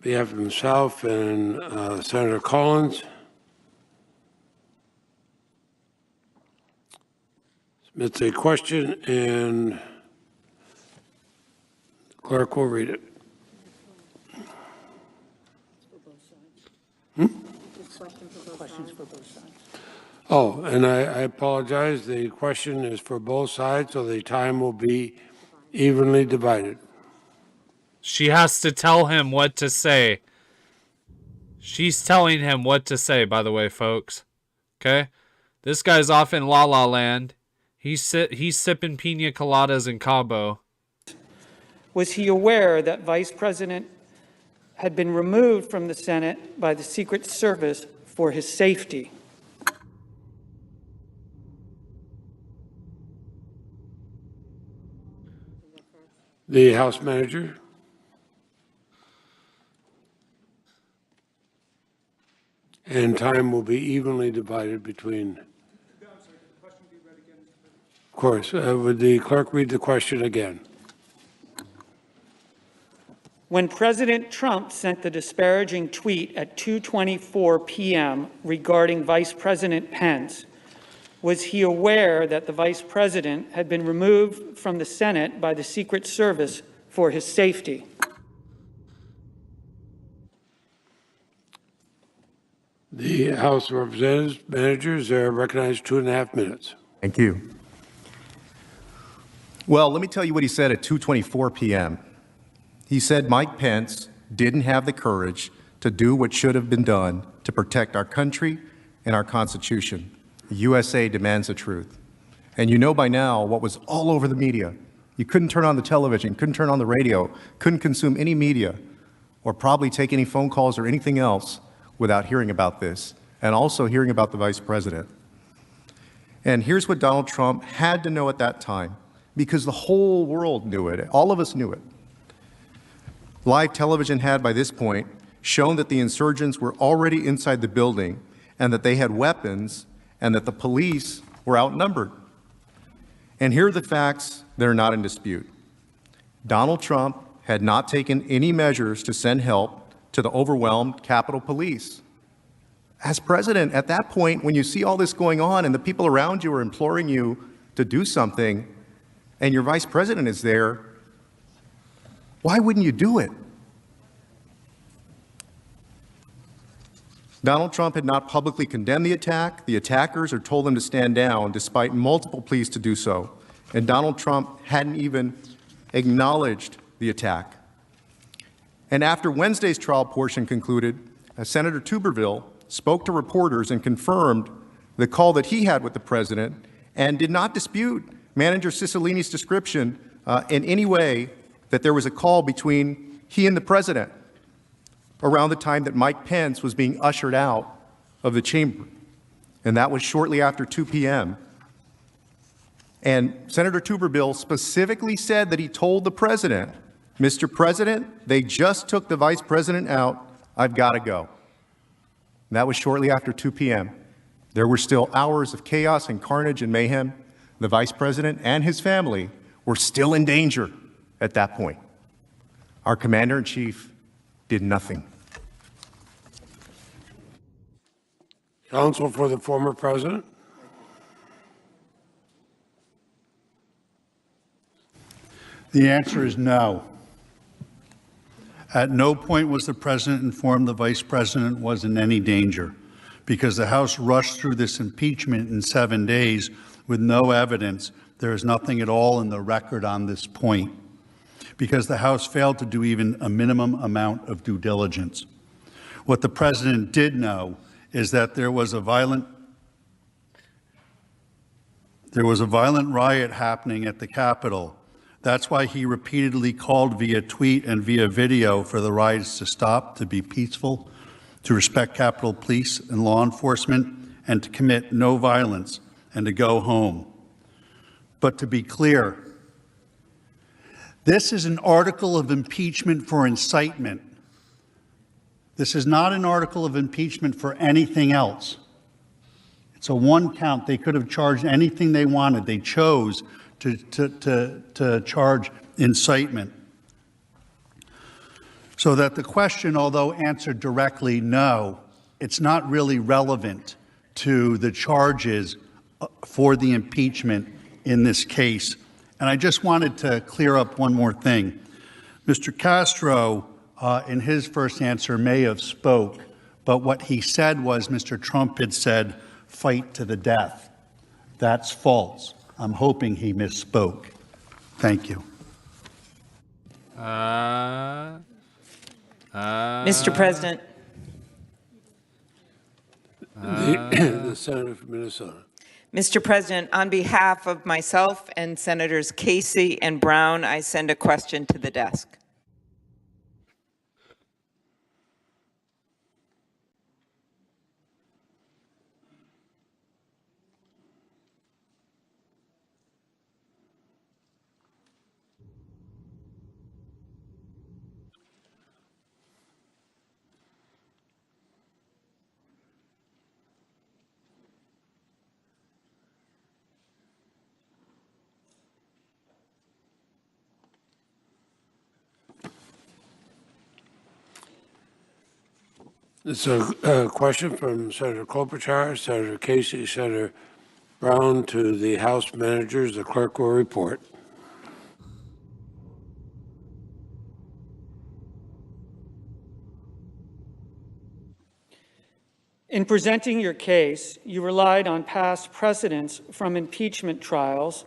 behalf of himself and Senator Collins. Submits a question, and the clerk will read it. Oh, and I apologize. The question is for both sides, so the time will be evenly divided. She has to tell him what to say. She's telling him what to say, by the way, folks. Okay? This guy's off in La La Land. He's sipping pina coladas in Cabo. Was he aware that Vice President had been removed from the Senate by the Secret Service for his safety? The House Manager. And time will be evenly divided between. Of course. Would the clerk read the question again? When President Trump sent the disparaging tweet at 2:24 p.m. regarding Vice President Pence, was he aware that the Vice President had been removed from the Senate by the Secret Service for his safety? The House of Representatives managers are recognized 2.5 minutes. Thank you. Well, let me tell you what he said at 2:24 p.m. He said Mike Pence didn't have the courage to do what should have been done to protect our country and our Constitution. The USA demands the truth. And you know by now what was all over the media. You couldn't turn on the television, couldn't turn on the radio, couldn't consume any media, or probably take any phone calls or anything else without hearing about this, and also hearing about the Vice President. And here's what Donald Trump had to know at that time, because the whole world knew it. All of us knew it. Live television had, by this point, shown that the insurgents were already inside the building and that they had weapons and that the police were outnumbered. And here are the facts that are not in dispute. Donald Trump had not taken any measures to send help to the overwhelmed Capitol Police. As president, at that point, when you see all this going on and the people around you are imploring you to do something, and your vice president is there, why wouldn't you do it? Donald Trump had not publicly condemned the attack, the attackers, or told them to stand down, despite multiple pleas to do so. And Donald Trump hadn't even acknowledged the attack. And after Wednesday's trial portion concluded, Senator Tuberville spoke to reporters and confirmed the call that he had with the president and did not dispute Manager Cicilline's description in any way that there was a call between he and the president around the time that Mike Pence was being ushered out of the chamber. And that was shortly after 2 p.m. And Senator Tuberville specifically said that he told the president, Mr. President, they just took the vice president out. I've got to go. And that was shortly after 2 p.m. There were still hours of chaos and carnage and mayhem. The vice president and his family were still in danger at that point. Our commander-in-chief did nothing. Counsel for the former president. The answer is no. At no point was the president informed the vice president was in any danger, because the House rushed through this impeachment in 7 days with no evidence. There is nothing at all in the record on this point, because the House failed to do even a minimum amount of due diligence. What the president did know is that there was a violent riot happening at the Capitol. That's why he repeatedly called via tweet and via video for the riots to stop, to be peaceful, to respect Capitol Police and law enforcement, and to commit no violence, and to go home. But to be clear, this is an article of impeachment for incitement. This is not an article of impeachment for anything else. It's a one count. They could have charged anything they wanted. They chose to charge incitement. So that the question, although answered directly no, it's not really relevant to the charges for the impeachment in this case. And I just wanted to clear up one more thing. Mr. Castro, in his first answer, may have spoke, but what he said was Mr. Trump had said, fight to the death. That's false. I'm hoping he misspoke. Thank you. Mr. President. The senator from Minnesota. Mr. President, on behalf of myself and Senators Casey and Brown, I send a question to the desk. It's a question from Senator Klobuchar, Senator Casey, Senator Brown to the House managers. The clerk will report. In presenting your case, you relied on past precedents from impeachment trials,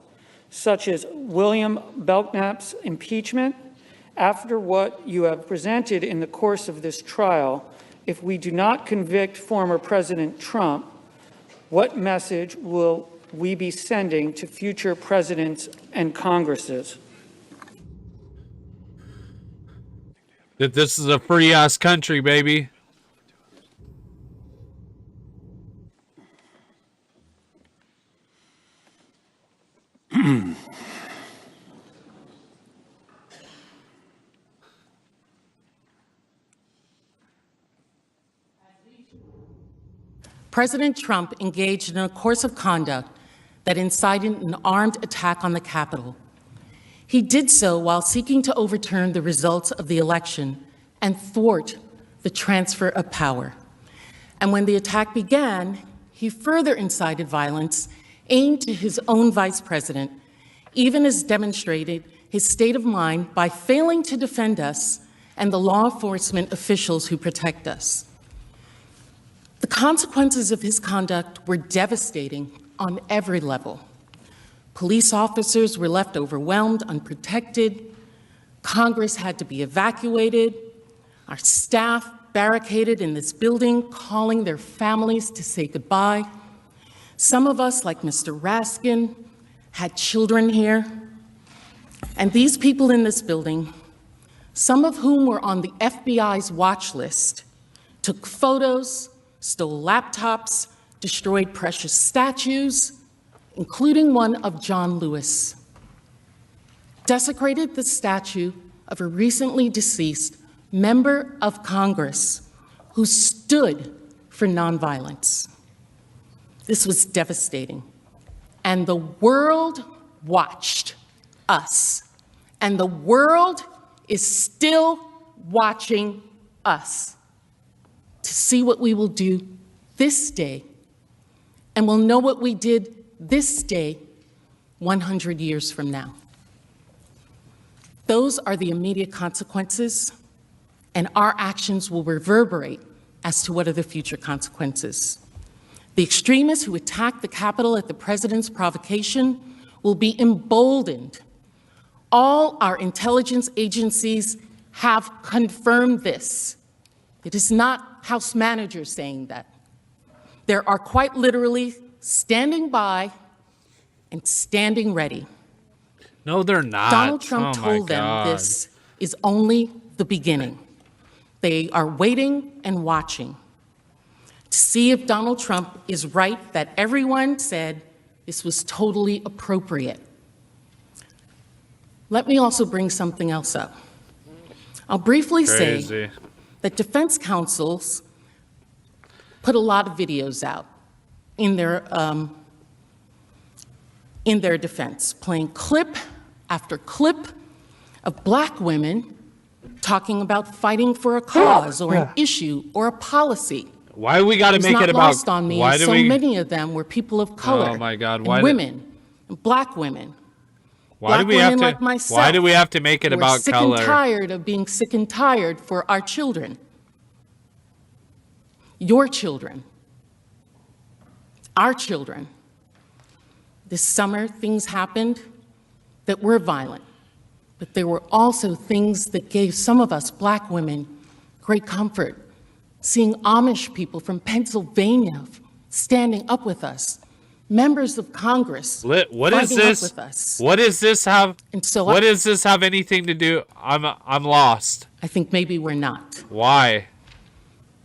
such as William Belknap's impeachment. After what you have presented in the course of this trial, if we do not convict former President Trump, what message will we be sending to future presidents and Congresses? That this is a free-ass country, baby. President Trump engaged in a course of conduct that incited an armed attack on the Capitol. He did so while seeking to overturn the results of the election and thwart the transfer of power. And when the attack began, he further incited violence aimed to his own vice president, even as demonstrated his state of mind by failing to defend us and the law enforcement officials who protect us. The consequences of his conduct were devastating on every level. Police officers were left overwhelmed, unprotected. Congress had to be evacuated. Our staff barricaded in this building, calling their families to say goodbye. Some of us, like Mr. Raskin, had children here. And these people in this building, some of whom were on the FBI's watch list, took photos, stole laptops, destroyed precious statues, including one of John Lewis, desecrated the statue of a recently deceased member of Congress who stood for nonviolence. This was devastating. And the world watched us. And the world is still watching us to see what we will do this day. And we'll know what we did this day 100 years from now. Those are the immediate consequences, and our actions will reverberate as to what are the future consequences. The extremists who attacked the Capitol at the president's provocation will be emboldened. All our intelligence agencies have confirmed this. It is not House managers saying that. There are quite literally standing by and standing ready. No, they're not. Donald Trump told them this is only the beginning. They are waiting and watching to see if Donald Trump is right that everyone said this was totally appropriate. Let me also bring something else up. I'll briefly say that defense counsels put a lot of videos out in their defense, playing clip after clip of Black women talking about fighting for a cause or an issue or a policy. Why do we got to make it about? Lost on me, Why do so we? many of them were people of color. Oh my God! And Why women, and black women. Why do Black we have women to? like myself, Why do we have to make it who are about sick color? and tired of being sick and tired for our children, your children, our children. This summer, things happened that were violent, but there were also things that gave some of us black women great comfort. Seeing Amish people from Pennsylvania standing up with us, members of Congress What is fighting this? up with us. What does this have? And so what does this have anything to do? I'm lost. I think maybe we're not. Why?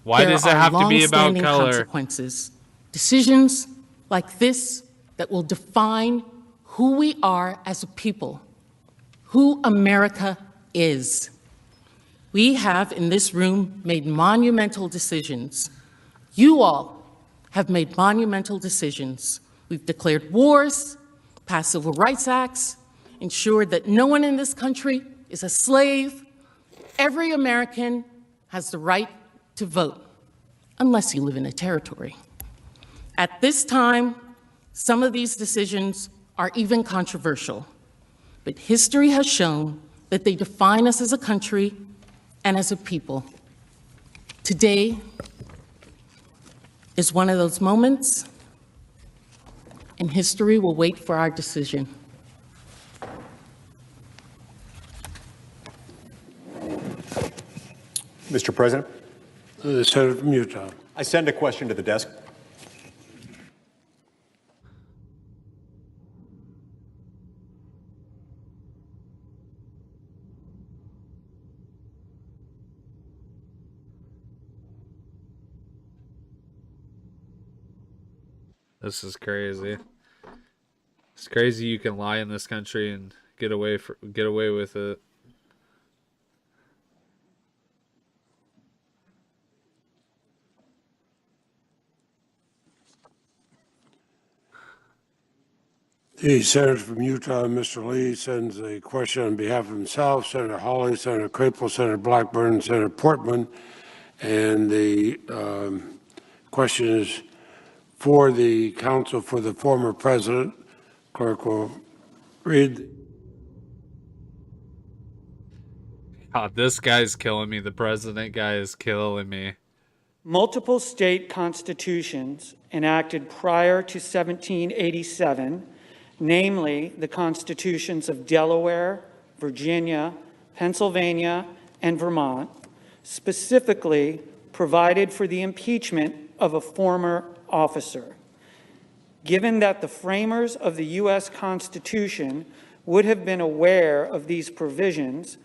Why does it have to be about long-standing color? consequences. Decisions like this that will define who we are as a people, who America is. We have in this room made monumental decisions. You all have made monumental decisions. We've declared wars, passed civil rights acts, ensured that no one in this country is a slave. Every American has the right to vote, unless you live in a territory. At this time, some of these decisions are even controversial, but history has shown that they define us as a country and as a people. Today is one of those moments, and history will wait for our decision. Mr. President? The Senator from Utah. I send a question to the desk. This is crazy. It's crazy you can lie in this country and get away with it. The senator from Utah, Mr. Lee, sends a question on behalf of himself, Senator Hawley, Senator Crapo, Senator Blackburn, Senator Portman. And the question is for the counsel for the former president. Clerk will read. God, this guy's killing me. The president guy is killing me. Multiple state constitutions enacted prior to 1787, namely the constitutions of Delaware, Virginia, Pennsylvania, and Vermont, specifically provided for the impeachment of a former officer. Given that the framers of the U.S. Constitution would have been aware of these provisions,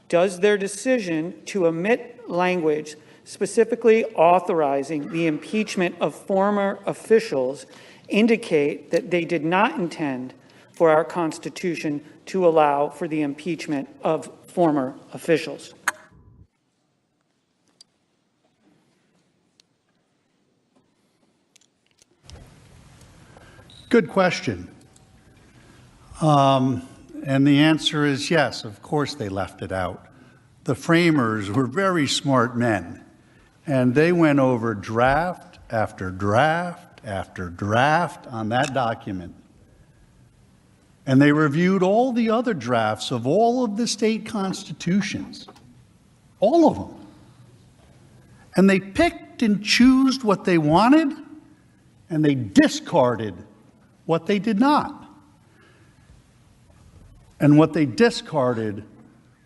does their decision to omit language specifically authorizing the impeachment of former officials indicate that they did not intend for our Constitution to allow for the impeachment of former officials? Good question. And the answer is yes, of course they left it out. The framers were very smart men, and they went over draft after draft after draft on that document. And they reviewed all the other drafts of all of the state constitutions, all of them. And they picked and chose what they wanted, and they discarded what they did not. And what they discarded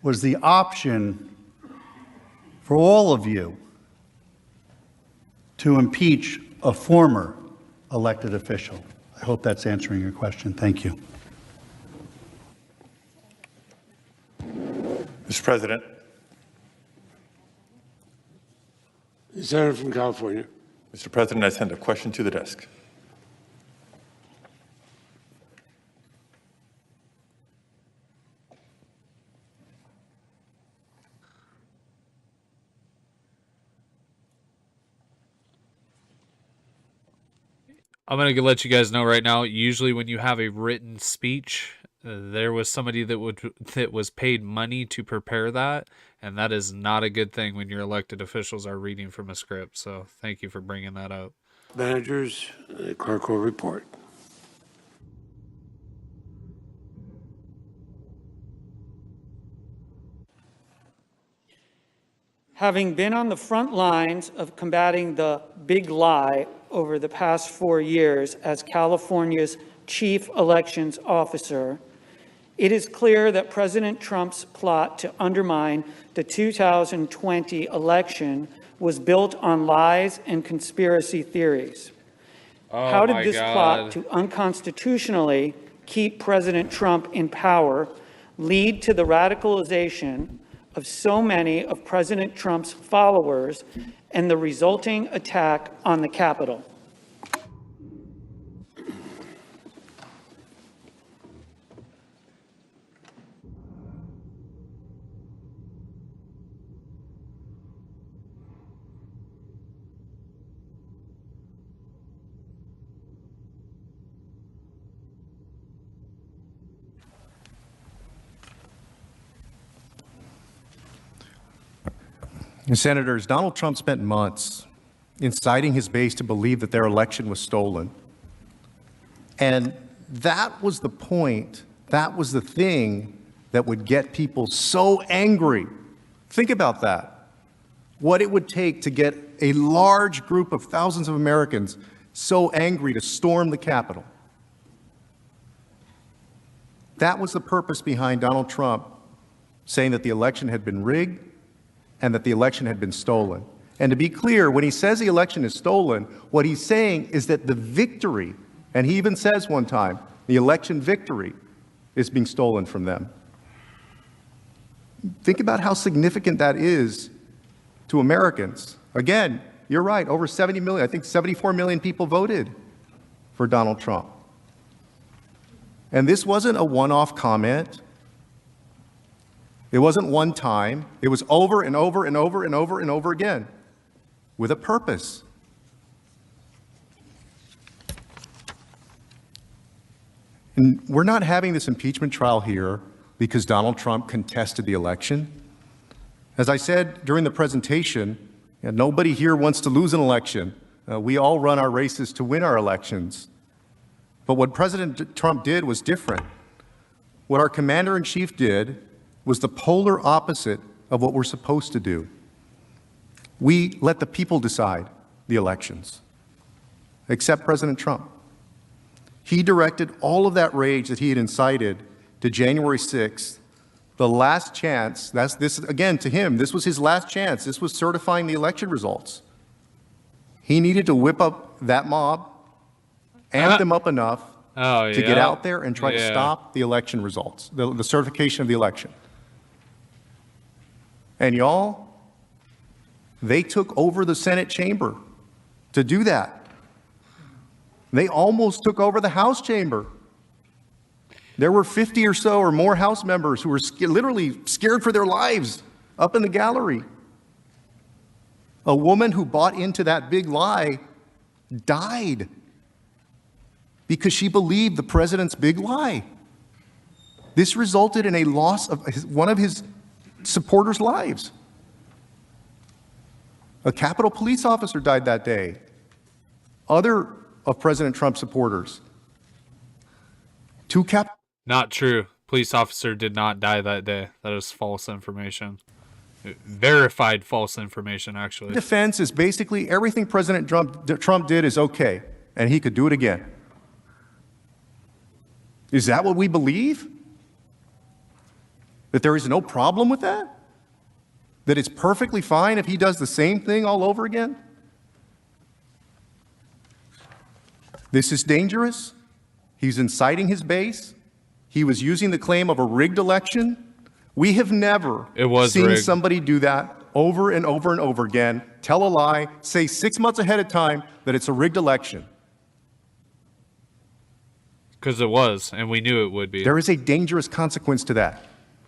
was the option for all of you to impeach a former elected official. I hope that's answering your question. Thank you. Mr. President. The senator from California. Mr. President, I send a question to the desk. I'm going to let you guys know right now, usually when you have a written speech, There was somebody that was paid money to prepare that, and that is not a good thing when your elected officials are reading from a script. So thank you for bringing that up. Managers, the clerk will report. Having been on the front lines of combating the big lie over the past 4 years as California's chief elections officer, it is clear that President Trump's plot to undermine the 2020 election was built on lies and conspiracy theories. Oh, How did my this God. plot to unconstitutionally keep President Trump in power lead to the radicalization of so many of President Trump's followers and the resulting attack on the Capitol? And Senators, Donald Trump spent months inciting his base to believe that their election was stolen. And that was the point, that was the thing that would get people so angry. Think about that. What it would take to get a large group of thousands of Americans so angry to storm the Capitol. That was the purpose behind Donald Trump saying that the election had been rigged and that the election had been stolen. And to be clear, when he says the election is stolen, what he's saying is that the victory, and he even says one time, the election victory is being stolen from them. Think about how significant that is to Americans. Again, you're right, over 70 million, I think 74 million people voted for Donald Trump. And this wasn't a one-off comment. It wasn't one time. It was over and over and over and over and over again with a purpose. And we're not having this impeachment trial here because Donald Trump contested the election. As I said during the presentation, nobody here wants to lose an election. We all run our races to win our elections. But what President Trump did was different. What our commander-in-chief did was the polar opposite of what we're supposed to do. We let the people decide the elections, except President Trump. He directed all of that rage that he had incited to January 6th, the last chance. This again, to him, this was his last chance. This was certifying the election results. He needed to whip up that mob, amp them up enough to get out there and try to stop the election results, the certification of the election. And y'all, they took over the Senate chamber to do that. They almost took over the House chamber. There were 50 or so or more House members who were literally scared for their lives up in the gallery. A woman who bought into that big lie died because she believed the president's big lie. This resulted in a loss of one of his supporters' lives. A Capitol police officer died that day. Other of President Trump's supporters. Not true. Police officer did not die that day. That is false information. Verified false information, actually. Defense is basically everything President Trump did is okay, and he could do it again. Is that what we believe? That there is no problem with that? That it's perfectly fine if he does the same thing all over again? This is dangerous. He's inciting his base. He was using the claim of a rigged election. We have never seen rigged. Somebody do that over and over and over again, tell a lie, say 6 months ahead of time that it's a rigged election. Because it was, and we knew it would be. There is a dangerous consequence to that.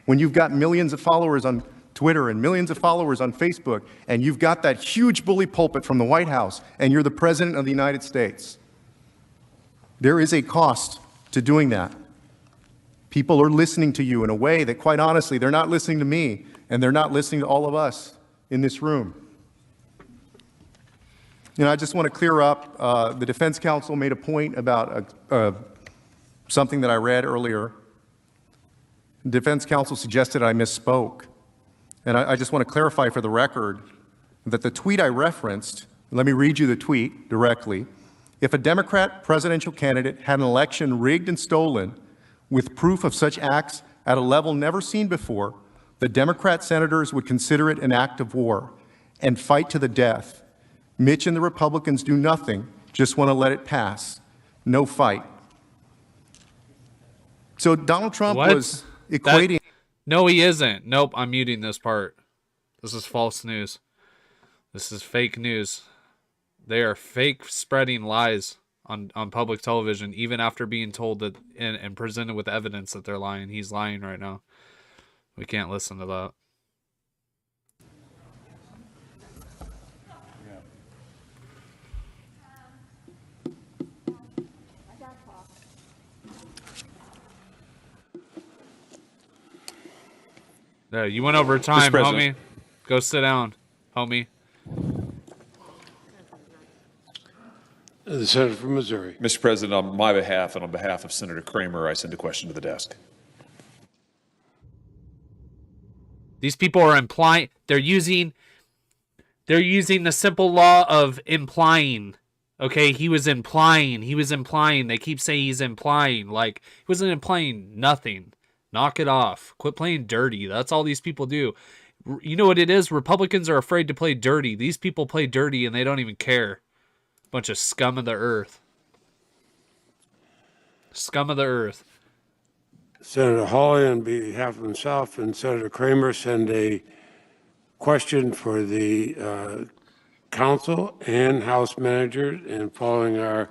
When you've got millions of followers on Twitter and millions of followers on Facebook, and you've got that huge bully pulpit from the White House, and you're the President of the United States, there is a cost to doing that. People are listening to you in a way that, quite honestly, they're not listening to me, and they're not listening to all of us in this room. I just want to clear up, the defense counsel made a point about something that I read earlier. The defense counsel suggested I misspoke. And I just want to clarify for the record that the tweet I referenced, let me read you the tweet directly. If a Democrat presidential candidate had an election rigged and stolen with proof of such acts at a level never seen before, the Democrat senators would consider it an act of war and fight to the death. Mitch and the Republicans do nothing, just want to let it pass. No fight. So Donald Trump was equating. No, he isn't. Nope, I'm muting this part. This is false news. This is fake news. They are fake spreading lies on public television, even after being told that and presented with evidence that they're lying. He's lying right now. We can't listen to that. No, you went over time, homie. Go sit down, homie. The senator from Missouri. Mr. President, on my behalf and on behalf of Senator Kramer, I send a question to the desk. These people are implying. They're using the simple law of implying. Okay, he was implying. They keep saying he's implying. Like, he wasn't implying nothing. Knock it off. Quit playing dirty. That's all these people do. You know what it is? Republicans are afraid to play dirty. These people play dirty and they don't even care. Bunch of scum of the earth. Scum of the earth. Senator Hawley, on behalf of himself and Senator Kramer, send a question for the council and House manager. And following our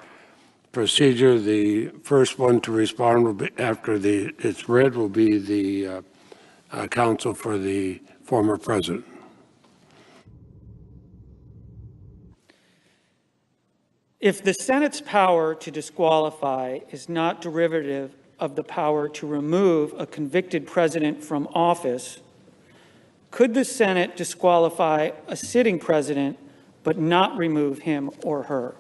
procedure, the first one to respond will be, after it's read, will be the counsel for the former president. If the Senate's power to disqualify is not derivative of the power to remove a convicted president from office, could the Senate disqualify a sitting president but not remove him or her?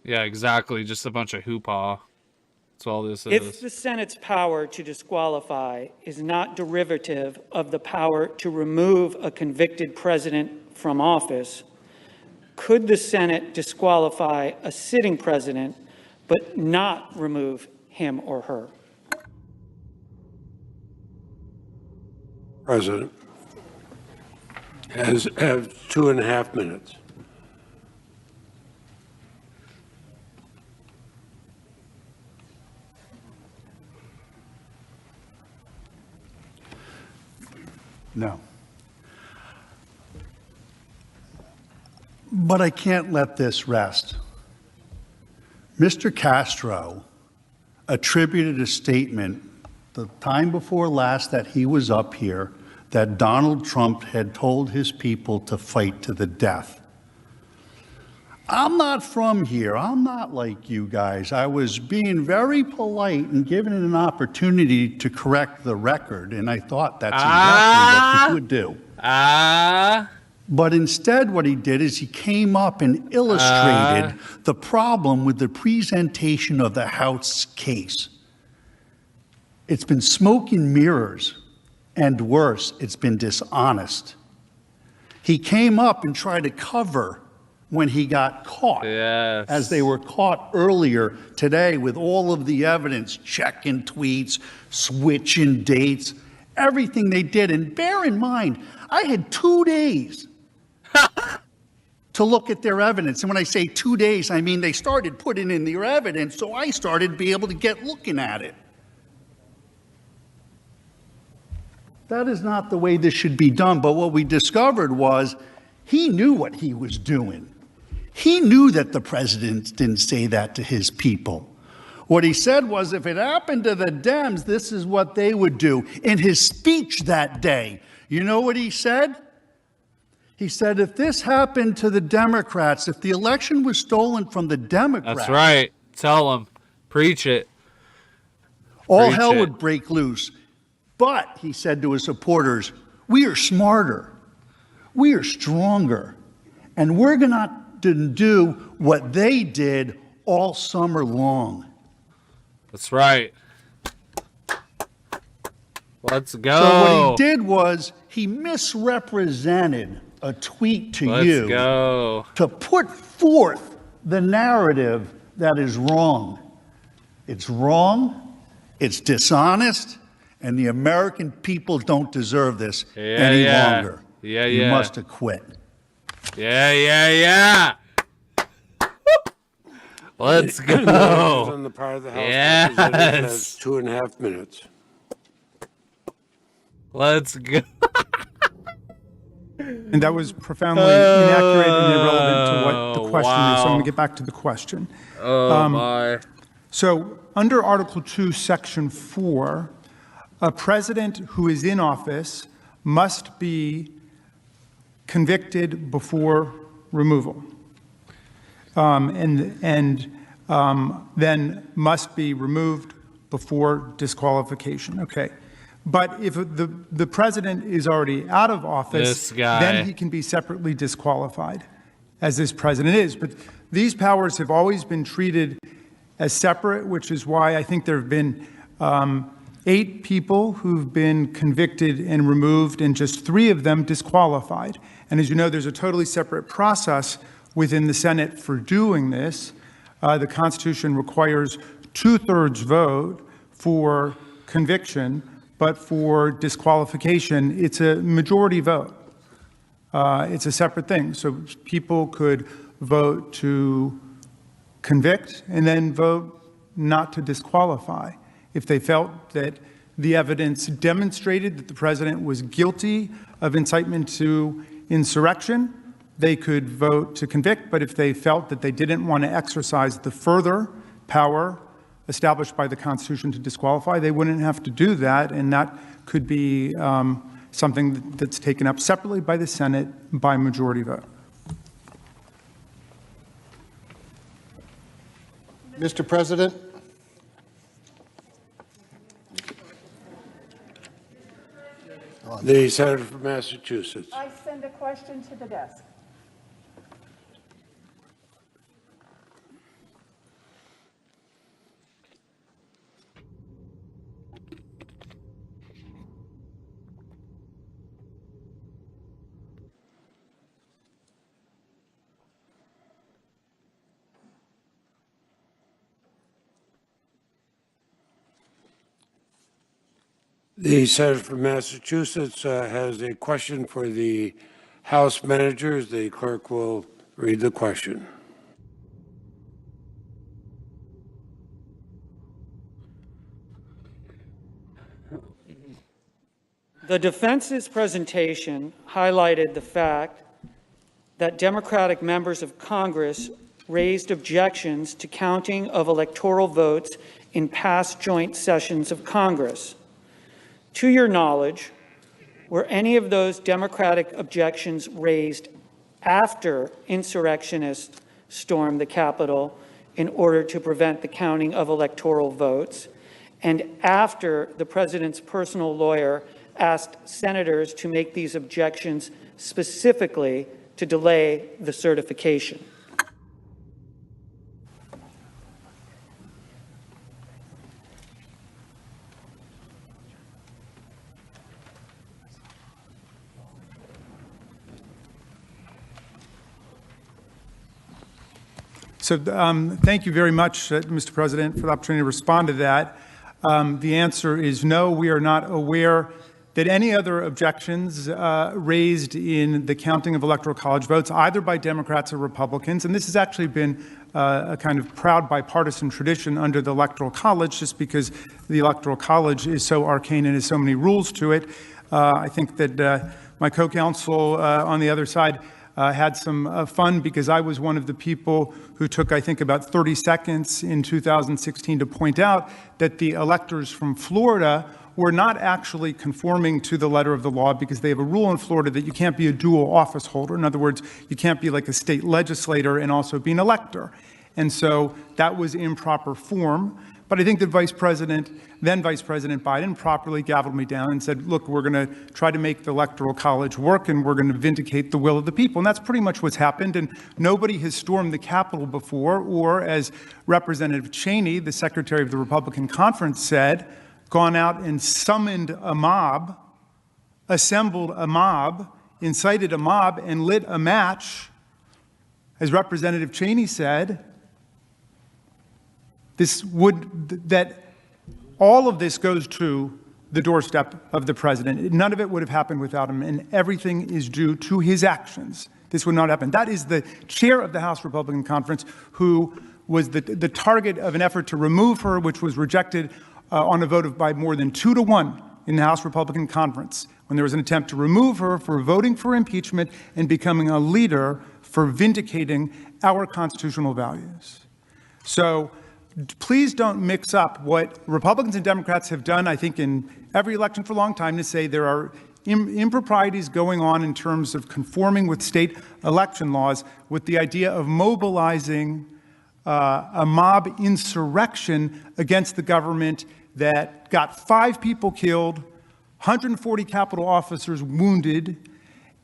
Yeah, exactly. Just a bunch of hoopah. That's all this is. If the Senate's power to disqualify is not derivative of the power to remove a convicted president from office, could the Senate disqualify a sitting president but not remove him or her? President has 2.5 minutes. No. But I can't let this rest. Mr. Castro attributed a statement the time before last that he was up here that Donald Trump had told his people to fight to the death. I'm not from here. I'm not like you guys. I was being very polite and given an opportunity to correct the record, and I thought that's exactly what he would do. But instead what he did is he came up and illustrated the problem with the presentation of the House case. It's been smoke and mirrors, and worse, it's been dishonest. He came up and tried to cover when he got caught, as they were caught earlier today with all of the evidence, checking tweets, switching dates, everything they did. And bear in mind, I had 2 days to look at their evidence. And when I say 2 days, I mean they started putting in their evidence, so I started to be able to get looking at it. That is not the way this should be done. But what we discovered was he knew what he was doing. He knew that the president didn't say that to his people. What he said was if it happened to the Dems, this is what they would do. In his speech that day, you know what he said? He said, if this happened to the Democrats, if the election was stolen from the Democrats. That's right. Tell them. Preach it. All Preach hell it. would break loose. But, he said to his supporters, we are smarter. We are stronger. And we're going to do what they did all summer long. That's right. Let's go. So what he did was he misrepresented a tweet to you go. to put forth the narrative that is wrong. It's wrong, it's dishonest, and the American people don't deserve this any longer. You must have quit. Yeah. Let's go. On the part of the House Representatives has 2.5 minutes. Let's go. And that was profoundly inaccurate and irrelevant to what the question is. So I'm going to get back to the question. My. So under Article 2, Section 4, a president who is in office must be convicted before removal, and then must be removed before disqualification. Okay. But if the president is already out of office, then he can be separately disqualified, as this president is. But these powers have always been treated as separate, which is why I think there have been 8 people who've been convicted and removed, and just 3 of them disqualified. And as you know, there's a totally separate process within the Senate for doing this. The Constitution requires 2/3 vote for conviction, but for disqualification, it's a majority vote. It's a separate thing. So people could vote to convict and then vote not to disqualify. If they felt that the evidence demonstrated that the president was guilty of incitement to insurrection, they could vote to convict. But if they felt that they didn't want to exercise the further power established by the Constitution to disqualify, they wouldn't have to do that, and that could be something that's taken up separately by the Senate by majority vote. Mr. President. The Senator from Massachusetts. I send a question to the desk. The Senator from Massachusetts has a question for the House managers. The clerk will read the question. The defense's presentation highlighted the fact that Democratic members of Congress raised objections to counting of electoral votes in past joint sessions of Congress. To your knowledge, were any of those Democratic objections raised after insurrectionists stormed the Capitol in order to prevent the counting of electoral votes, and after the president's personal lawyer asked senators to make these objections specifically to delay the certification? So thank you very much, Mr. President, for the opportunity to respond to that. The answer is no. We are not aware that any other objections raised in the counting of electoral college votes, either by Democrats or Republicans, and this has actually been a kind of proud bipartisan tradition under the Electoral College, just because the Electoral College is so arcane and has so many rules to it. I think that my co-counsel on the other side had some fun because I was one of the people who took, I think, about 30 seconds in 2016 to point out that the electors from Florida were not actually conforming to the letter of the law because they have a rule in Florida that you can't be a dual office holder. In other words, you can't be like a state legislator and also be an elector. And so that was improper form. But I think that then Vice President Biden properly gavelled me down and said, look, we're going to try to make the Electoral College work and we're going to vindicate the will of the people. And that's pretty much what's happened. And nobody has stormed the Capitol before, or as Representative Cheney, the Secretary of the Republican Conference, said, gone out and summoned a mob, assembled a mob, incited a mob, and lit a match. As Representative Cheney said, that all of this goes to the doorstep of the president. None of it would have happened without him, and everything is due to his actions. This would not happen. That is the chair of the House Republican Conference, who was the target of an effort to remove her, which was rejected on a vote by more than 2-1 in the House Republican Conference, when there was an attempt to remove her for voting for impeachment and becoming a leader for vindicating our constitutional values. So please don't mix up what Republicans and Democrats have done, I think, in every election for a long time, to say there are improprieties going on in terms of conforming with state election laws, with the idea of mobilizing a mob insurrection against the government that got 5 people killed, 140 Capitol officers wounded,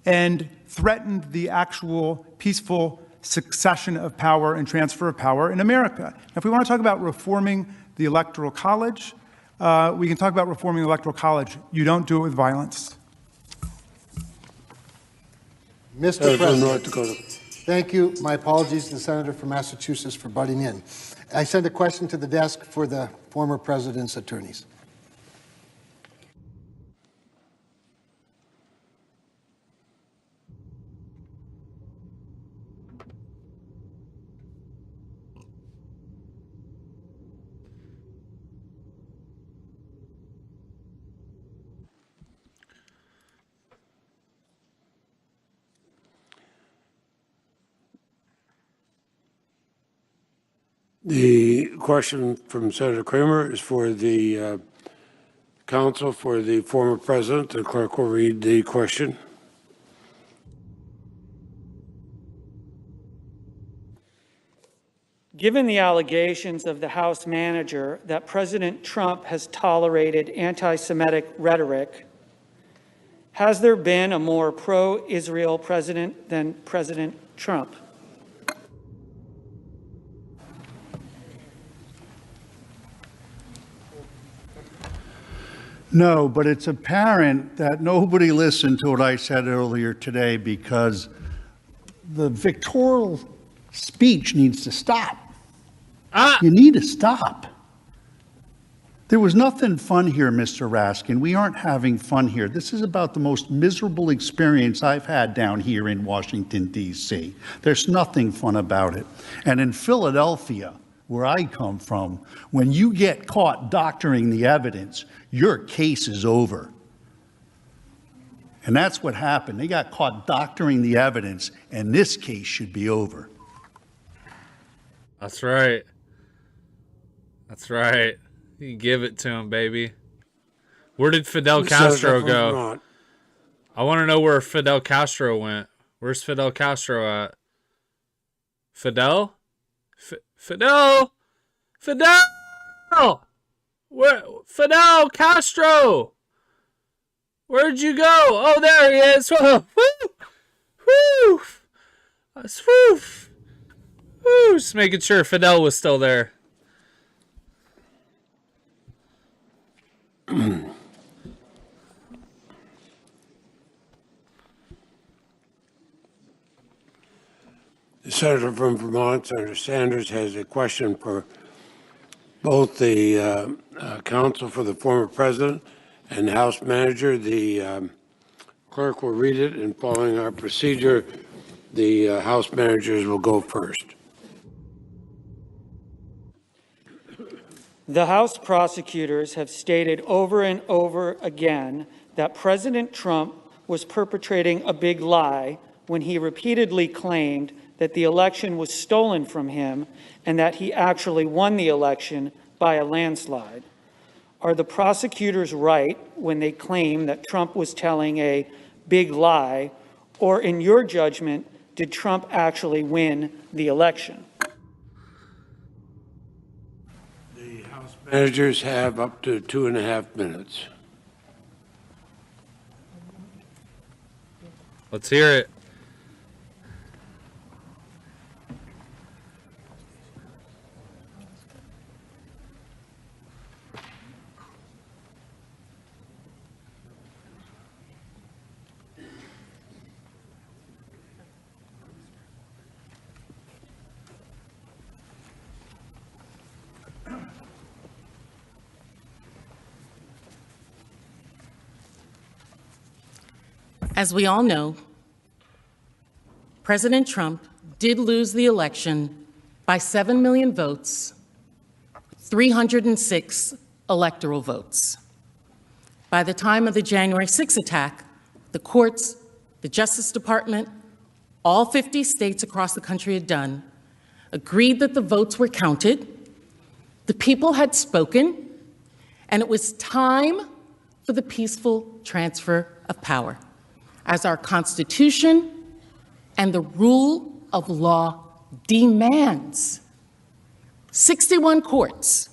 and threatened the actual peaceful succession of power and transfer of power in America. Now, if we want to talk about reforming the Electoral College, we can talk about reforming the Electoral College. You don't do it with violence. Mr. President, thank you. My apologies to the senator from Massachusetts for butting in. I send a question to the desk for the former president's attorneys. The question from Senator Kramer is for the counsel for the former president. The clerk will read the question. Given the allegations of the House manager that President Trump has tolerated anti-Semitic rhetoric, has there been a more pro-Israel president than President Trump? No, but it's apparent that nobody listened to what I said earlier today, because the victorial speech needs to stop. You need to stop. There was nothing fun here, Mr. Raskin. We aren't having fun here. This is about the most miserable experience I've had down here in Washington, D.C. There's nothing fun about it. And in Philadelphia, where I come from, when you get caught doctoring the evidence, your case is over. And that's what happened. They got caught doctoring the evidence, and this case should be over. That's right. That's right. You give it to him, baby. Where did Fidel Castro go? I want to know where Fidel Castro went. Where's Fidel Castro at? Fidel? Fidel! Fidel! Where? Fidel Castro! Where'd you go? Oh, there he is. Woo! Woo! Woo! Woo! Just making sure Fidel was still there. The senator from Vermont, Senator Sanders, has a question for both the counsel for the former president and the House manager. The clerk will read it, and following our procedure, the House managers will go first. The House prosecutors have stated over and over again that President Trump was perpetrating a big lie when he repeatedly claimed that the election was stolen from him and that he actually won the election by a landslide? Are the prosecutors right when they claim that Trump was telling a big lie, or in your judgment, did Trump actually win the election? The House managers have up to 2.5 minutes. Let's hear it. As we all know, President Trump did lose the election by 7 million votes, 306 electoral votes. By the time of the January 6 attack, the courts, the Justice Department, all 50 states across the country had done, agreed that the votes were counted, the people had spoken, and it was time for the peaceful transfer of power, as our Constitution and the rule of law demands. 61 courts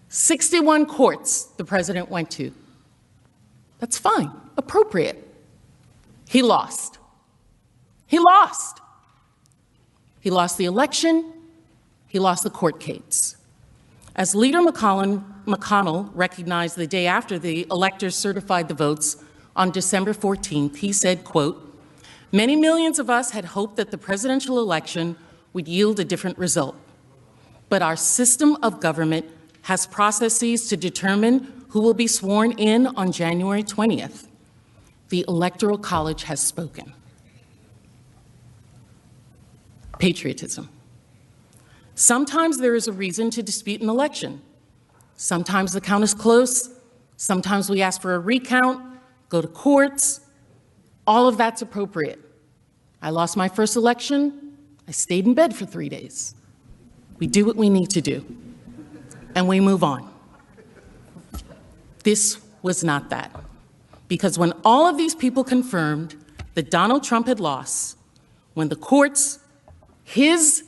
the president went to. That's fine, appropriate. He lost. He lost. He lost the election. He lost the court case. As Leader McConnell recognized the day after the electors certified the votes on December 14th, he said, quote, "Many millions of us had hoped that the presidential election would yield a different result. But our system of government has processes to determine who will be sworn in on January 20th. The Electoral College has spoken." Patriotism. Sometimes there is a reason to dispute an election. Sometimes the count is close. Sometimes we ask for a recount, go to courts. All of that's appropriate. I lost my first election. I stayed in bed for 3 days. We do what we need to do, and we move on. This was not that. Because when all of these people confirmed that Donald Trump had lost, when the courts, his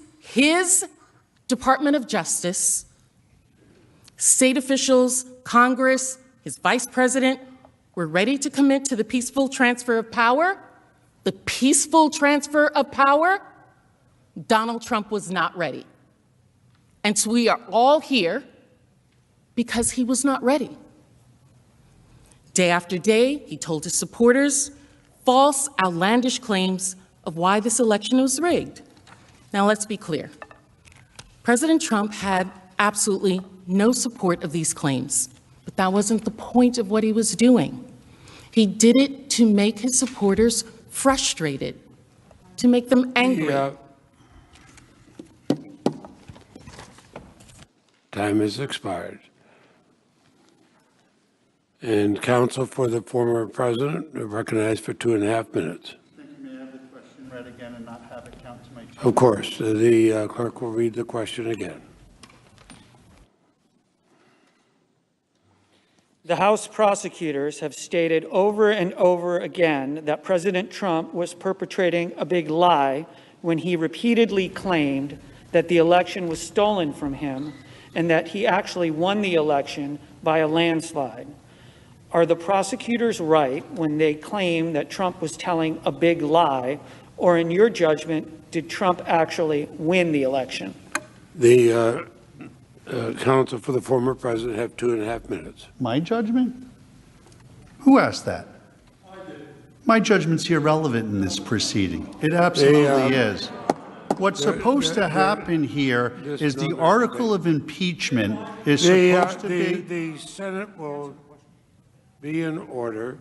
Department of Justice, state officials, Congress, his vice president, were ready to commit to the peaceful transfer of power, Donald Trump was not ready. And so we are all here because he was not ready. Day after day, he told his supporters false, outlandish claims of why this election was rigged. Now, let's be clear. President Trump had absolutely no support of these claims, but that wasn't the point of what he was doing. He did it to make his supporters frustrated, to make them angry. Time has expired. And counsel for the former president recognized for 2.5 minutes. Thank you. May I have the question read again and not have it count to my time? Of course, the clerk will read the question again. The House prosecutors have stated over and over again that President Trump was perpetrating a big lie when he repeatedly claimed that the election was stolen from him and that he actually won the election by a landslide. Are the prosecutors right when they claim that Trump was telling a big lie, or in your judgment, did Trump actually win the election? The counsel for the former president have 2.5 minutes. My judgment? Who asked that? I did. My judgment's irrelevant in this proceeding. It absolutely is. What's supposed to happen here is the article of impeachment is supposed to be... The Senate will be in order.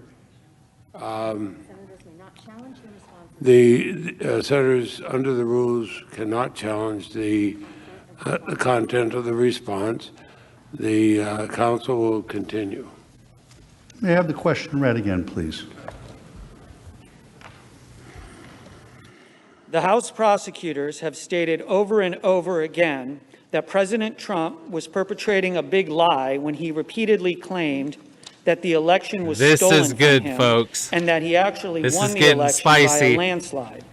The senators, under the rules, cannot challenge the content of the response. The counsel will continue. May I have the question read again, please? The House prosecutors have stated over and over again that President Trump was perpetrating a big lie when he repeatedly claimed that the election was This stolen is good, from him folks. and that he actually This won is the getting election by spicy. a landslide.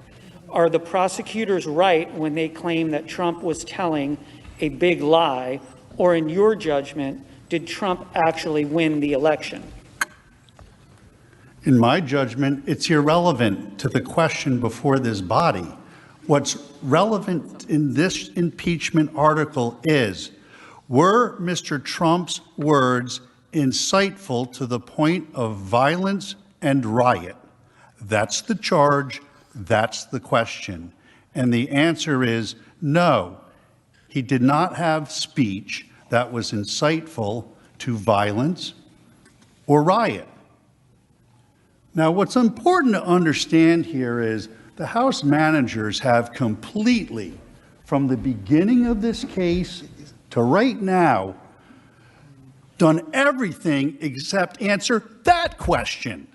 Are the prosecutors right when they claim that Trump was telling a big lie, or in your judgment, did Trump actually win the election? In my judgment, it's irrelevant to the question before this body. What's relevant in this impeachment article is, were Mr. Trump's words insightful to the point of violence and riot? That's the charge, that's the question. And the answer is no. He did not have speech that was insightful to violence or riot. Now, what's important to understand here is the House managers have completely, from the beginning of this case to right now, done everything except answer that question.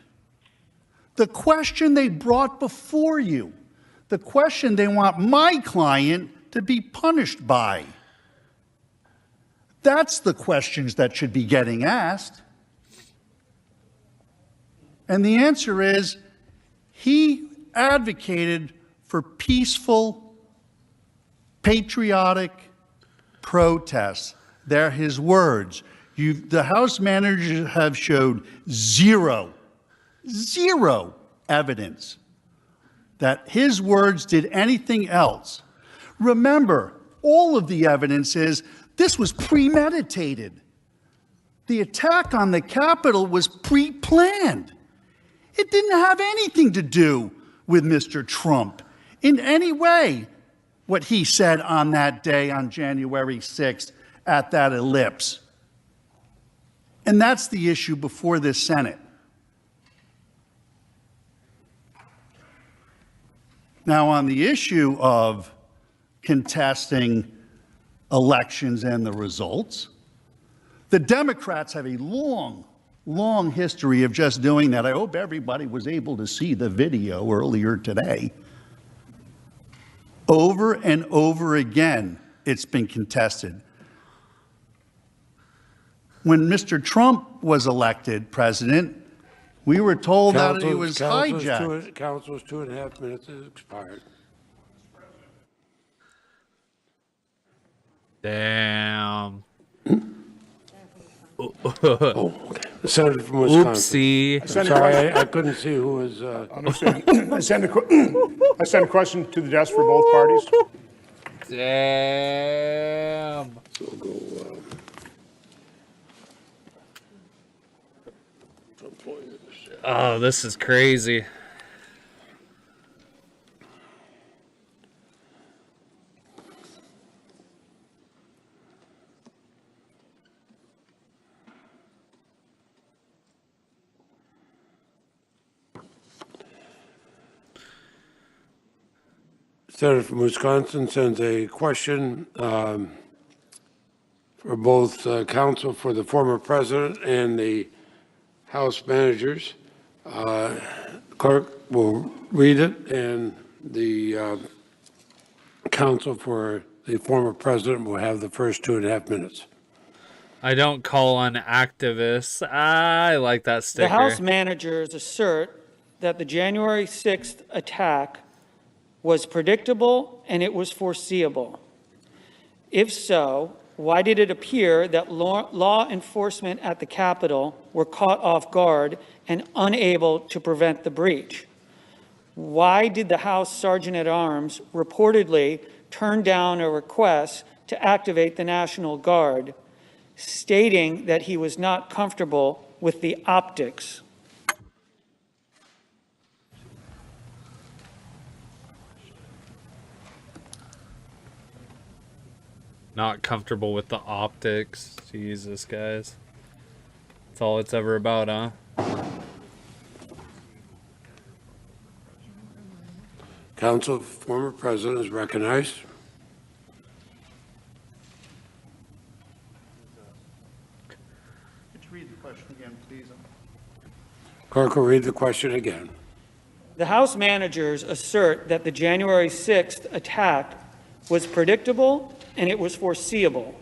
The question they brought before you, the question they want my client to be punished by. That's the questions that should be getting asked. And the answer is, he advocated for peaceful, patriotic protests. They're his words. The House managers have showed zero evidence that his words did anything else. Remember, all of the evidence is this was premeditated. The attack on the Capitol was pre-planned. It didn't have anything to do with Mr. Trump in any way, what he said on that day on January 6th at that ellipse. And that's the issue before this Senate. Now, on the issue of contesting elections and the results, the Democrats have a long history of just doing that. I hope everybody was able to see the video earlier today. Over and over again, it's been contested. When Mr. Trump was elected president, we were told that he was hijacked. Council's 2.5 minutes has expired. Damn. Oh, okay. The senator from Wisconsin. Oopsie. Sorry, I couldn't see who was. I sent a question to the desk for both parties. Damn. So we'll go. Oh, this is crazy. Senator from Wisconsin sends a question for both counsel for the former president and the House managers. Clerk will read it, and the counsel for the former president will have the first 2.5 minutes. I don't call on activists. I like that sticker. The House managers assert that the January 6th attack was predictable and it was foreseeable. If so, why did it appear that law enforcement at the Capitol were caught off guard and unable to prevent the breach? Why did the House Sergeant-at-Arms reportedly turn down a request to activate the National Guard, stating that he was not comfortable with the optics? Not comfortable with the optics. Jesus, guys. That's all it's ever about, huh? Counsel, former president is recognized. Could you read the question again, please? Clerk will read the question again. The House managers assert that the January 6th attack was predictable and it was foreseeable.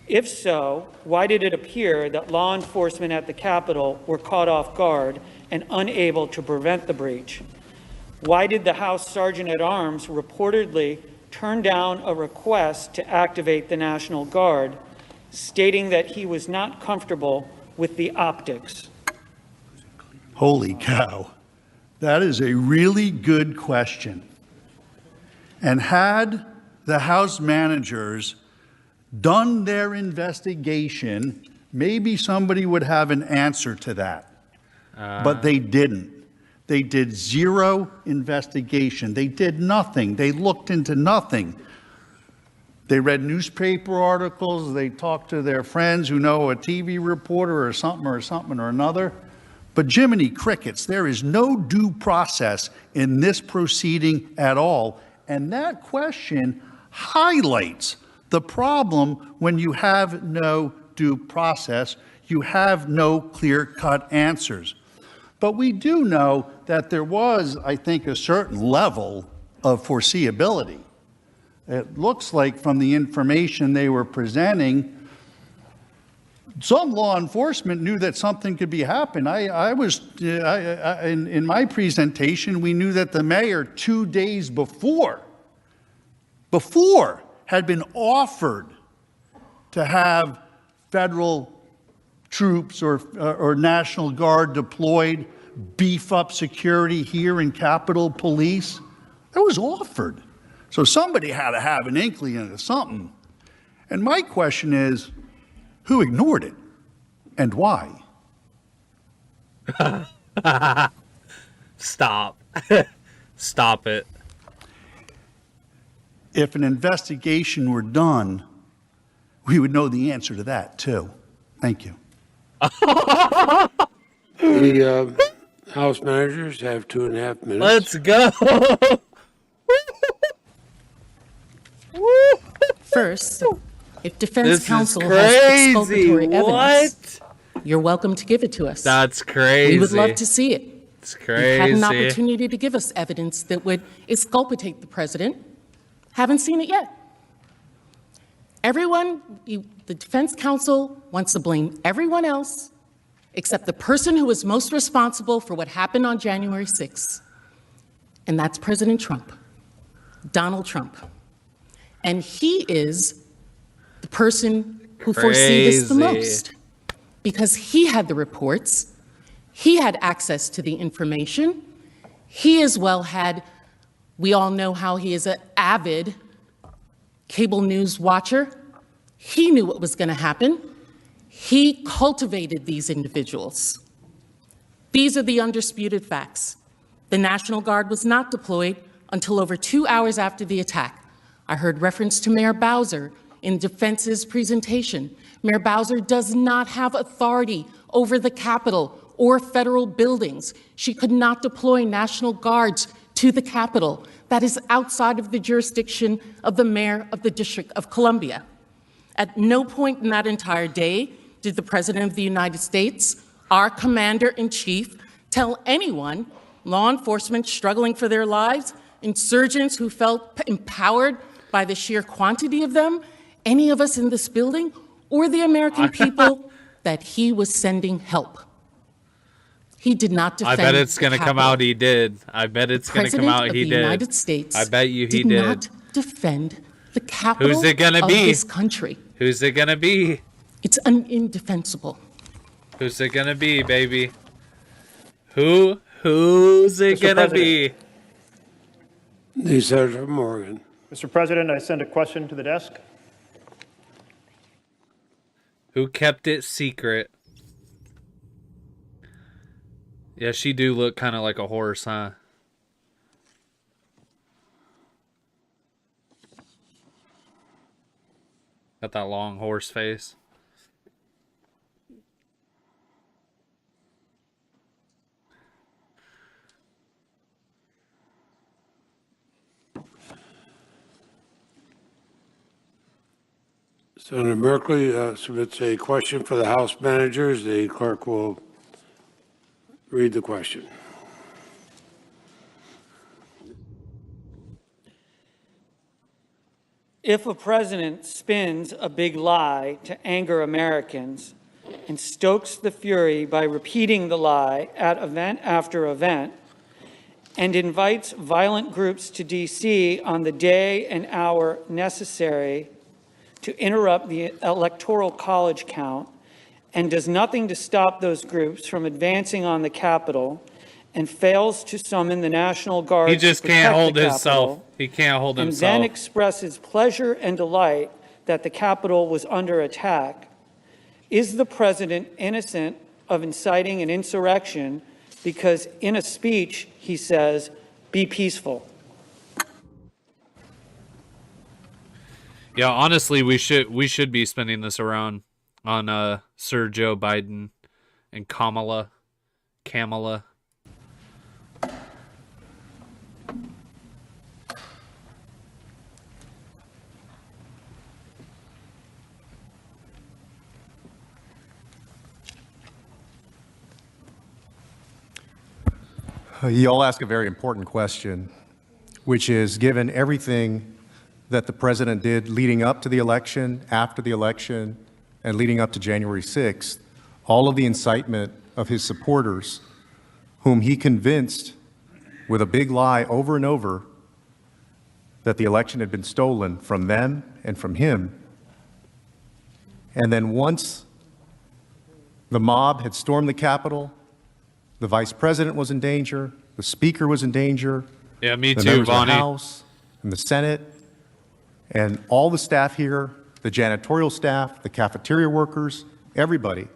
If so, why did it appear that law enforcement at the Capitol were caught off guard and unable to prevent the breach? Why did the House Sergeant at Arms reportedly turn down a request to activate the National Guard, stating that he was not comfortable with the optics? Holy cow. That is a really good question. And had the House managers done their investigation, maybe somebody would have an answer to that. But they didn't. They did zero investigation. They did nothing. They looked into nothing. They read newspaper articles. They talked to their friends who know a TV reporter or something or another. But Jiminy Crickets, there is no due process in this proceeding at all. And that question highlights the problem when you have no due process, you have no clear-cut answers. But we do know that there was, I think, a certain level of foreseeability. It looks like from the information they were presenting, some law enforcement knew that something could be happening. In my presentation, we knew that the mayor 2 days before had been offered to have federal troops or National Guard deployed, beef up security here in Capitol Police. That was offered. So somebody had to have an inkling into something. And my question is, who ignored it and why? Stop. Stop it. If an investigation were done, we would know the answer to that too. Thank you. The House managers have 2.5 minutes. Let's go. First, if defense This is counsel has crazy. exculpatory evidence, What? you're welcome to give it to us. That's crazy. We would love to see it. It's You've had an crazy. opportunity to give us evidence that would exculpate the president. Haven't seen it yet. The defense counsel wants to blame everyone else except the person who was most responsible for what happened on January 6th, and that's President Trump, Donald Trump. And he is the person who foresees this the most because he had the reports, he had access to the information, he as well had, we all know how he is an avid cable news watcher. He knew what was going to happen. He cultivated these individuals. These are the undisputed facts. The National Guard was not deployed until over 2 hours after the attack. I heard reference to Mayor Bowser in defense's presentation. Mayor Bowser does not have authority over the Capitol or federal buildings. She could not deploy National Guards to the Capitol. That is outside of the jurisdiction of the mayor of the District of Columbia. At no point in that entire day did the President of the United States, our Commander-in-Chief, tell anyone, law enforcement struggling for their lives, insurgents who felt empowered by the sheer quantity of them, any of us in this building, or the American people, that he was sending help. He did not defend. I bet it's going to come out he did. I bet it's going to come out he did. The United States I bet you he did not defend the capital Who's it gonna of be? this country. Who's it going to be? It's indefensible. Who's it going to be, baby? Who's it going to be? The Senator from Oregon. Mr. President, I send a question to the desk. Who kept it secret? Yeah, she do look kind of like a horse, huh? Got that long horse face. Senator Merkley submits a question for the House managers. The clerk will read the question. If a president spins a big lie to anger Americans and stokes the fury by repeating the lie at event after event, and invites violent groups to D.C. on the day and hour necessary to interrupt the Electoral College count, and does nothing to stop those groups from advancing on the Capitol, and fails to summon the National Guard He just to protect can't hold the himself. Capitol, He can't hold and himself. then expresses pleasure and delight that the Capitol was under attack, is the president innocent of inciting an insurrection because in a speech he says, "Be peaceful"? Yeah, honestly, we should be spinning this around on Sir Joe Biden and Kamala. You all ask a very important question, which is, given everything that the president did leading up to the election, after the election, and leading up to January 6th, all of the incitement of his supporters, whom he convinced with a big lie over and over that the election had been stolen from them and from him. And then once the mob had stormed the Capitol, the vice president was in danger, the speaker was in danger, Yeah, me the too, members of Bonnie. the House and the Senate, and all the staff here, the janitorial staff, the cafeteria workers, everybody.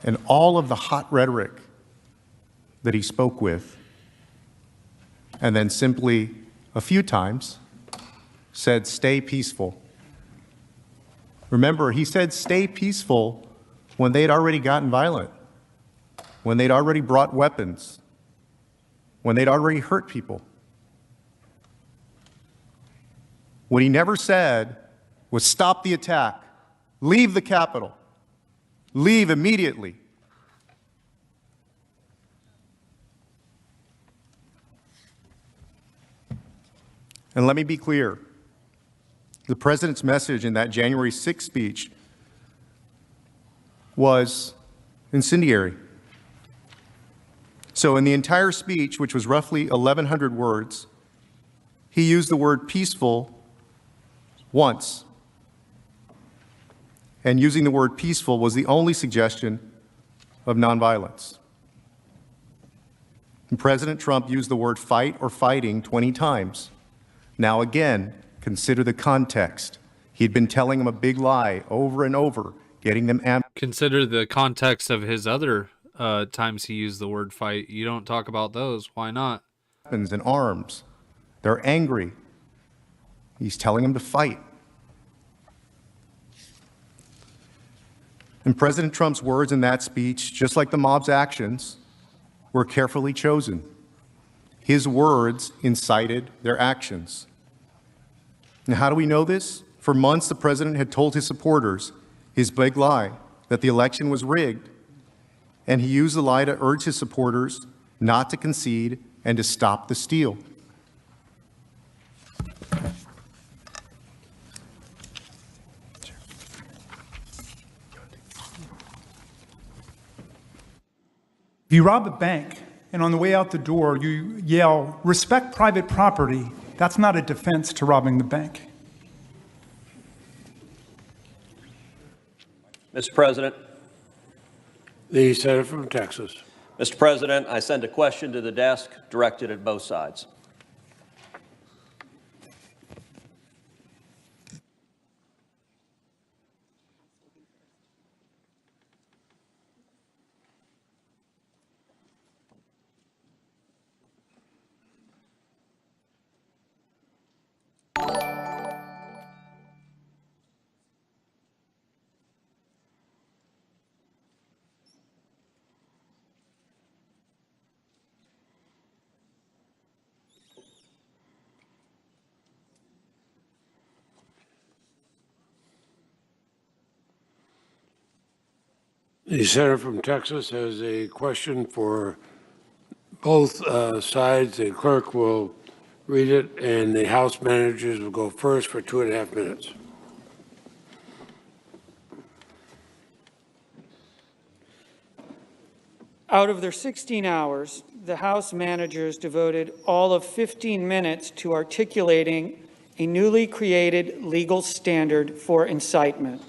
And all of the hot rhetoric that he spoke with, and then simply a few times said, "Stay peaceful." Remember, he said, "Stay peaceful," when they'd already gotten violent, when they'd already brought weapons, when they'd already hurt people. What he never said was, "Stop the attack, leave the Capitol, leave immediately." And let me be clear, the president's message in that January 6th speech was incendiary. So in the entire speech, which was roughly 1,100 words, he used the word peaceful once. And using the word peaceful was the only suggestion of nonviolence. And President Trump used the word fight or fighting 20 times. Now again, consider the context. He'd been telling them a big lie over and over, getting them amped. Consider the context of his other times he used the word fight. You don't talk about those. Why not? Weapons and arms. They're angry. He's telling them to fight. And President Trump's words in that speech, just like the mob's actions, were carefully chosen. His words incited their actions. And how do we know this? For months, the president had told his supporters his big lie, that the election was rigged, and he used the lie to urge his supporters not to concede and to stop the steal. If you rob a bank and on the way out the door you yell, "Respect private property," that's not a defense to robbing the bank. Mr. President. The senator from Texas. Mr. President, I send a question to the desk directed at both sides. The senator from Texas has a question for both sides. The clerk will read it, and the House managers will go first for 2.5 minutes. Out of their 16 hours, the House managers devoted all of 15 minutes to articulating a newly created legal standard for incitement.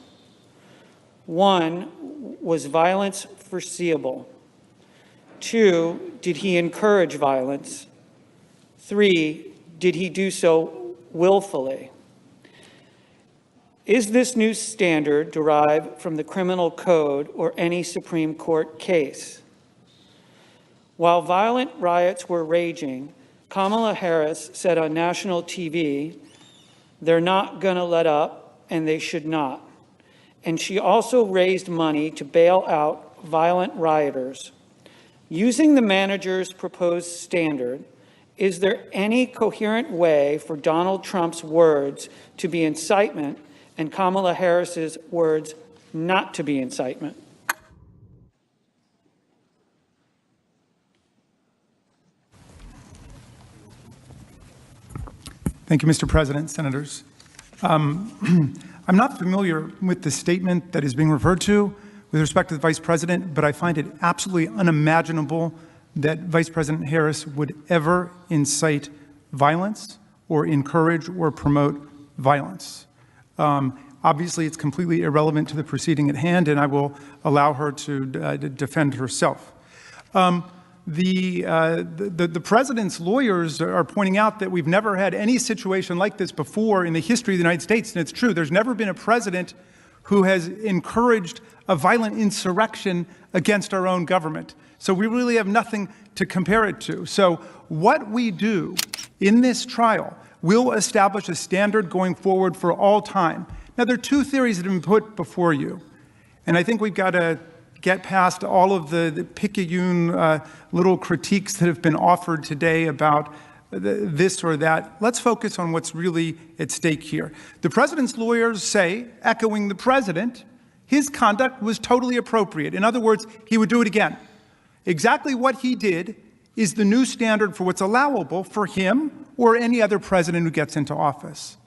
1, was violence foreseeable? 2, did he encourage violence? 3, did he do so willfully? Is this new standard derived from the criminal code or any Supreme Court case? While violent riots were raging, Kamala Harris said on national TV, they're not going to let up, and they should not. And she also raised money to bail out violent rioters. Using the manager's proposed standard, is there any coherent way for Donald Trump's words to be incitement and Kamala Harris's words not to be incitement? Thank you, Mr. President, Senators. I'm not familiar with the statement that is being referred to with respect to the Vice President, but I find it absolutely unimaginable that Vice President Harris would ever incite violence or encourage or promote violence. Obviously, it's completely irrelevant to the proceeding at hand, and I will allow her to defend herself. The president's lawyers are pointing out that we've never had any situation like this before in the history of the United States, and it's true. There's never been a president who has encouraged a violent insurrection against our own government. So we really have nothing to compare it to. So what we do in this trial will establish a standard going forward for all time. Now, there are two theories that have been put before you, and I think we've got to get past all of the picayune little critiques that have been offered today about this or that. Let's focus on what's really at stake here. The president's lawyers say, echoing the president, his conduct was totally appropriate. In other words, he would do it again. Exactly what he did is the new standard for what's allowable for him or any other president who gets into office.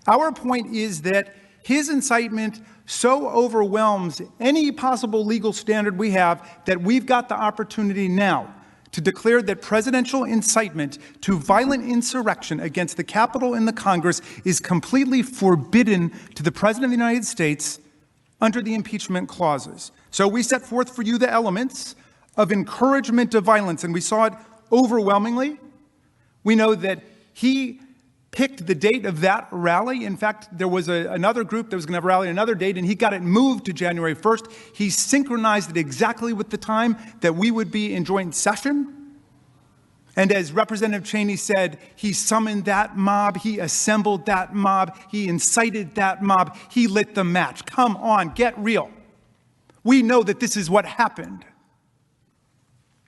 Our point is that his incitement so overwhelms any possible legal standard we have that we've got the opportunity now to declare that presidential incitement to violent insurrection against the Capitol and the Congress is completely forbidden to the President of the United States under the impeachment clauses. So we set forth for you the elements of encouragement of violence, and we saw it overwhelmingly. We know that he picked the date of that rally. In fact, there was another group that was going to have a rally another date, and he got it moved to January 1st. He synchronized it exactly with the time that we would be in joint session. And as Representative Cheney said, he summoned that mob, he assembled that mob, he incited that mob, he lit the match. Come on, get real. We know that this is what happened.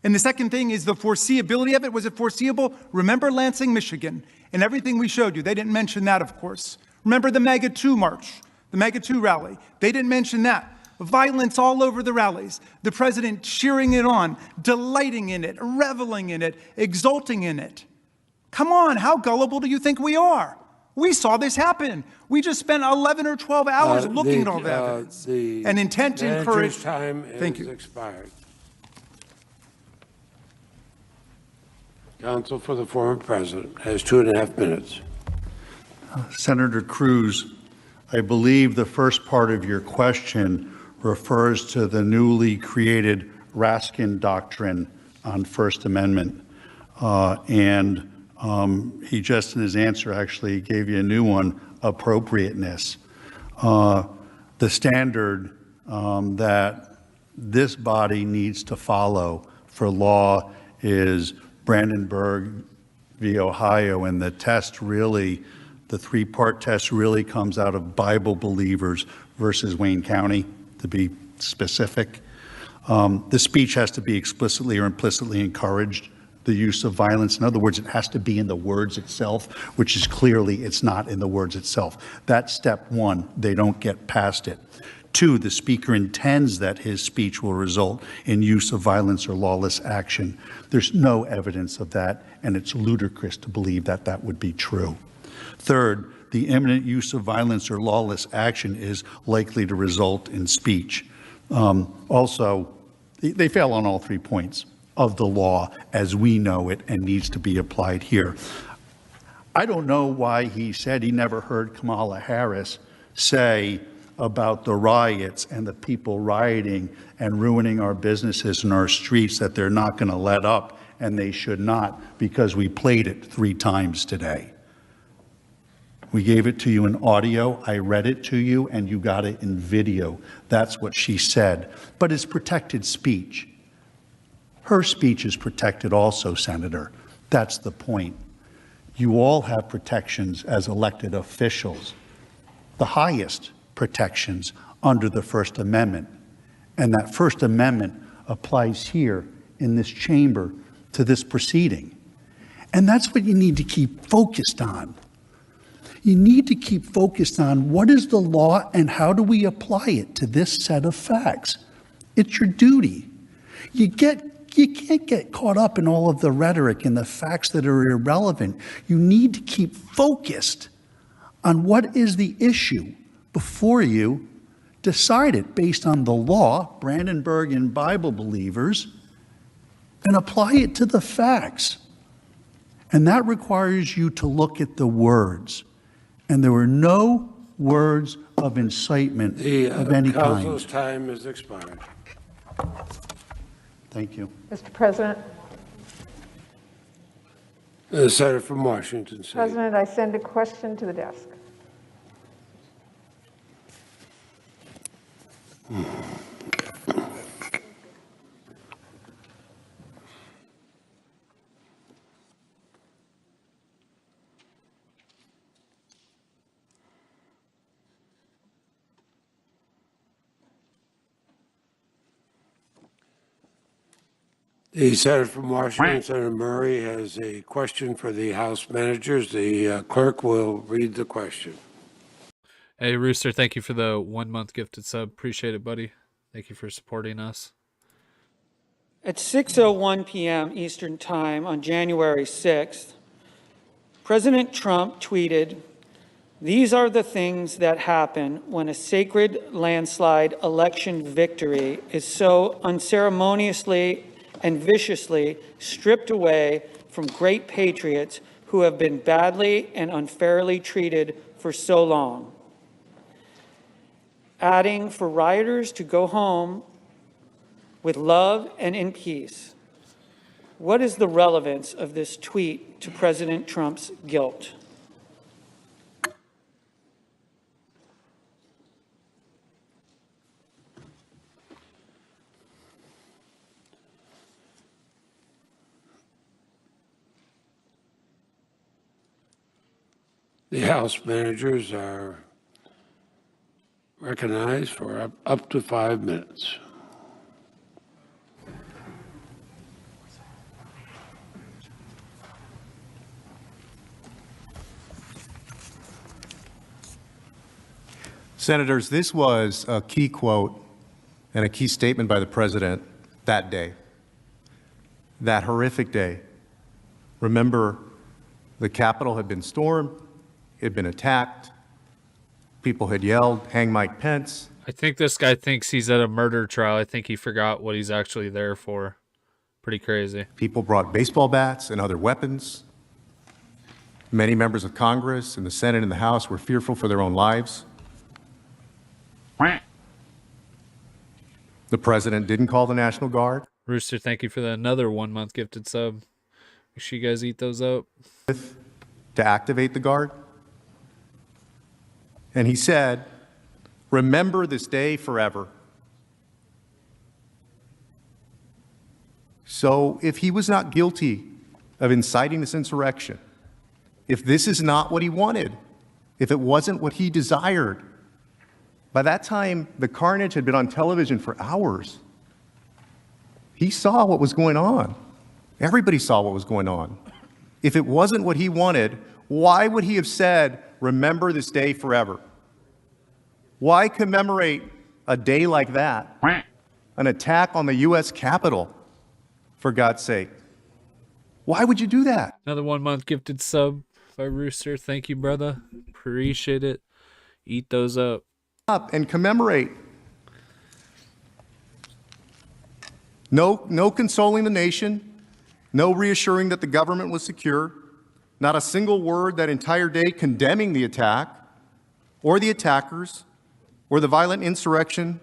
And the second thing is the foreseeability of it. Was it foreseeable? Remember Lansing, Michigan, and everything we showed you. They didn't mention that, of course. Remember the MAGA 2 march, the MAGA 2 rally. They didn't mention that. Violence all over the rallies. The president cheering it on, delighting in it, reveling in it, exulting in it. Come on, how gullible do you think we are? We saw this happen. We just spent 11 or 12 hours looking at all that evidence. An intent to encourage. Time Thank you. Expired. Counsel for the former president has 2.5 minutes. Senator Cruz, I believe the first part of your question refers to the newly created Raskin Doctrine on First Amendment. He just in his answer actually gave you a new one, appropriateness. The standard that this body needs to follow for law is Brandenburg v. Ohio, and the test really, the three-part test really comes out of Bible believers versus Wayne County, to be specific. The speech has to be explicitly or implicitly encouraged, the use of violence. In other words, it has to be in the words itself, which is clearly it's not in the words itself. That's step one. They don't get past it. Two, the speaker intends that his speech will result in use of violence or lawless action. There's no evidence of that, and it's ludicrous to believe that that would be true. Third, the imminent use of violence or lawless action is likely to result in speech. Also, they fail on all 3 points of the law as we know it and needs to be applied here. I don't know why he said he never heard Kamala Harris say about the riots and the people rioting and ruining our businesses and our streets that they're not going to let up, and they should not, because we played it 3 times today. We gave it to you in audio, I read it to you, and you got it in video. That's what she said. But it's protected speech. Her speech is protected also, Senator. That's the point. You all have protections as elected officials, the highest protections under the First Amendment. And that First Amendment applies here in this chamber to this proceeding. And that's what you need to keep focused on. You need to keep focused on what is the law and how do we apply it to this set of facts. It's your duty. You can't get caught up in all of the rhetoric and the facts that are irrelevant. You need to keep focused on what is the issue before you, decide it based on the law, Brandenburg and Bible believers, and apply it to the facts. And that requires you to look at the words. And there were no words of incitement of any kind. The council's time has expired. Thank you. Mr. President. The Senator from Washington State. President, I send a question to the desk. The Senator from Washington, Senator Murray, has a question for the House managers. The clerk will read the question. Hey, Rooster, thank you for the 1 month gifted sub. Appreciate it, buddy. Thank you for supporting us. At 6:01 p.m. Eastern Time on January 6th, President Trump tweeted, "These are the things that happen when a sacred landslide election victory is so unceremoniously and viciously stripped away from great patriots who have been badly and unfairly treated for so long." Adding, for rioters to go home with love and in peace. What is the relevance of this tweet to President Trump's guilt? The House managers are recognized for up to 5 minutes. Senators, this was a key quote and a key statement by the president that day, that horrific day. Remember, the Capitol had been stormed, it had been attacked, people had yelled, "Hang Mike Pence." I think this guy thinks he's at a murder trial. I think he forgot what he's actually there for. Pretty crazy. People brought baseball bats and other weapons. Many members of Congress and the Senate and the House were fearful for their own lives. The president didn't call the National Guard. Rooster, thank you for another 1 month gifted sub. Make sure you guys eat those up. To activate the Guard. And he said, "Remember this day forever." So if he was not guilty of inciting this insurrection, if this is not what he wanted, if it wasn't what he desired, by that time the carnage had been on television for hours. He saw what was going on. Everybody saw what was going on. If it wasn't what he wanted, why would he have said, "Remember this day forever"? Why commemorate a day like that, an attack on the U.S. Capitol, for God's sake? Why would you do that? Another 1 month gifted sub by Rooster. Thank you, brother. Appreciate it. Eat those up. And commemorate. No consoling the nation, no reassuring that the government was secure, not a single word that entire day condemning the attack or the attackers or the violent insurrection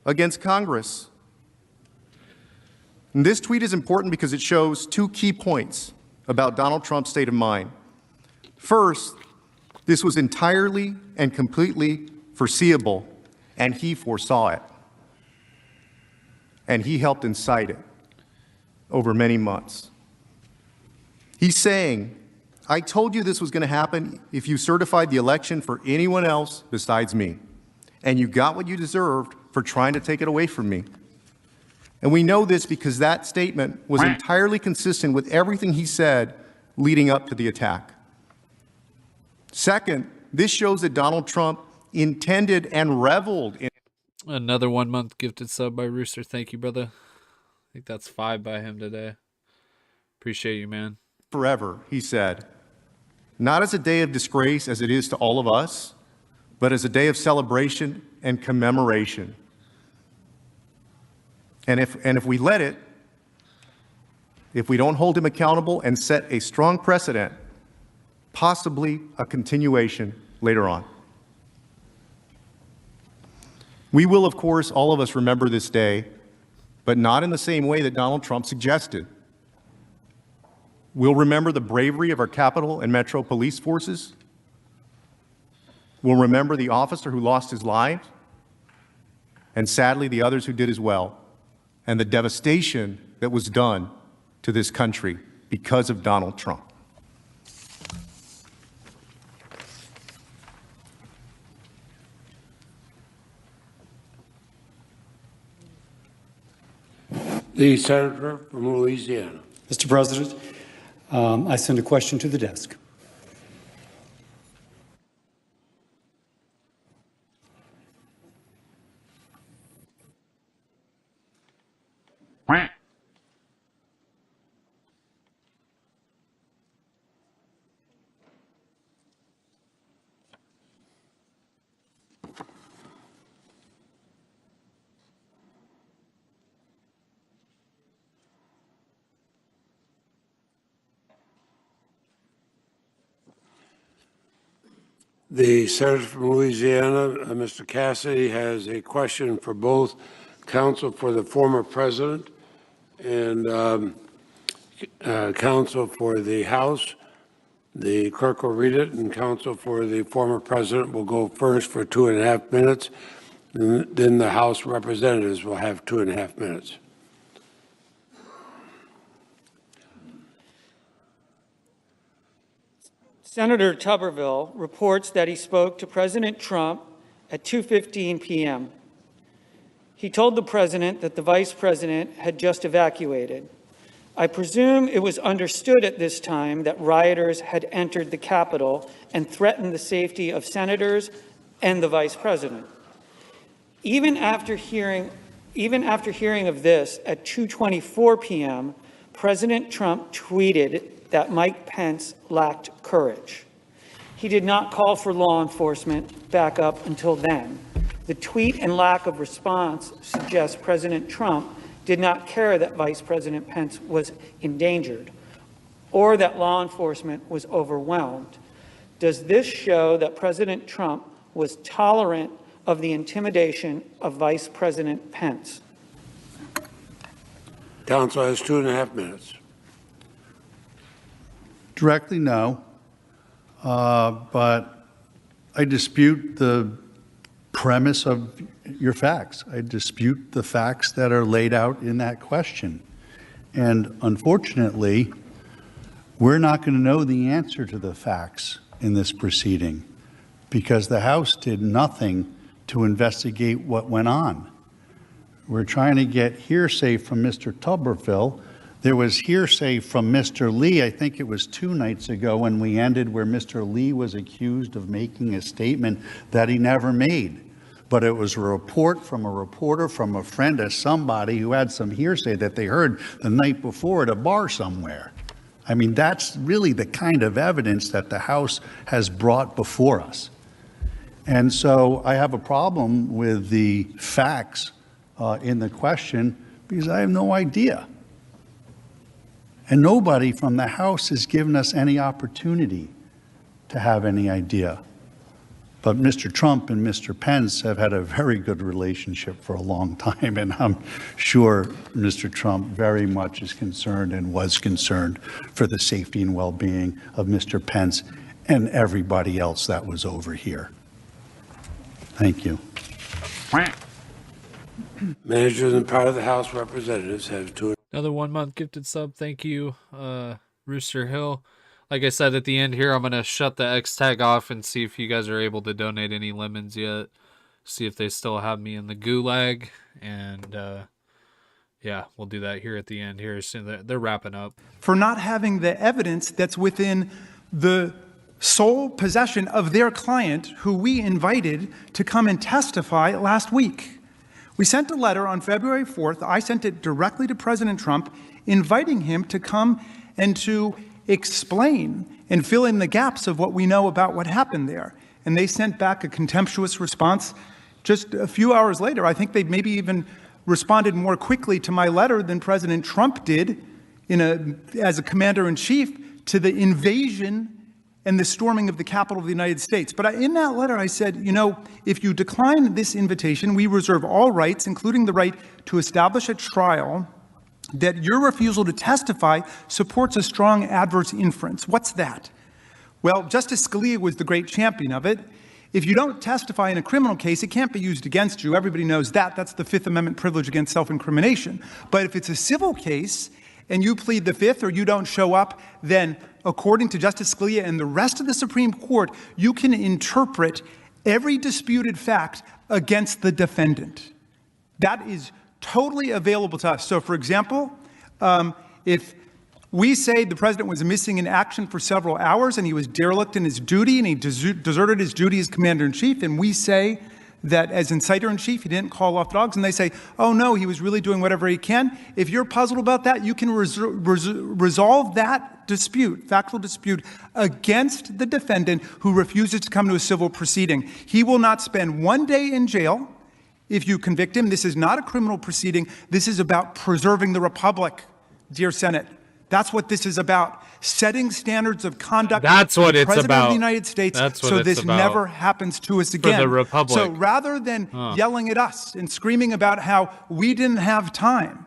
against Congress. And this tweet is important because it shows two key points about Donald Trump's state of mind. First, this was entirely and completely foreseeable, and he foresaw it. And he helped incite it over many months. He's saying, I told you this was going to happen if you certified the election for anyone else besides me. And you got what you deserved for trying to take it away from me. And we know this because that statement was entirely consistent with everything he said leading up to the attack. Second, this shows that Donald Trump intended and reveled in Another 1 month gifted sub by Rooster. Thank you, brother. I think that's 5 by him today. Appreciate you, man. forever, he said, not as a day of disgrace as it is to all of us, but as a day of celebration and commemoration. And if we let it, if we don't hold him accountable and set a strong precedent, possibly a continuation later on. We will, of course, all of us remember this day, but not in the same way that Donald Trump suggested. We'll remember the bravery of our Capitol and Metro police forces. We'll remember the officer who lost his life, and sadly the others who did as well, and the devastation that was done to this country because of Donald Trump. The senator from Louisiana. Mr. President, I send a question to the desk. The senator from Louisiana, Mr. Cassidy, has a question for both counsel for the former president and counsel for the House. The clerk will read it, and counsel for the former president will go first for 2.5 minutes, and then the House representatives will have 2.5 minutes. Senator Tuberville reports that he spoke to President Trump at 2:15 p.m. He told the president that the vice president had just evacuated. I presume it was understood at this time that rioters had entered the Capitol and threatened the safety of senators and the vice president. Even after hearing of this at 2:24 p.m., President Trump tweeted that Mike Pence lacked courage. He did not call for law enforcement backup until then. The tweet and lack of response suggests President Trump did not care that Vice President Pence was endangered or that law enforcement was overwhelmed. Does this show that President Trump was tolerant of the intimidation of Vice President Pence? Counsel has 2.5 minutes. Directly, no. But I dispute the premise of your facts. I dispute the facts that are laid out in that question. And unfortunately, we're not going to know the answer to the facts in this proceeding because the House did nothing to investigate what went on. We're trying to get hearsay from Mr. Tuberville. There was hearsay from Mr. Lee, I think it was 2 nights ago when we ended, where Mr. Lee was accused of making a statement that he never made. but it was a report from a reporter, from a friend of somebody who had some hearsay that they heard the night before at a bar somewhere. I mean, that's really the kind of evidence that the House has brought before us. And so I have a problem with the facts in the question because I have no idea. And nobody from the House has given us any opportunity to have any idea. But Mr. Trump and Mr. Pence have had a very good relationship for a long time, and I'm sure Mr. Trump very much is concerned and was concerned for the safety and well-being of Mr. Pence and everybody else that was over here. Thank you. Managers and part of the House representatives have to. Another 1 month gifted sub. Thank you, Rooster Hill. Like I said at the end here, I'm going to shut the X tag off and see if you guys are able to donate any lemons yet. See if they still have me in the gulag. And yeah, we'll do that here at the end here. Soon they're wrapping up. For not having the evidence that's within the sole possession of their client who we invited to come and testify last week. We sent a letter on February 4th. I sent it directly to President Trump, inviting him to come and to explain and fill in the gaps of what we know about what happened there. And they sent back a contemptuous response just a few hours later. I think they maybe even responded more quickly to my letter than President Trump did as a commander-in-chief to the invasion and the storming of the Capitol of the United States. But in that letter, I said, you know, if you decline this invitation, we reserve all rights, including the right to establish a trial, that your refusal to testify supports a strong adverse inference. What's that? Well, Justice Scalia was the great champion of it. If you don't testify in a criminal case, it can't be used against you. Everybody knows that. That's the Fifth Amendment privilege against self-incrimination. But if it's a civil case and you plead the Fifth or you don't show up, then according to Justice Scalia and the rest of the Supreme Court, you can interpret every disputed fact against the defendant. That is totally available to us. So, for example, if we say the president was missing in action for several hours and he was derelict in his duty and he deserted his duty as commander-in-chief, and we say that as inciter-in-chief he didn't call off dogs, and they say, oh no, he was really doing whatever he can. If you're puzzled about that, you can resolve that dispute, factual dispute, against the defendant who refuses to come to a civil proceeding. He will not spend 1 day in jail if you convict him. This is not a criminal proceeding. This is about preserving the republic, dear Senate. That's what this is about. Setting standards of conduct. That's what it's about. President of the United States, so this never happens to us again. For the republic. So rather than yelling at us and screaming about how we didn't have time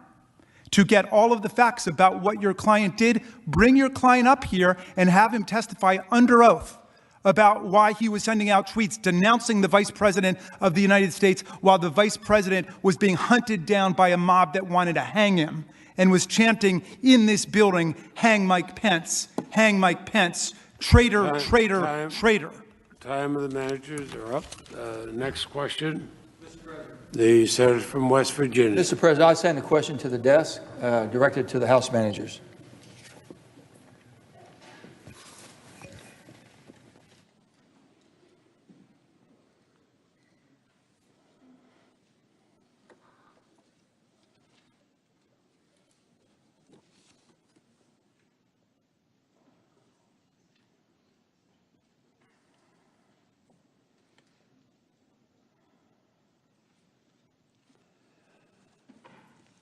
to get all of the facts about what your client did, bring your client up here and have him testify under oath about why he was sending out tweets denouncing the Vice President of the United States while the Vice President was being hunted down by a mob that wanted to hang him and was chanting in this building, hang Mike Pence, traitor, traitor, traitor. Time of the managers are up. Next question. The senator from West Virginia. Mr. President, I send a question to the desk directed to the House managers.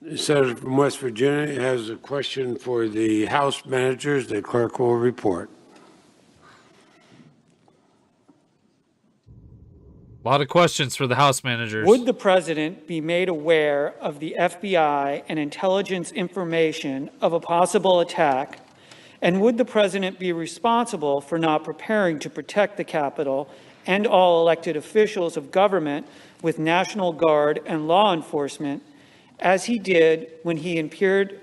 The senator from West Virginia has a question for the House managers. The clerk will report. A lot of questions for the House managers. Would the president be made aware of the FBI and intelligence information of a possible attack? And would the president be responsible for not preparing to protect the Capitol and all elected officials of government with National Guard and law enforcement, as he did when he appeared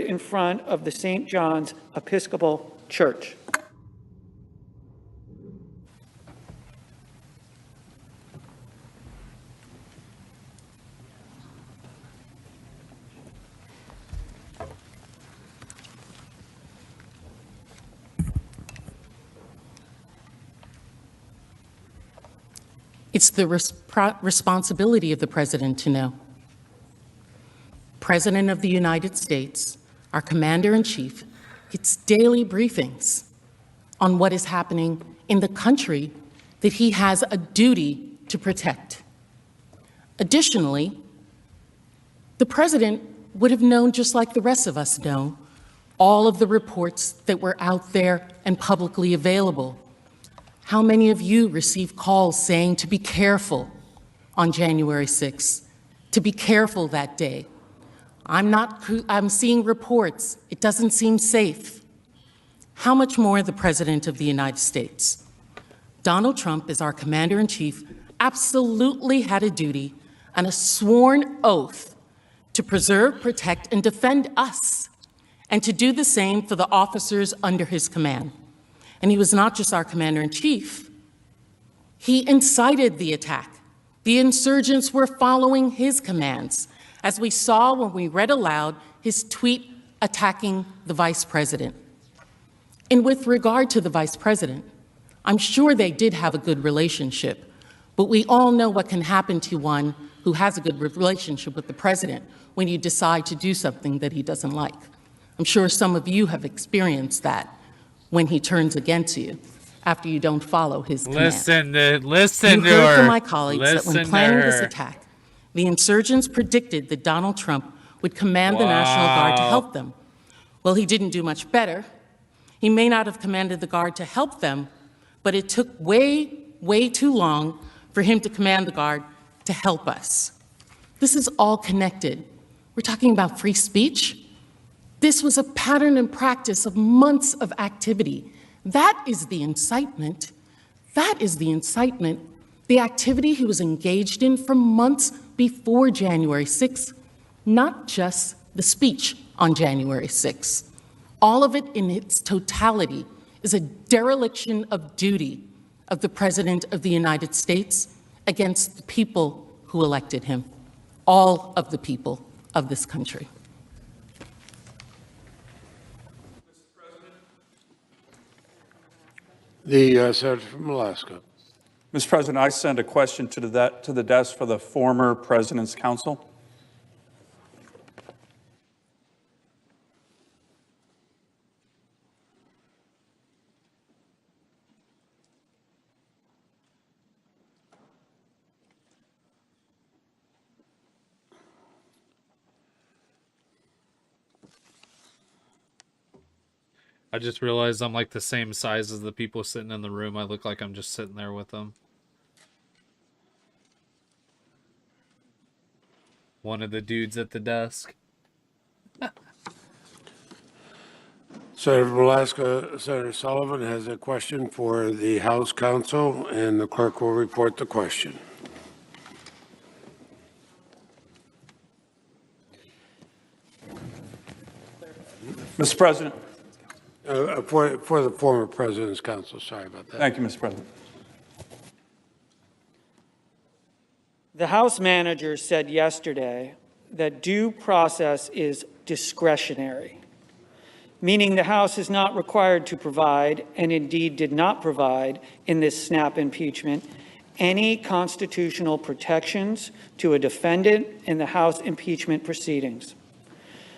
in front of the St. John's Episcopal Church? It's the responsibility of the president to know. President of the United States, our commander-in-chief, gets daily briefings on what is happening in the country that he has a duty to protect. Additionally, the president would have known, just like the rest of us know, all of the reports that were out there and publicly available. How many of you received calls saying to be careful on January 6th, to be careful that day? I'm seeing reports. It doesn't seem safe. How much more the President of the United States? Donald Trump, as our commander-in-chief, absolutely had a duty and a sworn oath to preserve, protect, and defend us, and to do the same for the officers under his command. And he was not just our commander-in-chief. He incited the attack. The insurgents were following his commands, as we saw when we read aloud his tweet attacking the vice president. And with regard to the vice president, I'm sure they did have a good relationship, but we all know what can happen to one who has a good relationship with the president when you decide to do something that he doesn't like. I'm sure some of you have experienced that when he turns against you after you don't follow his command. Listen to You her. heard from my colleagues that Listen when to planning this her. attack, the insurgents predicted that Donald Trump would command the National Guard to help them. Well, he didn't do much better. He may not have commanded the Guard to help them, but it took way, way too long for him to command the Guard to help us. This is all connected. We're talking about free speech. This was a pattern and practice of months of activity. That is the incitement. That is the incitement. The activity he was engaged in for months before January 6th, not just the speech on January 6th. All of it in its totality is a dereliction of duty of the President of the United States against the people who elected him, all of the people of this country. The Senator from Alaska. Mr. President, I send a question to the desk for the former President's Counsel. I just realized I'm like the same size as the people sitting in the room. I look like I'm just sitting there with them. One of the dudes at the desk. Senator from Alaska, Senator Sullivan has a question for the House Counsel, and the clerk will report the question. Mr. President. For the former President's Counsel, sorry about that. Thank you, Mr. President. The House manager said yesterday that due process is discretionary, meaning the House is not required to provide, and indeed did not provide in this snap impeachment, any constitutional protections to a defendant in the House impeachment proceedings.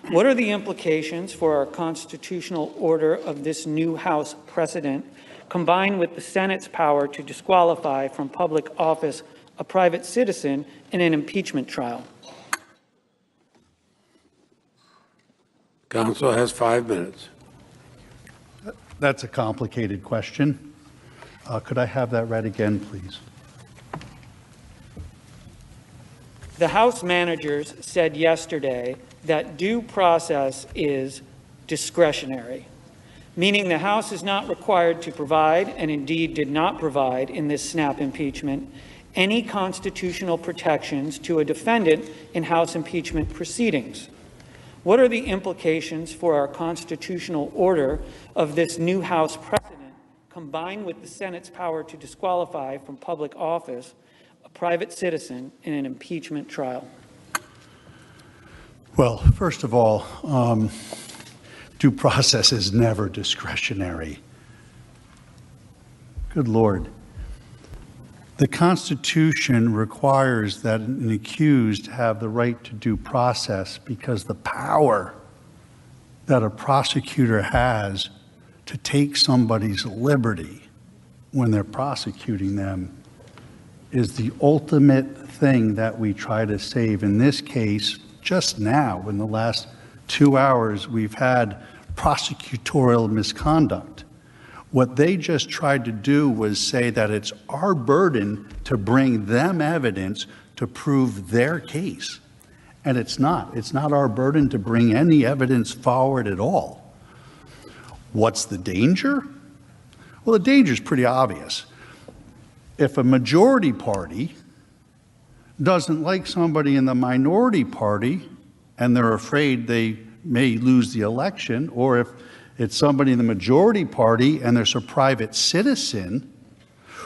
What are the implications for our constitutional order of this new House precedent, combined with the Senate's power to disqualify from public office a private citizen in an impeachment trial? Counsel has 5 minutes. That's a complicated question. Could I have that read again, please? The House managers said yesterday that due process is discretionary, meaning the House is not required to provide, and indeed did not provide in this snap impeachment, any constitutional protections to a defendant in House impeachment proceedings. What are the implications for our constitutional order of this new House precedent, combined with the Senate's power to disqualify from public office a private citizen in an impeachment trial? Well, first of all, due process is never discretionary. Good Lord. The Constitution requires that an accused have the right to due process because the power that a prosecutor has to take somebody's liberty when they're prosecuting them is the ultimate thing that we try to save. In this case, just now, in the last 2 hours, we've had prosecutorial misconduct. What they just tried to do was say that it's our burden to bring them evidence to prove their case. And it's not. It's not our burden to bring any evidence forward at all. What's the danger? Well, the danger is pretty obvious. If a majority party doesn't like somebody in the minority party and they're afraid they may lose the election, or if it's somebody in the majority party and there's a private citizen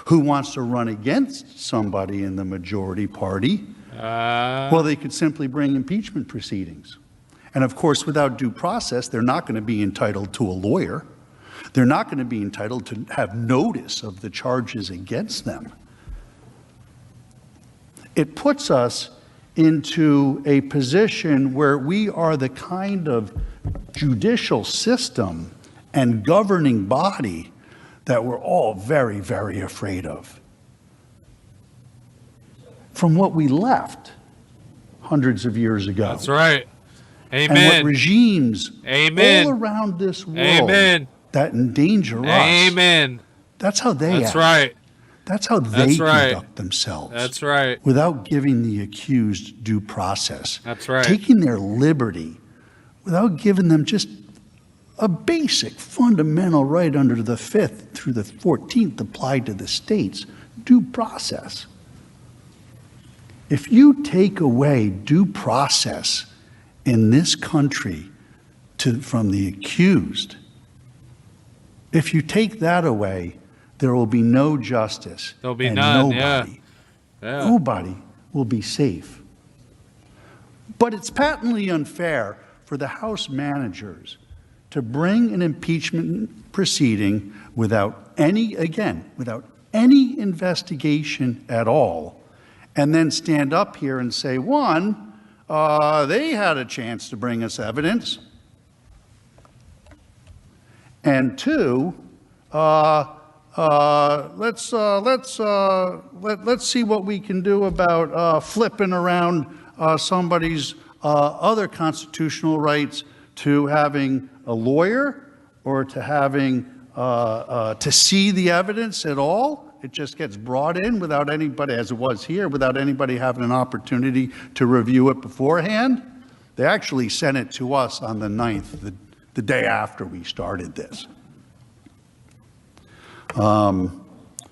who wants to run against somebody in the majority party, well, they could simply bring impeachment proceedings. And of course, without due process, they're not going to be entitled to a lawyer. They're not going to be entitled to have notice of the charges against them. It puts us into a position where we are the kind of judicial system and governing body that we're all very, very afraid of. From what we left hundreds of years ago. That's right. Amen. And what regimes Amen. all around this world Amen. that endanger us. Amen. That's how they That's act. right. That's how they That's right. conduct themselves. That's right. Without giving the accused due process. That's right. Taking their liberty without giving them just a basic fundamental right under the 5th through the 14th applied to the states, due process. If you take away due process in this country from the accused, if you take that away, there will be no justice. There'll be and none, nobody will be safe. But it's patently unfair for the House managers to bring an impeachment proceeding without any investigation at all, and then stand up here and say, one, they had a chance to bring us evidence, and two, let's see what we can do about flipping around somebody's other constitutional rights to having a lawyer or to having to see the evidence at all. It just gets brought in without anybody, as it was here, without anybody having an opportunity to review it beforehand. They actually sent it to us on the 9th, the day after we started this.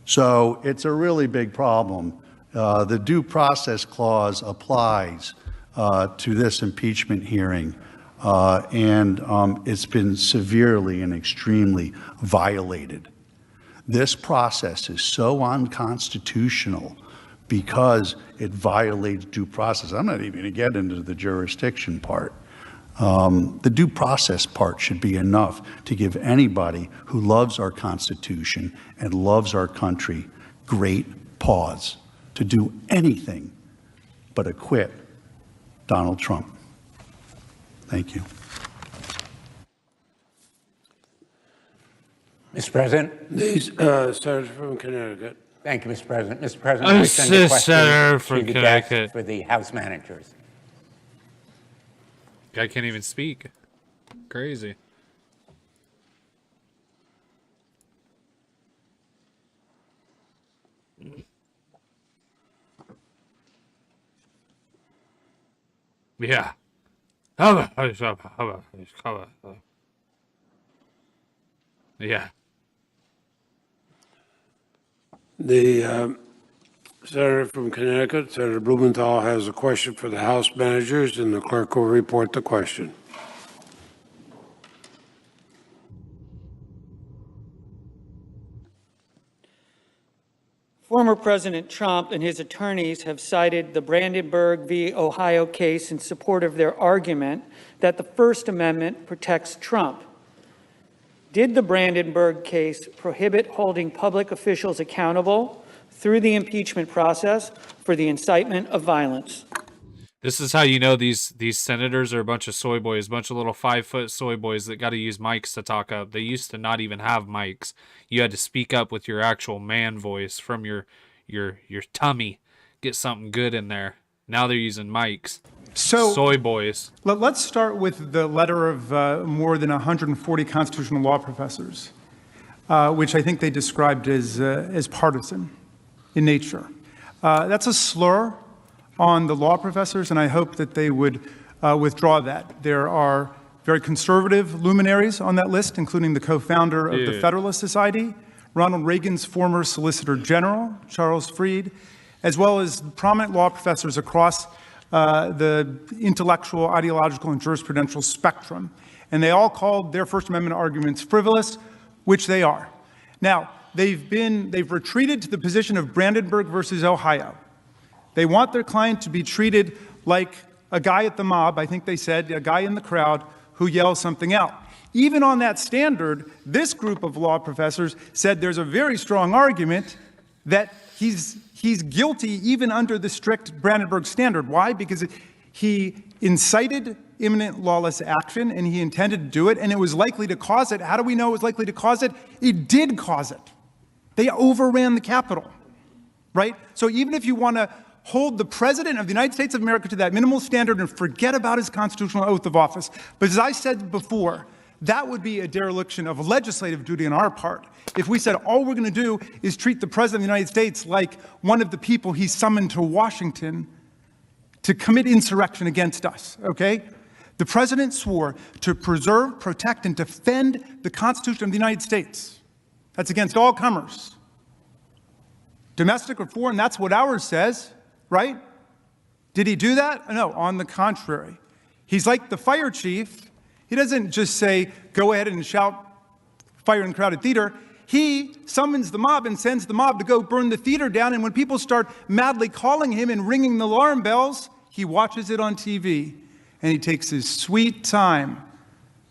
So it's a really big problem. The due process clause applies to this impeachment hearing, and it's been severely and extremely violated. This process is so unconstitutional because it violates due process. I'm not even going to get into the jurisdiction part. The due process part should be enough to give anybody who loves our Constitution and loves our country great pause to do anything but acquit Donald Trump. Thank you. Mr. President. Senator from Connecticut. Thank you, Mr. President. Mr. President, I send a Senator question from to the desk Connecticut. for the House managers. Guy can't even speak. Crazy. Yeah. Yeah. The Senator from Connecticut, Senator Blumenthal, has a question for the House managers, and the clerk will report the question. Former President Trump and his attorneys have cited the Brandenburg v. Ohio case in support of their argument that the First Amendment protects Trump. Did the Brandenburg case prohibit holding public officials accountable through the impeachment process for the incitement of violence. This is how you know these senators are a bunch of soy boys, a bunch of little 5-foot soy boys that got to use mics to talk up. They used to not even have mics. You had to speak up with your actual man voice from your tummy. Get something good in there. Now they're using mics. So, soy boys. Let's start with the letter of more than 140 constitutional law professors, which I think they described as partisan in nature. That's a slur on the law professors, and I hope that they would withdraw that. There are very conservative luminaries on that list, including the co-founder of the Federalist Society, Ronald Reagan's former Solicitor General, Charles Fried, as well as prominent law professors across the intellectual, ideological, and jurisprudential spectrum. And they all called their First Amendment arguments frivolous, which they are. Now, they've retreated to the position of Brandenburg versus Ohio. They want their client to be treated like a guy at the mob, I think they said, a guy in the crowd who yells something out. Even on that standard, this group of law professors said there's a very strong argument that he's guilty even under the strict Brandenburg standard. Why? Because he incited imminent lawless action and he intended to do it, and it was likely to cause it. How do we know it was likely to cause it? It did cause it. They overran the Capitol, right? So even if you want to hold the President of the United States of America to that minimal standard and forget about his constitutional oath of office, but as I said before, that would be a dereliction of legislative duty on our part. If we said all we're going to do is treat the President of the United States like one of the people he summoned to Washington to commit insurrection against us, okay? The President swore to preserve, protect, and defend the Constitution of the United States. That's against all comers. Domestic or foreign, that's what ours says, right? Did he do that? No, on the contrary. He's like the fire chief. He doesn't just say, go ahead and shout fire in crowded theater. He summons the mob and sends the mob to go burn the theater down. And when people start madly calling him and ringing the alarm bells, he watches it on TV. And he takes his sweet time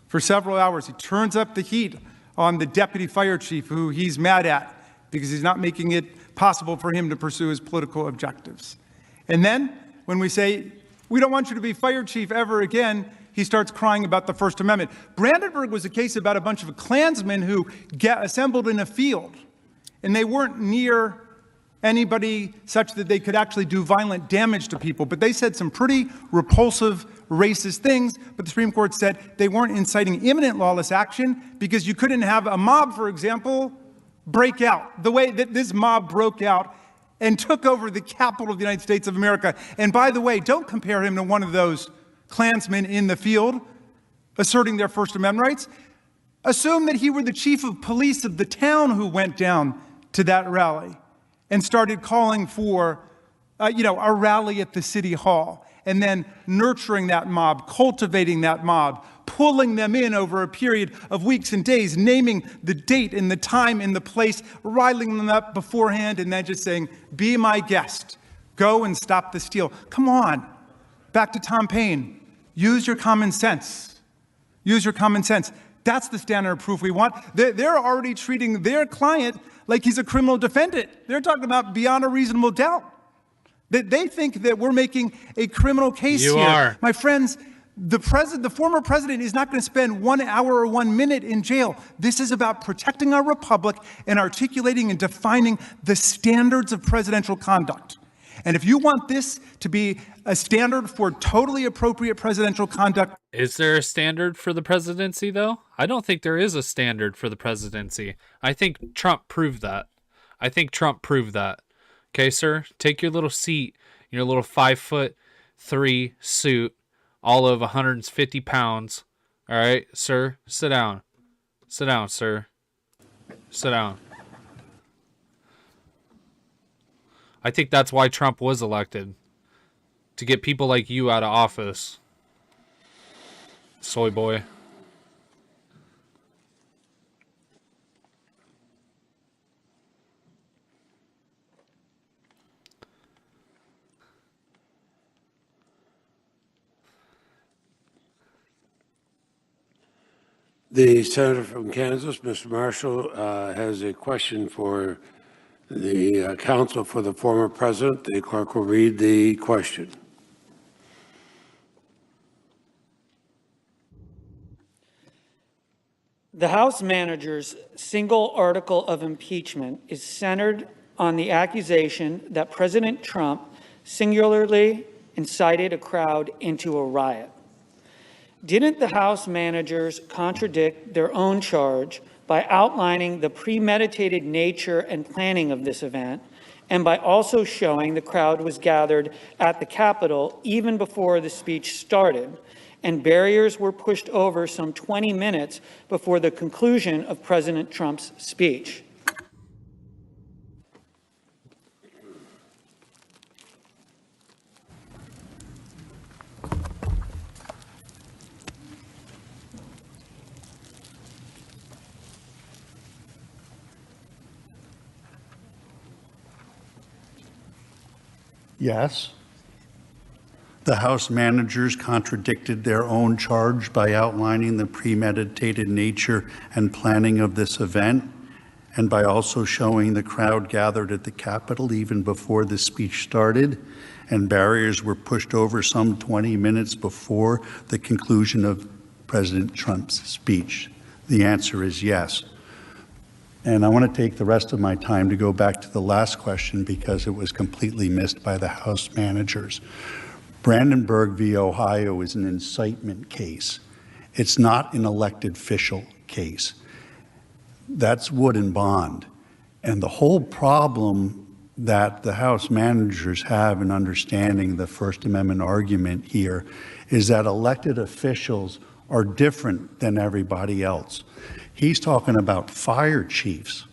for several hours. He turns up the heat on the deputy fire chief who he's mad at because he's not making it possible for him to pursue his political objectives. And then when we say, we don't want you to be fire chief ever again, he starts crying about the First Amendment. Brandenburg was a case about a bunch of Klansmen who assembled in a field, and they weren't near anybody such that they could actually do violent damage to people. But they said some pretty repulsive, racist things, but the Supreme Court said they weren't inciting imminent lawless action because you couldn't have a mob, for example, break out the way that this mob broke out and took over the capital of the United States of America. And by the way, don't compare him to one of those Klansmen in the field asserting their First Amendment rights. Assume that he were the chief of police of the town who went down to that rally and started calling for, a rally at the city hall, and then nurturing that mob, cultivating that mob, pulling them in over a period of weeks and days, naming the date and the time and the place, riling them up beforehand, and then just saying, be my guest, go and stop the steal. Come on, back to Tom Paine. Use your common sense. Use your common sense. That's the standard of proof we want. They're already treating their client like he's a criminal defendant. They're talking about beyond a reasonable doubt. They think that we're making a criminal case here. You are. My friends, the former president is not going to spend 1 hour or 1 minute in jail. This is about protecting our republic and articulating and defining the standards of presidential conduct. And if you want this to be a standard for totally appropriate presidential conduct. Is there a standard for the presidency, though? I don't think there is a standard for the presidency. I think Trump proved that. Okay, sir? Take your little seat, your little 5'3" suit, all of 150 pounds. All right, sir? Sit down. Sit down, sir. Sit down. I think that's why Trump was elected. To get people like you out of office. Soy boy. The senator from Kansas, Mr. Marshall, has a question for the counsel for the former president. The clerk will read the question. The House manager's single article of impeachment is centered on the accusation that President Trump singularly incited a crowd into a riot. Didn't the House managers contradict their own charge by outlining the premeditated nature and planning of this event, and by also showing the crowd was gathered at the Capitol even before the speech started, and barriers were pushed over some 20 minutes before the conclusion of President Trump's speech? Yes. The House managers contradicted their own charge by outlining the premeditated nature and planning of this event, and by also showing the crowd gathered at the Capitol even before the speech started, and barriers were pushed over some 20 minutes before the conclusion of President Trump's speech. The answer is yes. And I want to take the rest of my time to go back to the last question because it was completely missed by the House managers. Brandenburg v. Ohio is an incitement case. It's not an elected official case. That's Wood and Bond. And the whole problem that the House managers have in understanding the First Amendment argument here is that elected officials are different than everybody else. He's talking about fire chiefs.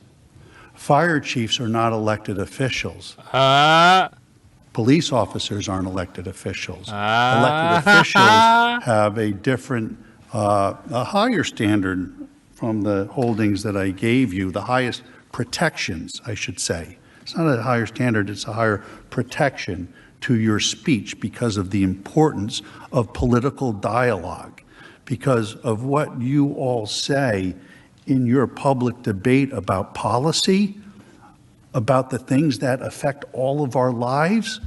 Fire chiefs are not elected officials. Police officers aren't elected officials. Elected officials have a different, a higher standard from the holdings that I gave you, the highest protections, I should say. It's not a higher standard, it's a higher protection to your speech because of the importance of political dialogue, because of what you all say in your public debate about policy, about the things that affect all of our lives.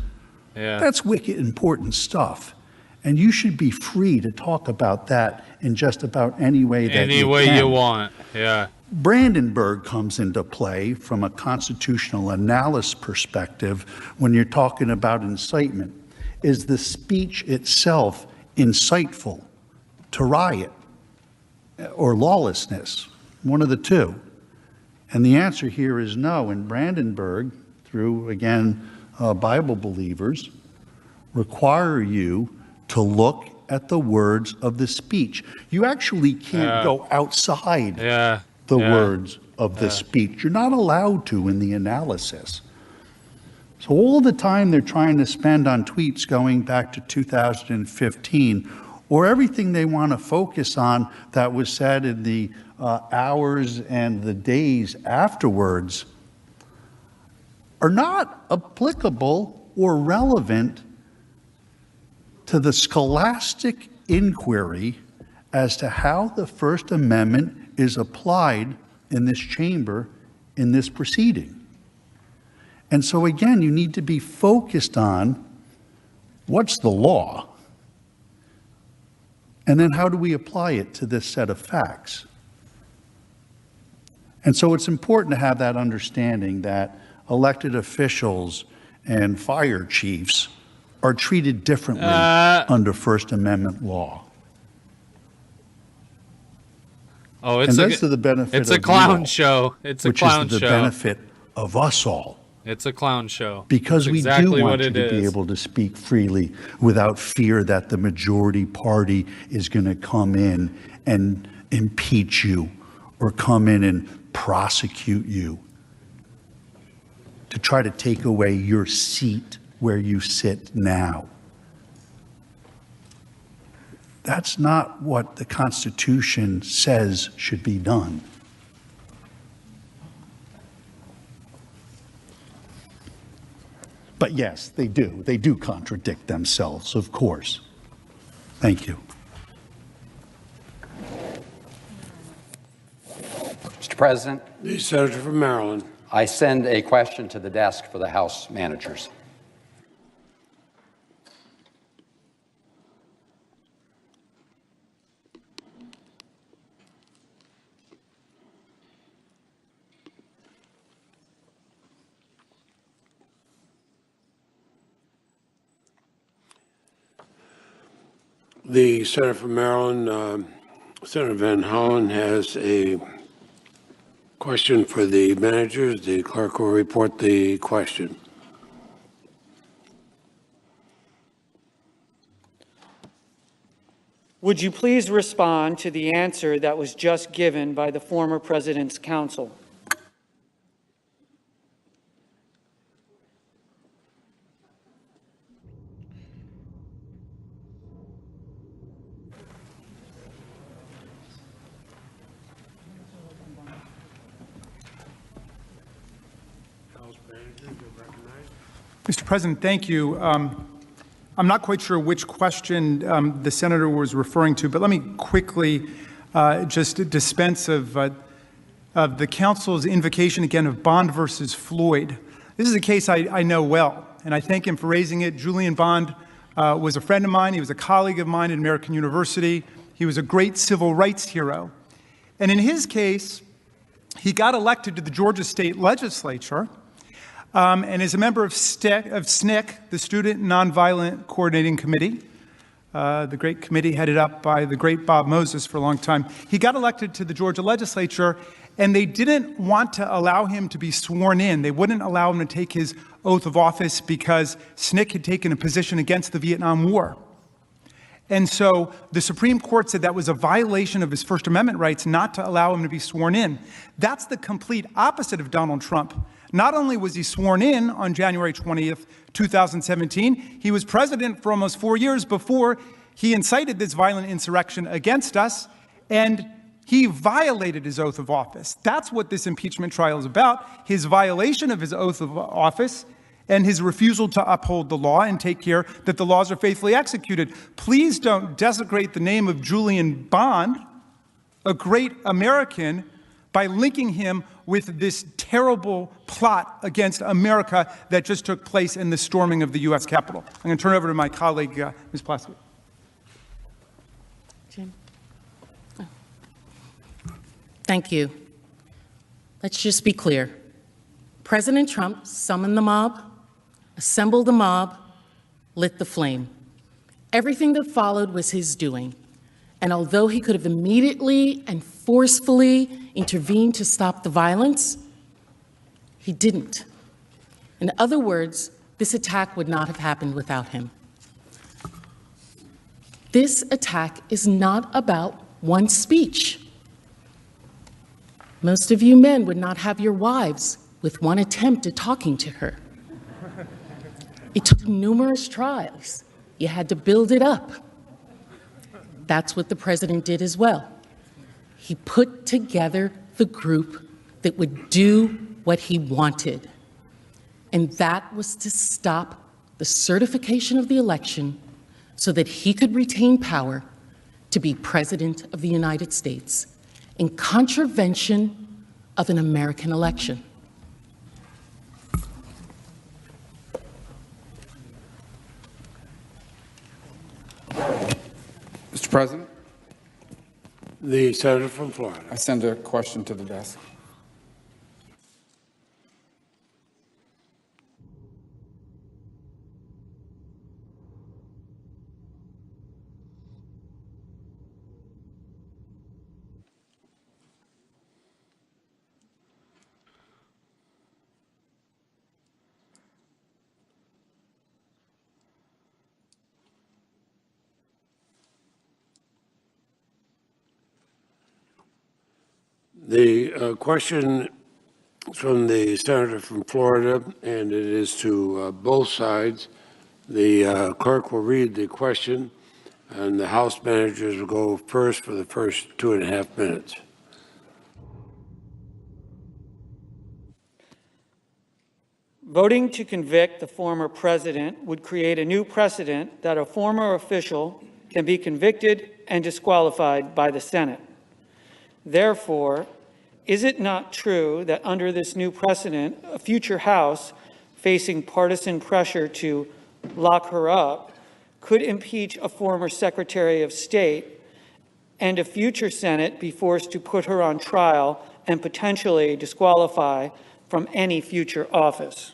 Yeah. That's wicked important stuff. And you should be free to talk about that in just about any way that Any you way can. you want, yeah. Brandenburg comes into play from a constitutional analysis perspective when you're talking about incitement. Is the speech itself insightful to riot or lawlessness? One of the two. And the answer here is no. And Brandenburg, through, again, Bible believers, require you to look at the words of the speech. You actually can't go outside the words of the speech. You're not allowed to in the analysis. So all the time they're trying to spend on tweets going back to 2015, or everything they want to focus on that was said in the hours and the days afterwards, are not applicable or relevant to the scholastic inquiry as to how the First Amendment is applied in this chamber in this proceeding. And so again, you need to be focused on what's the law, and then how do we apply it to this set of facts. And so it's important to have that understanding that elected officials and fire chiefs are treated differently under First Amendment law. Oh, and that's to the benefit it's a of clown you all, show. It's a which clown is to the show. benefit of us all. It's a clown show. Because That's we exactly do what want you it to be is. able to speak freely without fear that the majority party is going to come in and impeach you or come in and prosecute you to try to take away your seat where you sit now. That's not what the Constitution says should be done. But yes, they do. They do contradict themselves, of course. Thank you. Mr. President. The senator from Maryland. I send a question to the desk for the House managers. The Senator from Maryland, Senator Van Hollen, has a question for the managers. The clerk will report the question. Would you please respond to the answer that was just given by the former President's counsel? Mr. President, thank you. I'm not quite sure which question the senator was referring to, but let me quickly just dispense of the counsel's invocation again of Bond versus Floyd. This is a case I know well, and I thank him for raising it. Julian Bond was a friend of mine. He was a colleague of mine at American University. He was a great civil rights hero. And in his case, he got elected to the Georgia State Legislature and is a member of SNCC, the Student Nonviolent Coordinating Committee, the great committee headed up by the great Bob Moses for a long time. He got elected to the Georgia legislature, and they didn't want to allow him to be sworn in. They wouldn't allow him to take his oath of office because SNCC had taken a position against the Vietnam War. And so the Supreme Court said that was a violation of his First Amendment rights not to allow him to be sworn in. That's the complete opposite of Donald Trump. Not only was he sworn in on January 20th, 2017, he was president for almost 4 years before he incited this violent insurrection against us, and he violated his oath of office. That's what this impeachment trial is about, his violation of his oath of office and his refusal to uphold the law and take care that the laws are faithfully executed. Please don't desecrate the name of Julian Bond, a great American, by linking him with this terrible plot against America that just took place in the storming of the U.S. Capitol. I'm going to turn it over to my colleague, Ms. Plaskett. Jim? Oh. Thank you. Let's just be clear. President Trump summoned the mob, assembled the mob, lit the flame. Everything that followed was his doing. And although he could have immediately and forcefully intervened to stop the violence, he didn't. In other words, this attack would not have happened without him. This attack is not about one speech. Most of you men would not have your wives with one attempt at talking to her. It took numerous tries. You had to build it up. That's what the president did as well. He put together the group that would do what he wanted, and that was to stop the certification of the election so that he could retain power to be president of the United States in contravention of an American election. Mr. President? The senator from Florida. I send a question to the desk. The question is from the senator from Florida, and it is to both sides. The clerk will read the question, and the House managers will go first for the first 2.5 minutes. Voting to convict the former president would create a new precedent that a former official can be convicted and disqualified by the Senate. Therefore, is it not true that under this new precedent, a future House facing partisan pressure to lock her up could impeach a former Secretary of State, and a future Senate be forced to put her on trial and potentially disqualify from any future office?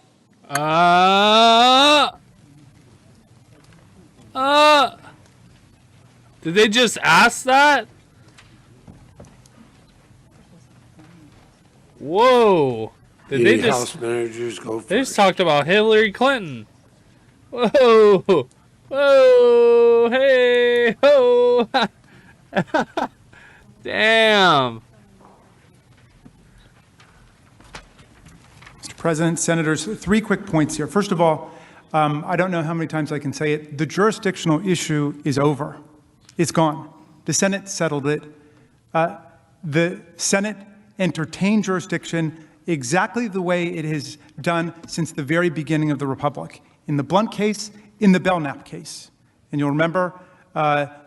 Did they just ask that? Whoa. Did they just... House managers go first. They just talked about Hillary Clinton. Whoa. Whoa. Hey. Ho. Damn. Mr. President, Senators, 3 quick points here. First of all, I don't know how many times I can say it. The jurisdictional issue is over. It's gone. The Senate settled it. The Senate entertained jurisdiction exactly the way it has done since the very beginning of the Republic. In the Blunt case, in the Belknap case. And you'll remember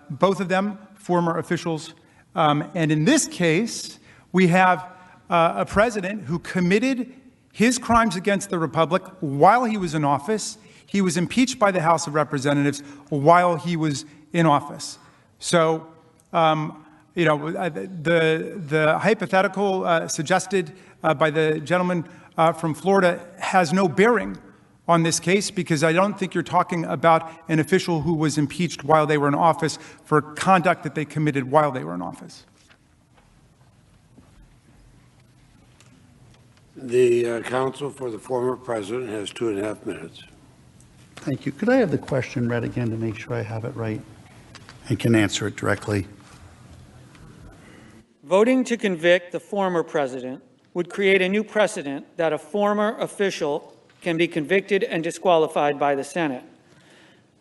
both of them, former officials. And in this case, we have a president who committed his crimes against the Republic while he was in office. He was impeached by the House of Representatives while he was in office. So, you know, the hypothetical suggested by the gentleman from Florida has no bearing on this case, because I don't think you're talking about an official who was impeached while they were in office for conduct that they committed while they were in office. The counsel for the former president has 2.5 minutes. Thank you. Could I have the question read again to make sure I have it right and can answer it directly? Voting to convict the former president would create a new precedent that a former official can be convicted and disqualified by the Senate.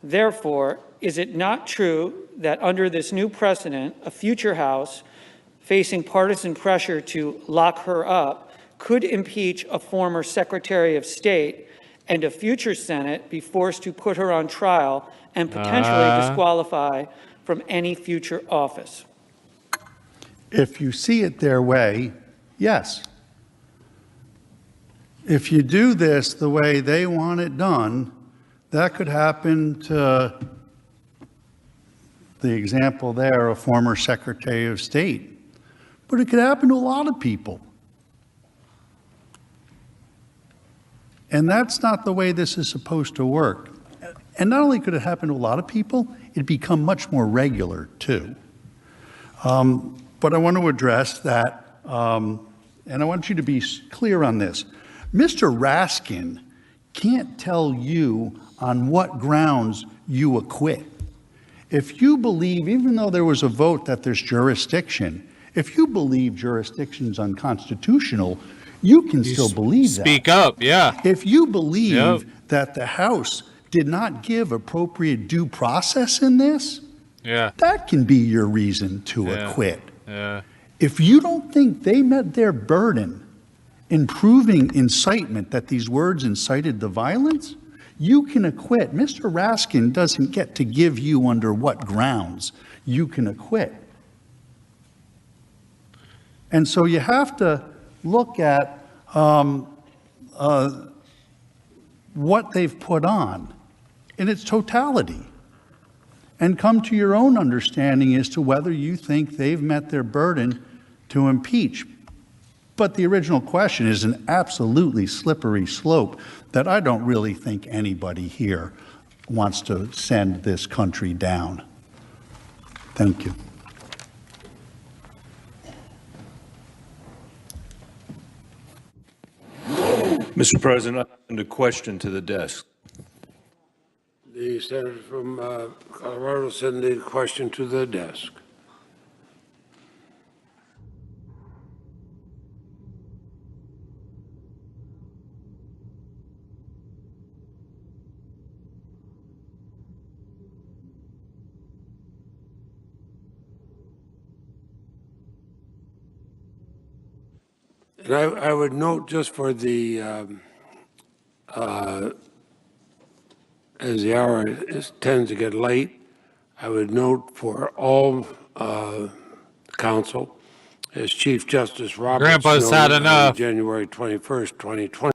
Therefore, is it not true that under this new precedent, a future House facing partisan pressure to lock her up could impeach a former Secretary of State, and a future Senate be forced to put her on trial and potentially disqualify from any future office? If you see it their way, yes. If you do this the way they want it done, that could happen to the example there, a former Secretary of State. But it could happen to a lot of people. And that's not the way this is supposed to work. And not only could it happen to a lot of people, it'd become much more regular too. But I want to address that, and I want you to be clear on this. Mr. Raskin can't tell you on what grounds you acquit. If you believe, even though there was a vote that there's jurisdiction, if you believe jurisdiction's unconstitutional, you can still believe that. Speak up, yeah. If you believe that the House did not give appropriate due process in this, that can be your reason to acquit. If you don't think they met their burden in proving incitement, that these words incited the violence, you can acquit. Mr. Raskin doesn't get to give you under what grounds you can acquit. And so you have to look at what they've put on in its totality and come to your own understanding as to whether you think they've met their burden to impeach. But the original question is an absolutely slippery slope that I don't really think anybody here wants to send this country down. Thank you. Mr. President, I send a question to the desk. The senator from Colorado sent the question to the desk. And I would note, just for the, as the hour tends to get late, I would note for all council as Chief Justice Roberts Grandpa's noted had on enough. January 21st, 2020.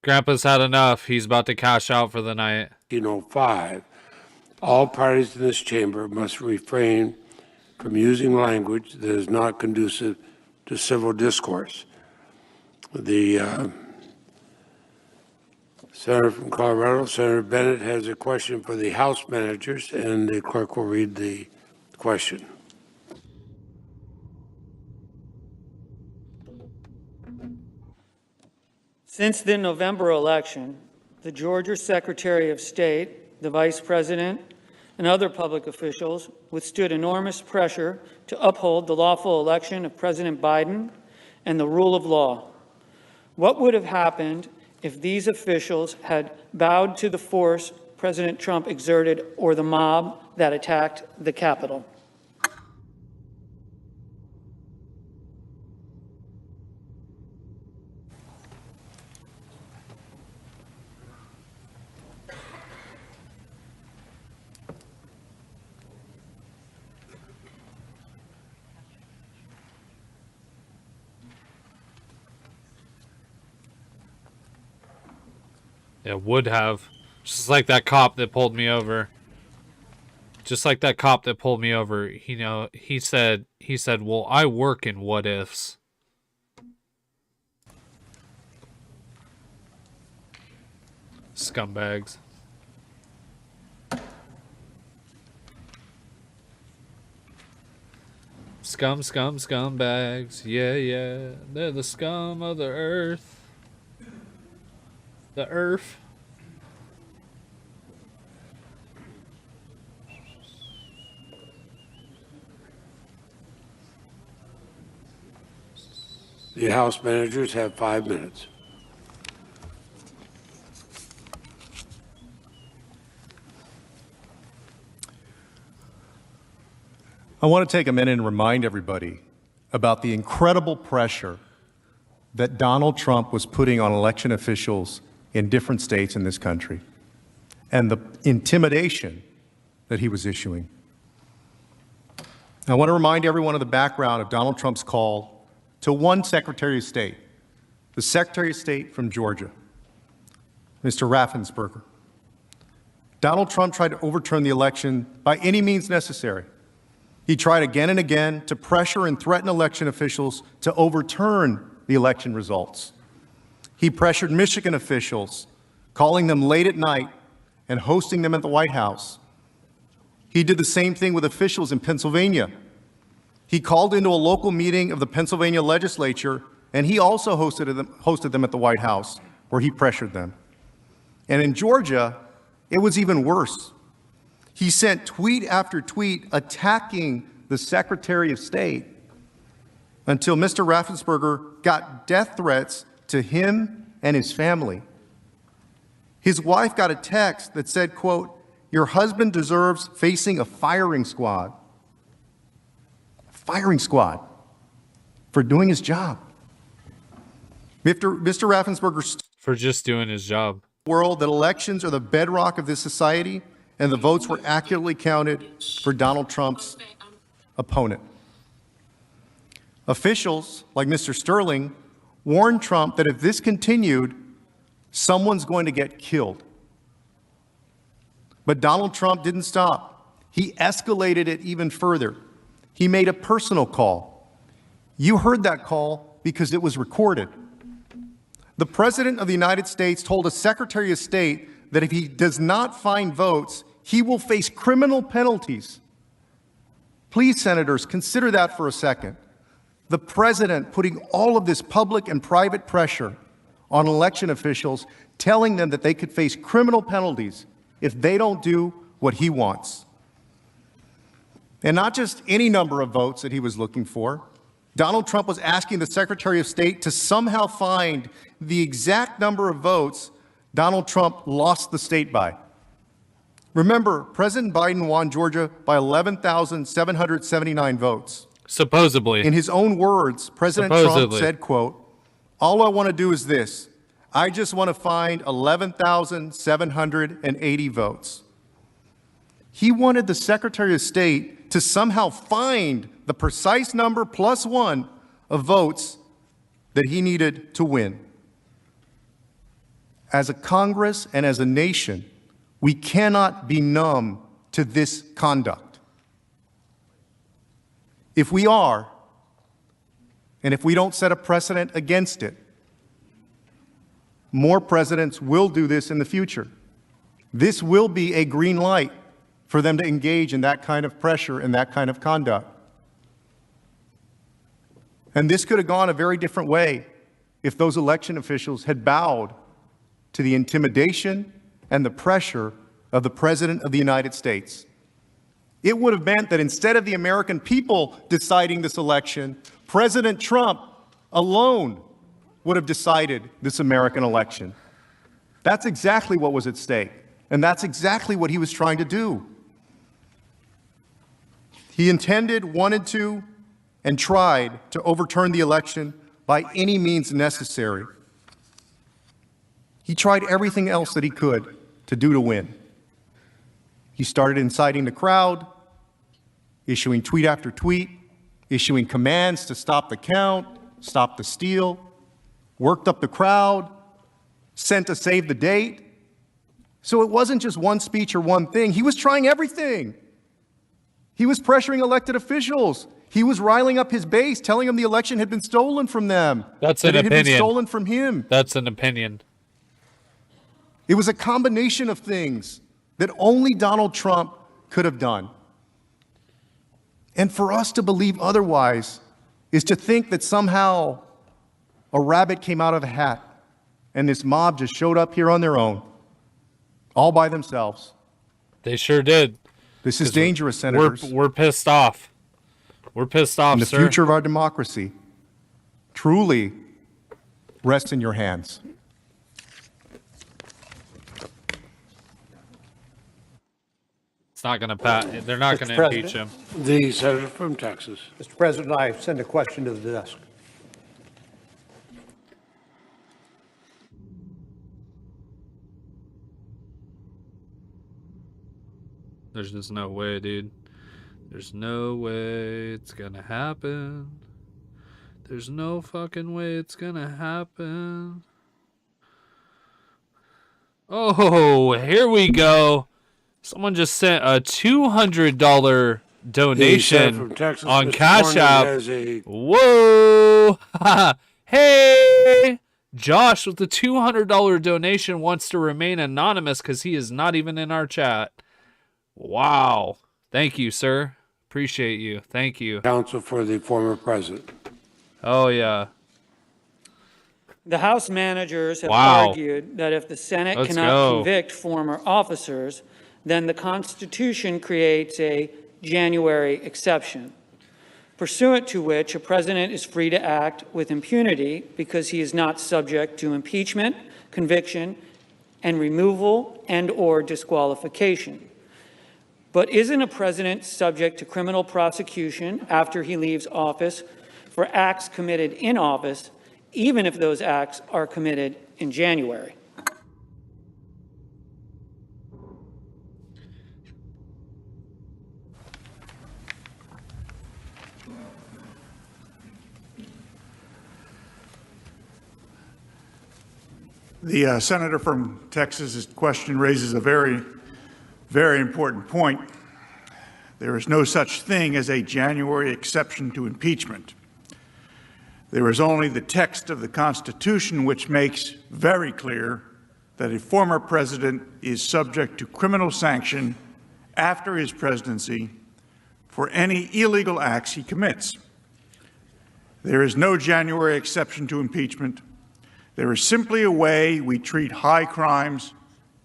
Grandpa's had enough. He's about to cash out for the night. 1905, all parties in this chamber must refrain from using language that is not conducive to civil discourse. The Senator from Colorado, Senator Bennett, has a question for the House managers, and the clerk will read the question. Since the November election, the Georgia Secretary of State, the Vice President, and other public officials withstood enormous pressure to uphold the lawful election of President Biden and the rule of law. What would have happened if these officials had bowed to the force President Trump exerted or the mob that attacked the Capitol? It would have. Just like that cop that pulled me over. Just like that cop that pulled me over. You know, he said, well, I work in what ifs. Scumbags. Scumbags. Yeah, yeah. They're the scum of the earth. The earth. The House managers have 5 minutes. I want to take a minute and remind everybody about the incredible pressure that Donald Trump was putting on election officials in different states in this country, and the intimidation that he was issuing. I want to remind everyone of the background of Donald Trump's call to one Secretary of State, the Secretary of State from Georgia, Mr. Raffensperger. Donald Trump tried to overturn the election by any means necessary. He tried again and again to pressure and threaten election officials to overturn the election results. He pressured Michigan officials, calling them late at night and hosting them at the White House. He did the same thing with officials in Pennsylvania. He called into a local meeting of the Pennsylvania legislature, and he also hosted them at the White House, where he pressured them. And in Georgia, it was even worse. He sent tweet after tweet attacking the Secretary of State until Mr. Raffensperger got death threats to him and his family. His wife got a text that said, quote, "Your husband deserves facing a firing squad." A firing squad for doing his job. Mr. Raffensperger for just doing his job. World that elections are the bedrock of this society, and the votes were accurately counted for Donald Trump's opponent. Officials like Mr. Sterling warned Trump that if this continued, someone's going to get killed. But Donald Trump didn't stop. He escalated it even further. He made a personal call. You heard that call because it was recorded. The President of the United States told a Secretary of State that if he does not find votes, he will face criminal penalties. Please, senators, consider that for a second. The president putting all of this public and private pressure on election officials, telling them that they could face criminal penalties if they don't do what he wants. And not just any number of votes that he was looking for. Donald Trump was asking the Secretary of State to somehow find the exact number of votes Donald Trump lost the state by. Remember, President Biden won Georgia by 11,779 votes. Supposedly. In his own words, President Trump said, quote, "All I want to do is this. I just want to find 11,780 votes." He wanted the Secretary of State to somehow find the precise number plus one of votes that he needed to win. As a Congress and as a nation, we cannot be numb to this conduct. If we are, and if we don't set a precedent against it, more presidents will do this in the future. This will be a green light for them to engage in that kind of pressure and that kind of conduct. And this could have gone a very different way if those election officials had bowed to the intimidation and the pressure of the President of the United States. It would have meant that instead of the American people deciding this election, President Trump alone would have decided this American election. That's exactly what was at stake, and that's exactly what he was trying to do. He intended, wanted to, and tried to overturn the election by any means necessary. He tried everything else that he could to do to win. He started inciting the crowd, issuing tweet after tweet, issuing commands to stop the count, stop the steal, worked up the crowd, sent a save the date. So it wasn't just one speech or one thing. He was trying everything. He was pressuring elected officials. He was riling up his base, telling them the election had been stolen from them. That's an opinion. It had been stolen from him. That's an opinion. It was a combination of things that only Donald Trump could have done. And for us to believe otherwise is to think that somehow a rabbit came out of a hat and this mob just showed up here on their own, all by themselves. They sure did. This is dangerous, senators. We're pissed off. We're pissed off, And the sir. future of our democracy truly rests in your hands. It's not going to they're not going to impeach him. The senator from Texas. Mr. President, I send a question to the desk. There's just no way, dude. There's no way it's going to happen. There's no fucking way it's going to happen. Oh, here we go. Someone just sent a $200 donation from Texas, on Mr. Cash Cornyn App. has a- Whoa! Hey! Josh with the $200 donation wants to remain anonymous because he is not even in our chat. Wow. Thank you, sir. Appreciate you. Thank you. Counsel for the former president. Oh, yeah. The House managers have Wow. argued that if the Senate Let's cannot go. convict former officers, then the Constitution creates a January exception, pursuant to which a president is free to act with impunity because he is not subject to impeachment, conviction, and removal and/or disqualification. But isn't a president subject to criminal prosecution after he leaves office for acts committed in office, even if those acts are committed in January? The senator from Texas's question raises a very, very important point. There is no such thing as a January exception to impeachment. There is only the text of the Constitution which makes very clear that a former president is subject to criminal sanction after his presidency for any illegal acts he commits. There is no January exception to impeachment. There is simply a way we treat high crimes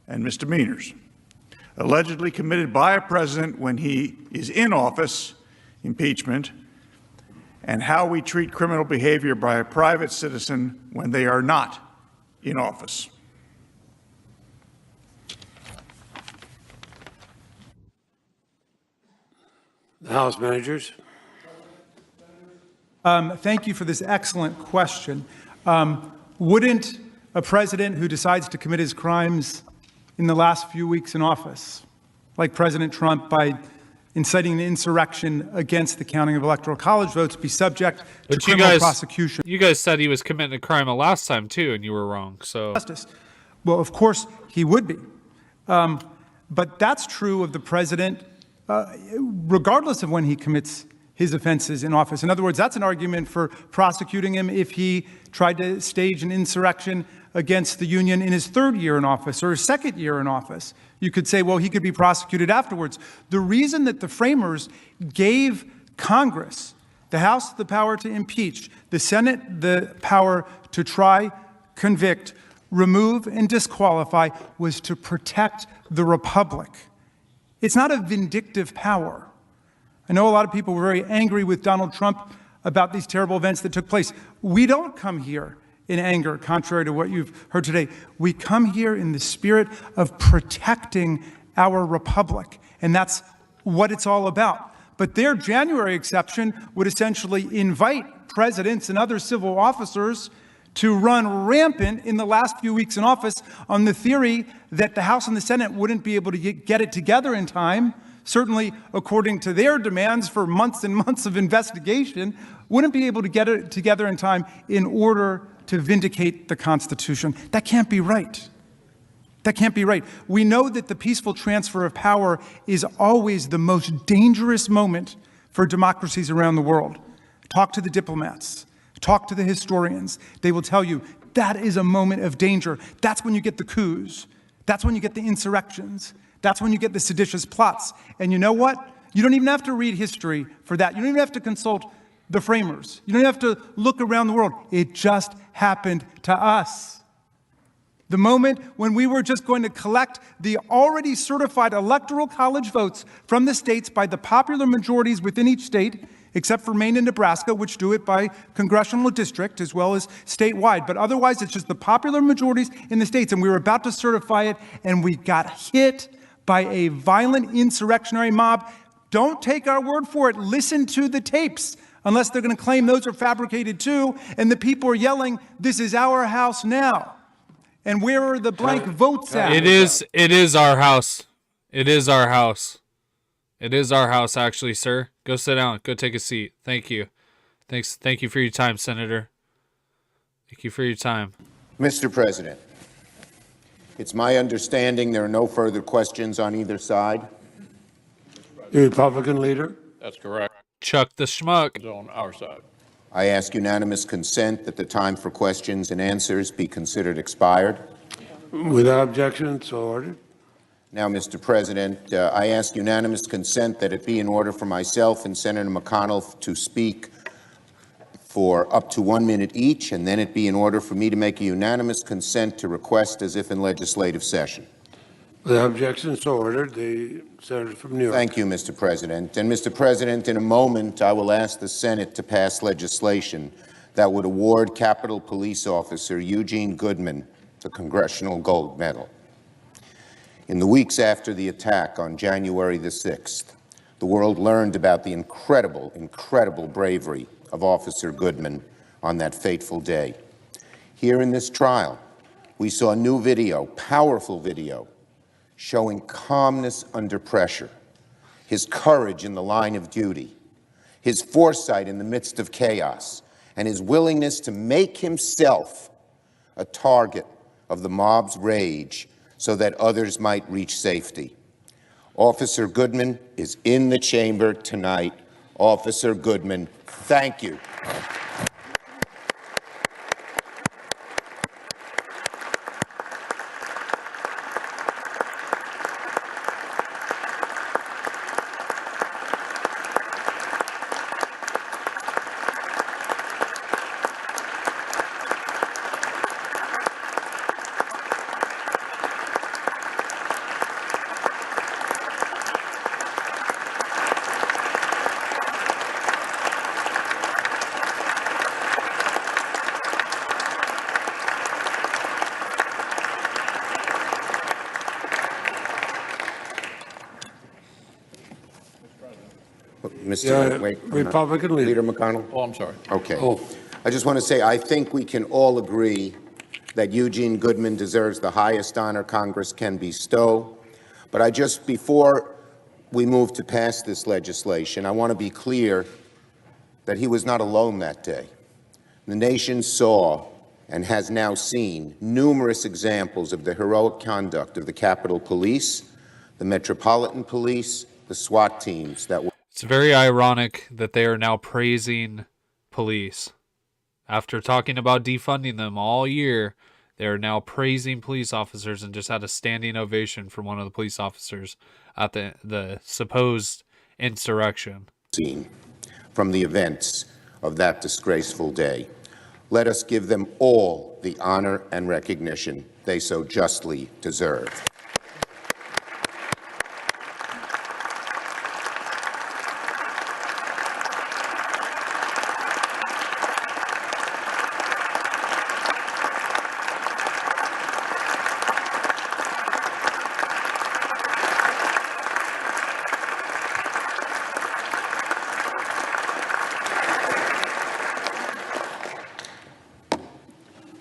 and misdemeanors allegedly committed by a president when he is in office, impeachment, and how we treat criminal behavior by a private citizen when they are not in office. The House managers. Thank you for this excellent question. Wouldn't a president who decides to commit his crimes in the last few weeks in office, like President Trump by inciting an insurrection against the counting of electoral college votes be subject to But you criminal guys, prosecution. you guys said he was committing a crime last time too, and you were wrong. So Justice. Well, of course he would be. But that's true of the president regardless of when he commits his offenses in office. In other words, that's an argument for prosecuting him if he tried to stage an insurrection against the union in his third year in office or his second year in office. You could say, well, he could be prosecuted afterwards. The reason that the framers gave Congress, the House, the power to impeach, the Senate, the power to try, convict, remove, and disqualify was to protect the republic. It's not a vindictive power. I know a lot of people were very angry with Donald Trump about these terrible events that took place. We don't come here in anger, contrary to what you've heard today. We come here in the spirit of protecting our republic, and that's what it's all about. But their January exception would essentially invite presidents and other civil officers to run rampant in the last few weeks in office on the theory that the House and the Senate wouldn't be able to get it together in time, certainly according to their demands for months and months of investigation, wouldn't be able to get it together in time in order to vindicate the Constitution. That can't be right. That can't be right. We know that the peaceful transfer of power is always the most dangerous moment for democracies around the world. Talk to the diplomats. Talk to the historians. They will tell you that is a moment of danger. That's when you get the coups. That's when you get the insurrections. That's when you get the seditious plots. And you know what? You don't even have to read history for that. You don't even have to consult the framers. You don't have to look around the world. It just happened to us. The moment when we were just going to collect the already certified electoral college votes from the states by the popular majorities within each state, except for Maine and Nebraska, which do it by congressional district as well as statewide. But otherwise, it's just the popular majorities in the states. And we were about to certify it, and we got hit by a violent insurrectionary mob. Don't take our word for it. Listen to the tapes, unless they're going to claim those are fabricated too. And the people are yelling, "This is our house now." And where are the blank votes at? it is our house. It is our house. It is our house, actually, sir. Go sit down. Go take a seat. Thank you. Thank you for your time, Senator. Thank you for your time. Mr. President, it's my understanding there are no further questions on either side. The Republican leader? That's correct. Chuck the schmuck. On our side. I ask unanimous consent that the time for questions and answers be considered expired. Without objection, so ordered. Now, Mr. President, I ask unanimous consent that it be in order for myself and Senator McConnell to speak for up to 1 minute each, and then it be in order for me to make a unanimous consent to request as if in legislative session. Without objection, so ordered. The senator from New York. Thank you, Mr. President. And, Mr. President, in a moment, I will ask the Senate to pass legislation that would award Capitol Police Officer Eugene Goodman the Congressional Gold Medal. In the weeks after the attack on January the 6th, the world learned about the incredible bravery of Officer Goodman on that fateful day. Here in this trial, we saw a new video, powerful video, showing calmness under pressure, his courage in the line of duty, his foresight in the midst of chaos, and his willingness to make himself a target of the mob's rage so that others might reach safety. Officer Goodman is in the chamber tonight. Officer Goodman, thank you. Republican Leader McConnell? Oh, I'm sorry. Okay. I just want to say, I think we can all agree that Eugene Goodman deserves the highest honor Congress can bestow. But before we move to pass this legislation, I want to be clear that he was not alone that day. The nation saw and has now seen numerous examples of the heroic conduct of the Capitol Police, the Metropolitan Police, the SWAT teams that were... It's very ironic that they are now praising police. After talking about defunding them all year, they are now praising police officers and just had a standing ovation from one of the police officers at the supposed insurrection. From the events of that disgraceful day. Let us give them all the honor and recognition they so justly deserve.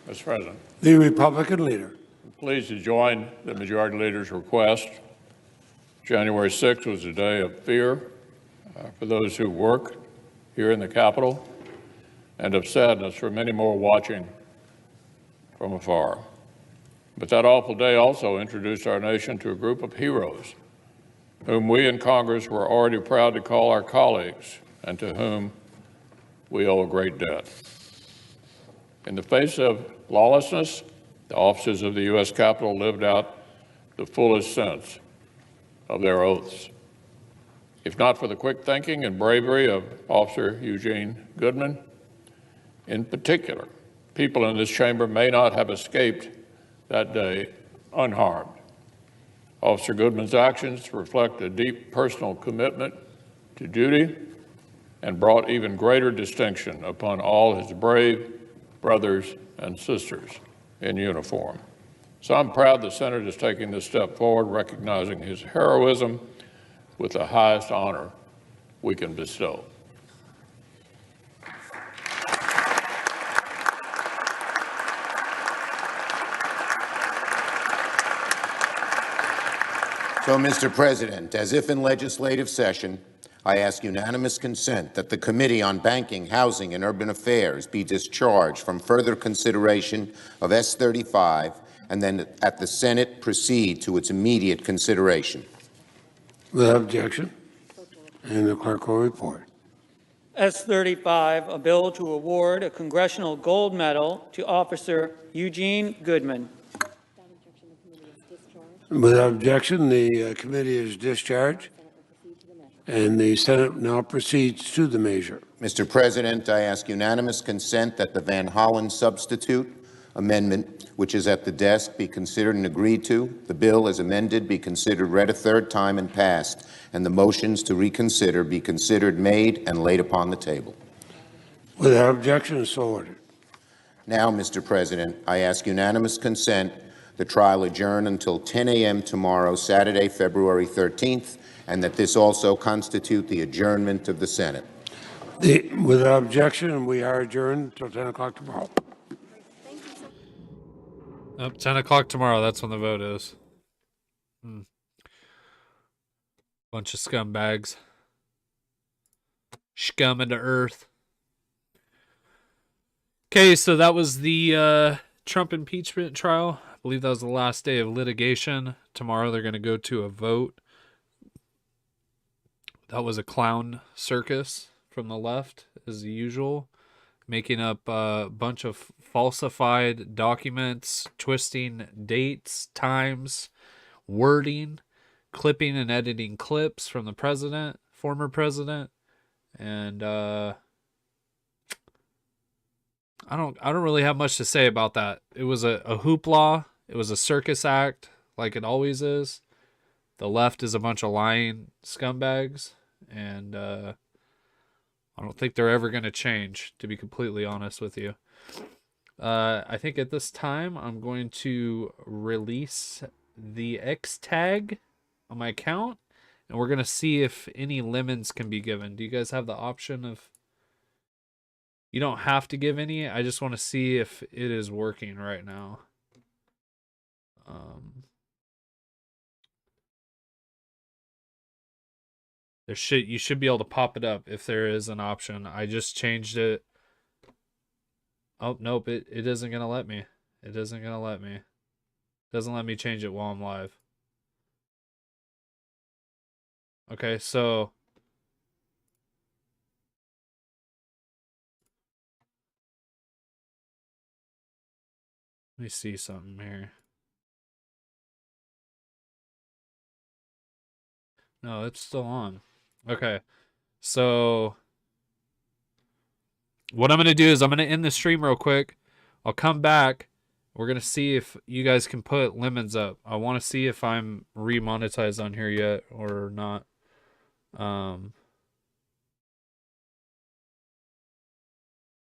Mr. President. The Republican leader. I'm pleased to join the Majority Leader's request. January 6th was a day of fear for those who work here in the Capitol and of sadness for many more watching from afar. But that awful day also introduced our nation to a group of heroes whom we in Congress were already proud to call our colleagues and to whom we owe a great debt. In the face of lawlessness, the officers of the U.S. Capitol lived out the fullest sense of their oaths. If not for the quick thinking and bravery of Officer Eugene Goodman, in particular, people in this chamber may not have escaped that day unharmed. Officer Goodman's actions reflect a deep personal commitment to duty and brought even greater distinction upon all his brave brothers and sisters in uniform. So I'm proud the Senate is taking this step forward, recognizing his heroism with the highest honor we can bestow. So, Mr. President, as if in legislative session, I ask unanimous consent that the Committee on Banking, Housing, and Urban Affairs be discharged from further consideration of S-35 and then at the Senate proceed to its immediate consideration. Without objection. And the clerk will report. S-35, a bill to award a Congressional Gold Medal to Officer Eugene Goodman. Without objection, the committee is discharged, and the Senate now proceeds to the measure. Mr. President, I ask unanimous consent that the Van Hollen substitute amendment, which is at the desk, be considered and agreed to. The bill as amended be considered read a third time and passed, and the motions to reconsider be considered made and laid upon the table. Without objection, so ordered. Now, Mr. President, I ask unanimous consent the trial adjourn until 10 a.m. tomorrow, Saturday, February 13th, and that this also constitute the adjournment of the Senate. Without objection, we are adjourned until 10 o'clock tomorrow. Up 10 o'clock tomorrow, that's when the vote is. Bunch of scumbags. Scum into earth. Okay, so that was the Trump impeachment trial. I believe that was the last day of litigation. Tomorrow they're going to go to a vote. That was a clown circus from the left, as usual, making up a bunch of falsified documents, twisting dates, times, wording, clipping and editing clips from the president, former president, and I don't really have much to say about that. It was a hoopla. It was a circus act, like it always is. The left is a bunch of lying scumbags, and I don't think they're ever going to change, to be completely honest with you. I think at this time, I'm going to release the X tag on my account, and we're going to see if any lemons can be given. Do you guys have the option of... You don't have to give any. I just want to see if it is working right now. You should be able to pop it up if there is an option. I just changed it. Oh, nope, it isn't gonna let me. It isn't gonna let me. It doesn't let me change it while I'm live. Okay, so let me see something here. No, it's still on. Okay, so what I'm going to do is I'm going to end the stream real quick. I'll come back. We're going to see if you guys can put lemons up. I want to see if I'm remonetized on here yet or not.